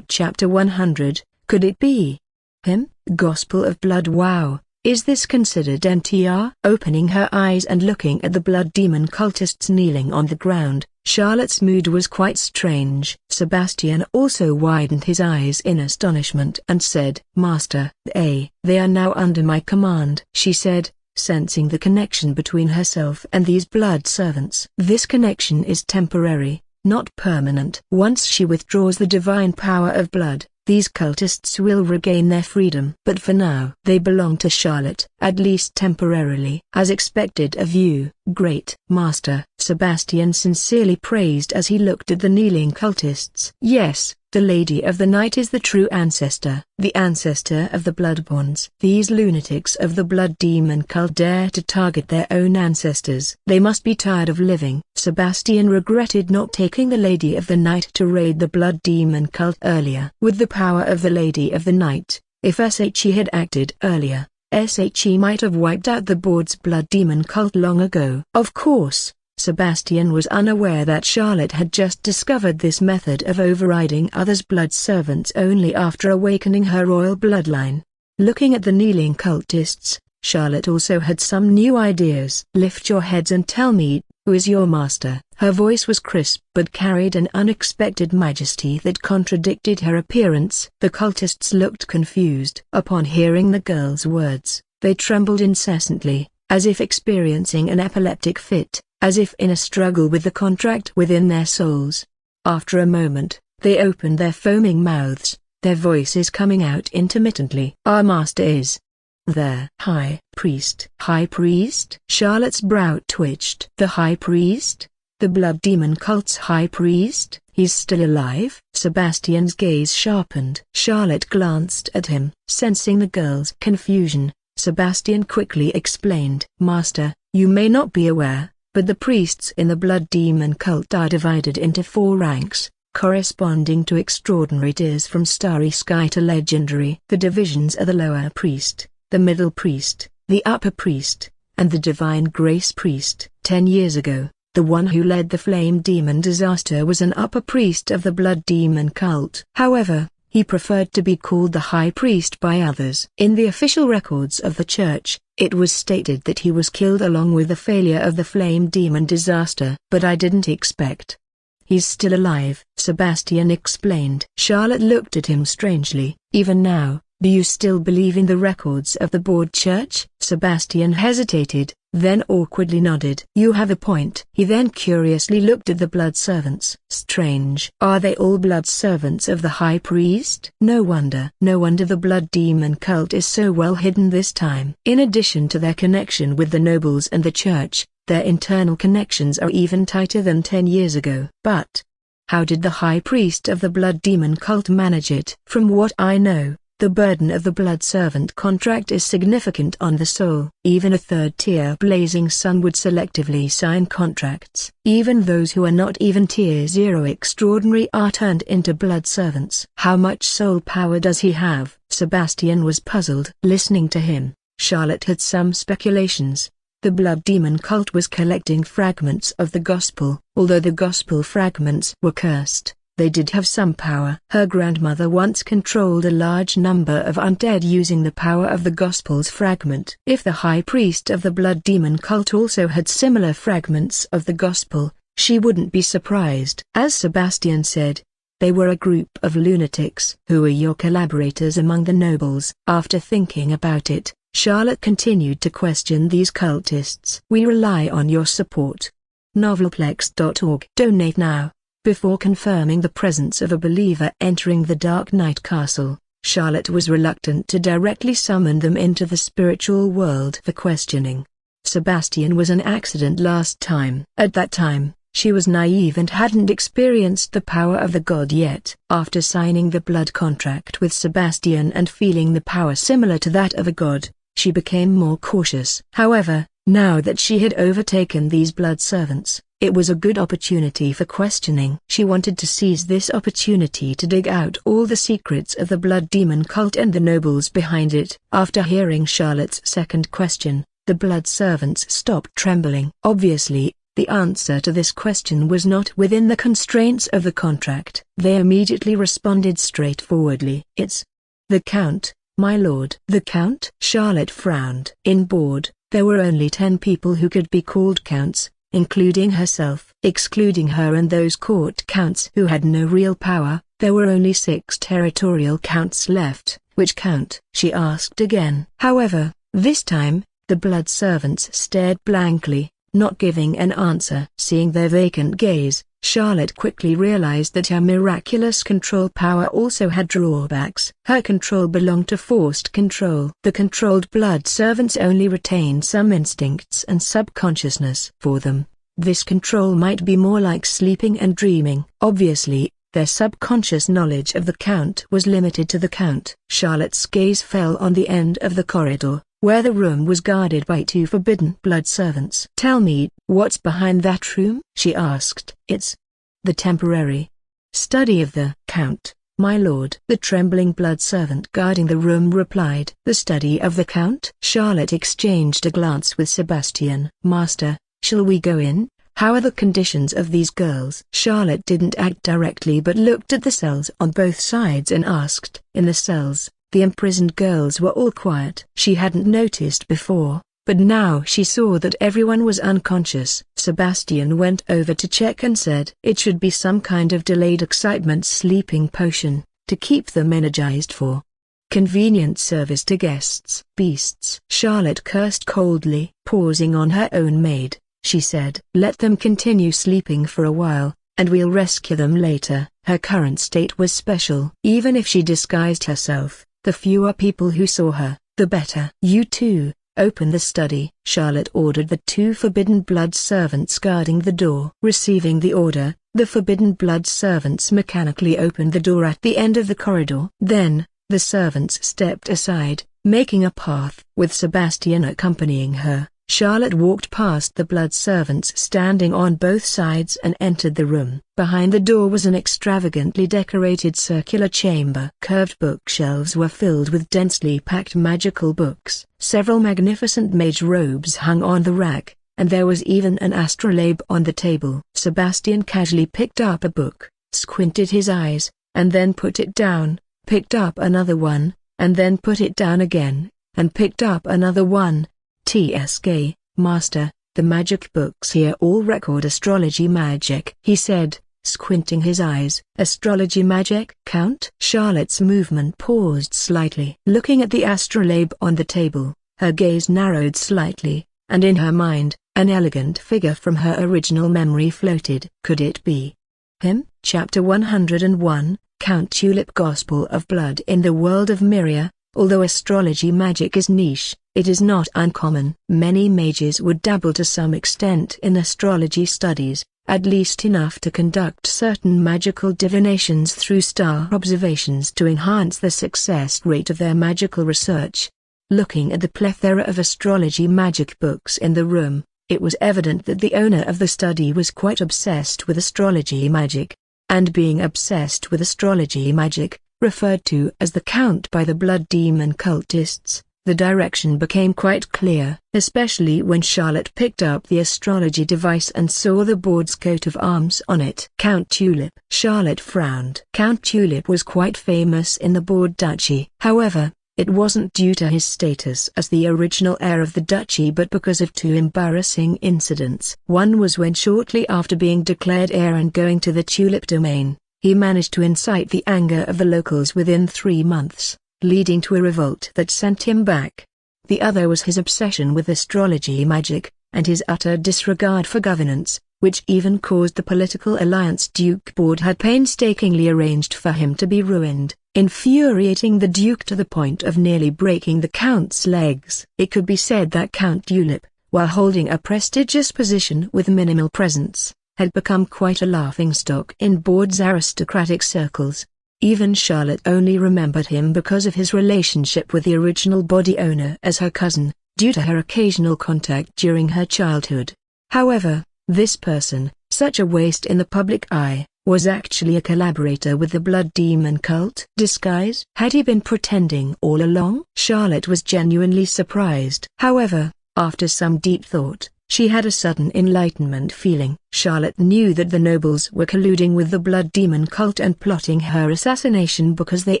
Chapter 100. Could it be him? Gospel of Blood. Wow, is this considered NTR? Opening her eyes and looking at the blood demon cultists kneeling on the ground, Charlotte's mood was quite strange. Sebastian also widened his eyes in astonishment and said, "Master, they are now under my command," she said, sensing the connection between herself and these blood servants. This connection is temporary, not permanent. Once she withdraws the divine power of blood, these cultists will regain their freedom. But for now, they belong to Charlotte, at least temporarily. As expected of you, great Master, Sebastian sincerely praised as he looked at the kneeling cultists. Yes, the Lady of the Night is the true ancestor, the ancestor of the Bloodborns. These lunatics of the blood demon cult dare to target their own ancestors. They must be tired of living. Sebastian regretted not taking the Lady of the Night to raid the blood demon cult earlier. With the power of the Lady of the Night, if SHE had acted earlier, SHE might have wiped out the board's blood demon cult long ago. Of course, Sebastian was unaware that Charlotte had just discovered this method of overriding others' blood servants only after awakening her royal bloodline. Looking at the kneeling cultists, Charlotte also had some new ideas. "Lift your heads and tell me, who is your master?" Her voice was crisp but carried an unexpected majesty that contradicted her appearance. The cultists looked confused. Upon hearing the girl's words, they trembled incessantly, as if experiencing an epileptic fit, as if in a struggle with the contract within their souls. After a moment, they opened their foaming mouths, their voices coming out intermittently. "Our master is the High Priest." High Priest? Charlotte's brow twitched. The High Priest? The blood demon cult's High Priest? He's still alive? Sebastian's gaze sharpened. Charlotte glanced at him. Sensing the girl's confusion, Sebastian quickly explained. "Master, you may not be aware, but the priests in the blood demon cult are divided into 4 ranks, corresponding to extraordinary tiers from starry sky to legendary. The divisions are the lower priest, the middle priest, the upper priest, and the divine grace priest. 10 years ago, the one who led the flame demon disaster was an upper priest of the blood demon cult. However, he preferred to be called the High Priest by others. In the official records of the church, it was stated that he was killed along with the failure of the flame demon disaster. But I didn't expect. He's still alive," Sebastian explained. Charlotte looked at him strangely. "Even now, do you still believe in the records of the board church?" Sebastian hesitated, then awkwardly nodded. "You have a point." He then curiously looked at the blood servants. "Strange. Are they all blood servants of the High Priest?" No wonder the blood demon cult is so well hidden this time. In addition to their connection with the nobles and the church, their internal connections are even tighter than 10 years ago. But how did the High Priest of the blood demon cult manage it? From what I know, the burden of the blood servant contract is significant on the soul. Even a third-tier Blazing Sun would selectively sign contracts. Even those who are not even Tier 0 extraordinary are turned into blood servants. How much soul power does he have? Sebastian was puzzled. Listening to him, Charlotte had some speculations. The blood demon cult was collecting fragments of the gospel. Although the gospel fragments were cursed, they did have some power. Her grandmother once controlled a large number of undead using the power of the gospel's fragment. If the High Priest of the blood demon cult also had similar fragments of the gospel, she wouldn't be surprised. As Sebastian said, they were a group of lunatics. "Who are your collaborators among the nobles?" After thinking about it, Charlotte continued to question these cultists. "We rely on your support. Novelplex.org. Donate now." Before confirming the presence of a believer entering the Dark Knight Castle, Charlotte was reluctant to directly summon them into the spiritual world for questioning. Sebastian was an accident last time. At that time, she was naive and hadn't experienced the power of the god yet. After signing the blood contract with Sebastian and feeling the power similar to that of a god, she became more cautious. However, now that she had overtaken these blood servants, it was a good opportunity for questioning. She wanted to seize this opportunity to dig out all the secrets of the blood demon cult and the nobles behind it. After hearing Charlotte's second question, the blood servants stopped trembling. Obviously, the answer to this question was not within the constraints of the contract. They immediately responded straightforwardly. "It's the Count, my lord." "The Count?" Charlotte frowned. In Board, there were only 10 people who could be called counts, including herself. Excluding her and those court counts who had no real power, there were only 6 territorial counts left. "Which count?" she asked again. However, this time, the blood servants stared blankly, not giving an answer. Seeing their vacant gaze, Charlotte quickly realized that her miraculous control power also had drawbacks. Her control belonged to forced control. The controlled blood servants only retained some instincts and subconsciousness. For them, this control might be more like sleeping and dreaming. Obviously, their subconscious knowledge of the Count was limited to the Count. Charlotte's gaze fell on the end of the corridor, where the room was guarded by 2 forbidden blood servants. "Tell me, what's behind that room?" she asked. "It's the temporary study of the Count, my lord." The trembling blood servant guarding the room replied. "The study of the Count?" Charlotte exchanged a glance with Sebastian. "Master, shall we go in? How are the conditions of these girls?" Charlotte didn't act directly but looked at the cells on both sides and asked. In the cells, the imprisoned girls were all quiet. She hadn't noticed before, but now she saw that everyone was unconscious. Sebastian went over to check and said, "It should be some kind of delayed excitement sleeping potion, to keep them energized for convenient service to guests." "Beasts!" Charlotte cursed coldly. Pausing on her own maid, she said, "Let them continue sleeping for a while, and we'll rescue them later." Her current state was special. Even if she disguised herself, the fewer people who saw her, the better. "You two, open the study," Charlotte ordered the 2 forbidden blood servants guarding the door. Receiving the order, the forbidden blood servants mechanically opened the door at the end of the corridor. Then, the servants stepped aside, making a path. With Sebastian accompanying her, Charlotte walked past the blood servants standing on both sides and entered the room. Behind the door was an extravagantly decorated circular chamber. Curved bookshelves were filled with densely packed magical books. Several magnificent mage robes hung on the rack, and there was even an astrolabe on the table. Sebastian casually picked up a book, squinted his eyes, and then put it down, picked up another one, and then put it down again, and picked up another one. "TSK, Master, the magic books here all record astrology magic," he said, squinting his eyes. "Astrology magic, Count?" Charlotte's movement paused slightly. Looking at the astrolabe on the table, her gaze narrowed slightly, and in her mind, an elegant figure from her original memory floated. Could it be him? Chapter 101, Count Tulip. Gospel of Blood. In the world of Myria, although astrology magic is niche, it is not uncommon. Many mages would dabble to some extent in astrology studies, at least enough to conduct certain magical divinations through star observations to enhance the success rate of their magical research. Looking at the plethora of astrology magic books in the room, it was evident that the owner of the study was quite obsessed with astrology magic. And being obsessed with astrology magic, referred to as the Count by the blood demon cultists, the direction became quite clear, especially when Charlotte picked up the astrology device and saw the board's coat of arms on it. Count Tulip. Charlotte frowned. Count Tulip was quite famous in the Board Duchy. However, it wasn't due to his status as the original heir of the duchy but because of 2 embarrassing incidents. One was when shortly after being declared heir and going to the Tulip domain, he managed to incite the anger of the locals within 3 months, leading to a revolt that sent him back. The other was his obsession with astrology magic, and his utter disregard for governance, which even caused the political alliance Duke Board had painstakingly arranged for him to be ruined, infuriating the Duke to the point of nearly breaking the Count's legs. It could be said that Count Tulip, while holding a prestigious position with minimal presence, had become quite a laughingstock in Bord's aristocratic circles. Even Charlotte only remembered him because of his relationship with the original body owner as her cousin, due to her occasional contact during her childhood. However, this person, such a waste in the public eye, was actually a collaborator with the Blood Demon cult. Disguise? Had he been pretending all along? Charlotte was genuinely surprised. However, after some deep thought, she had a sudden enlightenment feeling. Charlotte knew that the nobles were colluding with the Blood Demon cult and plotting her assassination because they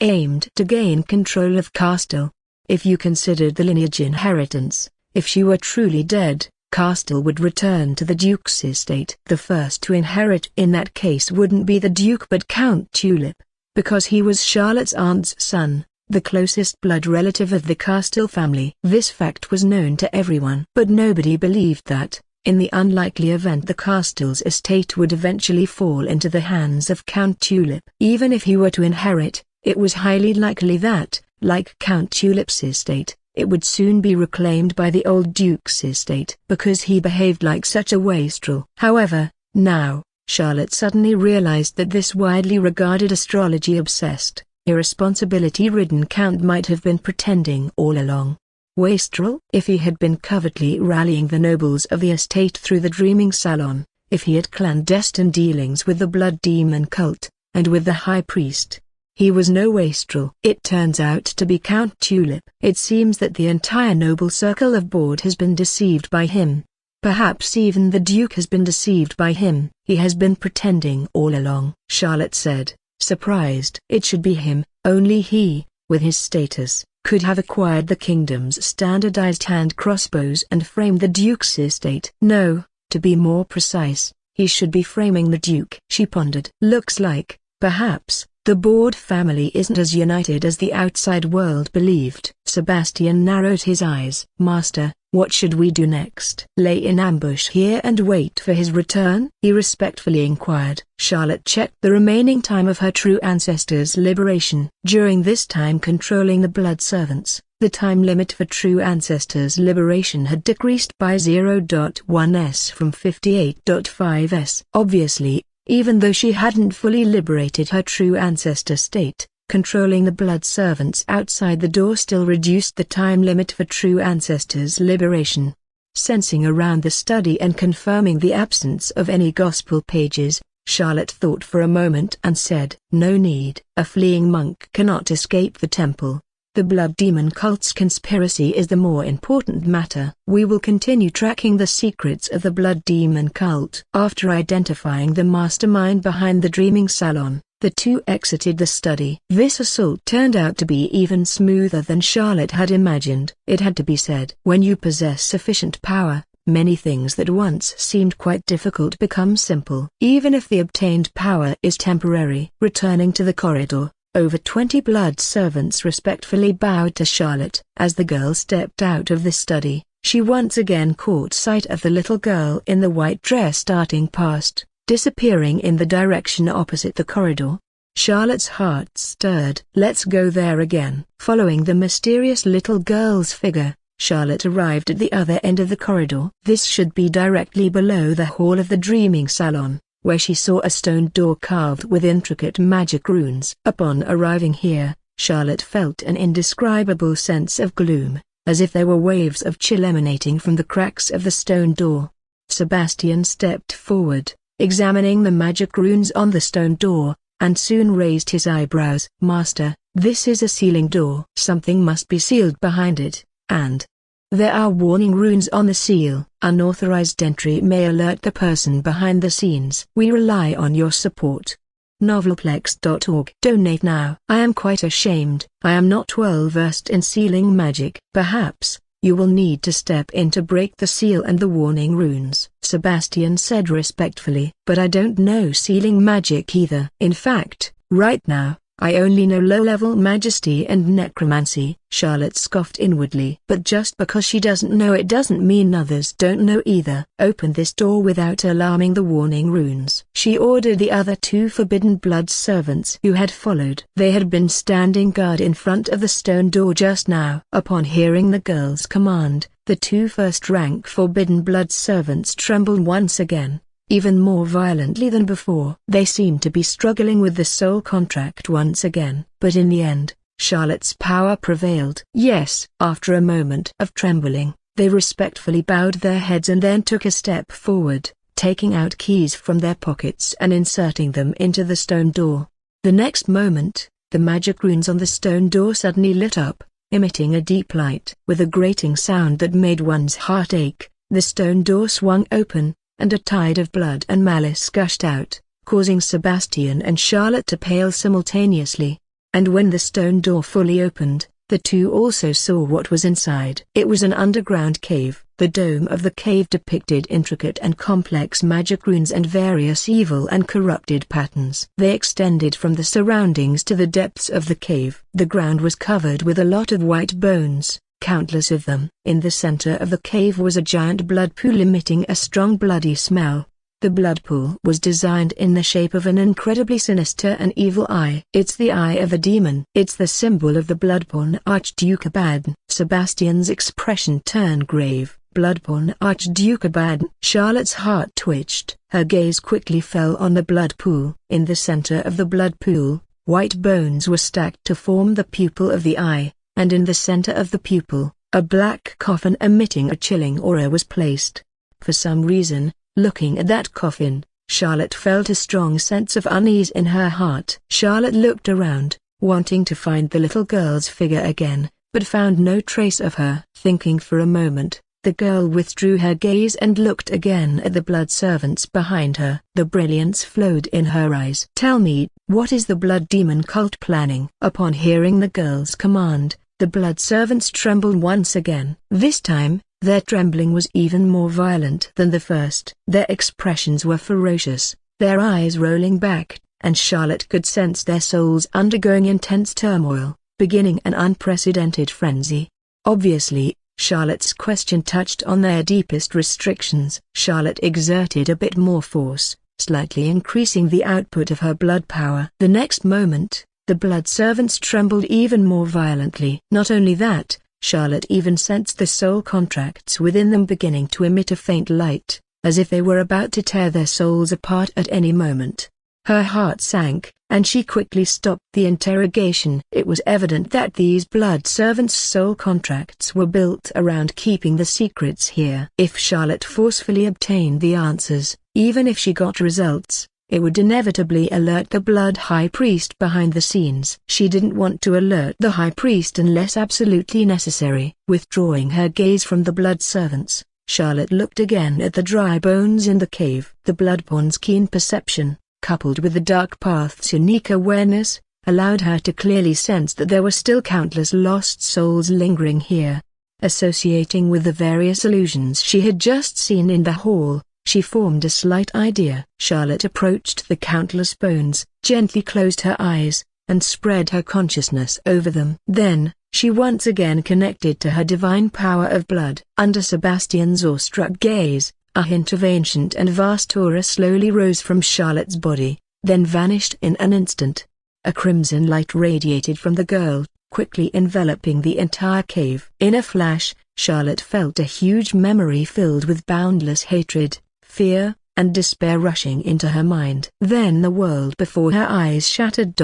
aimed to gain control of Castile. If you considered the lineage inheritance, if she were truly dead, Castile would return to the Duke's estate. The first to inherit in that case wouldn't be the Duke but Count Tulip, because he was Charlotte's aunt's son, the closest blood relative of the Castile family. This fact was known to everyone. But nobody believed that, in the unlikely event the Castile's estate would eventually fall into the hands of Count Tulip. Even if he were to inherit, it was highly likely that, like Count Tulip's estate, it would soon be reclaimed by the old Duke's estate. Because he behaved like such a wastrel. However, now, Charlotte suddenly realized that this widely regarded astrology-obsessed, irresponsibility-ridden Count might have been pretending all along. Wastrel? If he had been covertly rallying the nobles of the estate through the dreaming salon, if he had clandestine dealings with the Blood Demon cult, and with the High Priest, he was no wastrel. It turns out to be Count Tulip. It seems that the entire noble circle of Bord has been deceived by him. Perhaps even the Duke has been deceived by him. He has been pretending all along, Charlotte said, surprised. It should be him. Only he, with his status, could have acquired the kingdom's standardized hand crossbows and framed the Duke's estate. No, to be more precise, he should be framing the Duke. She pondered. Looks like, perhaps, the Bord family isn't as united as the outside world believed. Sebastian narrowed his eyes. Master, what should we do next? Lay in ambush here and wait for his return? He respectfully inquired. Charlotte checked the remaining time of her true ancestors' liberation. During this time controlling the blood servants, the time limit for true ancestors' liberation had decreased by 0.1s from 58.5s. Obviously, even though she hadn't fully liberated her true ancestor state, controlling the blood servants outside the door still reduced the time limit for true ancestors' liberation. Sensing around the study and confirming the absence of any gospel pages, Charlotte thought for a moment and said, "No need. A fleeing monk cannot escape the temple. The Blood Demon cult's conspiracy is the more important matter. We will continue tracking the secrets of the Blood Demon cult." After identifying the mastermind behind the dreaming salon, the two exited the study. This assault turned out to be even smoother than Charlotte had imagined. It had to be said. When you possess sufficient power, many things that once seemed quite difficult become simple. Even if the obtained power is temporary. Returning to the corridor, over 20 blood servants respectfully bowed to Charlotte. As the girl stepped out of the study, she once again caught sight of the little girl in the white dress darting past, disappearing in the direction opposite the corridor. Charlotte's heart stirred. Let's go there again. Following the mysterious little girl's figure, Charlotte arrived at the other end of the corridor. This should be directly below the hall of the dreaming salon, where she saw a stone door carved with intricate magic runes. Upon arriving here, Charlotte felt an indescribable sense of gloom, as if there were waves of chill emanating from the cracks of the stone door. Sebastian stepped forward, examining the magic runes on the stone door, and soon raised his eyebrows. "Master, this is a sealing door. Something must be sealed behind it, and there are warning runes on the seal. Unauthorized entry may alert the person behind the scenes. We rely on your support. Novelplex.org. Donate now. I am quite ashamed. I am not well versed in sealing magic. Perhaps you will need to step in to break the seal and the warning runes," Sebastian said respectfully. "But I don't know sealing magic either. In fact, right now, I only know low-level majesty and necromancy, Charlotte scoffed inwardly. But just because she doesn't know it doesn't mean others don't know either. Open this door without alarming the warning runes. She ordered the other two Forbidden Blood servants who had followed. They had been standing guard in front of the stone door just now. Upon hearing the girl's command, the two first-rank Forbidden Blood servants trembled once again, even more violently than before. They seemed to be struggling with the soul contract once again. But in the end, Charlotte's power prevailed. Yes. After a moment of trembling, they respectfully bowed their heads and then took a step forward, taking out keys from their pockets and inserting them into the stone door. The next moment, the magic runes on the stone door suddenly lit up, emitting a deep light. With a grating sound that made one's heart ache, the stone door swung open, and a tide of blood and malice gushed out, causing Sebastian and Charlotte to pale simultaneously. And when the stone door fully opened, the two also saw what was inside. It was an underground cave. The dome of the cave depicted intricate and complex magic runes and various evil and corrupted patterns. They extended from the surroundings to the depths of the cave. The ground was covered with a lot of white bones, countless of them. In the center of the cave was a giant blood pool emitting a strong bloody smell. The blood pool was designed in the shape of an incredibly sinister and evil eye. It's the eye of a demon. It's the symbol of the Bloodborne Archduke Abaddon. Sebastian's expression turned grave. Bloodborne Archduke Abaddon. Charlotte's heart twitched. Her gaze quickly fell on the blood pool. In the center of the blood pool, white bones were stacked to form the pupil of the eye, and in the center of the pupil, a black coffin emitting a chilling aura was placed. For some reason, looking at that coffin, Charlotte felt a strong sense of unease in her heart. Charlotte looked around, wanting to find the little girl's figure again, but found no trace of her. Thinking for a moment, the girl withdrew her gaze and looked again at the blood servants behind her. The brilliance flowed in her eyes. "Tell me, what is the blood demon cult planning?" Upon hearing the girl's command, the blood servants trembled once again. This time, their trembling was even more violent than the first. Their expressions were ferocious, their eyes rolling back, and Charlotte could sense their souls undergoing intense turmoil, beginning an unprecedented frenzy. Obviously, Charlotte's question touched on their deepest restrictions. Charlotte exerted a bit more force, slightly increasing the output of her blood power. The next moment, the blood servants trembled even more violently. Not only that, Charlotte even sensed the soul contracts within them beginning to emit a faint light, as if they were about to tear their souls apart at any moment. Her heart sank, and she quickly stopped the interrogation. It was evident that these blood servants' soul contracts were built around keeping the secrets here. If Charlotte forcefully obtained the answers, even if she got results, it would inevitably alert the Blood High Priest behind the scenes. She didn't want to alert the High Priest unless absolutely necessary. Withdrawing her gaze from the blood servants, Charlotte looked again at the dry bones in the cave. The Bloodborne's keen perception, coupled with the Dark Path's unique awareness, allowed her to clearly sense that there were still countless lost souls lingering here. Associating with the various illusions she had just seen in the hall, she formed a slight idea. Charlotte approached the countless bones, gently closed her eyes, and spread her consciousness over them. Then, she once again connected to her divine power of blood. Under Sebastian's awestruck gaze, a hint of ancient and vast aura slowly rose from Charlotte's body, then vanished in an instant. A crimson light radiated from the girl, quickly enveloping the entire cave. In a flash, Charlotte felt a huge memory filled with boundless hatred, fear, and despair rushing into her mind. Then the world before her eyes shattered.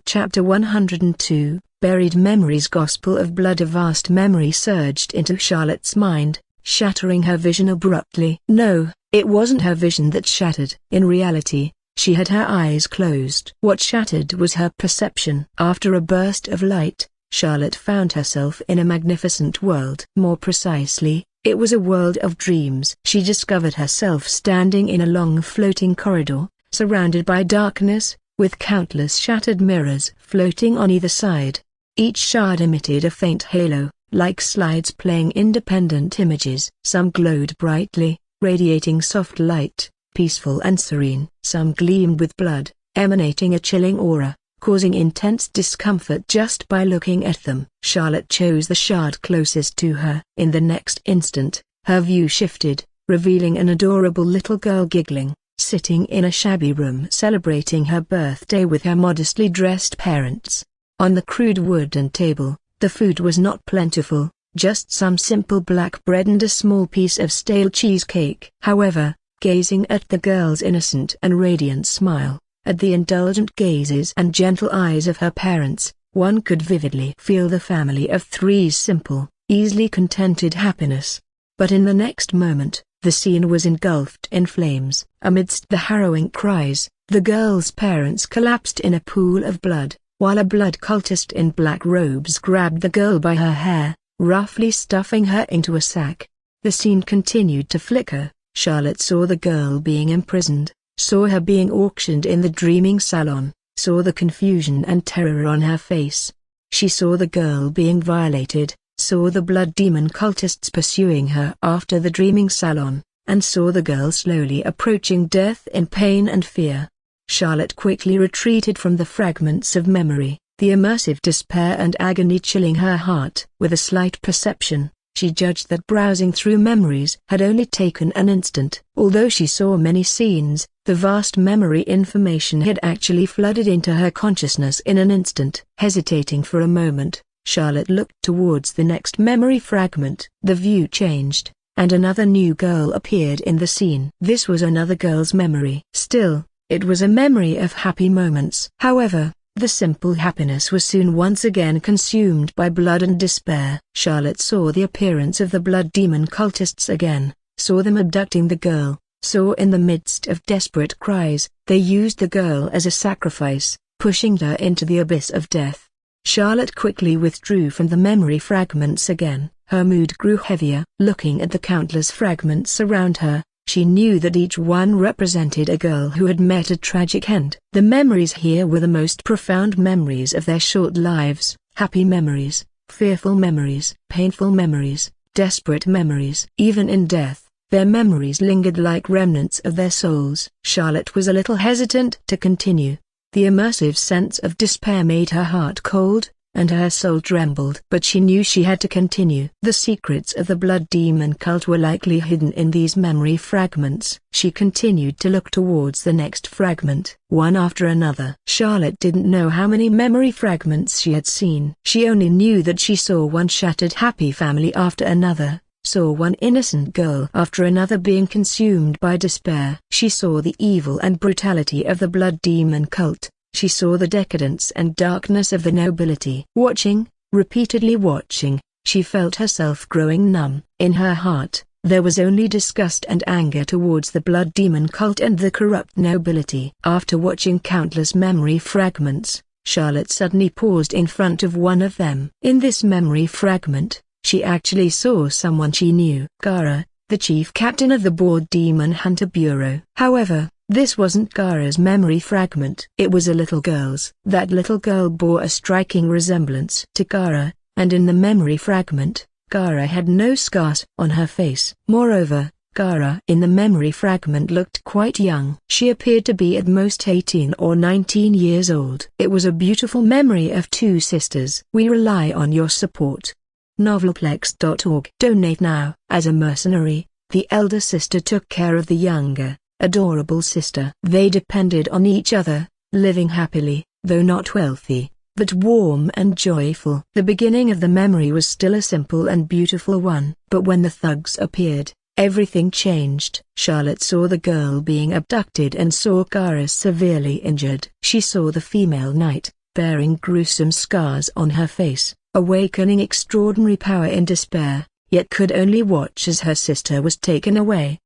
Chapter 102, Buried Memories. Gospel of Blood. A vast memory surged into Charlotte's mind, shattering her vision abruptly. No, it wasn't her vision that shattered. In reality, she had her eyes closed. What shattered was her perception. After a burst of light, Charlotte found herself in a magnificent world. More precisely, it was a world of dreams. She discovered herself standing in a long floating corridor, surrounded by darkness, with countless shattered mirrors floating on either side. Each shard emitted a faint halo, like slides playing independent images. Some glowed brightly, radiating soft light, peaceful and serene. Some gleamed with blood, emanating a chilling aura, causing intense discomfort just by looking at them. Charlotte chose the shard closest to her. In the next instant, her view shifted, revealing an adorable little girl giggling, sitting in a shabby room celebrating her birthday with her modestly dressed parents. On the crude wooden table, the food was not plentiful, just some simple black bread and a small piece of stale cheesecake. However, gazing at the girl's innocent and radiant smile, at the indulgent gazes and gentle eyes of her parents, one could vividly feel the family of three's simple, easily contented happiness. But in the next moment, the scene was engulfed in flames. Amidst the harrowing cries, the girl's parents collapsed in a pool of blood, while a blood cultist in black robes grabbed the girl by her hair, roughly stuffing her into a sack. The scene continued to flicker. Charlotte saw the girl being imprisoned, saw her being auctioned in the dreaming salon, saw the confusion and terror on her face. She saw the girl being violated, saw the blood demon cultists pursuing her after the dreaming salon, and saw the girl slowly approaching death in pain and fear. Charlotte quickly retreated from the fragments of memory, the immersive despair and agony chilling her heart. With a slight perception, she judged that browsing through memories had only taken an instant. Although she saw many scenes, the vast memory information had actually flooded into her consciousness in an instant. Hesitating for a moment, Charlotte looked towards the next memory fragment. The view changed, and another new girl appeared in the scene. This was another girl's memory. Still, it was a memory of happy moments. However, the simple happiness was soon once again consumed by blood and despair. Charlotte saw the appearance of the blood demon cultists again, saw them abducting the girl, saw in the midst of desperate cries, they used the girl as a sacrifice, pushing her into the abyss of death. Charlotte quickly withdrew from the memory fragments again. Her mood grew heavier. Looking at the countless fragments around her, she knew that each one represented a girl who had met a tragic end. The memories here were the most profound memories of their short lives, happy memories, fearful memories, painful memories, desperate memories. Even in death, their memories lingered like remnants of their souls. Charlotte was a little hesitant to continue. The immersive sense of despair made her heart cold, and her soul trembled. But she knew she had to continue. The secrets of the blood demon cult were likely hidden in these memory fragments. She continued to look towards the next fragment, one after another. Charlotte didn't know how many memory fragments she had seen. She only knew that she saw one shattered happy family after another, saw one innocent girl after another being consumed by despair. She saw the evil and brutality of the blood demon cult. She saw the decadence and darkness of the nobility. Watching, repeatedly watching, she felt herself growing numb. In her heart, there was only disgust and anger towards the blood demon cult and the corrupt nobility. After watching countless memory fragments, Charlotte suddenly paused in front of one of them. In this memory fragment, she actually saw someone she knew. Gara, the chief captain of the Blood Demon Hunter Bureau. However, this wasn't Gara's memory fragment. It was a little girl's. That little girl bore a striking resemblance to Gara, and in the memory fragment, Gara had no scars on her face. Moreover, Gara in the memory fragment looked quite young. She appeared to be at most 18 or 19 years old. It was a beautiful memory of two sisters. We rely on your support. Novelplex.org. Donate now. As a mercenary, the elder sister took care of the younger, adorable sister. They depended on each other, living happily, though not wealthy, but warm and joyful. The beginning of the memory was still a simple and beautiful one, but when the thugs appeared, everything changed. Charlotte saw the girl being abducted and saw Gara severely injured. She saw the female knight, bearing gruesome scars on her face, awakening extraordinary power in despair, yet could only watch as her sister was taken away.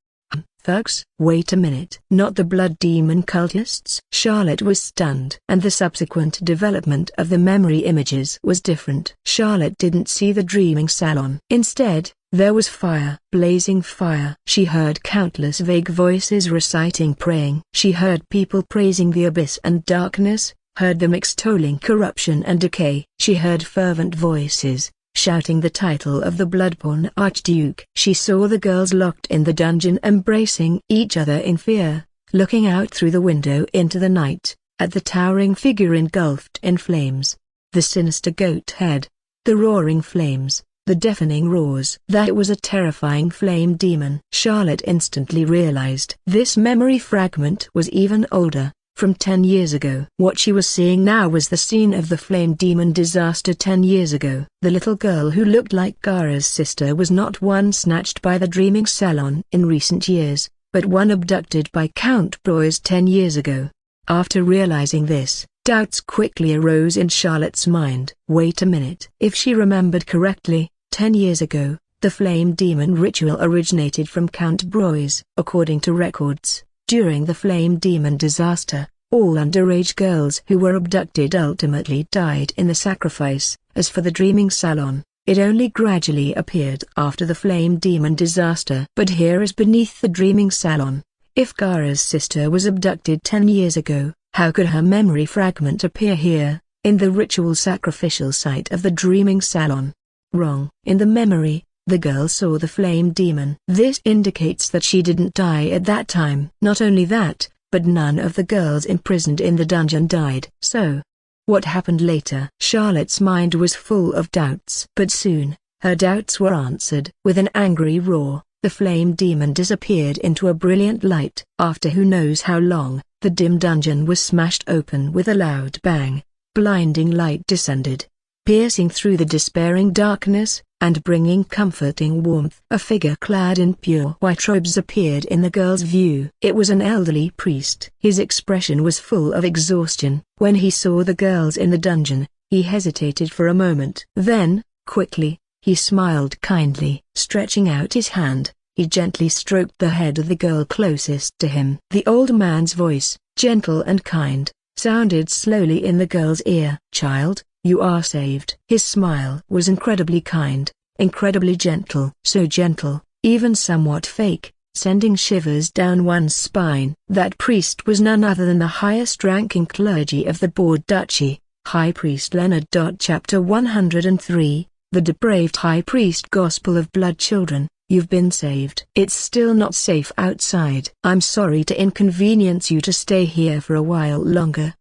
Thugs? Wait a minute. Not the blood demon cultists? Charlotte was stunned. And the subsequent development of the memory images was different. Charlotte didn't see the dreaming salon. Instead, there was fire. Blazing fire. She heard countless vague voices reciting praying. She heard people praising the abyss and darkness, heard them extolling corruption and decay. She heard fervent voices shouting the title of the Bloodborne Archduke. She saw the girls locked in the dungeon embracing each other in fear, looking out through the window into the night, at the towering figure engulfed in flames. The sinister goat head. The roaring flames. The deafening roars. That was a terrifying flame demon. Charlotte instantly realized this memory fragment was even older, from 10 years ago. What she was seeing now was the scene of the flame demon disaster 10 years ago. The little girl who looked like Gaara's sister was not one snatched by the Dreaming Salon in recent years, but one abducted by Count Broyes 10 years ago. After realizing this, doubts quickly arose in Charlotte's mind. Wait a minute. If she remembered correctly, 10 years ago, the flame demon ritual originated from Count Broyes. According to records, during the flame demon disaster, all underage girls who were abducted ultimately died in the sacrifice. As for the Dreaming Salon, it only gradually appeared after the flame demon disaster. But here is beneath the Dreaming Salon. If Gaara's sister was abducted 10 years ago, how could her memory fragment appear here, in the ritual sacrificial site of the Dreaming Salon? Wrong. In the memory, the girl saw the flame demon. This indicates that she didn't die at that time. Not only that, but none of the girls imprisoned in the dungeon died. So, what happened later? Charlotte's mind was full of doubts. But soon, her doubts were answered. With an angry roar, the flame demon disappeared into a brilliant light. After who knows how long, the dim dungeon was smashed open with a loud bang. Blinding light descended, piercing through the despairing darkness, and bringing comforting warmth. A figure clad in pure white robes appeared in the girl's view. It was an elderly priest. His expression was full of exhaustion. When he saw the girls in the dungeon, he hesitated for a moment. Then, quickly, he smiled kindly. Stretching out his hand, he gently stroked the head of the girl closest to him. The old man's voice, gentle and kind, sounded slowly in the girl's ear. "Child, you are saved." His smile was incredibly kind, incredibly gentle. So gentle, even somewhat fake, sending shivers down one's spine. That priest was none other than the highest-ranking clergy of the Bord Duchy, High Priest Leonard. Chapter 103, The Depraved High Priest. Gospel of Blood. Children, you've been saved. It's still not safe outside. I'm sorry to inconvenience you to stay here for a while longer.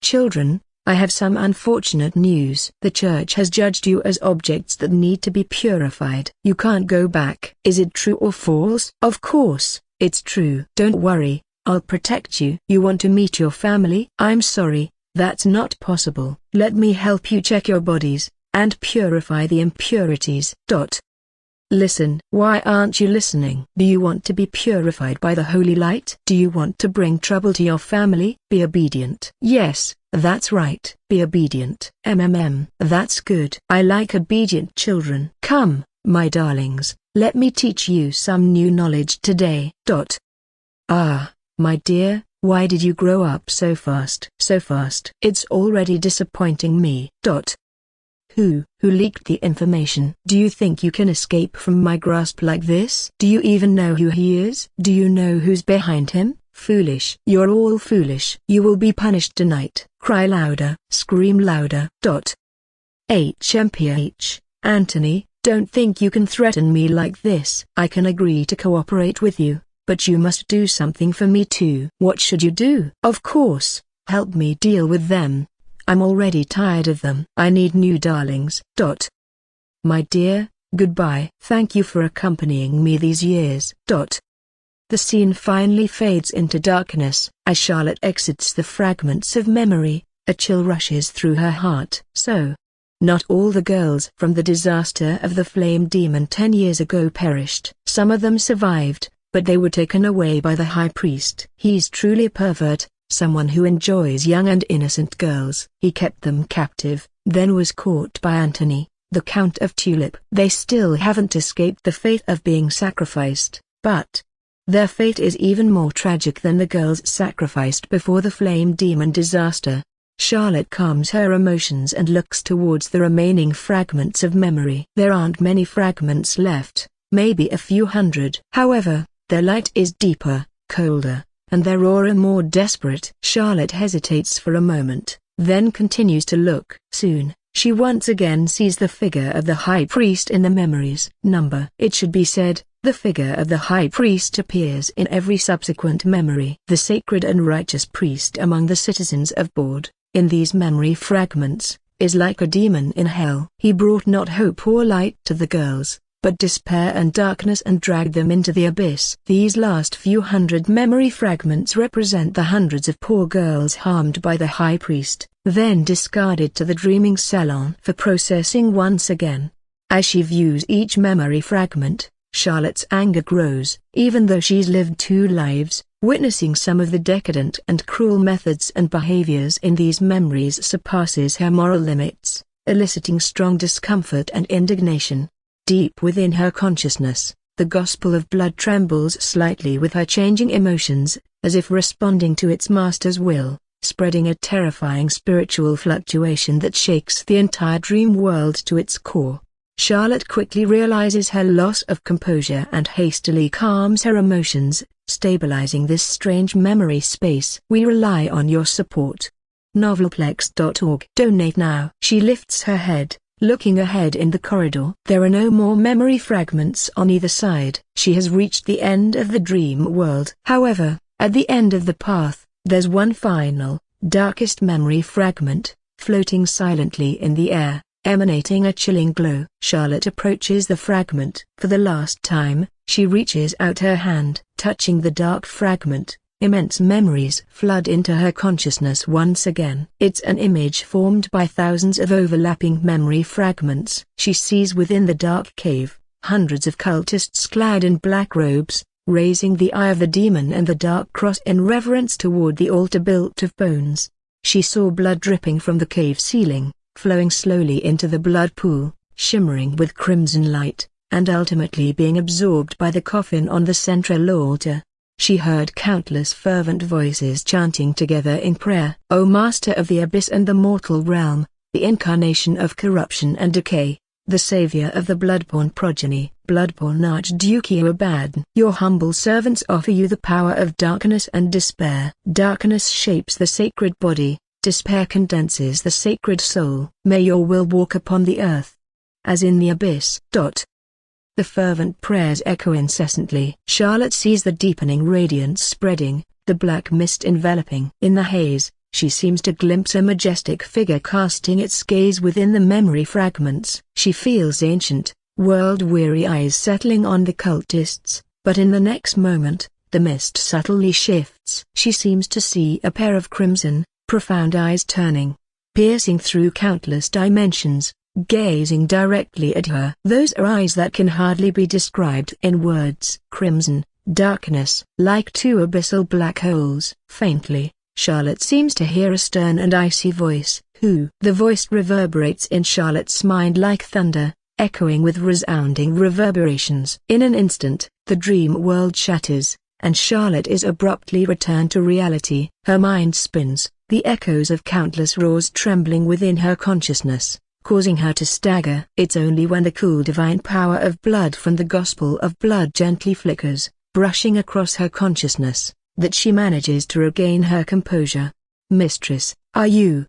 Children, I have some unfortunate news. The church has judged you as objects that need to be purified. You can't go back. Is it true or false? Of course, it's true. Don't worry, I'll protect you. You want to meet your family? I'm sorry, that's not possible. Let me help you check your bodies, and purify the impurities. Listen. Why aren't you listening? Do you want to be purified by the holy light? Do you want to bring trouble to your family? Be obedient. Yes, that's right. Be obedient. That's good. I like obedient children. Come, my darlings, let me teach you some new knowledge today. Ah, my dear, why did you grow up so fast? So fast. It's already disappointing me. Who leaked the information? Do you think you can escape from my grasp like this? Do you even know who he is? Do you know who's behind him? Foolish. You're all foolish. You will be punished tonight. Cry louder. Scream louder. HMPH, Anthony, don't think you can threaten me like this. I can agree to cooperate with you, but you must do something for me too. What should you do? Of course, help me deal with them. I'm already tired of them. I need new darlings. My dear, goodbye. Thank you for accompanying me these years. The scene finally fades into darkness. As Charlotte exits the fragments of memory, a chill rushes through her heart. So, not all the girls from the disaster of the flame demon 10 years ago perished. Some of them survived, but they were taken away by the high priest. He's truly a pervert. Someone who enjoys young and innocent girls. He kept them captive, then was caught by Anthony, the Count of Tulip. They still haven't escaped the fate of being sacrificed, but their fate is even more tragic than the girls sacrificed before the flame demon disaster. Charlotte calms her emotions and looks towards the remaining fragments of memory. There aren't many fragments left, maybe a few hundred. However, their light is deeper, colder, and their aura more desperate. Charlotte hesitates for a moment, then continues to look. Soon, She once again sees the figure of the high priest in the memories. It should be said, the figure of the high priest appears in every subsequent memory. The sacred and righteous priest among the citizens of Bord, in these memory fragments, is like a demon in hell. He brought not hope or light to the girls, but despair and darkness, and dragged them into the abyss. These last few hundred memory fragments represent the hundreds of poor girls harmed by the high priest, then discarded to the dreaming salon for processing once again. As she views each memory fragment, Charlotte's anger grows. Even though she's lived 2 lives, witnessing some of the decadent and cruel methods and behaviors in these memories surpasses her moral limits, eliciting strong discomfort and indignation. Deep within her consciousness, the Gospel of Blood trembles slightly with her changing emotions, as if responding to its master's will, spreading a terrifying spiritual fluctuation that shakes the entire dream world to its core. Charlotte quickly realizes her loss of composure and hastily calms her emotions, stabilizing this strange memory space. We rely on your support. Novelplex.org. Donate now. She lifts her head, looking ahead in the corridor. There are no more memory fragments on either side. She has reached the end of the dream world. However, at the end of the path, there's one final, darkest memory fragment, floating silently in the air, emanating a chilling glow. Charlotte approaches the fragment. For the last time, she reaches out her hand, touching the dark fragment. Immense memories flood into her consciousness once again. It's an image formed by thousands of overlapping memory fragments. She sees within the dark cave, hundreds of cultists clad in black robes, raising the eye of the demon and the dark cross in reverence toward the altar built of bones. She saw blood dripping from the cave ceiling, flowing slowly into the blood pool, shimmering with crimson light, and ultimately being absorbed by the coffin on the central altar. She heard countless fervent voices chanting together in prayer. O Master of the Abyss and the mortal realm, the incarnation of corruption and decay, the savior of the bloodborne progeny, bloodborne Archduke Abaddon. Your humble servants offer you the power of darkness and despair. Darkness shapes the sacred body, despair condenses the sacred soul. May your will walk upon the earth, as in the abyss. The fervent prayers echo incessantly. Charlotte sees the deepening radiance spreading, the black mist enveloping. In the haze, she seems to glimpse a majestic figure casting its gaze within the memory fragments. She feels ancient, world-weary eyes settling on the cultists, but in the next moment, the mist subtly shifts. She seems to see a pair of crimson, profound eyes turning, piercing through countless dimensions, gazing directly at her. Those are eyes that can hardly be described in words. Crimson, darkness, like 2 abyssal black holes. Faintly, Charlotte seems to hear a stern and icy voice. Who? The voice reverberates in Charlotte's mind like thunder, echoing with resounding reverberations. In an instant, the dream world shatters, and Charlotte is abruptly returned to reality. Her mind spins, the echoes of countless roars trembling within her consciousness, causing her to stagger. It's only when the cool divine power of blood from the Gospel of Blood gently flickers, brushing across her consciousness, that she manages to regain her composure. Mistress, are you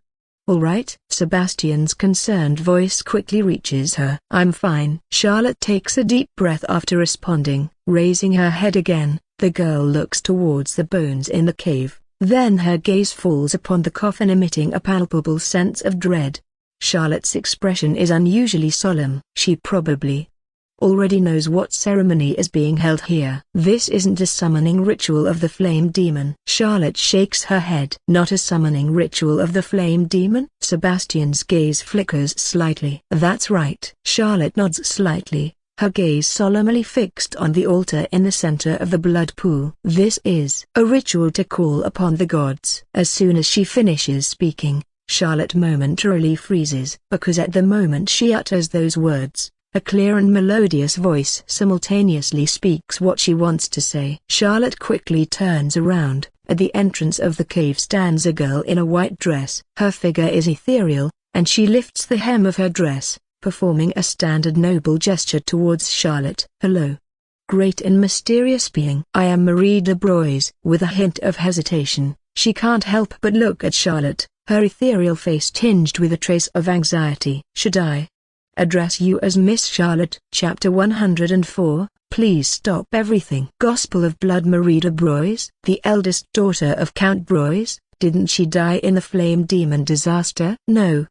all right? Sebastian's concerned voice quickly reaches her. I'm fine. Charlotte takes a deep breath after responding. Raising her head again, the girl looks towards the bones in the cave, then her gaze falls upon the coffin, emitting a palpable sense of dread. Charlotte's expression is unusually solemn. She probably already knows what ceremony is being held here. This isn't a summoning ritual of the flame demon. Charlotte shakes her head. Not a summoning ritual of the flame demon? Sebastian's gaze flickers slightly. That's right. Charlotte nods slightly, her gaze solemnly fixed on the altar in the center of the blood pool. This is a ritual to call upon the gods. As soon as she finishes speaking, Charlotte momentarily freezes, because at the moment she utters those words, a clear and melodious voice simultaneously speaks what she wants to say. Charlotte quickly turns around. At the entrance of the cave stands a girl in a white dress. Her figure is ethereal, and she lifts the hem of her dress, performing a standard noble gesture towards Charlotte. Hello, great and mysterious being. I am Marie de Broise. With a hint of hesitation, she can't help but look at Charlotte. her ethereal face tinged with a trace of anxiety. "Should I address you as Miss Charlotte?" Chapter 104, Please Stop Everything. Gospel of Blood. Marie de Broys, the eldest daughter of Count Broys, didn't she die in the flame demon disaster? No.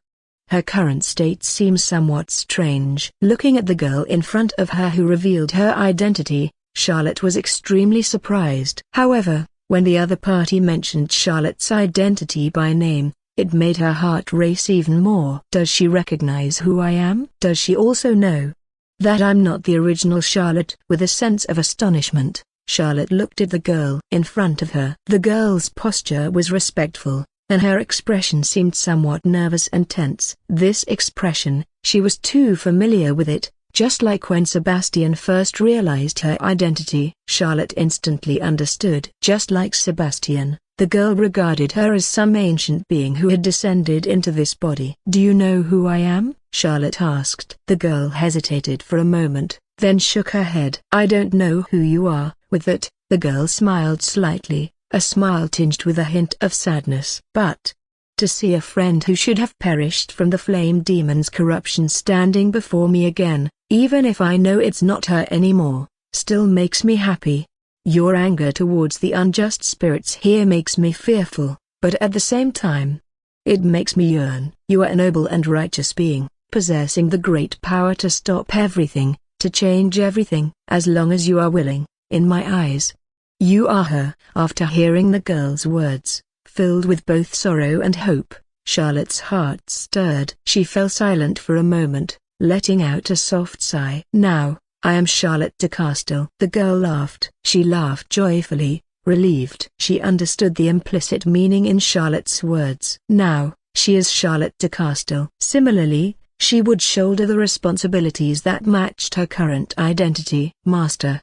Her current state seems somewhat strange. Looking at the girl in front of her who revealed her identity, Charlotte was extremely surprised. However, when the other party mentioned Charlotte's identity by name, it made her heart race even more. Does she recognize who I am? Does she also know that I'm not the original Charlotte? With a sense of astonishment, Charlotte looked at the girl in front of her. The girl's posture was respectful, and her expression seemed somewhat nervous and tense. This expression, she was too familiar with it, just like when Sebastian first realized her identity. Charlotte instantly understood. Just like Sebastian, the girl regarded her as some ancient being who had descended into this body. "Do you know who I am?" Charlotte asked. The girl hesitated for a moment, then shook her head. "I don't know who you are." With that, the girl smiled slightly, a smile tinged with a hint of sadness. "But to see a friend who should have perished from the flame demon's corruption standing before me again, even if I know it's not her anymore, still makes me happy. Your anger towards the unjust spirits here makes me fearful, but at the same time, it makes me yearn. You are a noble and righteous being, possessing the great power to stop everything, to change everything. As long as you are willing, in my eyes, you are her." After hearing the girl's words, filled with both sorrow and hope, Charlotte's heart stirred. She fell silent for a moment, letting out a soft sigh. "Now, I am Charlotte de Castile." The girl laughed. She laughed joyfully, relieved. She understood the implicit meaning in Charlotte's words. Now, she is Charlotte de Castile. Similarly, she would shoulder the responsibilities that matched her current identity. "Master,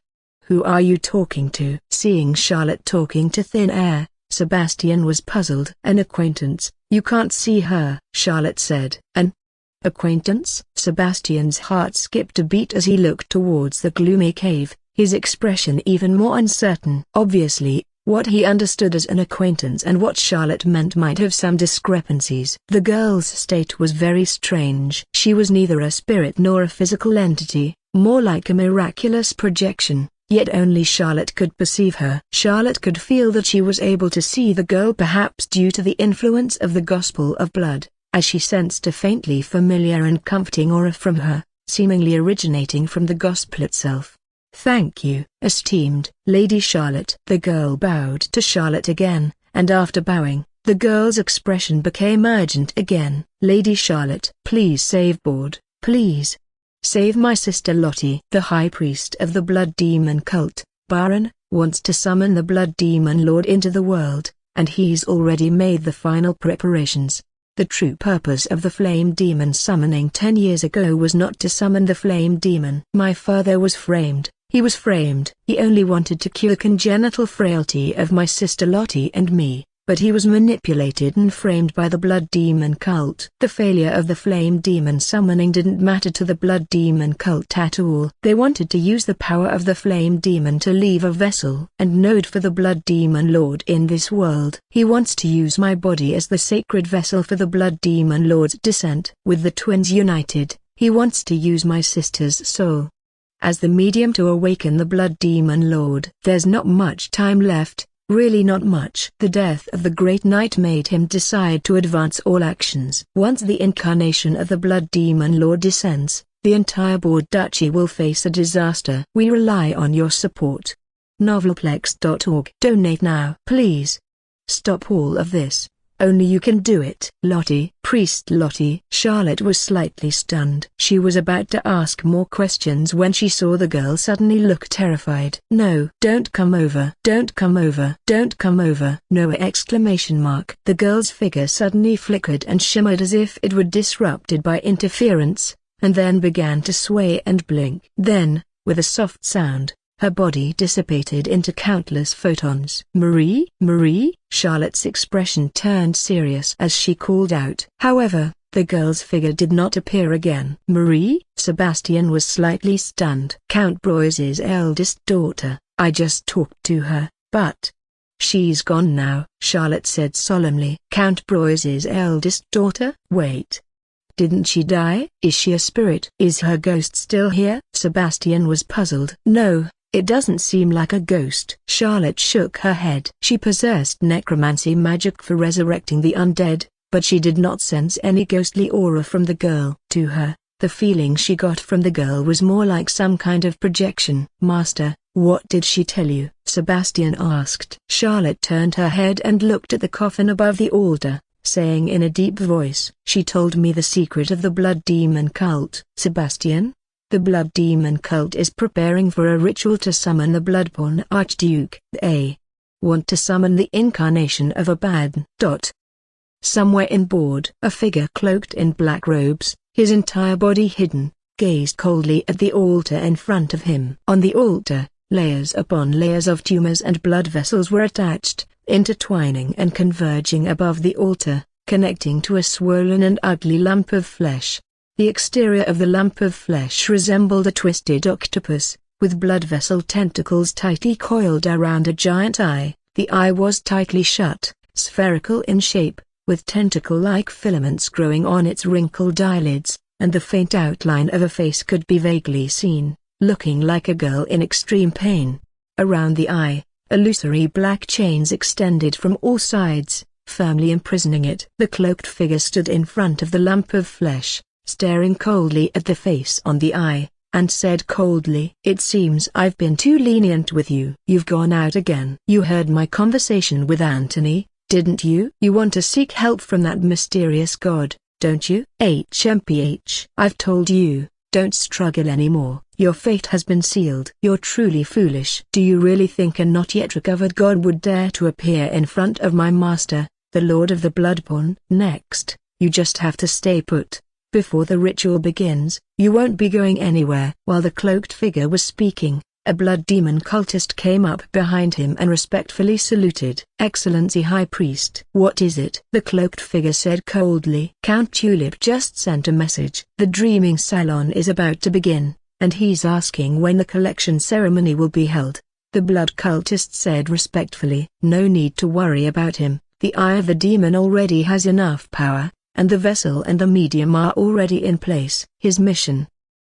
who are you talking to?" Seeing Charlotte talking to thin air, Sebastian was puzzled. "An acquaintance. You can't see her," Charlotte said. "An acquaintance?" Sebastian's heart skipped a beat as he looked towards the gloomy cave, his expression even more uncertain. Obviously, what he understood as an acquaintance and what Charlotte meant might have some discrepancies. The girl's state was very strange. She was neither a spirit nor a physical entity, more like a miraculous projection, yet only Charlotte could perceive her. Charlotte could feel that she was able to see the girl, perhaps due to the influence of the Gospel of Blood, as she sensed a faintly familiar and comforting aura from her, seemingly originating from the Gospel itself. "Thank you, esteemed Lady Charlotte." The girl bowed to Charlotte again, and after bowing, the girl's expression became urgent again. "Lady Charlotte, please save Bord, please. Save my sister Lottie." The high priest of the blood demon cult, Baron, wants to summon the blood demon lord into the world, and he's already made the final preparations. The true purpose of the flame demon summoning 10 years ago was not to summon the flame demon. My father was framed. He was framed. He only wanted to cure congenital frailty of my sister Lottie and me, but he was manipulated and framed by the blood demon cult. The failure of the flame demon summoning didn't matter to the blood demon cult at all. They wanted to use the power of the flame demon to leave a vessel and node for the blood demon lord in this world. He wants to use my body as the sacred vessel for the blood demon lord's descent. With the twins united, he wants to use my sister's soul as the medium to awaken the blood demon lord. There's not much time left. Really not much. The death of the Great Knight made him decide to advance all actions. Once the incarnation of the Blood Demon Lord descends, the entire Bord Duchy will face a disaster. We rely on your support. Novelplex.org. Donate now. Please. Stop all of this. Only you can do it. Lottie. Priest Lottie. Charlotte was slightly stunned. She was about to ask more questions when she saw the girl suddenly look terrified. "No, don't come over. Don't come over. Don't come over." No exclamation mark. The girl's figure suddenly flickered and shimmered as if it were disrupted by interference, and then began to sway and blink. Then, with a soft sound, her body dissipated into countless photons. "Marie? Marie?" Charlotte's expression turned serious as she called out. However, the girl's figure did not appear again. "Marie?" Sebastian was slightly stunned. "Count Broys's eldest daughter. I just talked to her, but She's gone now, Charlotte said solemnly. Count Broyes' eldest daughter? Wait. Didn't she die? Is she a spirit? Is her ghost still here? Sebastian was puzzled. No, it doesn't seem like a ghost. Charlotte shook her head. She possessed necromancy magic for resurrecting the undead, but she did not sense any ghostly aura from the girl. To her, the feeling she got from the girl was more like some kind of projection. Master, what did she tell you? Sebastian asked. Charlotte turned her head and looked at the coffin above the altar, saying in a deep voice, "She told me the secret of the Blood Demon cult." Sebastian? The Blood Demon cult is preparing for a ritual to summon the Bloodborne Archduke. They want to summon the incarnation of Abaddon. Somewhere inboard, a figure cloaked in black robes, his entire body hidden, gazed coldly at the altar in front of him. On the altar, layers upon layers of tumors and blood vessels were attached, intertwining and converging above the altar, connecting to a swollen and ugly lump of flesh. The exterior of the lump of flesh resembled a twisted octopus, with blood vessel tentacles tightly coiled around a giant eye. The eye was tightly shut, spherical in shape, with tentacle-like filaments growing on its wrinkled eyelids, and the faint outline of a face could be vaguely seen, looking like a girl in extreme pain. Around the eye, illusory black chains extended from all sides, firmly imprisoning it. The cloaked figure stood in front of the lump of flesh, staring coldly at the face on the eye, and said coldly, "It seems I've been too lenient with you. You've gone out again. You heard my conversation with Anthony, didn't you? You want to seek help from that mysterious god, don't you? HMPH. I've told you, don't struggle anymore. Your fate has been sealed. You're truly foolish. Do you really think a not yet recovered god would dare to appear in front of my master, the Lord of the Bloodborne? Next, you just have to stay put. Before the ritual begins, you won't be going anywhere." While the cloaked figure was speaking, a blood demon cultist came up behind him and respectfully saluted. "Excellency High Priest." "What is it?" the cloaked figure said coldly. "Count Tulip just sent a message. The Dreaming Salon is about to begin, and he's asking when the collection ceremony will be held." The blood cultist said respectfully. "No need to worry about him. The Eye of the Demon already has enough power, and the vessel and the medium are already in place. His mission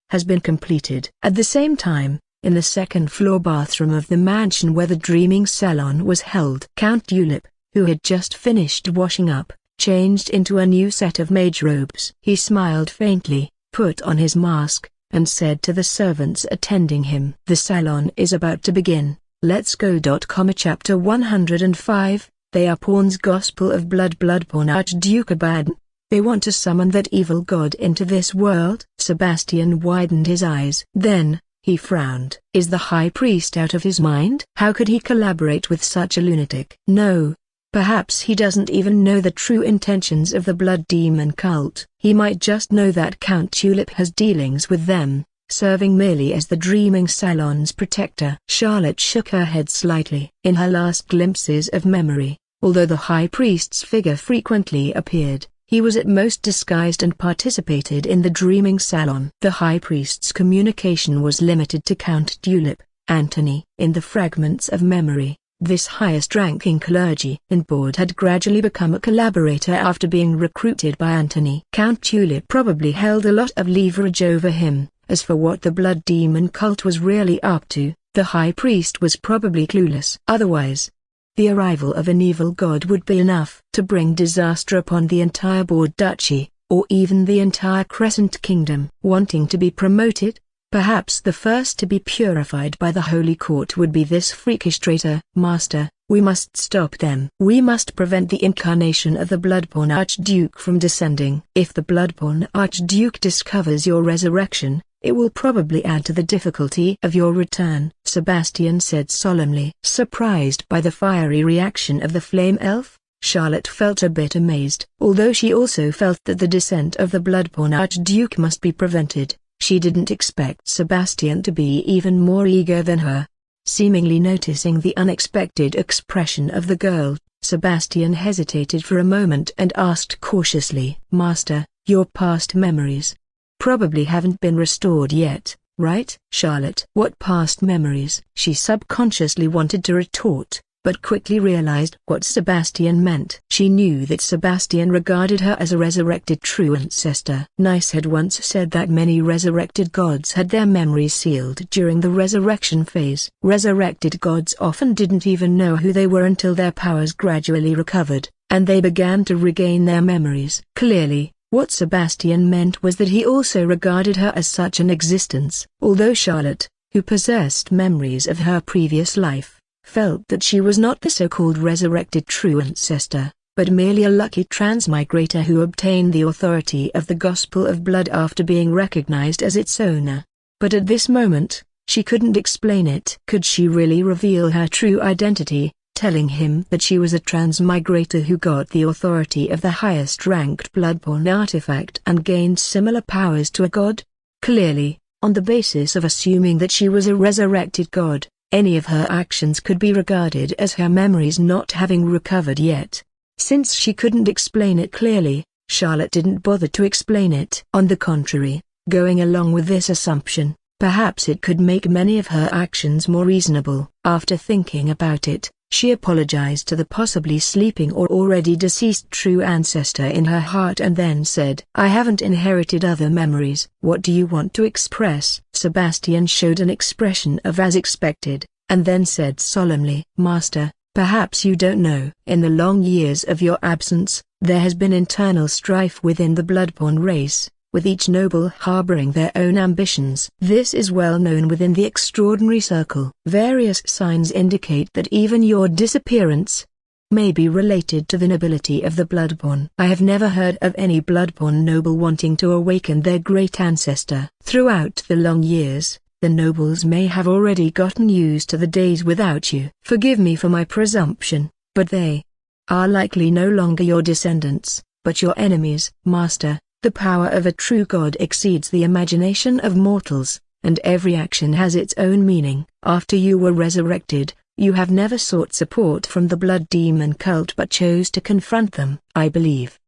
has been completed." At the same time, in the second-floor bathroom of the mansion where the Dreaming Salon was held, Count Tulip, who had just finished washing up, changed into a new set of mage robes. He smiled faintly, put on his mask, and said to the servants attending him, "The salon is about to begin. Let's go." Chapter 105, They are pawns. Gospel of Blood. Bloodborne Archduke Abaddon. They want to summon that evil god into this world? Sebastian widened his eyes. Then, he frowned. Is the high priest out of his mind? How could he collaborate with such a lunatic? No. Perhaps he doesn't even know the true intentions of the Blood Demon cult. He might just know that Count Tulip has dealings with them, serving merely as the Dreaming Salon's protector. Charlotte shook her head slightly. In her last glimpses of memory, although the high priest's figure frequently appeared, he was at most disguised and participated in the Dreaming Salon. The high priest's communication was limited to Count Tulip, Anthony. In the fragments of memory, this highest-ranking clergy board had gradually become a collaborator after being recruited by Anthony. Count Tulip probably held a lot of leverage over him. As for what the Blood Demon cult was really up to, the high priest was probably clueless. Otherwise, the arrival of an evil god would be enough to bring disaster upon the entire Board Duchy, or even the entire Crescent Kingdom. Wanting to be promoted? Perhaps the first to be purified by the Holy Court would be this freakish traitor. Master, we must stop them. We must prevent the incarnation of the Bloodborne Archduke from descending. If the Bloodborne Archduke discovers your resurrection, it will probably add to the difficulty of your return," Sebastian said solemnly. Surprised by the fiery reaction of the flame elf, Charlotte felt a bit amazed. Although she also felt that the descent of the Bloodborne Archduke must be prevented, she didn't expect Sebastian to be even more eager than her. Seemingly noticing the unexpected expression of the girl, Sebastian hesitated for a moment and asked cautiously, "Master, your past memories probably haven't been restored yet, right?" "Charlotte, what past memories?" she subconsciously wanted to retort, but quickly realized what Sebastian meant. She knew that Sebastian regarded her as a resurrected true ancestor. Nyce had once said that many resurrected gods had their memories sealed during the resurrection phase. Resurrected gods often didn't even know who they were until their powers gradually recovered, and they began to regain their memories. Clearly, what Sebastian meant was that he also regarded her as such an existence. Although Charlotte, who possessed memories of her previous life, felt that she was not the so-called resurrected true ancestor, but merely a lucky transmigrator who obtained the authority of the Gospel of Blood after being recognized as its owner. But at this moment, she couldn't explain it. Could she really reveal her true identity, telling him that she was a transmigrator who got the authority of the highest-ranked bloodborne artifact and gained similar powers to a god? Clearly, on the basis of assuming that she was a resurrected god, any of her actions could be regarded as her memories not having recovered yet. Since she couldn't explain it clearly, Charlotte didn't bother to explain it. On the contrary, going along with this assumption, perhaps it could make many of her actions more reasonable. After thinking about it, she apologized to the possibly sleeping or already deceased true ancestor in her heart and then said, "I haven't inherited other memories. What do you want to express?" Sebastian showed an expression of as expected, and then said solemnly, "Master, perhaps you don't know. In the long years of your absence, there has been internal strife within the bloodborne race, with each noble harboring their own ambitions. This is well known within the extraordinary circle. Various signs indicate that even your disappearance may be related to the nobility of the bloodborne. I have never heard of any bloodborne noble wanting to awaken their great ancestor. Throughout the long years, the nobles may have already gotten used to the days without you. Forgive me for my presumption, but they are likely no longer your descendants, but your enemies. Master, the power of a true god exceeds the imagination of mortals, and every action has its own meaning. After you were resurrected, you have never sought support from the blood demon cult but chose to confront them. I believe.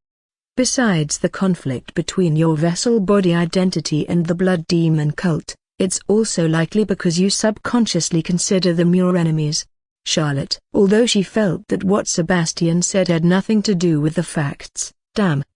Besides the conflict between your vessel body identity and the blood demon cult, it's also likely because you subconsciously consider them your enemies. Charlotte, although she felt that what Sebastian said had nothing to do with the facts,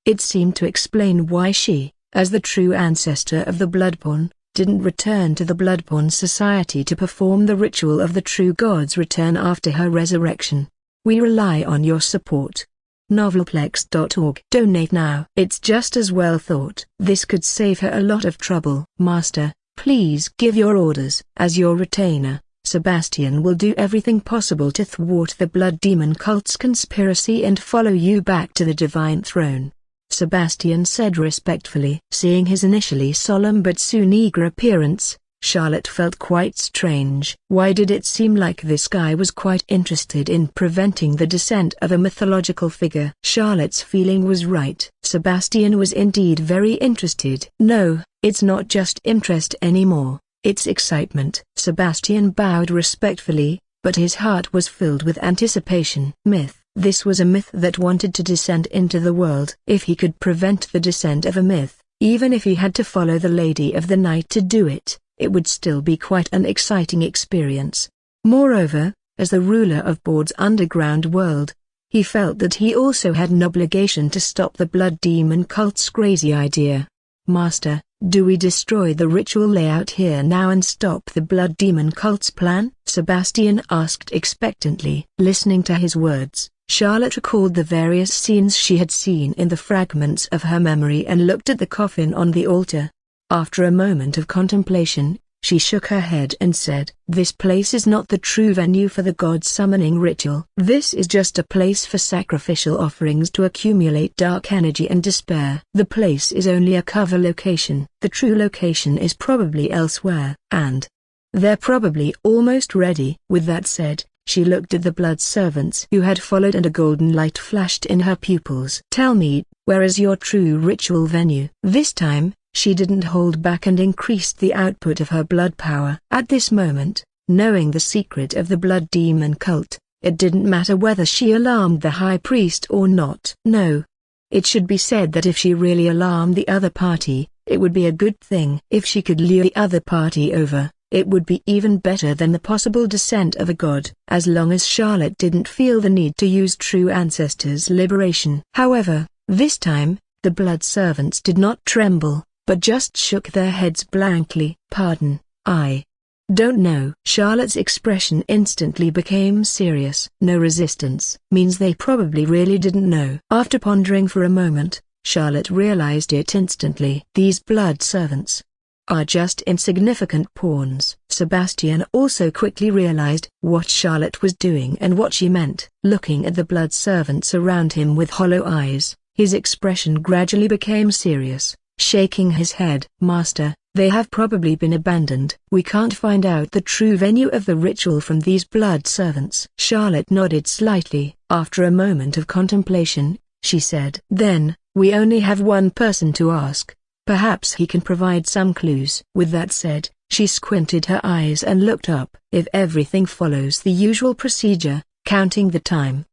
it seemed to explain why she, as the true ancestor of the Bloodborne, didn't return to the Bloodborne Society to perform the ritual of the true god's return after her resurrection. We rely on your support. Novelplex.org. Donate now. It's just as well thought. This could save her a lot of trouble. Master, please give your orders. As your retainer, Sebastian will do everything possible to thwart the blood demon cult's conspiracy and follow you back to the divine throne, Sebastian said respectfully. Seeing his initially solemn but soon eager appearance, Charlotte felt quite strange. Why did it seem like this guy was quite interested in preventing the descent of a mythological figure? Charlotte's feeling was right. Sebastian was indeed very interested. No, it's not just interest anymore. It's excitement. Sebastian bowed respectfully, but his heart was filled with anticipation. Myth. This was a myth that wanted to descend into the world. If he could prevent the descent of a myth, even if he had to follow the Lady of the Night to do it, it would still be quite an exciting experience. Moreover, as the ruler of Bord's underground world, he felt that he also had an obligation to stop the blood demon cult's crazy idea. Master, do we destroy the ritual layout here now and stop the blood demon cult's plan? Sebastian asked expectantly. Listening to his words, Charlotte recalled the various scenes she had seen in the fragments of her memory and looked at the coffin on the altar. After a moment of contemplation, she shook her head and said, "This place is not the true venue for the god summoning ritual. This is just a place for sacrificial offerings to accumulate dark energy and despair. The place is only a cover location. The true location is probably elsewhere, and they're probably almost ready." With that said, she looked at the blood servants who had followed and a golden light flashed in her pupils. "Tell me, where is your true ritual venue?" This time, she didn't hold back and increased the output of her blood power. At this moment, knowing the secret of the blood demon cult, it didn't matter whether she alarmed the high priest or not. No. It should be said that if she really alarmed the other party, it would be a good thing. If she could lure the other party over, It would be even better than the possible descent of a god, as long as Charlotte didn't feel the need to use true ancestors' liberation. However, this time, the blood servants did not tremble, but just shook their heads blankly. "Pardon, I don't know." Charlotte's expression instantly became serious. No resistance means they probably really didn't know. After pondering for a moment, Charlotte realized it instantly. These blood servants are just insignificant pawns. Sebastian also quickly realized what Charlotte was doing and what she meant. Looking at the blood servants around him with hollow eyes, his expression gradually became serious, shaking his head. "Master, they have probably been abandoned. We can't find out the true venue of the ritual from these blood servants." Charlotte nodded slightly. After a moment of contemplation, she said, "Then, we only have one person to ask. Perhaps he can provide some clues." With that said, she squinted her eyes and looked up. "If everything follows the usual procedure, counting the time,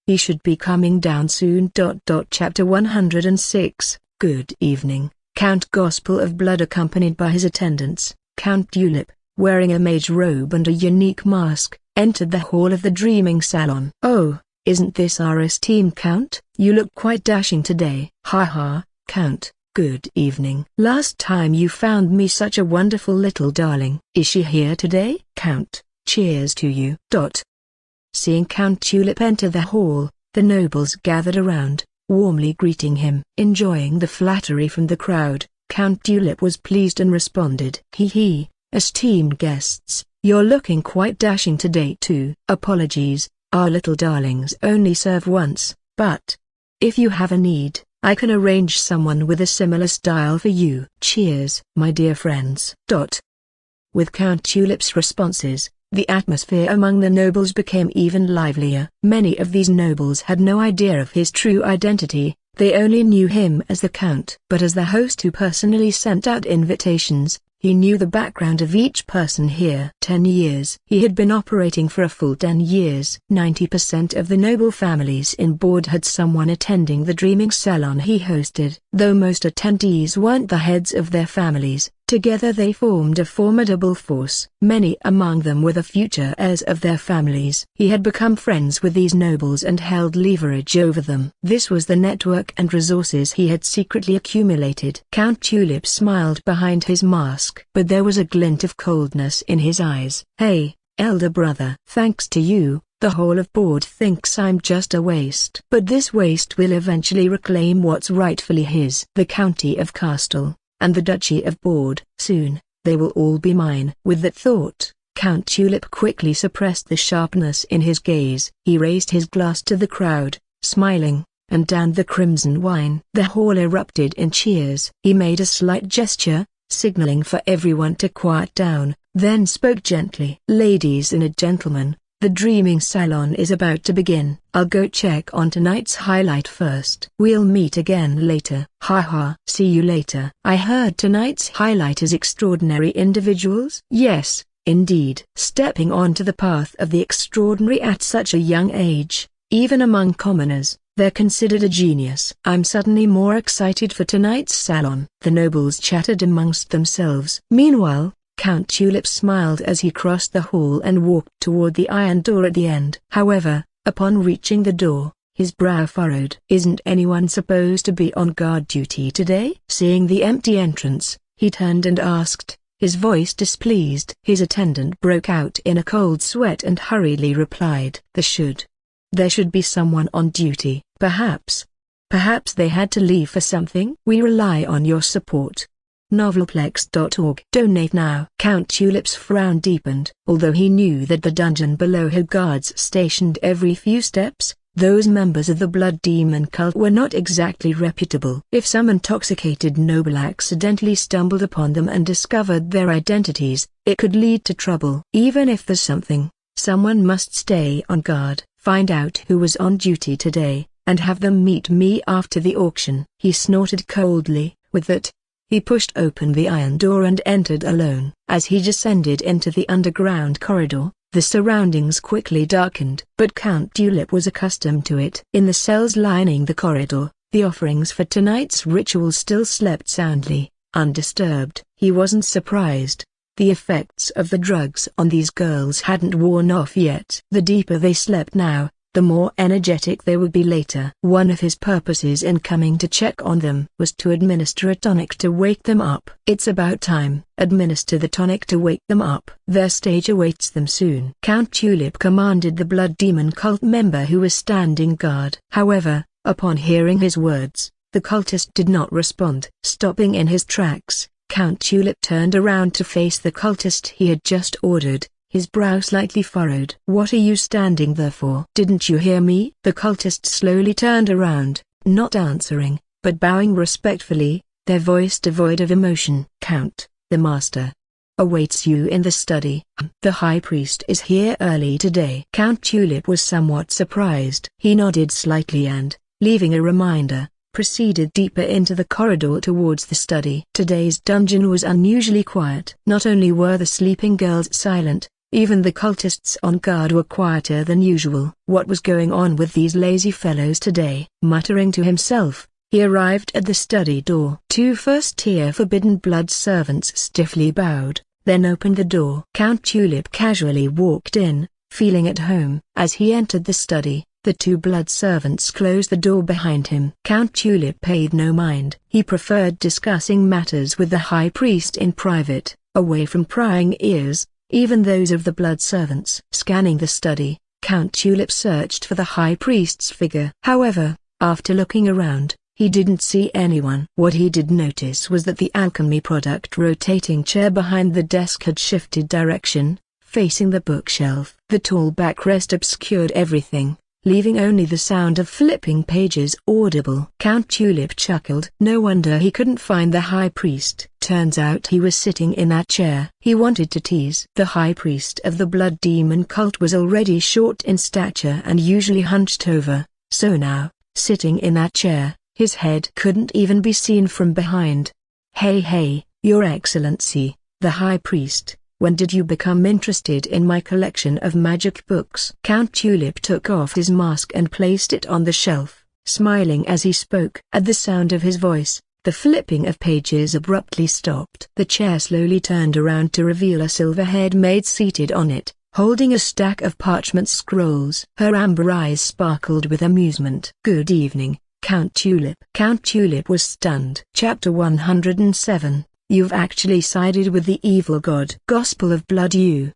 he should be coming down soon." Chapter 106. Good evening. Count Gospel of Blood accompanied by his attendants, Count Tulip, wearing a mage robe and a unique mask, entered the hall of the Dreaming Salon. "Oh, isn't this our esteemed Count? You look quite dashing today." "Ha ha, Count. Good evening. Last time you found me such a wonderful little darling. Is she here today?" "Count, cheers to you." Seeing Count Tulip enter the hall, the nobles gathered around, warmly greeting him. Enjoying the flattery from the crowd, Count Tulip was pleased and responded, "Hee, esteemed guests, you're looking quite dashing today too." "Apologies, our little darlings only serve once, but if you have a need, I can arrange someone with a similar style for you." "Cheers, my dear friends." With Count Tulip's responses, the atmosphere among the nobles became even livelier. Many of these nobles had no idea of his true identity, they only knew him as the Count. But as the host who personally sent out invitations, he knew the background of each person here. 10 years. He had been operating for a full 10 years. 90% of the noble families in Board had someone attending the Dreaming Salon he hosted. Though most attendees weren't the heads of their families, together they formed a formidable force. Many among them were the future heirs of their families. He had become friends with these nobles and held leverage over them. This was the network and resources he had secretly accumulated. Count Tulip smiled behind his mask, but there was a glint of coldness in his eyes. "Hey, elder brother. Thanks to you, the whole of Board thinks I'm just a waste. But this waste will eventually reclaim what's rightfully his. The county of Castle, and the Duchy of Board. Soon, they will all be mine." With that thought, Count Tulip quickly suppressed the sharpness in his gaze. He raised his glass to the crowd, smiling, and downed the crimson wine. The hall erupted in cheers. He made a slight gesture, signaling for everyone to quiet down, then spoke gently. "Ladies and gentlemen, the Dreaming Salon is about to begin. I'll go check on tonight's highlight first. We'll meet again later." "Ha ha. See you later." "I heard tonight's highlight is extraordinary individuals." "Yes, indeed." Stepping onto the path of the extraordinary at such a young age, even among commoners, they're considered a genius. "I'm suddenly more excited for tonight's salon." The nobles chattered amongst themselves. Meanwhile, Count Tulip smiled as he crossed the hall and walked toward the iron door at the end. However, upon reaching the door, his brow furrowed. "Isn't anyone supposed to be on guard duty today?" Seeing the empty entrance, he turned and asked, his voice displeased. His attendant broke out in a cold sweat and hurriedly replied, There should be someone on duty." Perhaps they had to leave for something?" "We rely on your support. Novelplex.org. Donate now." Count Tulip's frown deepened. Although he knew that the dungeon below had guards stationed every few steps, those members of the Blood Demon cult were not exactly reputable. If some intoxicated noble accidentally stumbled upon them and discovered their identities, it could lead to trouble. Even if there's something, someone must stay on guard. Find out who was on duty today, and have them meet me after the auction. He snorted coldly. With that, he pushed open the iron door and entered alone. As he descended into the underground corridor, the surroundings quickly darkened. But Count Tulip was accustomed to it. In the cells lining the corridor, the offerings for tonight's ritual still slept soundly, undisturbed. He wasn't surprised. The effects of the drugs on these girls hadn't worn off yet. The deeper they slept now, the more energetic they would be later. One of his purposes in coming to check on them was to administer a tonic to wake them up. It's about time. Administer the tonic to wake them up. Their stage awaits them soon. Count Tulip commanded the Blood Demon cult member who was standing guard. However, upon hearing his words, the cultist did not respond. Stopping in his tracks, Count Tulip turned around to face the cultist he had just ordered, his brow slightly furrowed. "What are you standing there for? Didn't you hear me?" The cultist slowly turned around, not answering, but bowing respectfully, their voice devoid of emotion. "Count, the master awaits you in the study. The high priest is here early today." Count Tulip was somewhat surprised. He nodded slightly and, leaving a reminder, proceeded deeper into the corridor towards the study. Today's dungeon was unusually quiet. Not only were the sleeping girls silent, even the cultists on guard were quieter than usual. What was going on with these lazy fellows today? Muttering to himself, he arrived at the study door. Two first-tier Forbidden Blood servants stiffly bowed, then opened the door. Count Tulip casually walked in, feeling at home. As he entered the study, the two blood servants closed the door behind him. Count Tulip paid no mind. He preferred discussing matters with the high priest in private, away from prying ears, even those of the blood servants. Scanning the study, Count Tulip searched for the high priest's figure. However, after looking around, he didn't see anyone. What he did notice was that the alchemy product rotating chair behind the desk had shifted direction, facing the bookshelf. The tall backrest obscured everything, leaving only the sound of flipping pages audible. Count Tulip chuckled. No wonder he couldn't find the high priest. Turns out he was sitting in that chair. He wanted to tease. The high priest of the Blood Demon cult was already short in stature and usually hunched over, so now, sitting in that chair, his head couldn't even be seen from behind. Hey, Your Excellency, the high priest. When did you become interested in my collection of magic books? Count Tulip took off his mask and placed it on the shelf, smiling as he spoke. At the sound of his voice, the flipping of pages abruptly stopped. The chair slowly turned around to reveal a silver-haired maid seated on it, holding a stack of parchment scrolls. Her amber eyes sparkled with amusement. "Good evening, Count Tulip." Count Tulip was stunned. Chapter 107. You've actually sided with the evil god. Gospel of Blood. You.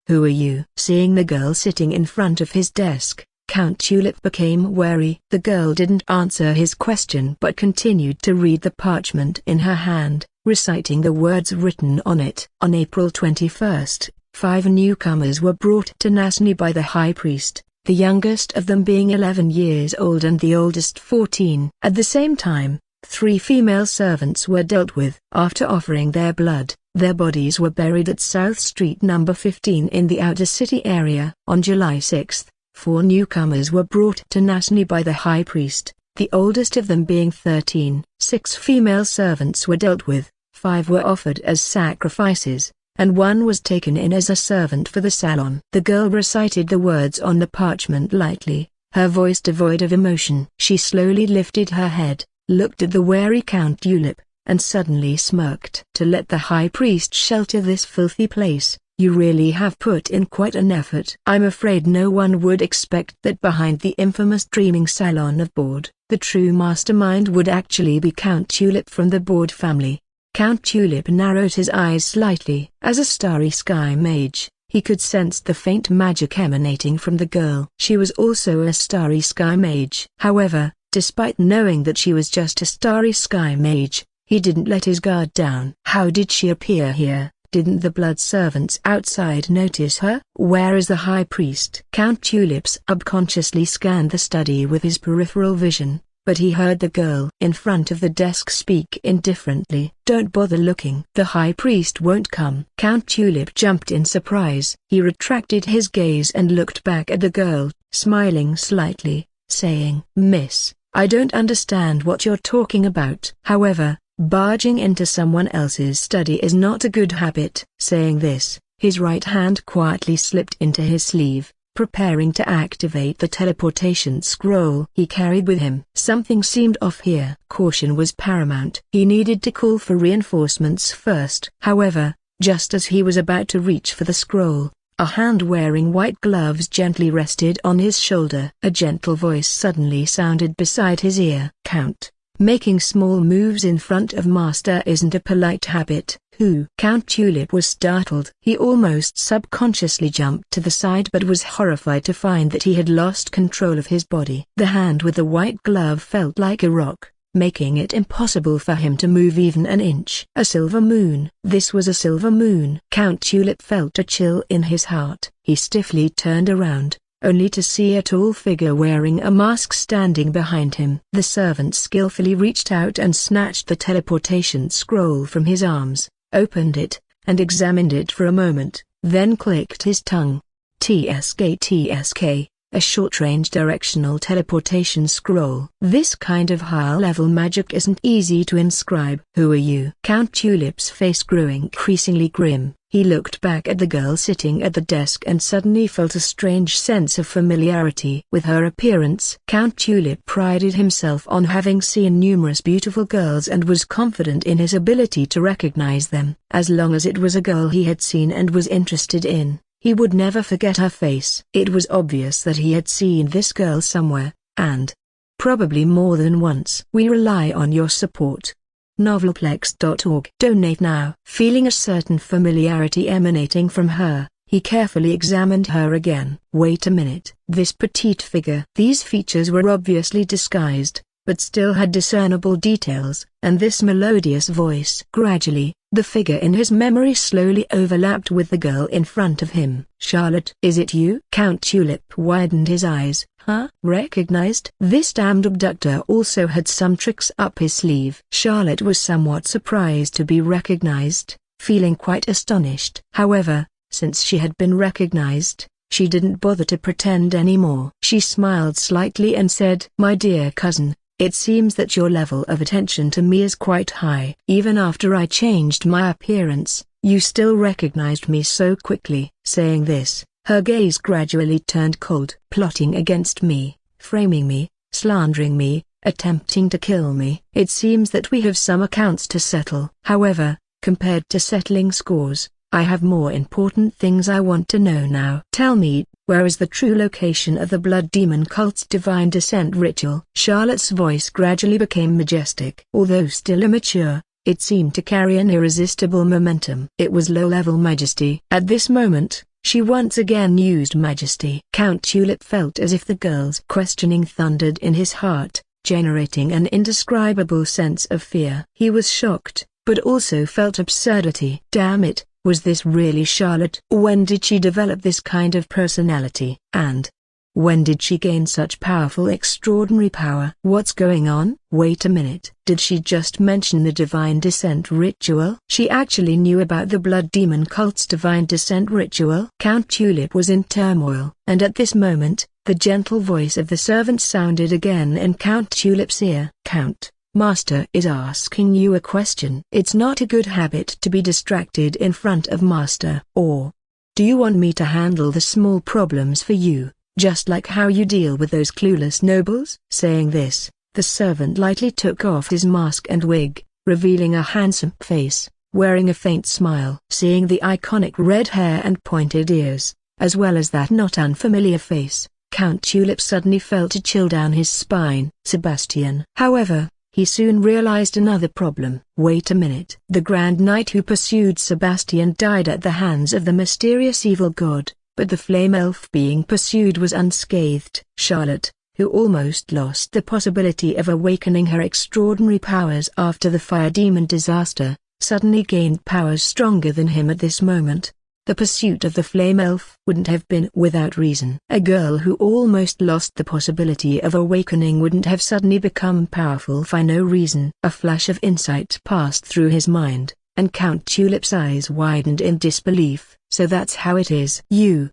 Who are you? Seeing the girl sitting in front of his desk, Count Tulip became wary. The girl didn't answer his question but continued to read the parchment in her hand, reciting the words written on it. On April 21st, 5 newcomers were brought to Nasni by the high priest, the youngest of them being 11 years old and the oldest 14. At the same time, 3 female servants were dealt with. After offering their blood, their bodies were buried at South Street No. 15 in the outer city area. On July 6, 4 newcomers were brought to Nasni by the high priest, the oldest of them being 13. 6 female servants were dealt with, 5 were offered as sacrifices, and 1 was taken in as a servant for the salon. The girl recited the words on the parchment lightly, her voice devoid of emotion. She slowly lifted her head, looked at the wary Count Tulip, and suddenly smirked. To let the high priest shelter this filthy place, you really have put in quite an effort. I'm afraid no one would expect that behind the infamous dreaming salon of Board, the true mastermind would actually be Count Tulip from the Board family. Count Tulip narrowed his eyes slightly. As a starry sky mage, he could sense the faint magic emanating from the girl. She was also a starry sky mage. However, despite knowing that she was just a starry sky mage, he didn't let his guard down. How did she appear here? Didn't the blood servants outside notice her? Where is the high priest? Count Tulip subconsciously scanned the study with his peripheral vision, but he heard the girl in front of the desk speak indifferently. Don't bother looking. The high priest won't come. Count Tulip jumped in surprise. He retracted his gaze and looked back at the girl, smiling slightly, saying, Miss, I don't understand what you're talking about. However, barging into someone else's study is not a good habit. Saying this, his right hand quietly slipped into his sleeve, preparing to activate the teleportation scroll he carried with him. Something seemed off here. Caution was paramount. He needed to call for reinforcements first. However, Just as he was about to reach for the scroll, a hand wearing white gloves gently rested on his shoulder. A gentle voice suddenly sounded beside his ear. "Count, making small moves in front of Master isn't a polite habit." "Who?" Count Tulip was startled. He almost subconsciously jumped to the side but was horrified to find that he had lost control of his body. The hand with the white glove felt like a rock, making it impossible for him to move even an inch. A silver moon. This was a silver moon. Count Tulip felt a chill in his heart. He stiffly turned around, only to see a tall figure wearing a mask standing behind him. The servant skillfully reached out and snatched the teleportation scroll from his arms, opened it, and examined it for a moment, then clicked his tongue. TSK, a short-range directional teleportation scroll. This kind of high-level magic isn't easy to inscribe. "Who are you?" Count Tulip's face grew increasingly grim. He looked back at the girl sitting at the desk and suddenly felt a strange sense of familiarity with her appearance. Count Tulip prided himself on having seen numerous beautiful girls and was confident in his ability to recognize them. As long as it was a girl he had seen and was interested in, he would never forget her face. It was obvious that he had seen this girl somewhere, and probably more than once. "We rely on your support. Novelplex.org." Donate now. Feeling a certain familiarity emanating from her, he carefully examined her again. Wait a minute. This petite figure. These features were obviously disguised, but still had discernible details, and this melodious voice. Gradually, the figure in his memory slowly overlapped with the girl in front of him. "Charlotte, is it you?" Count Tulip widened his eyes. "Huh? Recognized?" This damned abductor also had some tricks up his sleeve. Charlotte was somewhat surprised to be recognized, feeling quite astonished. However, since she had been recognized, she didn't bother to pretend anymore. She smiled slightly and said, "My dear cousin, it seems that your level of attention to me is quite high. Even after I changed my appearance, you still recognized me so quickly." Saying this, her gaze gradually turned cold. "Plotting against me, framing me, slandering me, attempting to kill me. It seems that we have some accounts to settle. However, compared to settling scores, I have more important things I want to know now. Tell me, where is the true location of the Blood Demon cult's divine descent ritual?" Charlotte's voice gradually became majestic. Although still immature, it seemed to carry an irresistible momentum. It was low-level majesty. At this moment, she once again used majesty. Count Tulip felt as if the girl's questioning thundered in his heart, generating an indescribable sense of fear. He was shocked, but also felt absurdity. Damn it, was this really Charlotte? When did she develop this kind of personality? And when did she gain such powerful, extraordinary power? What's going on? Wait a minute. Did she just mention the divine descent ritual? She actually knew about the Blood Demon cult's divine descent ritual? Count Tulip was in turmoil, and at this moment, the gentle voice of the servant sounded again in Count Tulip's ear. "Count, Master is asking you a question." "It's not a good habit to be distracted in front of Master. Or do you want me to handle the small problems for you, just like how you deal with those clueless nobles?" Saying this, the servant lightly took off his mask and wig, revealing a handsome face, wearing a faint smile. Seeing the iconic red hair and pointed ears, as well as that not unfamiliar face, Count Tulip suddenly felt a chill down his spine. Sebastian. However, he soon realized another problem. Wait a minute. The Grand Knight who pursued Sebastian died at the hands of the mysterious evil god, but the flame elf being pursued was unscathed. Charlotte, who almost lost the possibility of awakening her extraordinary powers after the fire demon disaster, suddenly gained powers stronger than him at this moment. The pursuit of the flame elf wouldn't have been without reason. A girl who almost lost the possibility of awakening wouldn't have suddenly become powerful for no reason. A flash of insight passed through his mind, and Count Tulip's eyes widened in disbelief. "So that's how it is. You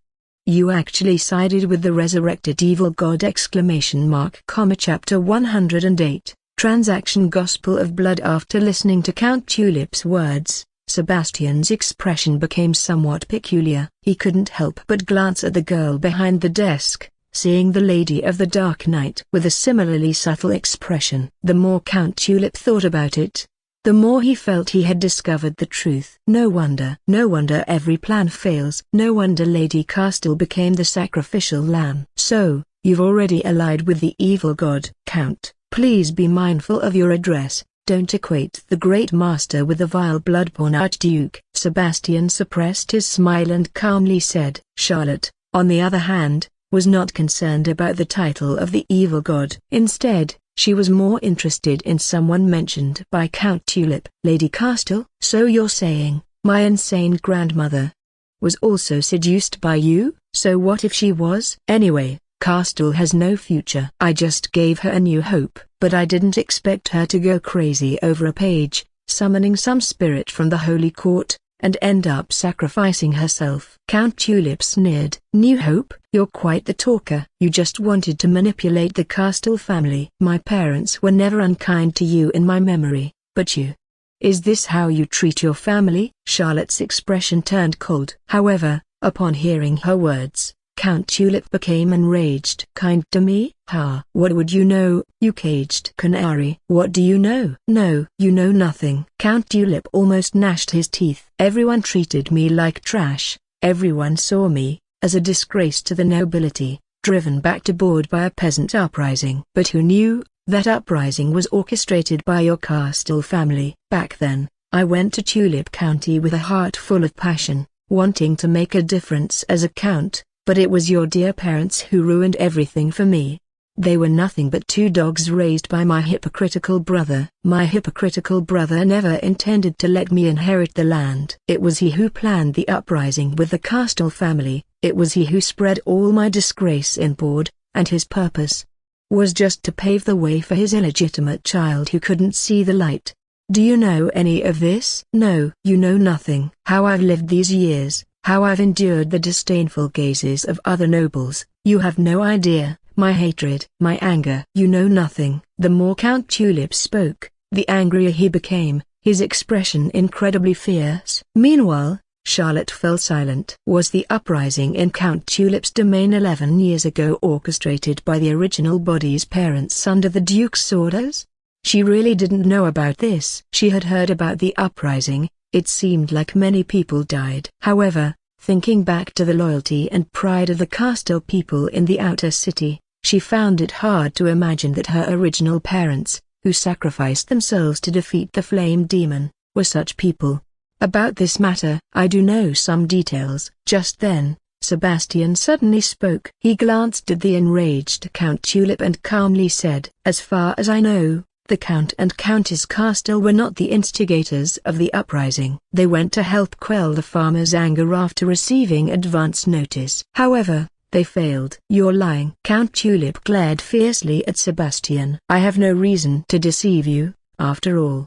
actually sided with the resurrected evil god!" Chapter 108, Transaction Gospel of Blood. After listening to Count Tulip's words, Sebastian's expression became somewhat peculiar. He couldn't help but glance at the girl behind the desk, seeing the Lady of the Dark Knight with a similarly subtle expression. The more Count Tulip thought about it, the the more he felt he had discovered the truth. No wonder every plan fails. No wonder Lady Castle became the sacrificial lamb. So, you've already allied with the evil god. Count, please be mindful of your address. Don't equate the great master with the vile blood-born archduke. Sebastian suppressed his smile and calmly said. Charlotte, on the other hand, was not concerned about the title of the evil god. Instead, she was more interested in someone mentioned by Count Tulip. Lady Castle? So you're saying, my insane grandmother was also seduced by you? So what if she was? Anyway, Castle has no future. I just gave her a new hope, but I didn't expect her to go crazy over a page, summoning some spirit from the Holy Court, and end up sacrificing herself. Count Tulip sneered. New hope? You're quite the talker. You just wanted to manipulate the Castle family. My parents were never unkind to you in my memory, but you. Is this how you treat your family? Charlotte's expression turned cold. However, upon hearing her words, Count Tulip became enraged. Kind to me? Ha! What would you know, you caged canary? What do you know? No, you know nothing. Count Tulip almost gnashed his teeth. Everyone treated me like trash. Everyone saw me as a disgrace to the nobility, driven back to board by a peasant uprising. But who knew that uprising was orchestrated by your Castle family? Back then, I went to Tulip County with a heart full of passion, wanting to make a difference as a count. But it was your dear parents who ruined everything for me. They were nothing but two dogs raised by my hypocritical brother. My hypocritical brother never intended to let me inherit the land. It was he who planned the uprising with the Castle family. It was he who spread all my disgrace in board, and his purpose was just to pave the way for his illegitimate child who couldn't see the light. Do you know any of this? No, you know nothing. How I've lived these years, how I've endured the disdainful gazes of other nobles, you have no idea. My hatred, my anger. You know nothing. The more Count Tulip spoke, the angrier he became, his expression incredibly fierce. Meanwhile, Charlotte fell silent. Was the uprising in Count Tulip's domain 11 years ago orchestrated by the original body's parents under the Duke's orders? She really didn't know about this. She had heard about the uprising. It seemed like many people died. However, thinking back to the loyalty and pride of the Castle people in the outer city, she found it hard to imagine that her original parents, who sacrificed themselves to defeat the flame demon, were such people. About this matter, I do know some details. Just then, Sebastian suddenly spoke. He glanced at the enraged Count Tulip and calmly said, as far as I know, the Count and Countess Castle were not the instigators of the uprising. They went to help quell the farmers' anger after receiving advance notice. However, they failed. You're lying. Count Tulip glared fiercely at Sebastian. I have no reason to deceive you, after all.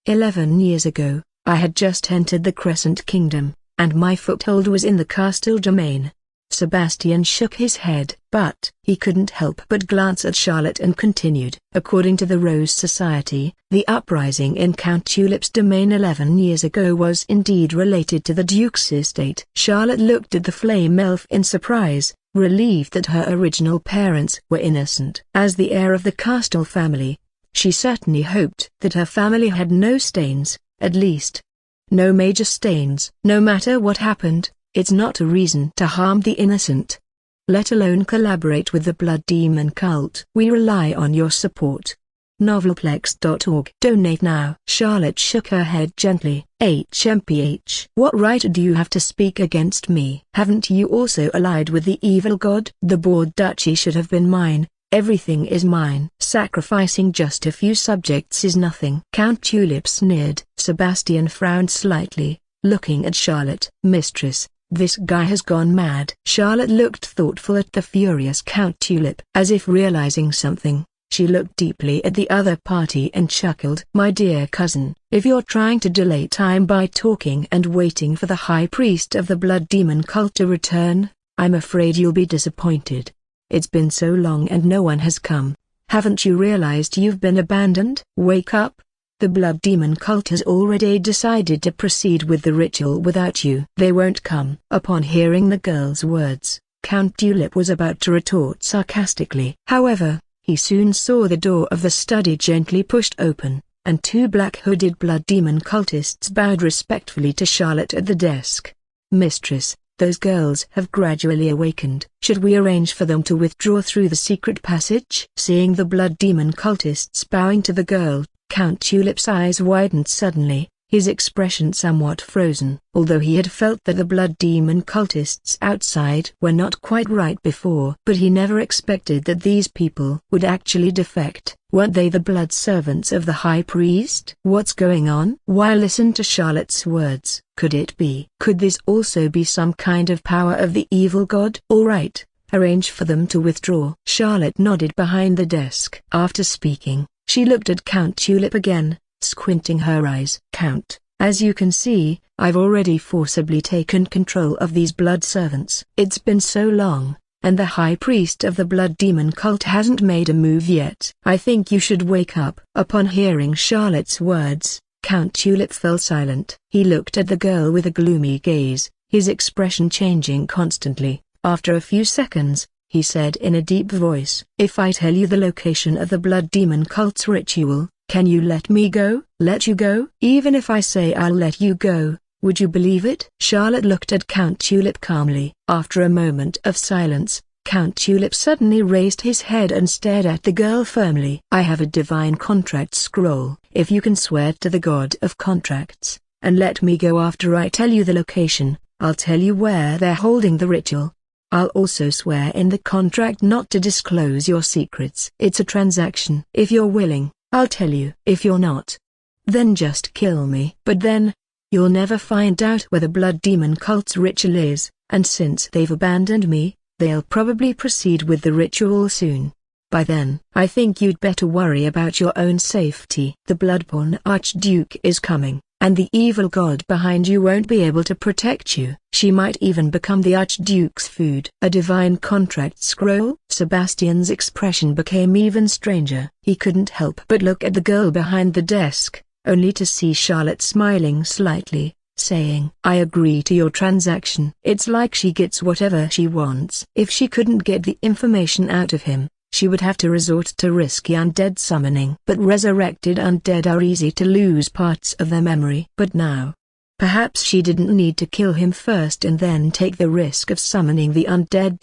11 years ago, I had just entered the Crescent Kingdom, and my foothold was in the Castle domain. Sebastian shook his head, but he couldn't help but glance at Charlotte and continued. According to the Rose Society, the uprising in Count Tulip's domain 11 years ago was indeed related to the Duke's estate. Charlotte looked at the flame elf in surprise, relieved that her original parents were innocent. As the heir of the Castle family, she certainly hoped that her family had no stains, at least no major stains. No matter what happened, it's not a reason to harm the innocent, let alone collaborate with the Blood Demon cult. We rely on your support. Novelplex.org. Donate now. Charlotte shook her head gently. HMPH. What right do you have to speak against me? Haven't you also allied with the evil god? The Board Duchy should have been mine. Everything is mine. Sacrificing just a few subjects is nothing. Count Tulip sneered. Sebastian frowned slightly, looking at Charlotte. Mistress, this guy has gone mad. Charlotte looked thoughtful at the furious Count Tulip. As if realizing something, she looked deeply at the other party and chuckled. My dear cousin, if you're trying to delay time by talking and waiting for the High Priest of the Blood Demon cult to return, I'm afraid you'll be disappointed. It's been so long and no one has come. Haven't you realized you've been abandoned? Wake up! The Blood Demon cult has already decided to proceed with the ritual without you. They won't come. Upon hearing the girl's words, Count Tulip was about to retort sarcastically. However, he soon saw the door of the study gently pushed open, and 2 black-hooded blood demon cultists bowed respectfully to Charlotte at the desk. "Mistress, those girls have gradually awakened. Should we arrange for them to withdraw through the secret passage?" Seeing the blood demon cultists bowing to the girl, Count Tulip's eyes widened suddenly, his expression somewhat frozen. Although he had felt that the blood demon cultists outside were not quite right before, but he never expected that these people would actually defect. Weren't they the blood servants of the high priest? What's going on? Why listen to Charlotte's words? Could it be? Could this also be some kind of power of the evil god? All right, arrange for them to withdraw. Charlotte nodded behind the desk. After speaking, she looked at Count Tulip again, squinting her eyes. "Count, as you can see, I've already forcibly taken control of these blood servants. It's been so long, and the high priest of the blood demon cult hasn't made a move yet. I think you should wake up." Upon hearing Charlotte's words, Count Tulip fell silent. He looked at the girl with a gloomy gaze, his expression changing constantly. After a few seconds, he said in a deep voice, "If I tell you the location of the blood demon cult's ritual, can you let me go?" "Let you go?" "Even if I say I'll let you go, would you believe it?" Charlotte looked at Count Tulip calmly. After a moment of silence, Count Tulip suddenly raised his head and stared at the girl firmly. "I have a divine contract scroll. If you can swear to the god of contracts, and let me go after I tell you the location, I'll tell you where they're holding the ritual. I'll also swear in the contract not to disclose your secrets. It's a transaction. If you're willing, I'll tell you. If you're not, then just kill me. But then, you'll never find out where the blood demon cult's ritual is, and since they've abandoned me, they'll probably proceed with the ritual soon. By then, I think you'd better worry about your own safety. The Bloodborne Archduke is coming, and the evil god behind you won't be able to protect you. She might even become the Archduke's food." "A divine contract scroll?" Sebastian's expression became even stranger. He couldn't help but look at the girl behind the desk, only to see Charlotte smiling slightly, saying, "I agree to your transaction." It's like she gets whatever she wants. If she couldn't get the information out of him, she would have to resort to risky undead summoning. But resurrected undead are easy to lose parts of their memory. But now, perhaps she didn't need to kill him first and then take the risk of summoning the undead.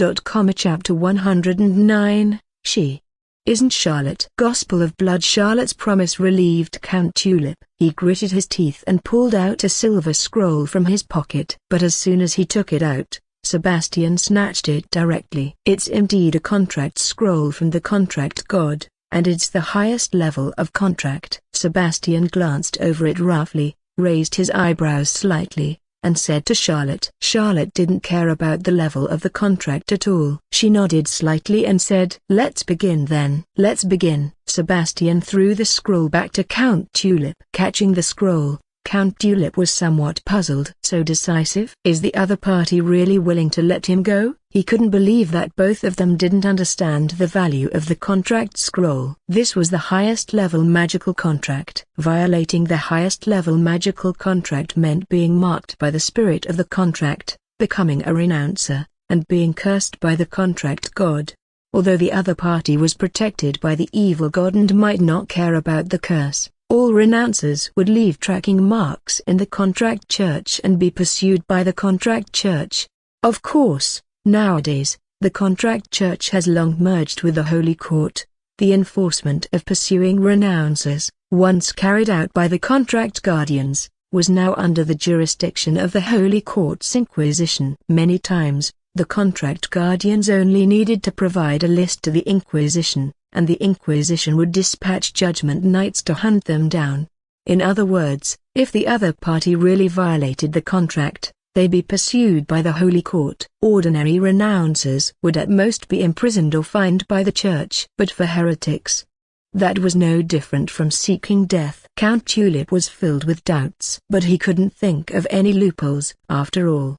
Chapter 109, She Isn't Charlotte. Gospel of Blood. Charlotte's promise relieved Count Tulip. He gritted his teeth and pulled out a silver scroll from his pocket. But as soon as he took it out, Sebastian snatched it directly. "It's indeed a contract scroll from the contract god, and it's the highest level of contract." Sebastian glanced over it roughly, raised his eyebrows slightly, and said to Charlotte. Charlotte didn't care about the level of the contract at all. She nodded slightly and said, "Let's begin then." "Let's begin." Sebastian threw the scroll back to Count Tulip. Catching the scroll, Count Tulip was somewhat puzzled. So decisive? Is the other party really willing to let him go? He couldn't believe that both of them didn't understand the value of the contract scroll. This was the highest level magical contract. Violating the highest level magical contract meant being marked by the spirit of the contract, becoming a renouncer, and being cursed by the contract god. Although the other party was protected by the evil god and might not care about the curse, all renouncers would leave tracking marks in the contract church and be pursued by the contract church. Of course, nowadays, the contract church has long merged with the Holy Court. The enforcement of pursuing renouncers, once carried out by the contract guardians, was now under the jurisdiction of the Holy Court's Inquisition. Many times, the contract guardians only needed to provide a list to the Inquisition, and the Inquisition would dispatch judgment knights to hunt them down. In other words, if the other party really violated the contract, they'd be pursued by the Holy Court. Ordinary renouncers would at most be imprisoned or fined by the church. But for heretics, that was no different from seeking death. Count Tulip was filled with doubts. But he couldn't think of any loopholes. After all,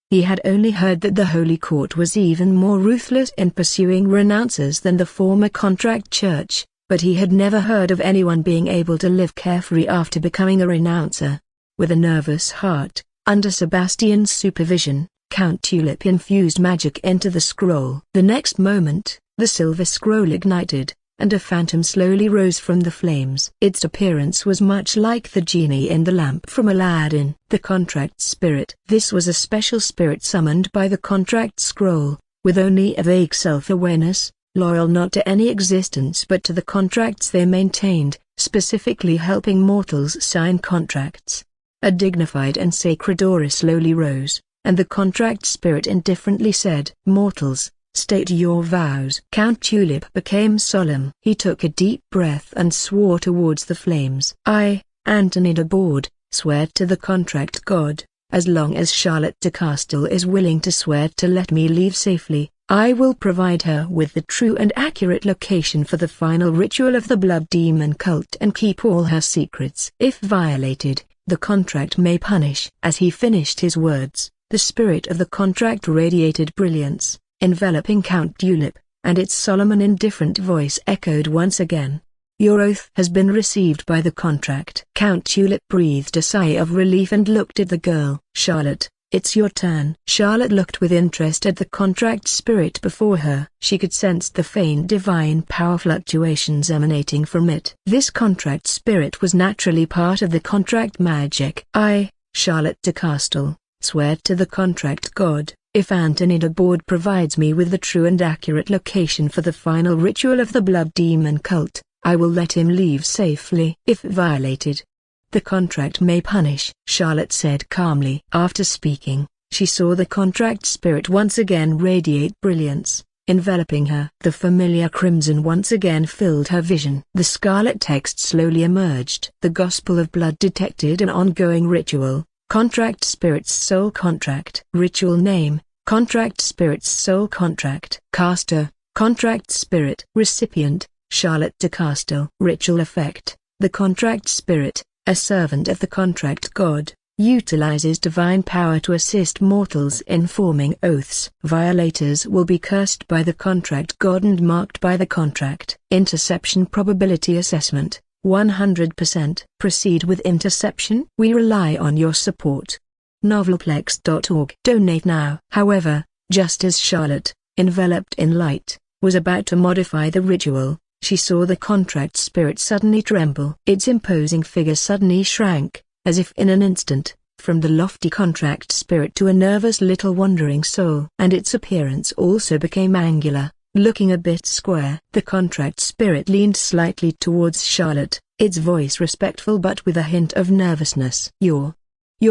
he had only heard that the Holy Court was even more ruthless in pursuing renouncers than the former contract church, but he had never heard of anyone being able to live carefree after becoming a renouncer. With a nervous heart, under Sebastian's supervision, Count Tulip infused magic into the scroll. The next moment, the silver scroll ignited, and a phantom slowly rose from the flames. Its appearance was much like the genie in the lamp from Aladdin. The contract spirit. This was a special spirit summoned by the contract scroll, with only a vague self-awareness, loyal not to any existence but to the contracts they maintained, specifically helping mortals sign contracts. A dignified and sacred aura slowly rose, and the contract spirit indifferently said, "Mortals, state your vows." Count Tulip became solemn. He took a deep breath and swore towards the flames. "I, Anthony de Bourgh, swear to the contract god, as long as Charlotte de Castel is willing to swear to let me leave safely, I will provide her with the true and accurate location for the final ritual of the Blood Demon cult and keep all her secrets. If violated, the contract may punish." As he finished his words, the spirit of the contract radiated brilliance, enveloping Count Tulip, and its solemn and indifferent voice echoed once again. "Your oath has been received by the contract." Count Tulip breathed a sigh of relief and looked at the girl. "Charlotte, it's your turn." Charlotte looked with interest at the contract spirit before her. She could sense the faint divine power fluctuations emanating from it. This contract spirit was naturally part of the contract magic. "I, Charlotte de Castel, swear to the contract god, if Anthony de Bourgh provides me with the true and accurate location for the final ritual of the Blood Demon cult, I will let him leave safely. If violated, the contract may punish," Charlotte said calmly. After speaking, she saw the contract spirit once again radiate brilliance, enveloping her. The familiar crimson once again filled her vision. The scarlet text slowly emerged. The Gospel of Blood detected an ongoing ritual. Contract Spirit's Soul Contract. Ritual name, Contract Spirit's Soul Contract. Caster, Contract Spirit. Recipient, Charlotte de Castel. Ritual effect, the Contract Spirit, a servant of the contract god, utilizes divine power to assist mortals in forming oaths. Violators will be cursed by the contract god and marked by the contract. Interception probability assessment, 100%. Proceed with interception. We rely on your support. Novelplex.org. Donate now. However, just as Charlotte, enveloped in light, was about to modify the ritual, she saw the contract spirit suddenly tremble. Its imposing figure suddenly shrank, as if in an instant, from the lofty contract spirit to a nervous little wandering soul. And its appearance also became angular, looking a bit square. The contract spirit leaned slightly towards Charlotte, its voice respectful but with a hint of nervousness. Your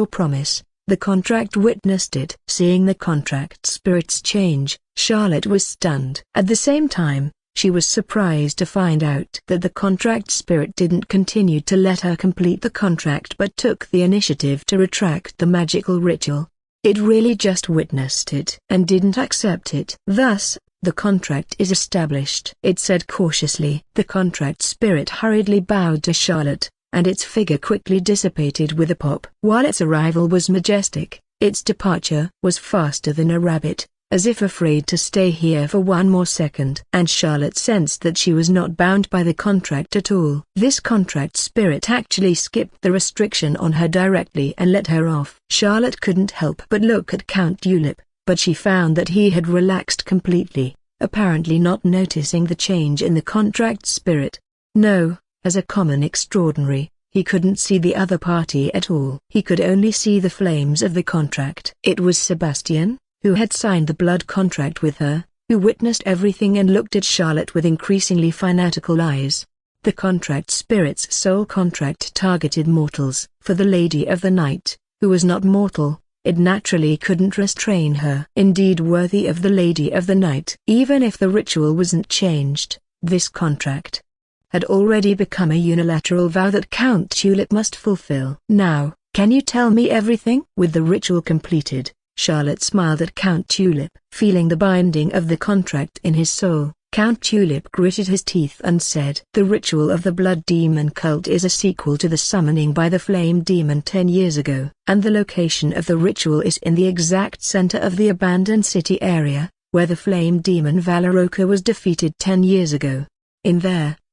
promise." The contract witnessed it. Seeing the contract spirit's change, Charlotte was stunned. At the same time, she was surprised to find out that the contract spirit didn't continue to let her complete the contract but took the initiative to retract the magical ritual. It really just witnessed it and didn't accept it. "Thus, the contract is established," it said cautiously. The contract spirit hurriedly bowed to Charlotte, and its figure quickly dissipated with a pop. While its arrival was majestic, its departure was faster than a rabbit, as if afraid to stay here for one more second. And Charlotte sensed that she was not bound by the contract at all. This contract spirit actually skipped the restriction on her directly and let her off. Charlotte couldn't help but look at Count Tulip, but she found that he had relaxed completely, apparently not noticing the change in the contract spirit. No, as a common extraordinary, he couldn't see the other party at all. He could only see the flames of the contract. It was Sebastian, who had signed the blood contract with her, who witnessed everything and looked at Charlotte with increasingly fanatical eyes. The contract spirit's soul contract targeted mortals. For the Lady of the Night, who was not mortal, it naturally couldn't restrain her. Indeed worthy of the Lady of the Night. Even if the ritual wasn't changed, this contract had already become a unilateral vow that Count Tulip must fulfill. "Now, can you tell me everything?" With the ritual completed, Charlotte smiled at Count Tulip. Feeling the binding of the contract in his soul, Count Tulip gritted his teeth and said, "The ritual of the Blood Demon cult is a sequel to the summoning by the Flame Demon 10 years ago. And the location of the ritual is in the exact center of the abandoned city area, where the Flame Demon Valoroka was defeated 10 years ago. In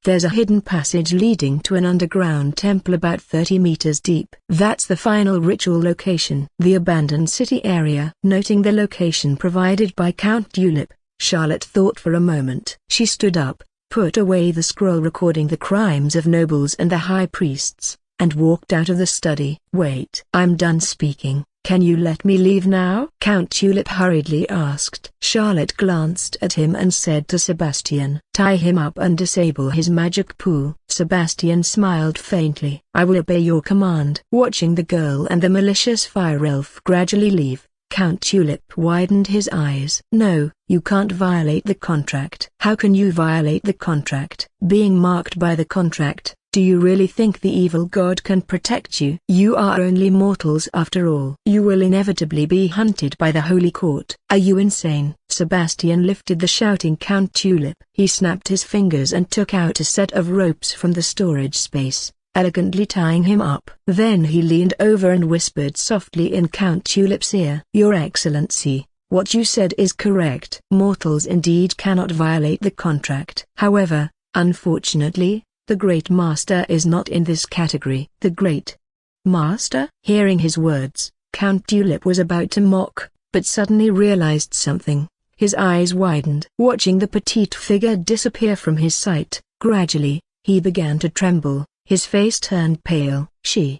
there's a hidden passage leading to an underground temple about 30 meters deep. That's the final ritual location." The abandoned city area. Noting the location provided by Count Tulip, Charlotte thought for a moment. She stood up, put away the scroll recording the crimes of nobles and the high priests, and walked out of the study. "Wait. I'm done speaking. Can you let me leave now?" Count Tulip hurriedly asked. Charlotte glanced at him and said to Sebastian, "Tie him up and disable his magic pool." Sebastian smiled faintly. "I will obey your command." Watching the girl and the malicious fire elf gradually leave, Count Tulip widened his eyes. "No, you can't violate the contract." "How can you violate the contract?" "Being marked by the contract. Do you really think the evil god can protect you? You are only mortals after all. You will inevitably be hunted by the Holy Court." "Are you insane?" Sebastian lifted the shouting Count Tulip. He snapped his fingers and took out a set of ropes from the storage space, elegantly tying him up. Then he leaned over and whispered softly in Count Tulip's ear. "Your Excellency, what you said is correct. Mortals indeed cannot violate the contract. However, unfortunately, the Great Master is not in this category." "The Great Master?" Hearing his words, Count Tulip was about to mock, but suddenly realized something. His eyes widened. Watching the petite figure disappear from his sight, gradually, he began to tremble. His face turned pale. She's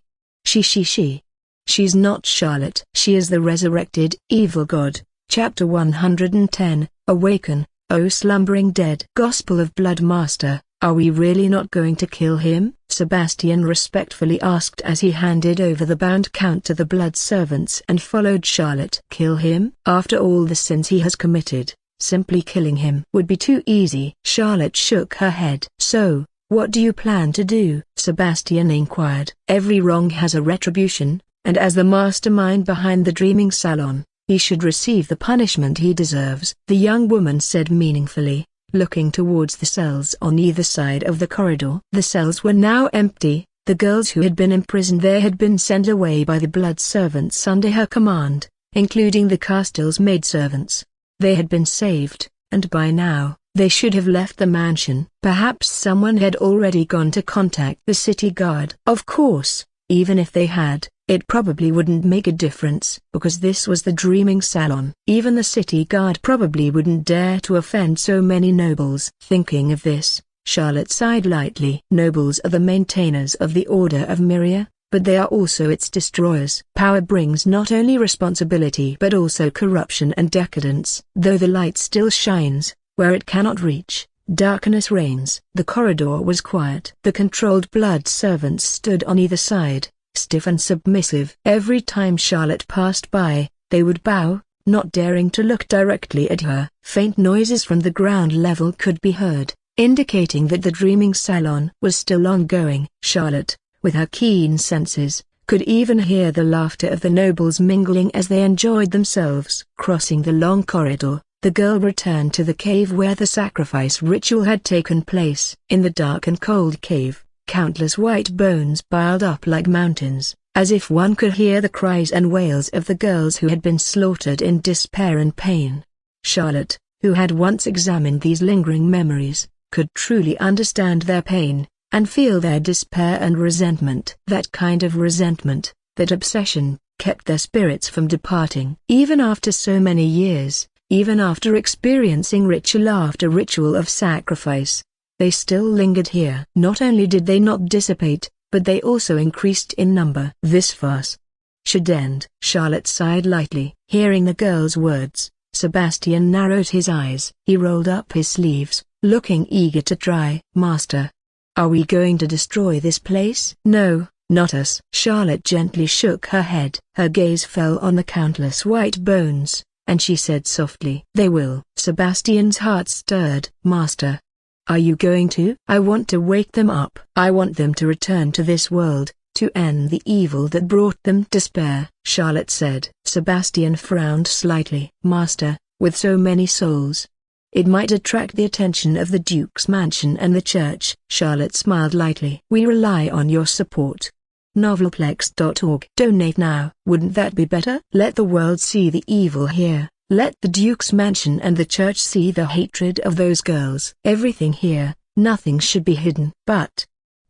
not Charlotte. She is the resurrected evil god." Chapter 110, Awaken, O Slumbering Dead. "Gospel of Blood Master, are we really not going to kill him?" Sebastian respectfully asked as he handed over the bound count to the blood servants and followed Charlotte. "Kill him? After all the sins he has committed, simply killing him would be too easy." Charlotte shook her head. "So, what do you plan to do?" Sebastian inquired. "Every wrong has a retribution, and as the mastermind behind the Dreaming Salon, he should receive the punishment he deserves," the young woman said meaningfully, looking towards the cells on either side of the corridor. The cells were now empty. The girls who had been imprisoned there had been sent away by the blood servants under her command, including the Castell's maidservants. They had been saved, and by now, they should have left the mansion. Perhaps someone had already gone to contact the city guard. Of course, even if they had, it probably wouldn't make a difference, because this was the Dreaming Salon. Even the city guard probably wouldn't dare to offend so many nobles. Thinking of this, Charlotte sighed lightly. Nobles are the maintainers of the Order of Myria, but they are also its destroyers. Power brings not only responsibility but also corruption and decadence. Though the light still shines, where it cannot reach, darkness reigns. The corridor was quiet. The controlled blood servants stood on either side, stiff and submissive. Every time Charlotte passed by, they would bow, not daring to look directly at her. Faint noises from the ground level could be heard, indicating that the Dreaming Salon was still ongoing. Charlotte, with her keen senses, could even hear the laughter of the nobles mingling as they enjoyed themselves. Crossing the long corridor, the girl returned to the cave where the sacrifice ritual had taken place. In the dark and cold cave, countless white bones piled up like mountains, as if one could hear the cries and wails of the girls who had been slaughtered in despair and pain. Charlotte, who had once examined these lingering memories, could truly understand their pain, and feel their despair and resentment. That kind of resentment, that obsession, kept their spirits from departing. Even after so many years, even after experiencing ritual after ritual of sacrifice, they still lingered here. Not only did they not dissipate, but they also increased in number. This farce should end. Charlotte sighed lightly. Hearing the girl's words, Sebastian narrowed his eyes. He rolled up his sleeves, looking eager to try. "Master, are we going to destroy this place?" "No, not us." Charlotte gently shook her head. Her gaze fell on the countless white bones, and she said softly, "They will." Sebastian's heart stirred. "Master, are you going to?" "I want to wake them up. I want them to return to this world, to end the evil that brought them despair," Charlotte said. Sebastian frowned slightly. "Master, with so many souls, it might attract the attention of the Duke's mansion and the church." Charlotte smiled lightly. "We rely on your support. Novelplex.org. Donate now. Wouldn't that be better? Let the world see the evil here. Let the Duke's mansion and the church see the hatred of those girls. Everything here, nothing should be hidden. But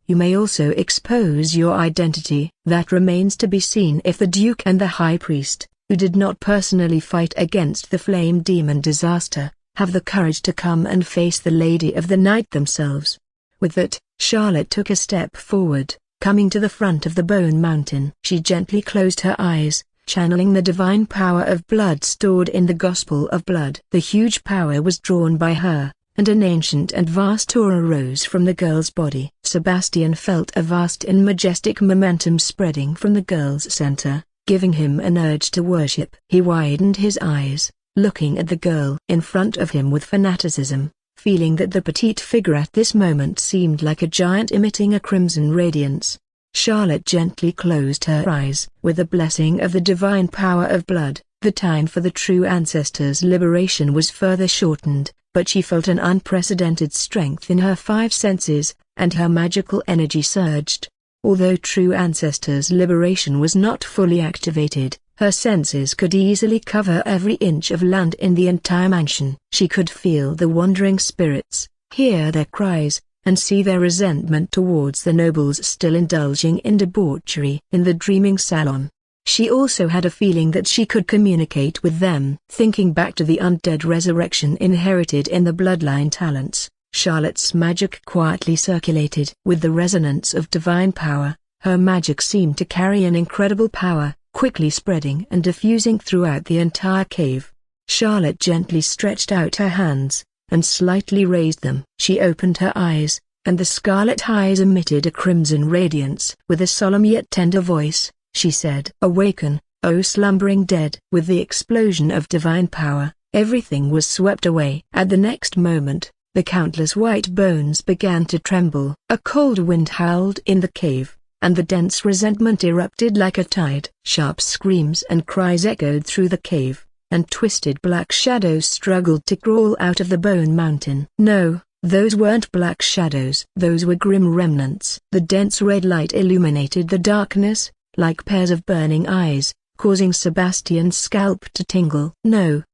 you may also expose your identity. That remains to be seen if the Duke and the High Priest, who did not personally fight against the Flame Demon disaster, have the courage to come and face the Lady of the Night themselves. With that, Charlotte took a step forward, coming to the front of the Bone Mountain. She gently closed her eyes, channeling the divine power of blood stored in the Gospel of Blood. The huge power was drawn by her, and an ancient and vast aura rose from the girl's body. Sebastian felt a vast and majestic momentum spreading from the girl's center, giving him an urge to worship. He widened his eyes, looking at the girl in front of him with fanaticism, feeling that the petite figure at this moment seemed like a giant emitting a crimson radiance. Charlotte gently closed her eyes. With the blessing of the divine power of blood, the time for the true ancestors' liberation was further shortened, but she felt an unprecedented strength in her five senses, and her magical energy surged. Although true ancestors' liberation was not fully activated, her senses could easily cover every inch of land in the entire mansion. She could feel the wandering spirits, hear their cries, and see their resentment towards the nobles still indulging in debauchery in the dreaming salon. She also had a feeling that she could communicate with them. Thinking back to the undead resurrection inherited in the bloodline talents, Charlotte's magic quietly circulated. With the resonance of divine power, her magic seemed to carry an incredible power, quickly spreading and diffusing throughout the entire cave. Charlotte gently stretched out her hands, and slightly raised them. She opened her eyes, and the scarlet eyes emitted a crimson radiance. With a solemn yet tender voice, she said, "Awaken, O slumbering dead." With the explosion of divine power, everything was swept away. At the next moment, the countless white bones began to tremble. A cold wind howled in the cave, and the dense resentment erupted like a tide. Sharp screams and cries echoed through the cave, and twisted black shadows struggled to crawl out of the Bone Mountain. No, those weren't black shadows. Those were grim remnants. The dense red light illuminated the darkness, like pairs of burning eyes, causing Sebastian's scalp to tingle. No.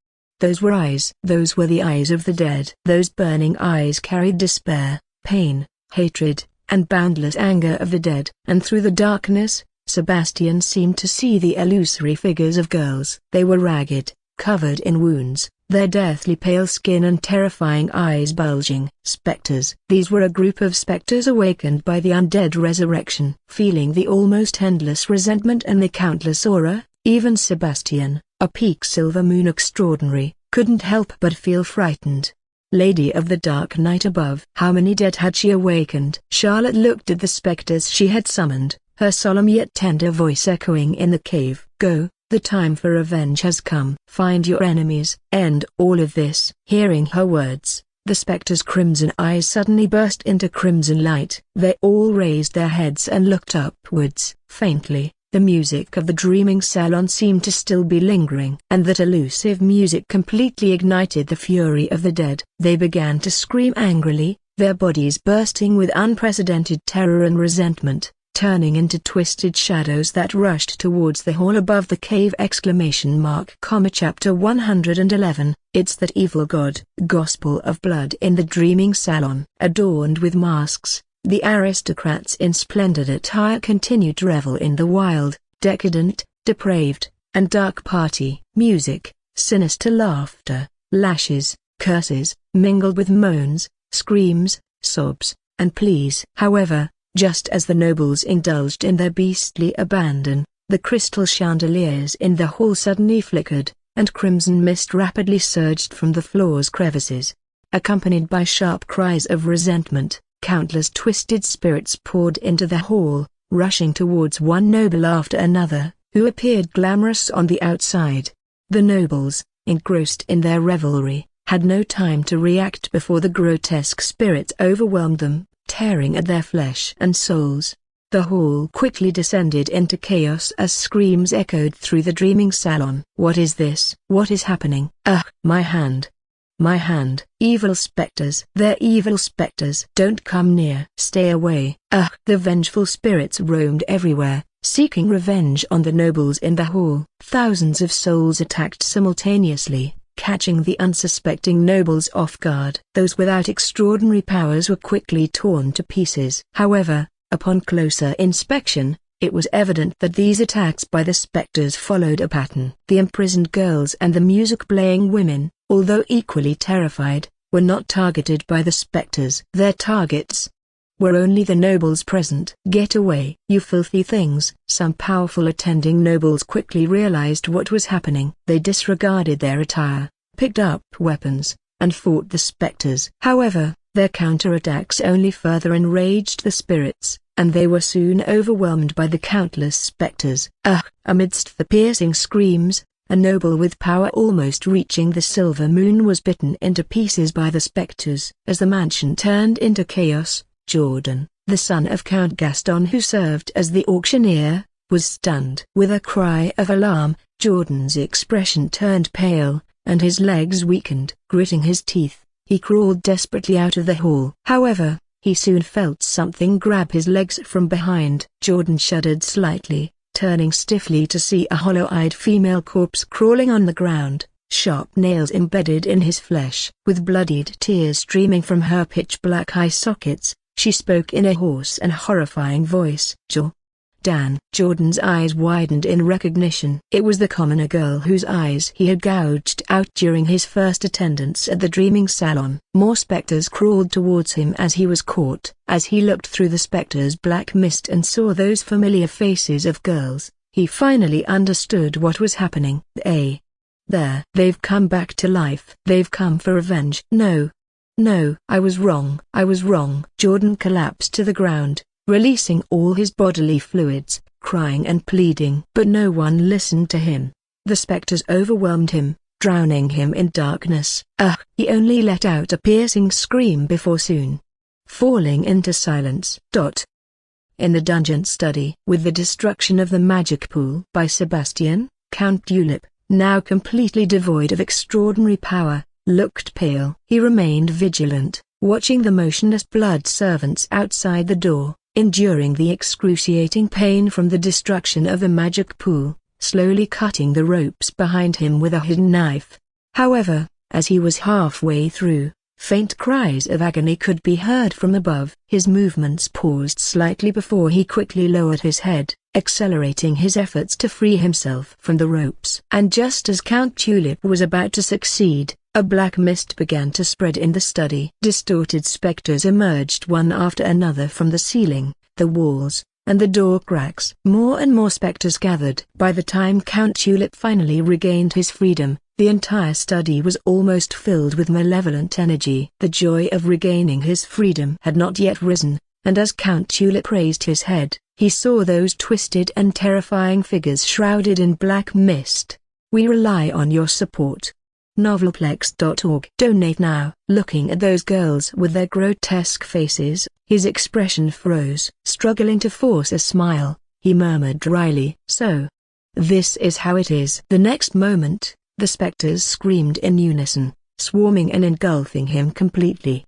Those were eyes. Those were the eyes of the dead. Those burning eyes carried despair, pain, hatred, and boundless anger of the dead. And through the darkness, Sebastian seemed to see the illusory figures of girls. They were ragged, covered in wounds, their deathly pale skin and terrifying eyes bulging. Spectres. These were a group of spectres awakened by the undead resurrection. Feeling the almost endless resentment and the countless aura, even Sebastian, a peak silver moon extraordinary, couldn't help but feel frightened. Lady of the Dark Night above. How many dead had she awakened? Charlotte looked at the spectres she had summoned, her solemn yet tender voice echoing in the cave. Go. The time for revenge has come. Find your enemies. End all of this. Hearing her words, the spectre's crimson eyes suddenly burst into crimson light. They all raised their heads and looked upwards. Faintly, the music of the dreaming salon seemed to still be lingering. And that elusive music completely ignited the fury of the dead. They began to scream angrily, their bodies bursting with unprecedented terror and resentment, turning into twisted shadows that rushed towards the hall above the cave! Chapter 111, It's That Evil God. Gospel of Blood. In the dreaming salon, adorned with masks, the aristocrats in splendid attire continued to revel in the wild, decadent, depraved, and dark party. Music, sinister laughter, lashes, curses, mingled with moans, screams, sobs, and pleas. However, just as the nobles indulged in their beastly abandon, the crystal chandeliers in the hall suddenly flickered, and crimson mist rapidly surged from the floor's crevices. Accompanied by sharp cries of resentment, countless twisted spirits poured into the hall, rushing towards one noble after another, who appeared glamorous on the outside. The nobles, engrossed in their revelry, had no time to react before the grotesque spirits overwhelmed them, tearing at their flesh and souls. The hall quickly descended into chaos as screams echoed through the dreaming salon. What is this? What is happening? Ugh! My hand! My hand! Evil specters! They're evil specters! Don't come near! Stay away! Ugh! The vengeful spirits roamed everywhere, seeking revenge on the nobles in the hall. Thousands of souls attacked simultaneously, catching the unsuspecting nobles off guard. Those without extraordinary powers were quickly torn to pieces. However, upon closer inspection, it was evident that these attacks by the specters followed a pattern. The imprisoned girls and the music-playing women, although equally terrified, were not targeted by the specters. Their targets were only the nobles present. "Get away, you filthy things!" Some powerful attending nobles quickly realized what was happening. They disregarded their attire, picked up weapons, and fought the specters. However, their counterattacks only further enraged the spirits, and they were soon overwhelmed by the countless specters. Amidst the piercing screams, a noble with power almost reaching the silver moon was bitten into pieces by the specters. As the mansion turned into chaos, Jordan, the son of Count Gaston who served as the auctioneer, was stunned. With a cry of alarm, Jordan's expression turned pale, and his legs weakened. Gritting his teeth, he crawled desperately out of the hall. However, he soon felt something grab his legs from behind. Jordan shuddered slightly, turning stiffly to see a hollow-eyed female corpse crawling on the ground, sharp nails embedded in his flesh. With bloodied tears streaming from her pitch-black eye sockets, she spoke in a hoarse and horrifying voice. Dan. Jordan's eyes widened in recognition. It was the commoner girl whose eyes he had gouged out during his first attendance at the Dreaming Salon. More specters crawled towards him as he was caught. As he looked through the specters' black mist and saw those familiar faces of girls, he finally understood what was happening. There. They've come back to life. They've come for revenge. No, I was wrong. Jordan collapsed to the ground, releasing all his bodily fluids, crying and pleading. But no one listened to him. The specters overwhelmed him, drowning him in darkness. He only let out a piercing scream before soon falling into silence. In the dungeon study. With the destruction of the magic pool by Sebastian, Count Tulip, now completely devoid of extraordinary power, looked pale. He remained vigilant, watching the motionless blood servants outside the door, enduring the excruciating pain from the destruction of the magic pool, slowly cutting the ropes behind him with a hidden knife. However, as he was halfway through, faint cries of agony could be heard from above. His movements paused slightly before he quickly lowered his head, accelerating his efforts to free himself from the ropes. And just as Count Tulip was about to succeed, a black mist began to spread in the study. Distorted specters emerged one after another from the ceiling, the walls, and the door cracks. More and more specters gathered. By the time Count Tulip finally regained his freedom, the entire study was almost filled with malevolent energy. The joy of regaining his freedom had not yet risen, and as Count Tulip raised his head, he saw those twisted and terrifying figures shrouded in black mist. We rely on your support. Novelplex.org. Donate now. Looking at those girls with their grotesque faces, his expression froze. Struggling to force a smile, he murmured dryly, "So, this is how it is." The next moment, the specters screamed in unison, swarming and engulfing him completely.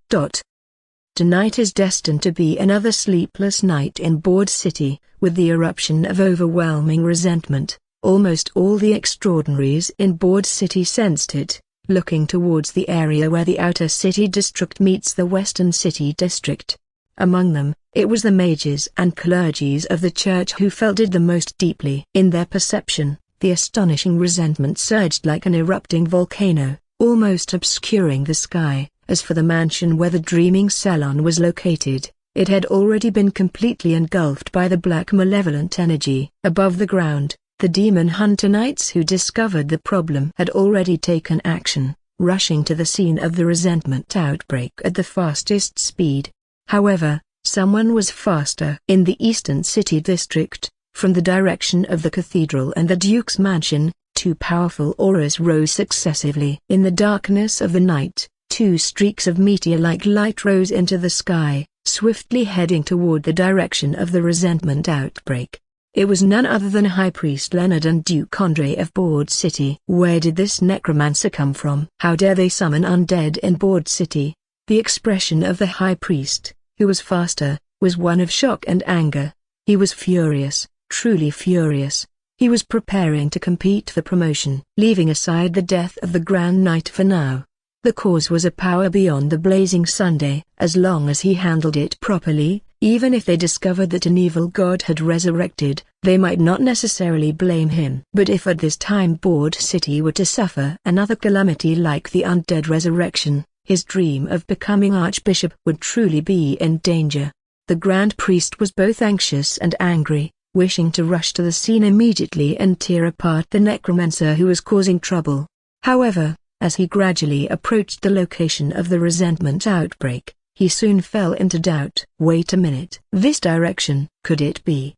Tonight is destined to be another sleepless night in Board City. With the eruption of overwhelming resentment, almost all the extraordinaries in Board City sensed it. Looking towards the area where the outer city district meets the western city district. Among them, it was the mages and clergies of the church who felt it the most deeply. In their perception, the astonishing resentment surged like an erupting volcano, almost obscuring the sky. As for the mansion where the Dreaming Salon was located, it had already been completely engulfed by the black malevolent energy. Above the ground, the demon hunter knights who discovered the problem had already taken action, rushing to the scene of the resentment outbreak at the fastest speed. However, someone was faster. In the eastern city district, from the direction of the cathedral and the Duke's mansion, two powerful auras rose successively. In the darkness of the night, two streaks of meteor-like light rose into the sky, swiftly heading toward the direction of the resentment outbreak. It was none other than High Priest Leonard and Duke Andre of Board City. Where did this necromancer come from? How dare they summon undead in Board City? The expression of the High Priest, who was faster, was one of shock and anger. He was furious, truly furious. He was preparing to compete for promotion. Leaving aside the death of the Grand Knight for now, the cause was a power beyond the Blazing Sunday. As long as he handled it properly, Even if they discovered that an evil god had resurrected, they might not necessarily blame him. But if at this time Board City were to suffer another calamity like the undead resurrection, his dream of becoming Archbishop would truly be in danger. The Grand Priest was both anxious and angry, wishing to rush to the scene immediately and tear apart the necromancer who was causing trouble. However, as he gradually approached the location of the resentment outbreak, he soon fell into doubt. Wait a minute. This direction, could it be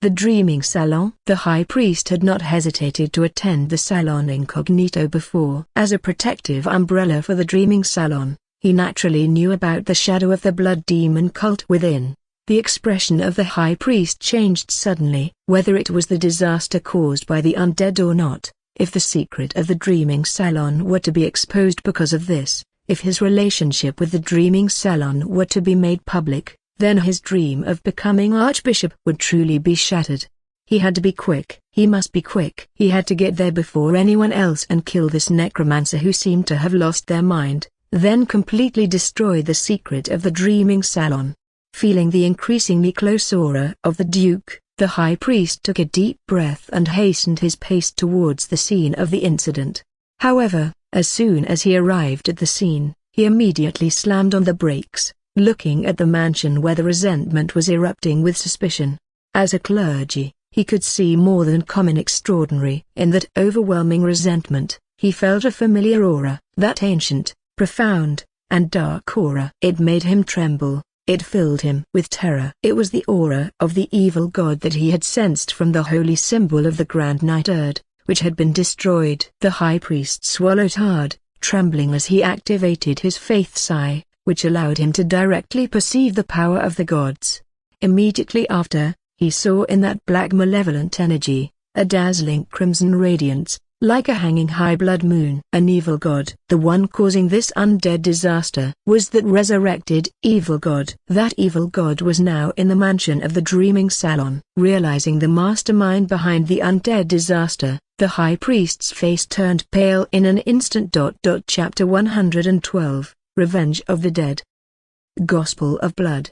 the Dreaming Salon? The High Priest had not hesitated to attend the Salon Incognito before. As a protective umbrella for the Dreaming Salon, he naturally knew about the shadow of the blood demon cult within. The expression of the High Priest changed suddenly. Whether it was the disaster caused by the undead or not, if the secret of the Dreaming Salon were to be exposed because of this, if his relationship with the Dreaming Salon were to be made public, then his dream of becoming Archbishop would truly be shattered. He had to be quick. He must be quick. He had to get there before anyone else and kill this necromancer who seemed to have lost their mind, then completely destroy the secret of the Dreaming Salon. Feeling the increasingly close aura of the Duke, the High Priest took a deep breath and hastened his pace towards the scene of the incident. However, as soon as he arrived at the scene, he immediately slammed on the brakes, looking at the mansion where the resentment was erupting with suspicion. As a clergy, he could see more than common extraordinary in that overwhelming resentment. He felt a familiar aura, that ancient, profound, and dark aura. It made him tremble. It filled him with terror. It was the aura of the evil god that he had sensed from the holy symbol of the Grand Knight Erd, which had been destroyed. The High Priest swallowed hard, trembling as he activated his faith's eye, which allowed him to directly perceive the power of the gods. Immediately after, he saw in that black malevolent energy, a dazzling crimson radiance, like a hanging high blood moon. An evil god. The one causing this undead disaster was that resurrected evil god. That evil god was now in the mansion of the Dreaming Salon. Realizing the mastermind behind the undead disaster, the High Priest's face turned pale in an instant. Chapter 112, Revenge of the Dead. Gospel of Blood.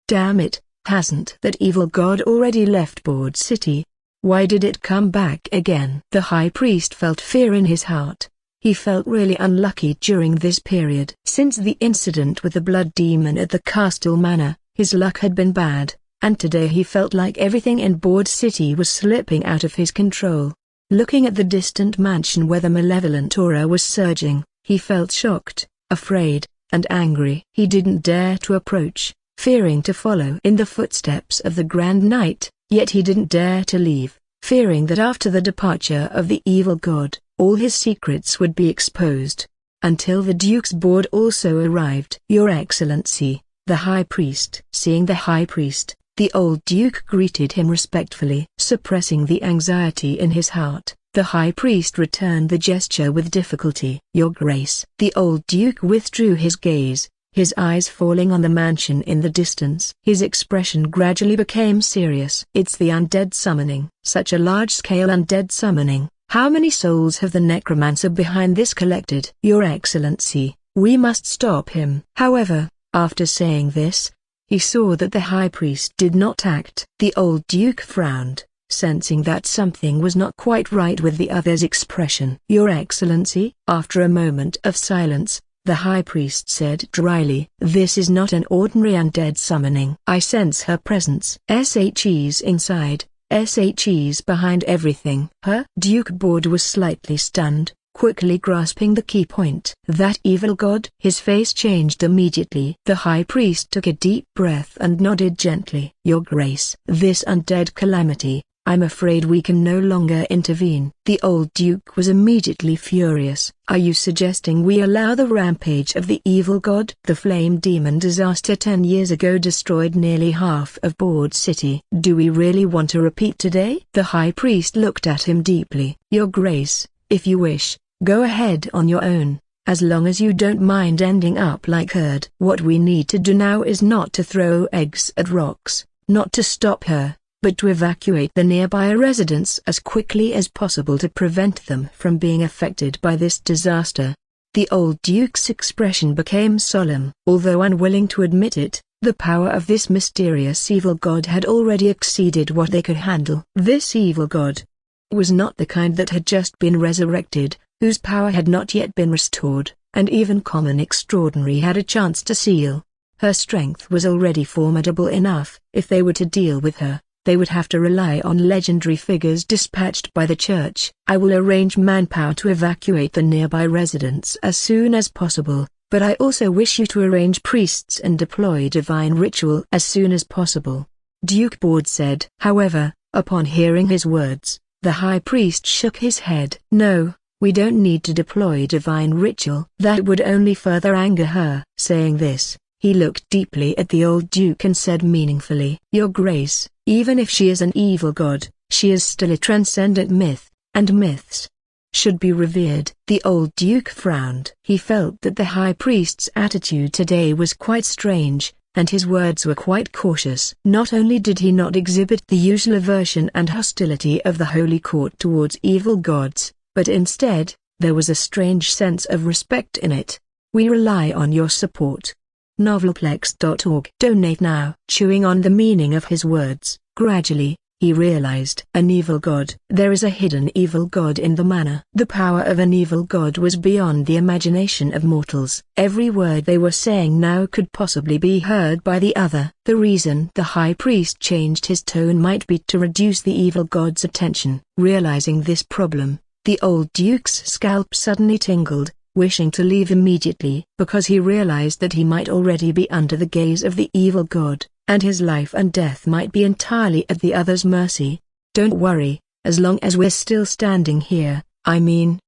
Damn it, hasn't that evil god already left Board City? Why did it come back again? The High Priest felt fear in his heart. He felt really unlucky during this period. Since the incident with the blood demon at the Castle Manor, his luck had been bad, and today he felt like everything in Board City was slipping out of his control. Looking at the distant mansion where the malevolent aura was surging, he felt shocked, afraid, and angry. He didn't dare to approach, fearing to follow in the footsteps of the Grand Knight. Yet he didn't dare to leave, fearing that after the departure of the evil god, all his secrets would be exposed. Until the Duke's board also arrived. Your Excellency, the High Priest. Seeing the High Priest, the old Duke greeted him respectfully. Suppressing the anxiety in his heart, the High Priest returned the gesture with difficulty. Your Grace. The old Duke withdrew his gaze, his eyes falling on the mansion in the distance. His expression gradually became serious. It's the undead summoning. Such a large-scale undead summoning. How many souls have the necromancer behind this collected? Your Excellency, we must stop him. However, after saying this, he saw that the High Priest did not act. The old Duke frowned, sensing that something was not quite right with the other's expression. Your Excellency. After a moment of silence, the High Priest said dryly, this is not an ordinary undead summoning. I sense her presence. SHE's inside, SHE's behind everything. Her Duke Board was slightly stunned, quickly grasping the key point. That evil god? His face changed immediately. The High Priest took a deep breath and nodded gently. Your Grace. This undead calamity, I'm afraid we can no longer intervene. The old Duke was immediately furious. Are you suggesting we allow the rampage of the evil god? The flame demon disaster 10 years ago destroyed nearly half of Board City. Do we really want to repeat today? The High Priest looked at him deeply. Your Grace, if you wish, go ahead on your own, as long as you don't mind ending up like Erd. What we need to do now is not to throw eggs at rocks, not to stop her, but to evacuate the nearby residents as quickly as possible to prevent them from being affected by this disaster. The old Duke's expression became solemn. Although unwilling to admit it, The power of this mysterious evil god had already exceeded what they could handle. This evil god was not the kind that had just been resurrected, whose power had not yet been restored, and even common extraordinary had a chance to seal. Her strength was already formidable enough. If they were to deal with her, they would have to rely on legendary figures dispatched by the church. I will arrange manpower to evacuate the nearby residents as soon as possible, but I also wish you to arrange priests and deploy divine ritual as soon as possible, Duke Bord said. However, upon hearing his words, the high priest shook his head. No, we don't need to deploy divine ritual. That would only further anger her. Saying this, he looked deeply at the old duke and said meaningfully, Your Grace, even if she is an evil god, she is still a transcendent myth, and myths should be revered. The old duke frowned. He felt that the high priest's attitude today was quite strange, and his words were quite cautious. Not only did he not exhibit the usual aversion and hostility of the holy court towards evil gods, but instead, there was a strange sense of respect in it. We rely on your support. Novelplex.org. Donate now. Chewing on the meaning of his words, gradually, he realized. An evil god. There is a hidden evil god in the manor. The power of an evil god was beyond the imagination of mortals. Every word they were saying now could possibly be heard by the other. The reason the high priest changed his tone might be to reduce the evil god's attention. Realizing this problem, the old duke's scalp suddenly tingled, wishing to leave immediately because he realized that he might already be under the gaze of the evil god, and his life and death might be entirely at the other's mercy. Don't worry, as long as we're still standing here, I mean.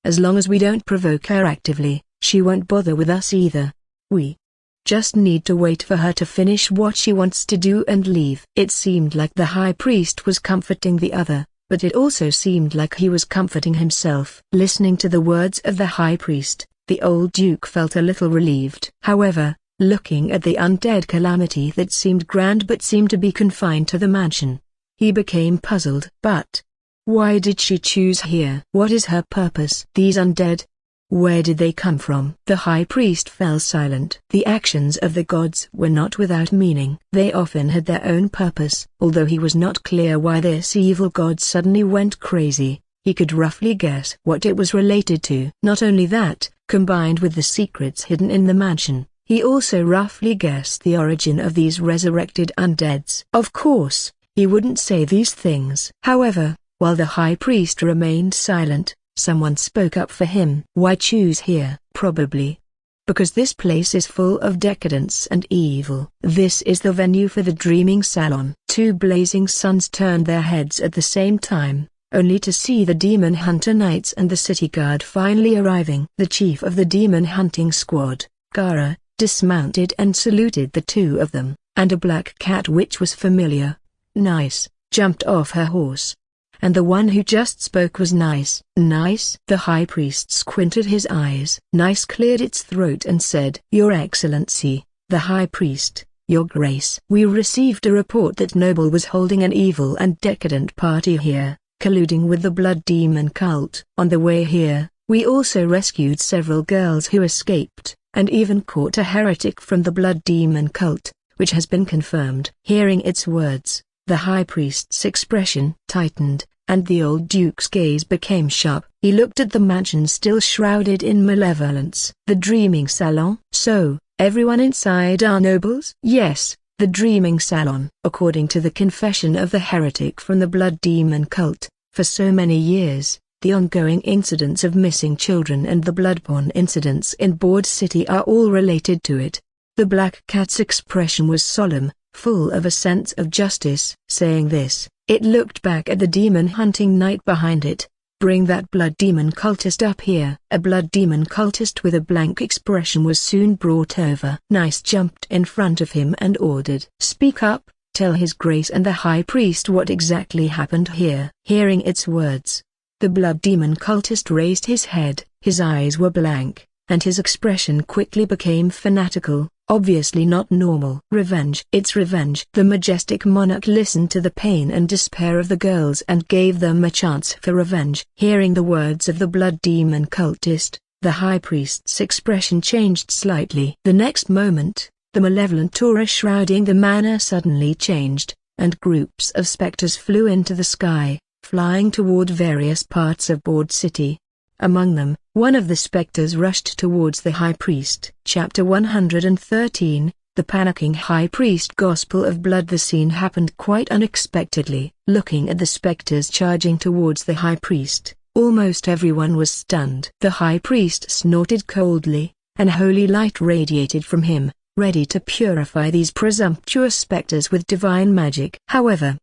As long as we don't provoke her actively, she won't bother with us either. We just need to wait for her to finish what she wants to do and leave. It seemed like the high priest was comforting the other, but it also seemed like he was comforting himself. Listening to the words of the high priest, the old duke felt a little relieved. However, looking at the undead calamity that seemed grand but seemed to be confined to the mansion, he became puzzled. But why did she choose here? What is her purpose? These undead? Where did they come from? The high priest fell silent. The actions of the gods were not without meaning. They often had their own purpose. Although he was not clear why this evil god suddenly went crazy, he could roughly guess what it was related to. Not only that, combined with the secrets hidden in the mansion, he also roughly guessed the origin of these resurrected undeads. Of course, he wouldn't say these things. However, while the high priest remained silent, someone spoke up for him. Why choose here? Probably because this place is full of decadence and evil. This is the venue for the Dreaming Salon. Two blazing suns turned their heads at the same time, only to see the demon hunter knights and the city guard finally arriving. The chief of the demon hunting squad, Gara, dismounted and saluted the two of them, and a black cat which was familiar, Nice, jumped off her horse. And the one who just spoke was Nice. Nice? The high priest squinted his eyes. Nice cleared its throat and said, Your Excellency, the high priest, Your Grace. We received a report that Noble was holding an evil and decadent party here, colluding with the Blood Demon cult. On the way here, we also rescued several girls who escaped, and even caught a heretic from the Blood Demon cult, which has been confirmed. Hearing its words, the high priest's expression tightened, and the old duke's gaze became sharp. He looked at the mansion still shrouded in malevolence. The Dreaming Salon. So, everyone inside are nobles? Yes, the Dreaming Salon. According to the confession of the heretic from the Blood Demon cult, for so many years, the ongoing incidents of missing children and the bloodborne incidents in Bord City are all related to it. The black cat's expression was solemn, full of a sense of justice. Saying this, it looked back at the demon hunting knight behind it. Bring that blood demon cultist up here. A blood demon cultist with a blank expression was soon brought over. Nice jumped in front of him and ordered, Speak up, tell his grace and the high priest what exactly happened here. Hearing its words, the blood demon cultist raised his head. His eyes were blank, and his expression quickly became fanatical. Obviously not normal. Revenge. It's revenge. The majestic monarch listened to the pain and despair of the girls and gave them a chance for revenge. Hearing the words of the blood demon cultist, the high priest's expression changed slightly. The next moment, The malevolent aura shrouding the manor suddenly changed, and groups of specters flew into the sky, flying toward various parts of Board City. Among them, one of the specters rushed towards the high priest. Chapter 113, The Panicking High Priest. Gospel of Blood. The scene happened quite unexpectedly. Looking at the specters charging towards the high priest, almost everyone was stunned. The high priest snorted coldly, and holy light radiated from him, ready to purify these presumptuous specters with divine magic. However,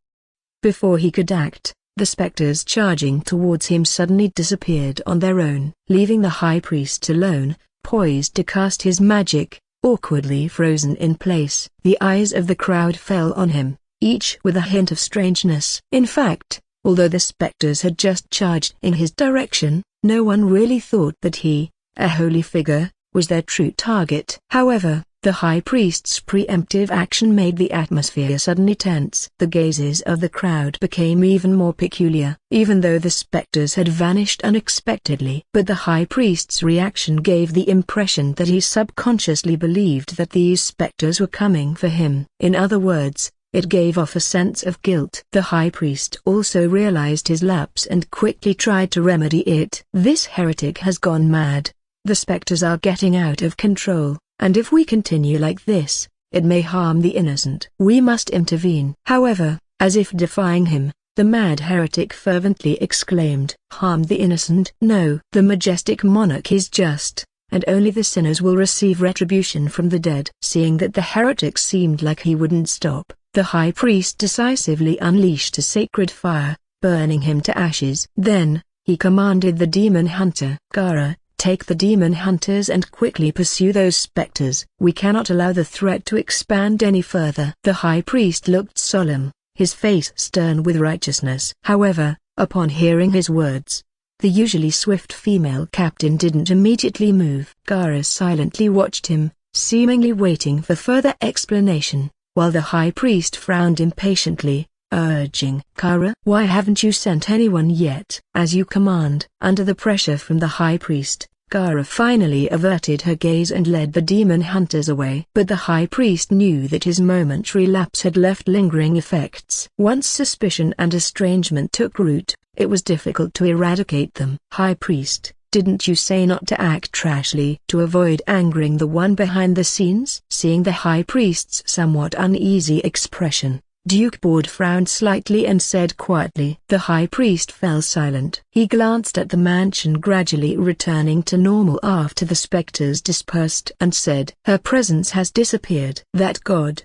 before he could act, the specters charging towards him suddenly disappeared on their own, leaving the high priest alone, poised to cast his magic, awkwardly frozen in place. The eyes of the crowd fell on him, each with a hint of strangeness. In fact, although the specters had just charged in his direction, no one really thought that he, a holy figure, was their true target. However, the high priest's preemptive action made the atmosphere suddenly tense. The gazes of the crowd became even more peculiar, even though the specters had vanished unexpectedly. But the high priest's reaction gave the impression that he subconsciously believed that these specters were coming for him. In other words, it gave off a sense of guilt. The high priest also realized his lapse and quickly tried to remedy it. This heretic has gone mad. The specters are getting out of control, and if we continue like this, it may harm the innocent. We must intervene. However, as if defying him, the mad heretic fervently exclaimed, "Harm the innocent? No. The majestic monarch is just, and only the sinners will receive retribution from the dead." Seeing that the heretic seemed like he wouldn't stop, the high priest decisively unleashed a sacred fire, burning him to ashes. Then, he commanded the demon hunter, "Gara, take the demon hunters and quickly pursue those specters. We cannot allow the threat to expand any further." The high priest looked solemn, his face stern with righteousness. However, upon hearing his words, the usually swift female captain didn't immediately move. Gara silently watched him, seemingly waiting for further explanation, while the high priest frowned impatiently, urging, "Kara, why haven't you sent anyone yet?" "As you command." Under the pressure from the high priest, Kara finally averted her gaze and led the demon hunters away. But the high priest knew that his momentary lapse had left lingering effects. Once suspicion and estrangement took root, it was difficult to eradicate them. "High priest, didn't you say not to act trashly to avoid angering the one behind the scenes?" Seeing the high priest's somewhat uneasy expression, Duke Board frowned slightly and said quietly. The high priest fell silent. He glanced at the mansion gradually returning to normal after the specters dispersed and said, "Her presence has disappeared. That god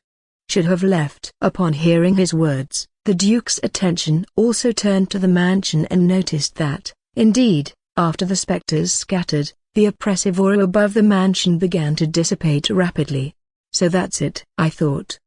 should have left." Upon hearing his words, the Duke's attention also turned to the mansion and noticed that, indeed, after the specters scattered, the oppressive aura above the mansion began to dissipate rapidly. "So that's it." "I thought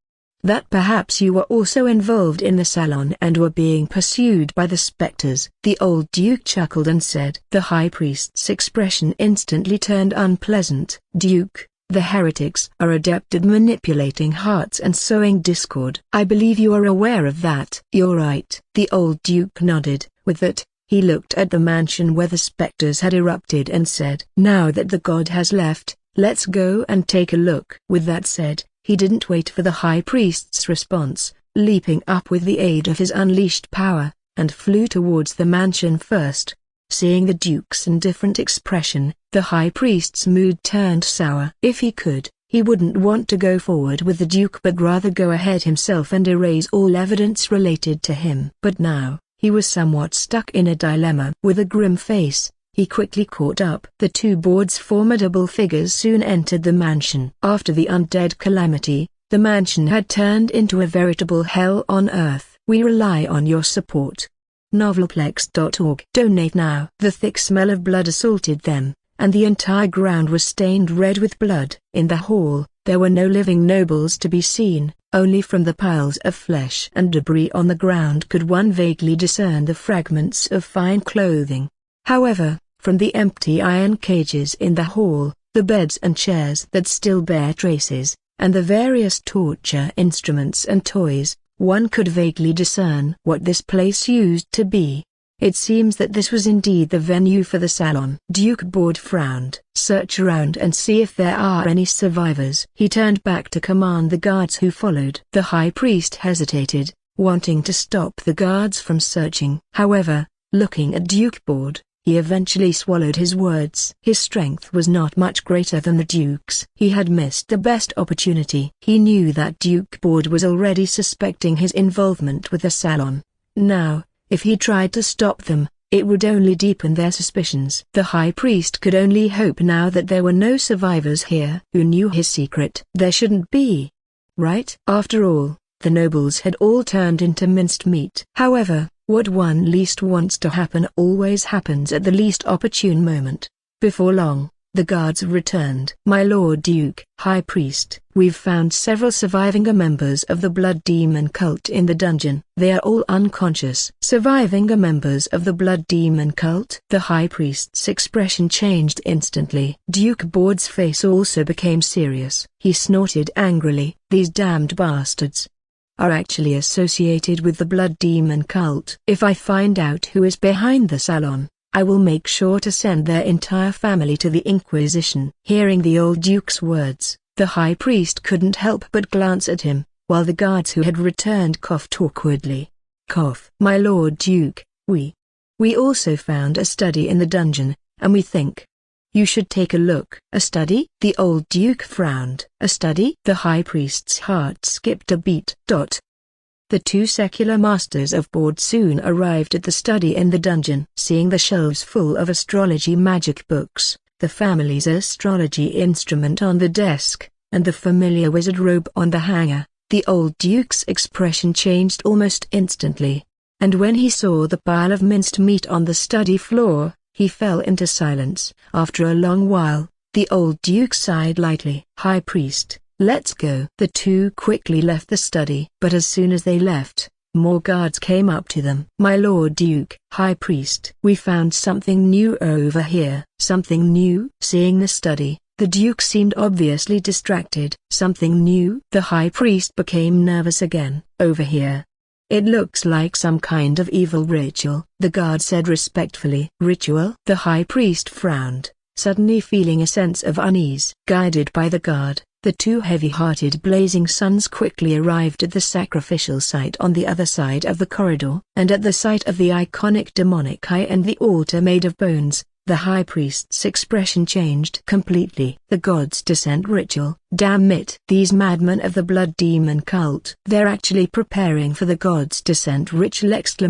that perhaps you were also involved in the salon and were being pursued by the specters." The old Duke chuckled and said. The high priest's expression instantly turned unpleasant. "Duke, the heretics are adept at manipulating hearts and sowing discord. I believe you are aware of that." "You're right." The old Duke nodded. With that, he looked at the mansion where the specters had erupted and said, "Now that the god has left, let's go and take a look." With that said, he didn't wait for the high priest's response, leaping up with the aid of his unleashed power, and flew towards the mansion first. Seeing the Duke's indifferent expression, the high priest's mood turned sour. If he could, he wouldn't want to go forward with the Duke but rather go ahead himself and erase all evidence related to him. But now, he was somewhat stuck in a dilemma. With a grim face, he quickly caught up. The two Board's formidable figures soon entered the mansion. After the undead calamity, the mansion had turned into a veritable hell on earth. We rely on your support. Novelplex.org. Donate now. The thick smell of blood assaulted them, and the entire ground was stained red with blood. In the hall, there were no living nobles to be seen. Only from the piles of flesh and debris on the ground could one vaguely discern the fragments of fine clothing. However, from the empty iron cages in the hall, the beds and chairs that still bear traces, and the various torture instruments and toys, one could vaguely discern what this place used to be. It seems that this was indeed the venue for the salon. Duke Bord frowned. Search around and see if there are any survivors. He turned back to command the guards who followed. The high priest hesitated, wanting to stop the guards from searching. However, looking at Duke Bord, he eventually swallowed his words. His strength was not much greater than the Duke's. He had missed the best opportunity. He knew that Duke Bord was already suspecting his involvement with the salon. Now, if he tried to stop them, it would only deepen their suspicions. The high priest could only hope now that there were no survivors here who knew his secret. There shouldn't be. Right? After all, the nobles had all turned into minced meat. However, what one least wants to happen always happens at the least opportune moment. Before long, the guards returned. My Lord Duke, High Priest, we've found several surviving members of the Blood Demon cult in the dungeon. They are all unconscious. Surviving members of the Blood Demon cult? The High Priest's expression changed instantly. Duke Bord's face also became serious. He snorted angrily. These damned bastards are actually associated with the Blood Demon cult. If I find out who is behind the salon, I will make sure to send their entire family to the Inquisition. Hearing the old Duke's words, the high priest couldn't help but glance at him, while the guards who had returned coughed awkwardly. Cough. My Lord Duke, we also found a study in the dungeon, and we think you should take a look. A study? The old Duke frowned. A study? The high priest's heart skipped a beat. The two secular masters of Bord soon arrived at the study in the dungeon. Seeing the shelves full of astrology magic books, the family's astrology instrument on the desk, and the familiar wizard robe on the hanger, the old Duke's expression changed almost instantly. And when he saw the pile of minced meat on the study floor, he fell into silence. After a long while, the old Duke sighed lightly. High Priest, let's go. The two quickly left the study. But as soon as they left, more guards came up to them. My Lord Duke, High Priest, we found something new over here. Something new? Seeing the study, the Duke seemed obviously distracted. Something new? The High Priest became nervous again. Over here. It looks like some kind of evil ritual, the guard said respectfully. Ritual? The high priest frowned, suddenly feeling a sense of unease. Guided by the guard, the two heavy-hearted blazing suns quickly arrived at the sacrificial site on the other side of the corridor. And at the sight of the iconic demonic eye and the altar made of bones, the high priest's expression changed completely. The God's Descent ritual. Damn it. These madmen of the Blood Demon cult. They're actually preparing for the God's Descent ritual! Chapter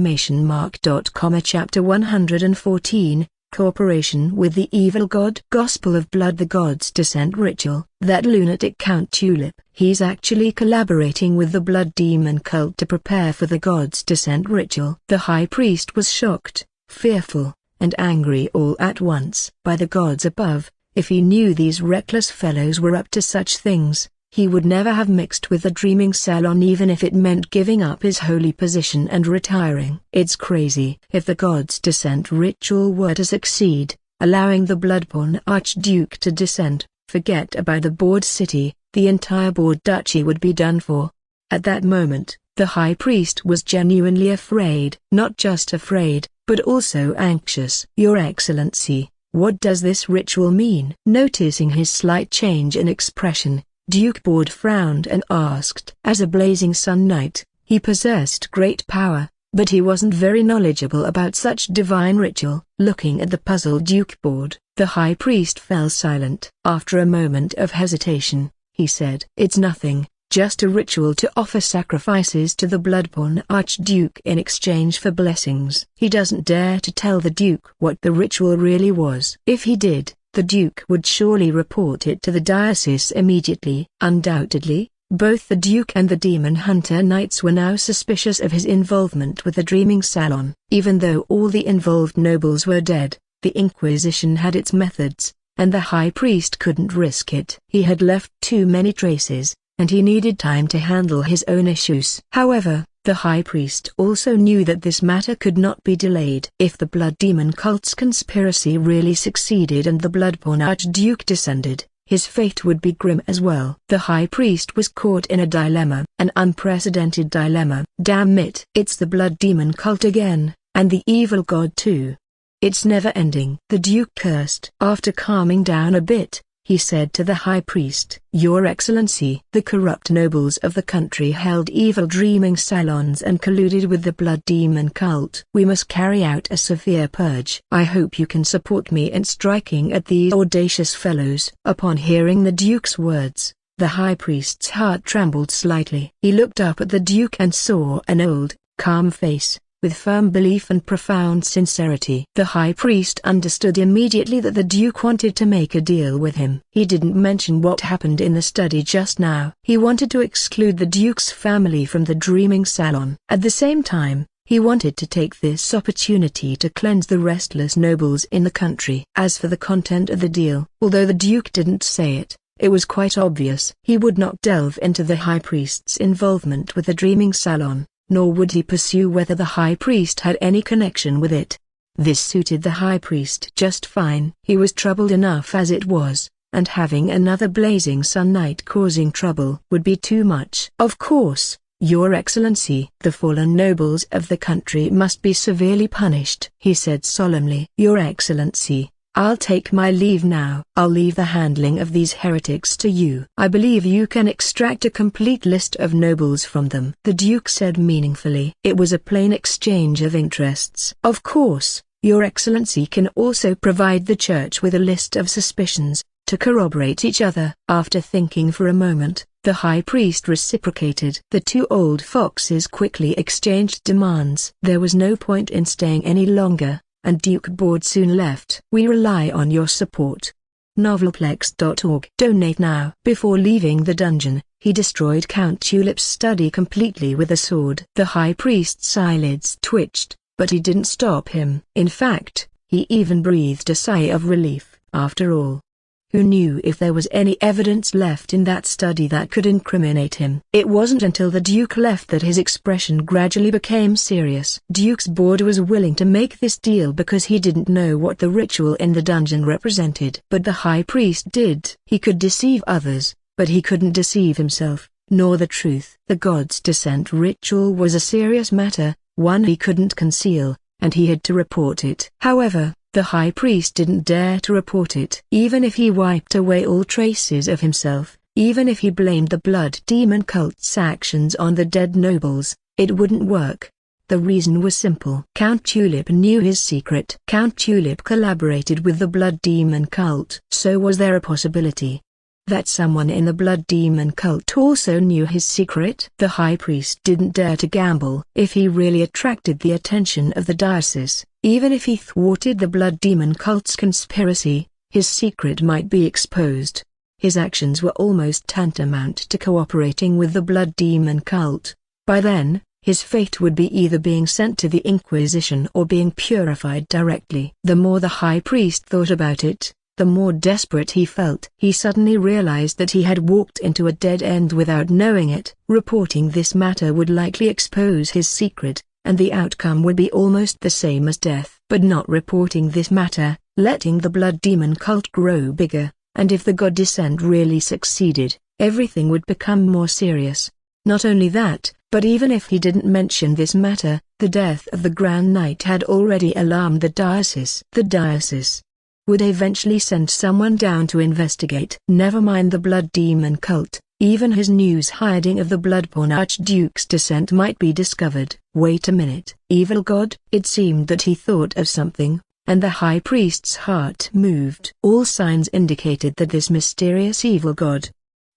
114, Cooperation with the Evil God. Gospel of Blood. The God's Descent ritual. That lunatic Count Tulip. He's actually collaborating with the Blood Demon cult to prepare for the God's Descent ritual. The high priest was shocked, fearful, and angry all at once. By the gods above, if he knew these reckless fellows were up to such things, he would never have mixed with the Dreaming Salon even if it meant giving up his holy position and retiring. It's crazy. If the God's Descent ritual were to succeed, allowing the Bloodborne Archduke to descend, forget about the Bord city, the entire Bord duchy would be done for. At that moment, the high priest was genuinely afraid. Not just afraid, but also anxious. Your Excellency, what does this ritual mean? Noticing his slight change in expression, Duke Bord frowned and asked. As a Blazing Sun Knight, he possessed great power, but he wasn't very knowledgeable about such divine ritual. Looking at the puzzled Duke Bord, the high priest fell silent. After a moment of hesitation, he said, "It's nothing. Just a ritual to offer sacrifices to the Bloodborne Archduke in exchange for blessings." He doesn't dare to tell the Duke what the ritual really was. If he did, the Duke would surely report it to the diocese immediately. Undoubtedly, both the Duke and the Demon Hunter Knights were now suspicious of his involvement with the Dreaming Salon. Even though all the involved nobles were dead, the Inquisition had its methods, and the High Priest couldn't risk it. He had left too many traces, and he needed time to handle his own issues. However, the High Priest also knew that this matter could not be delayed. If the Blood Demon cult's conspiracy really succeeded and the Bloodborne Archduke descended, his fate would be grim as well. The High Priest was caught in a dilemma, an unprecedented dilemma. Damn it! It's the Blood Demon cult again. And the evil god too. It's never ending. The Duke cursed. After calming down a bit, he said to the high priest, "Your Excellency." The corrupt nobles of the country held evil dreaming salons and colluded with the blood demon cult. We must carry out a severe purge. I hope you can support me in striking at these audacious fellows. Upon hearing the Duke's words, the high priest's heart trembled slightly. He looked up at the Duke and saw an old, calm face, with firm belief and profound sincerity. The high priest understood immediately that the Duke wanted to make a deal with him. He didn't mention what happened in the study just now. He wanted to exclude the Duke's family from the dreaming salon. At the same time, he wanted to take this opportunity to cleanse the restless nobles in the country. As for the content of the deal, although the Duke didn't say it, it was quite obvious. He would not delve into the high priest's involvement with the dreaming salon, nor would he pursue whether the high priest had any connection with it. This suited the high priest just fine. He was troubled enough as it was, and having another blazing sun knight causing trouble would be too much. "Of course, Your Excellency. The fallen nobles of the country must be severely punished," he said solemnly. "Your Excellency, I'll take my leave now. I'll leave the handling of these heretics to you. I believe you can extract a complete list of nobles from them," the Duke said meaningfully. It was a plain exchange of interests. "Of course, Your Excellency can also provide the church with a list of suspicions, to corroborate each other." After thinking for a moment, the high priest reciprocated. The two old foxes quickly exchanged demands. There was no point in staying any longer, and Duke Board soon left. "We rely on your support." Novelplex.org. Donate now. Before leaving the dungeon, he destroyed Count Tulip's study completely with a sword. The high priest's eyelids twitched, but he didn't stop him. In fact, he even breathed a sigh of relief. After all, who knew if there was any evidence left in that study that could incriminate him? It wasn't until the Duke left that his expression gradually became serious. Duke's Board was willing to make this deal because he didn't know what the ritual in the dungeon represented. But the high priest did. He could deceive others, but he couldn't deceive himself, nor the truth. The god's descent ritual was a serious matter, one he couldn't conceal, and he had to report it. However, the high priest didn't dare to report it. Even if he wiped away all traces of himself, even if he blamed the blood demon cult's actions on the dead nobles, it wouldn't work. The reason was simple. Count Tulip knew his secret. Count Tulip collaborated with the blood demon cult. So was there a possibility that someone in the blood demon cult also knew his secret? The high priest didn't dare to gamble. If he really attracted the attention of the diocese, even if he thwarted the blood demon cult's conspiracy, his secret might be exposed. His actions were almost tantamount to cooperating with the blood demon cult. By then, his fate would be either being sent to the Inquisition or being purified directly. The more the high priest thought about it, the more desperate he felt. He suddenly realized that he had walked into a dead end without knowing it. Reporting this matter would likely expose his secret, and the outcome would be almost the same as death. But not reporting this matter, letting the blood demon cult grow bigger, and if the god descent really succeeded, everything would become more serious. Not only that, but even if he didn't mention this matter, the death of the Grand Knight had already alarmed the diocese. The diocese would eventually send someone down to investigate. Never mind the blood demon cult, even his news hiding of the bloodborne Archduke's descent might be discovered. Wait a minute. Evil god? It seemed that he thought of something, and the high priest's heart moved. All signs indicated that this mysterious evil god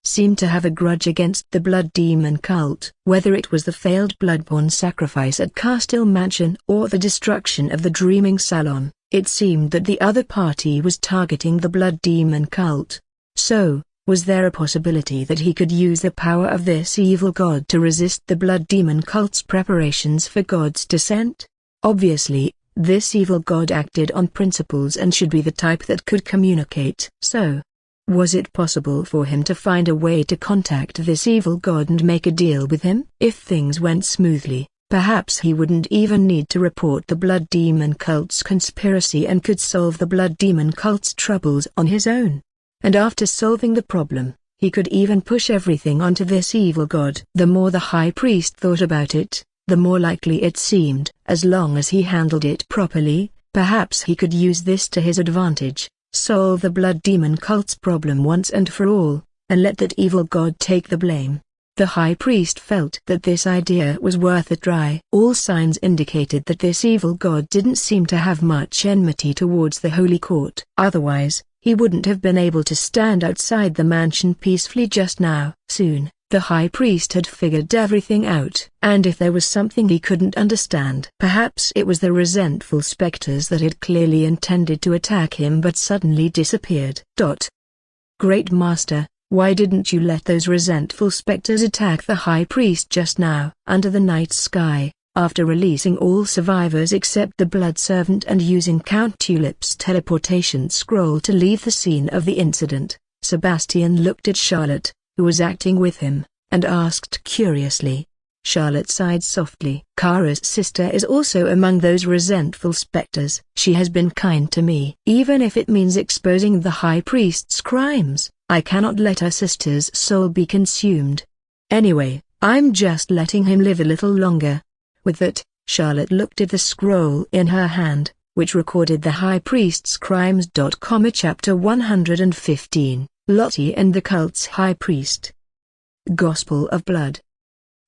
seemed to have a grudge against the blood demon cult. Whether it was the failed bloodborne sacrifice at Castile Mansion or the destruction of the dreaming salon, it seemed that the other party was targeting the blood demon cult. So, was there a possibility that he could use the power of this evil god to resist the blood demon cult's preparations for God's descent? Obviously, this evil god acted on principles and should be the type that could communicate. So, was it possible for him to find a way to contact this evil god and make a deal with him? If things went smoothly, perhaps he wouldn't even need to report the blood demon cult's conspiracy and could solve the blood demon cult's troubles on his own. And after solving the problem, he could even push everything onto this evil god. The more the high priest thought about it, the more likely it seemed. As long as he handled it properly, perhaps he could use this to his advantage, solve the blood demon cult's problem once and for all, and let that evil god take the blame. The high priest felt that this idea was worth a try. All signs indicated that this evil god didn't seem to have much enmity towards the Holy Court. Otherwise, he wouldn't have been able to stand outside the mansion peacefully just now. Soon, the high priest had figured everything out. And if there was something he couldn't understand, perhaps it was the resentful specters that had clearly intended to attack him but suddenly disappeared. Great Master, why didn't you let those resentful specters attack the high priest just now? Under the night sky, after releasing all survivors except the blood servant and using Count Tulip's teleportation scroll to leave the scene of the incident, Sebastian looked at Charlotte, who was acting with him, and asked curiously. Charlotte sighed softly. Kara's sister is also among those resentful specters. She has been kind to me. Even if it means exposing the high priest's crimes, I cannot let her sister's soul be consumed. Anyway, I'm just letting him live a little longer. With that, Charlotte looked at the scroll in her hand, which recorded the high priest's crimes. Chapter 115, Lottie and the cult's high priest. Gospel of Blood.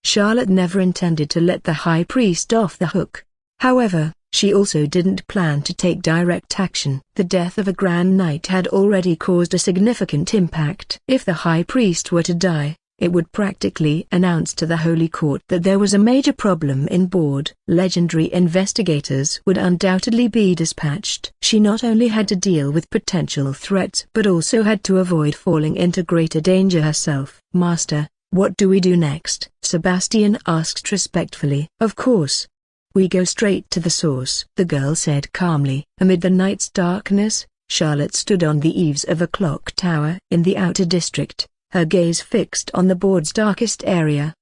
Charlotte never intended to let the high priest off the hook. However, she also didn't plan to take direct action. The death of a Grand Knight had already caused a significant impact. If the high priest were to die, it would practically announce to the Holy Court that there was a major problem in board. Legendary investigators would undoubtedly be dispatched. She not only had to deal with potential threats but also had to avoid falling into greater danger herself. Master, what do we do next? Sebastian asked respectfully. Of course. We go straight to the source, the girl said calmly. Amid the night's darkness, Charlotte stood on the eaves of a clock tower in the outer district, her gaze fixed on the board's darkest area.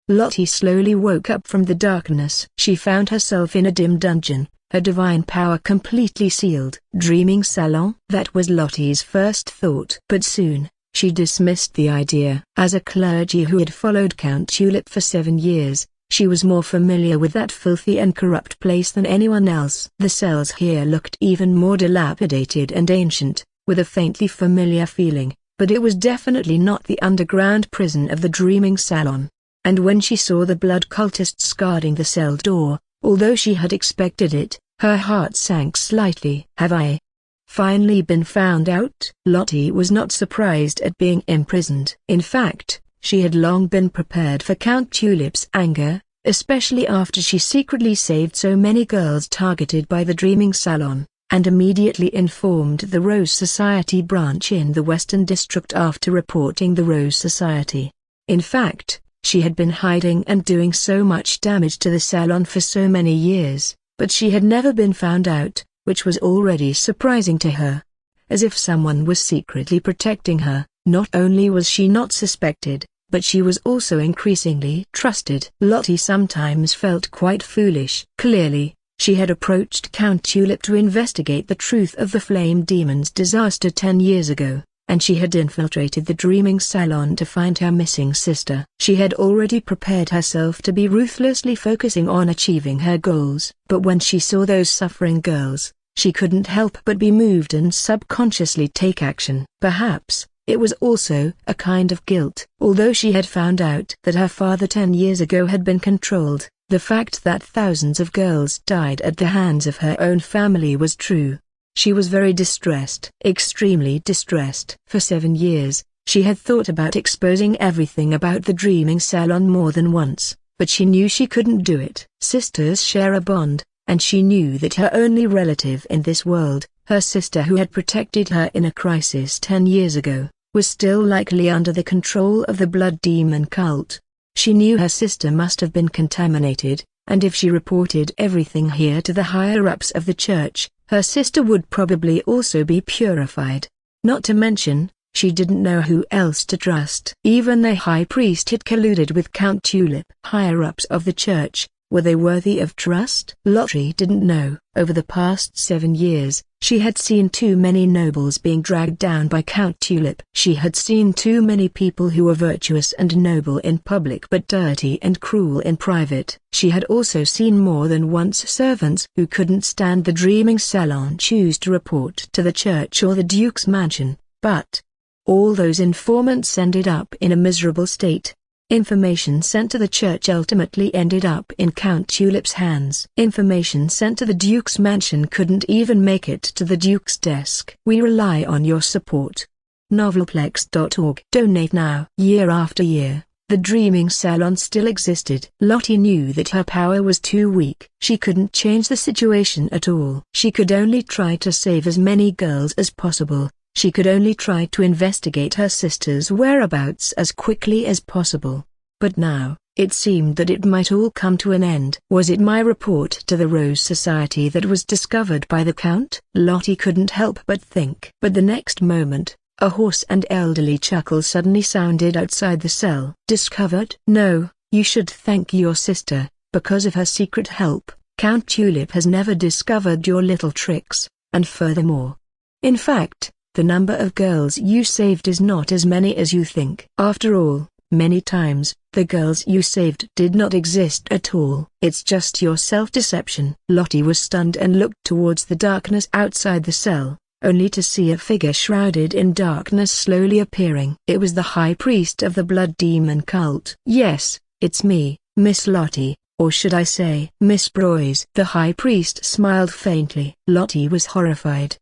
Lottie slowly woke up from the darkness. She found herself in a dim dungeon, her divine power completely sealed. Dreaming salon? That was Lottie's first thought. But soon, she dismissed the idea. As a clergy who had followed Count Tulip for 7 years, she was more familiar with that filthy and corrupt place than anyone else. The cells here looked even more dilapidated and ancient, with a faintly familiar feeling, but it was definitely not the underground prison of the Dreaming Salon. And when she saw the blood cultists guarding the cell door, although she had expected it, her heart sank slightly. Have I finally been found out? Lottie was not surprised at being imprisoned. In fact, she had long been prepared for Count Tulip's anger, especially after she secretly saved so many girls targeted by the Dreaming Salon, and immediately informed the Rose Society branch in the Western District after reporting the Rose Society. In fact, she had been hiding and doing so much damage to the salon for so many years, but she had never been found out, which was already surprising to her. As if someone was secretly protecting her, not only was she not suspected, but she was also increasingly trusted. Lottie sometimes felt quite foolish. Clearly, she had approached Count Tulip to investigate the truth of the Flame Demon's disaster 10 years ago, and she had infiltrated the Dreaming Salon to find her missing sister. She had already prepared herself to be ruthlessly focusing on achieving her goals. But when she saw those suffering girls, she couldn't help but be moved and subconsciously take action. Perhaps it was also a kind of guilt. Although she had found out that her father 10 years ago had been controlled, the fact that thousands of girls died at the hands of her own family was true. She was very distressed, extremely distressed. For 7 years, she had thought about exposing everything about the Dreaming Salon more than once, but she knew she couldn't do it. Sisters share a bond, and she knew that her only relative in this world, her sister who had protected her in a crisis 10 years ago, was still likely under the control of the Blood Demon cult. She knew her sister must have been contaminated, and if she reported everything here to the higher-ups of the church, her sister would probably also be purified. Not to mention, she didn't know who else to trust. Even the high priest had colluded with Count Tulip. Higher-ups of the church, were they worthy of trust? Lottie didn't know. Over the past 7 years, She had seen too many nobles being dragged down by Count Tulip. She had seen too many people who were virtuous and noble in public but dirty and cruel in private. She had also seen more than once servants who couldn't stand the dreaming salon choose to report to the church or the Duke's mansion, but all those informants ended up in a miserable state. Information sent to the church ultimately ended up in Count Tulip's hands. Information sent to the Duke's mansion couldn't even make it to the Duke's desk. We rely on your support. Novelplex.org. Donate now. Year after year, the dreaming salon still existed. Lottie knew that her power was too weak. She couldn't change the situation at all. She could only try to save as many girls as possible. She could only try to investigate her sister's whereabouts as quickly as possible. But now, it seemed that it might all come to an end. Was it my report to the Rose Society that was discovered by the Count? Lottie couldn't help but think. But the next moment, a hoarse and elderly chuckle suddenly sounded outside the cell. Discovered? No, you should thank your sister. Because of her secret help, Count Tulip has never discovered your little tricks, and furthermore. In fact, the number of girls you saved is not as many as you think. After all, many times, the girls you saved did not exist at all. It's just your self-deception. Lottie was stunned and looked towards the darkness outside the cell, only to see a figure shrouded in darkness slowly appearing. It was the High Priest of the Blood Demon cult. Yes, it's me, Miss Lottie, or should I say, Miss Broyes. The High Priest smiled faintly. Lottie was horrified.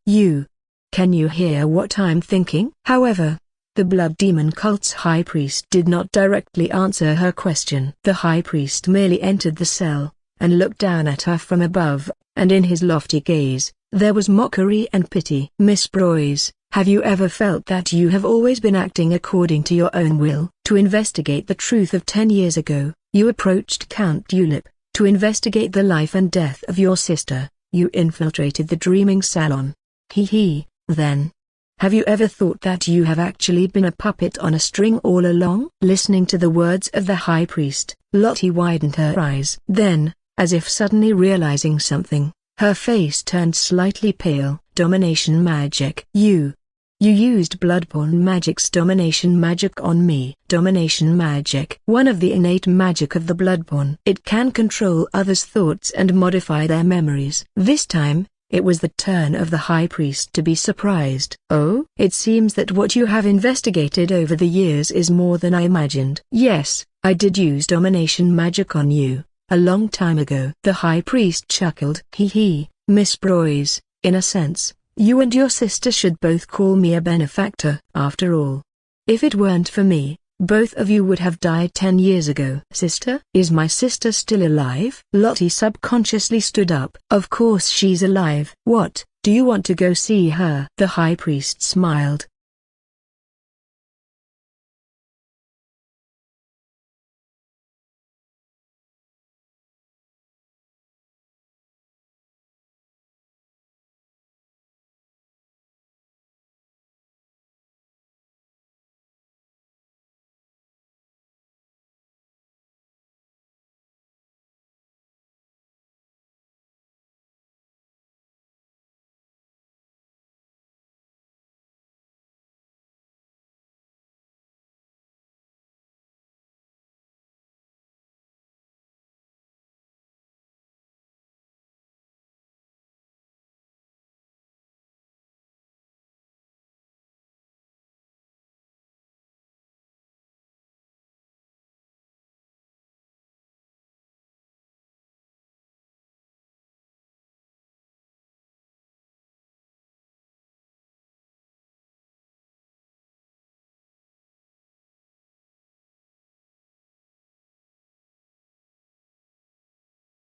Can you hear what I'm thinking? However, the Blood Demon cult's High Priest did not directly answer her question. The High Priest merely entered the cell, and looked down at her from above, and in his lofty gaze, there was mockery and pity. Miss Broyes, have you ever felt that you have always been acting according to your own will? To investigate the truth of 10 years ago, you approached Count Tulip. To investigate the life and death of your sister, you infiltrated the dreaming salon. Then, have you ever thought that you have actually been a puppet on a string all along? Listening to the words of the High Priest, Lottie widened her eyes. Then, as if suddenly realizing something, her face turned slightly pale. Domination magic. You used Bloodborne Magic's domination magic on me. Domination magic. One of the innate magic of the Bloodborne. It can control others' thoughts and modify their memories. This time, it was the turn of the High Priest to be surprised. Oh? It seems that what you have investigated over the years is more than I imagined. Yes, I did use domination magic on you, a long time ago. The High Priest chuckled. Miss Broyes, in a sense, you and your sister should both call me a benefactor. After all, if it weren't for me, both of you would have died 10 years ago. Sister? Is my sister still alive? Lottie subconsciously stood up. Of course she's alive. What, do you want to go see her? The High Priest smiled.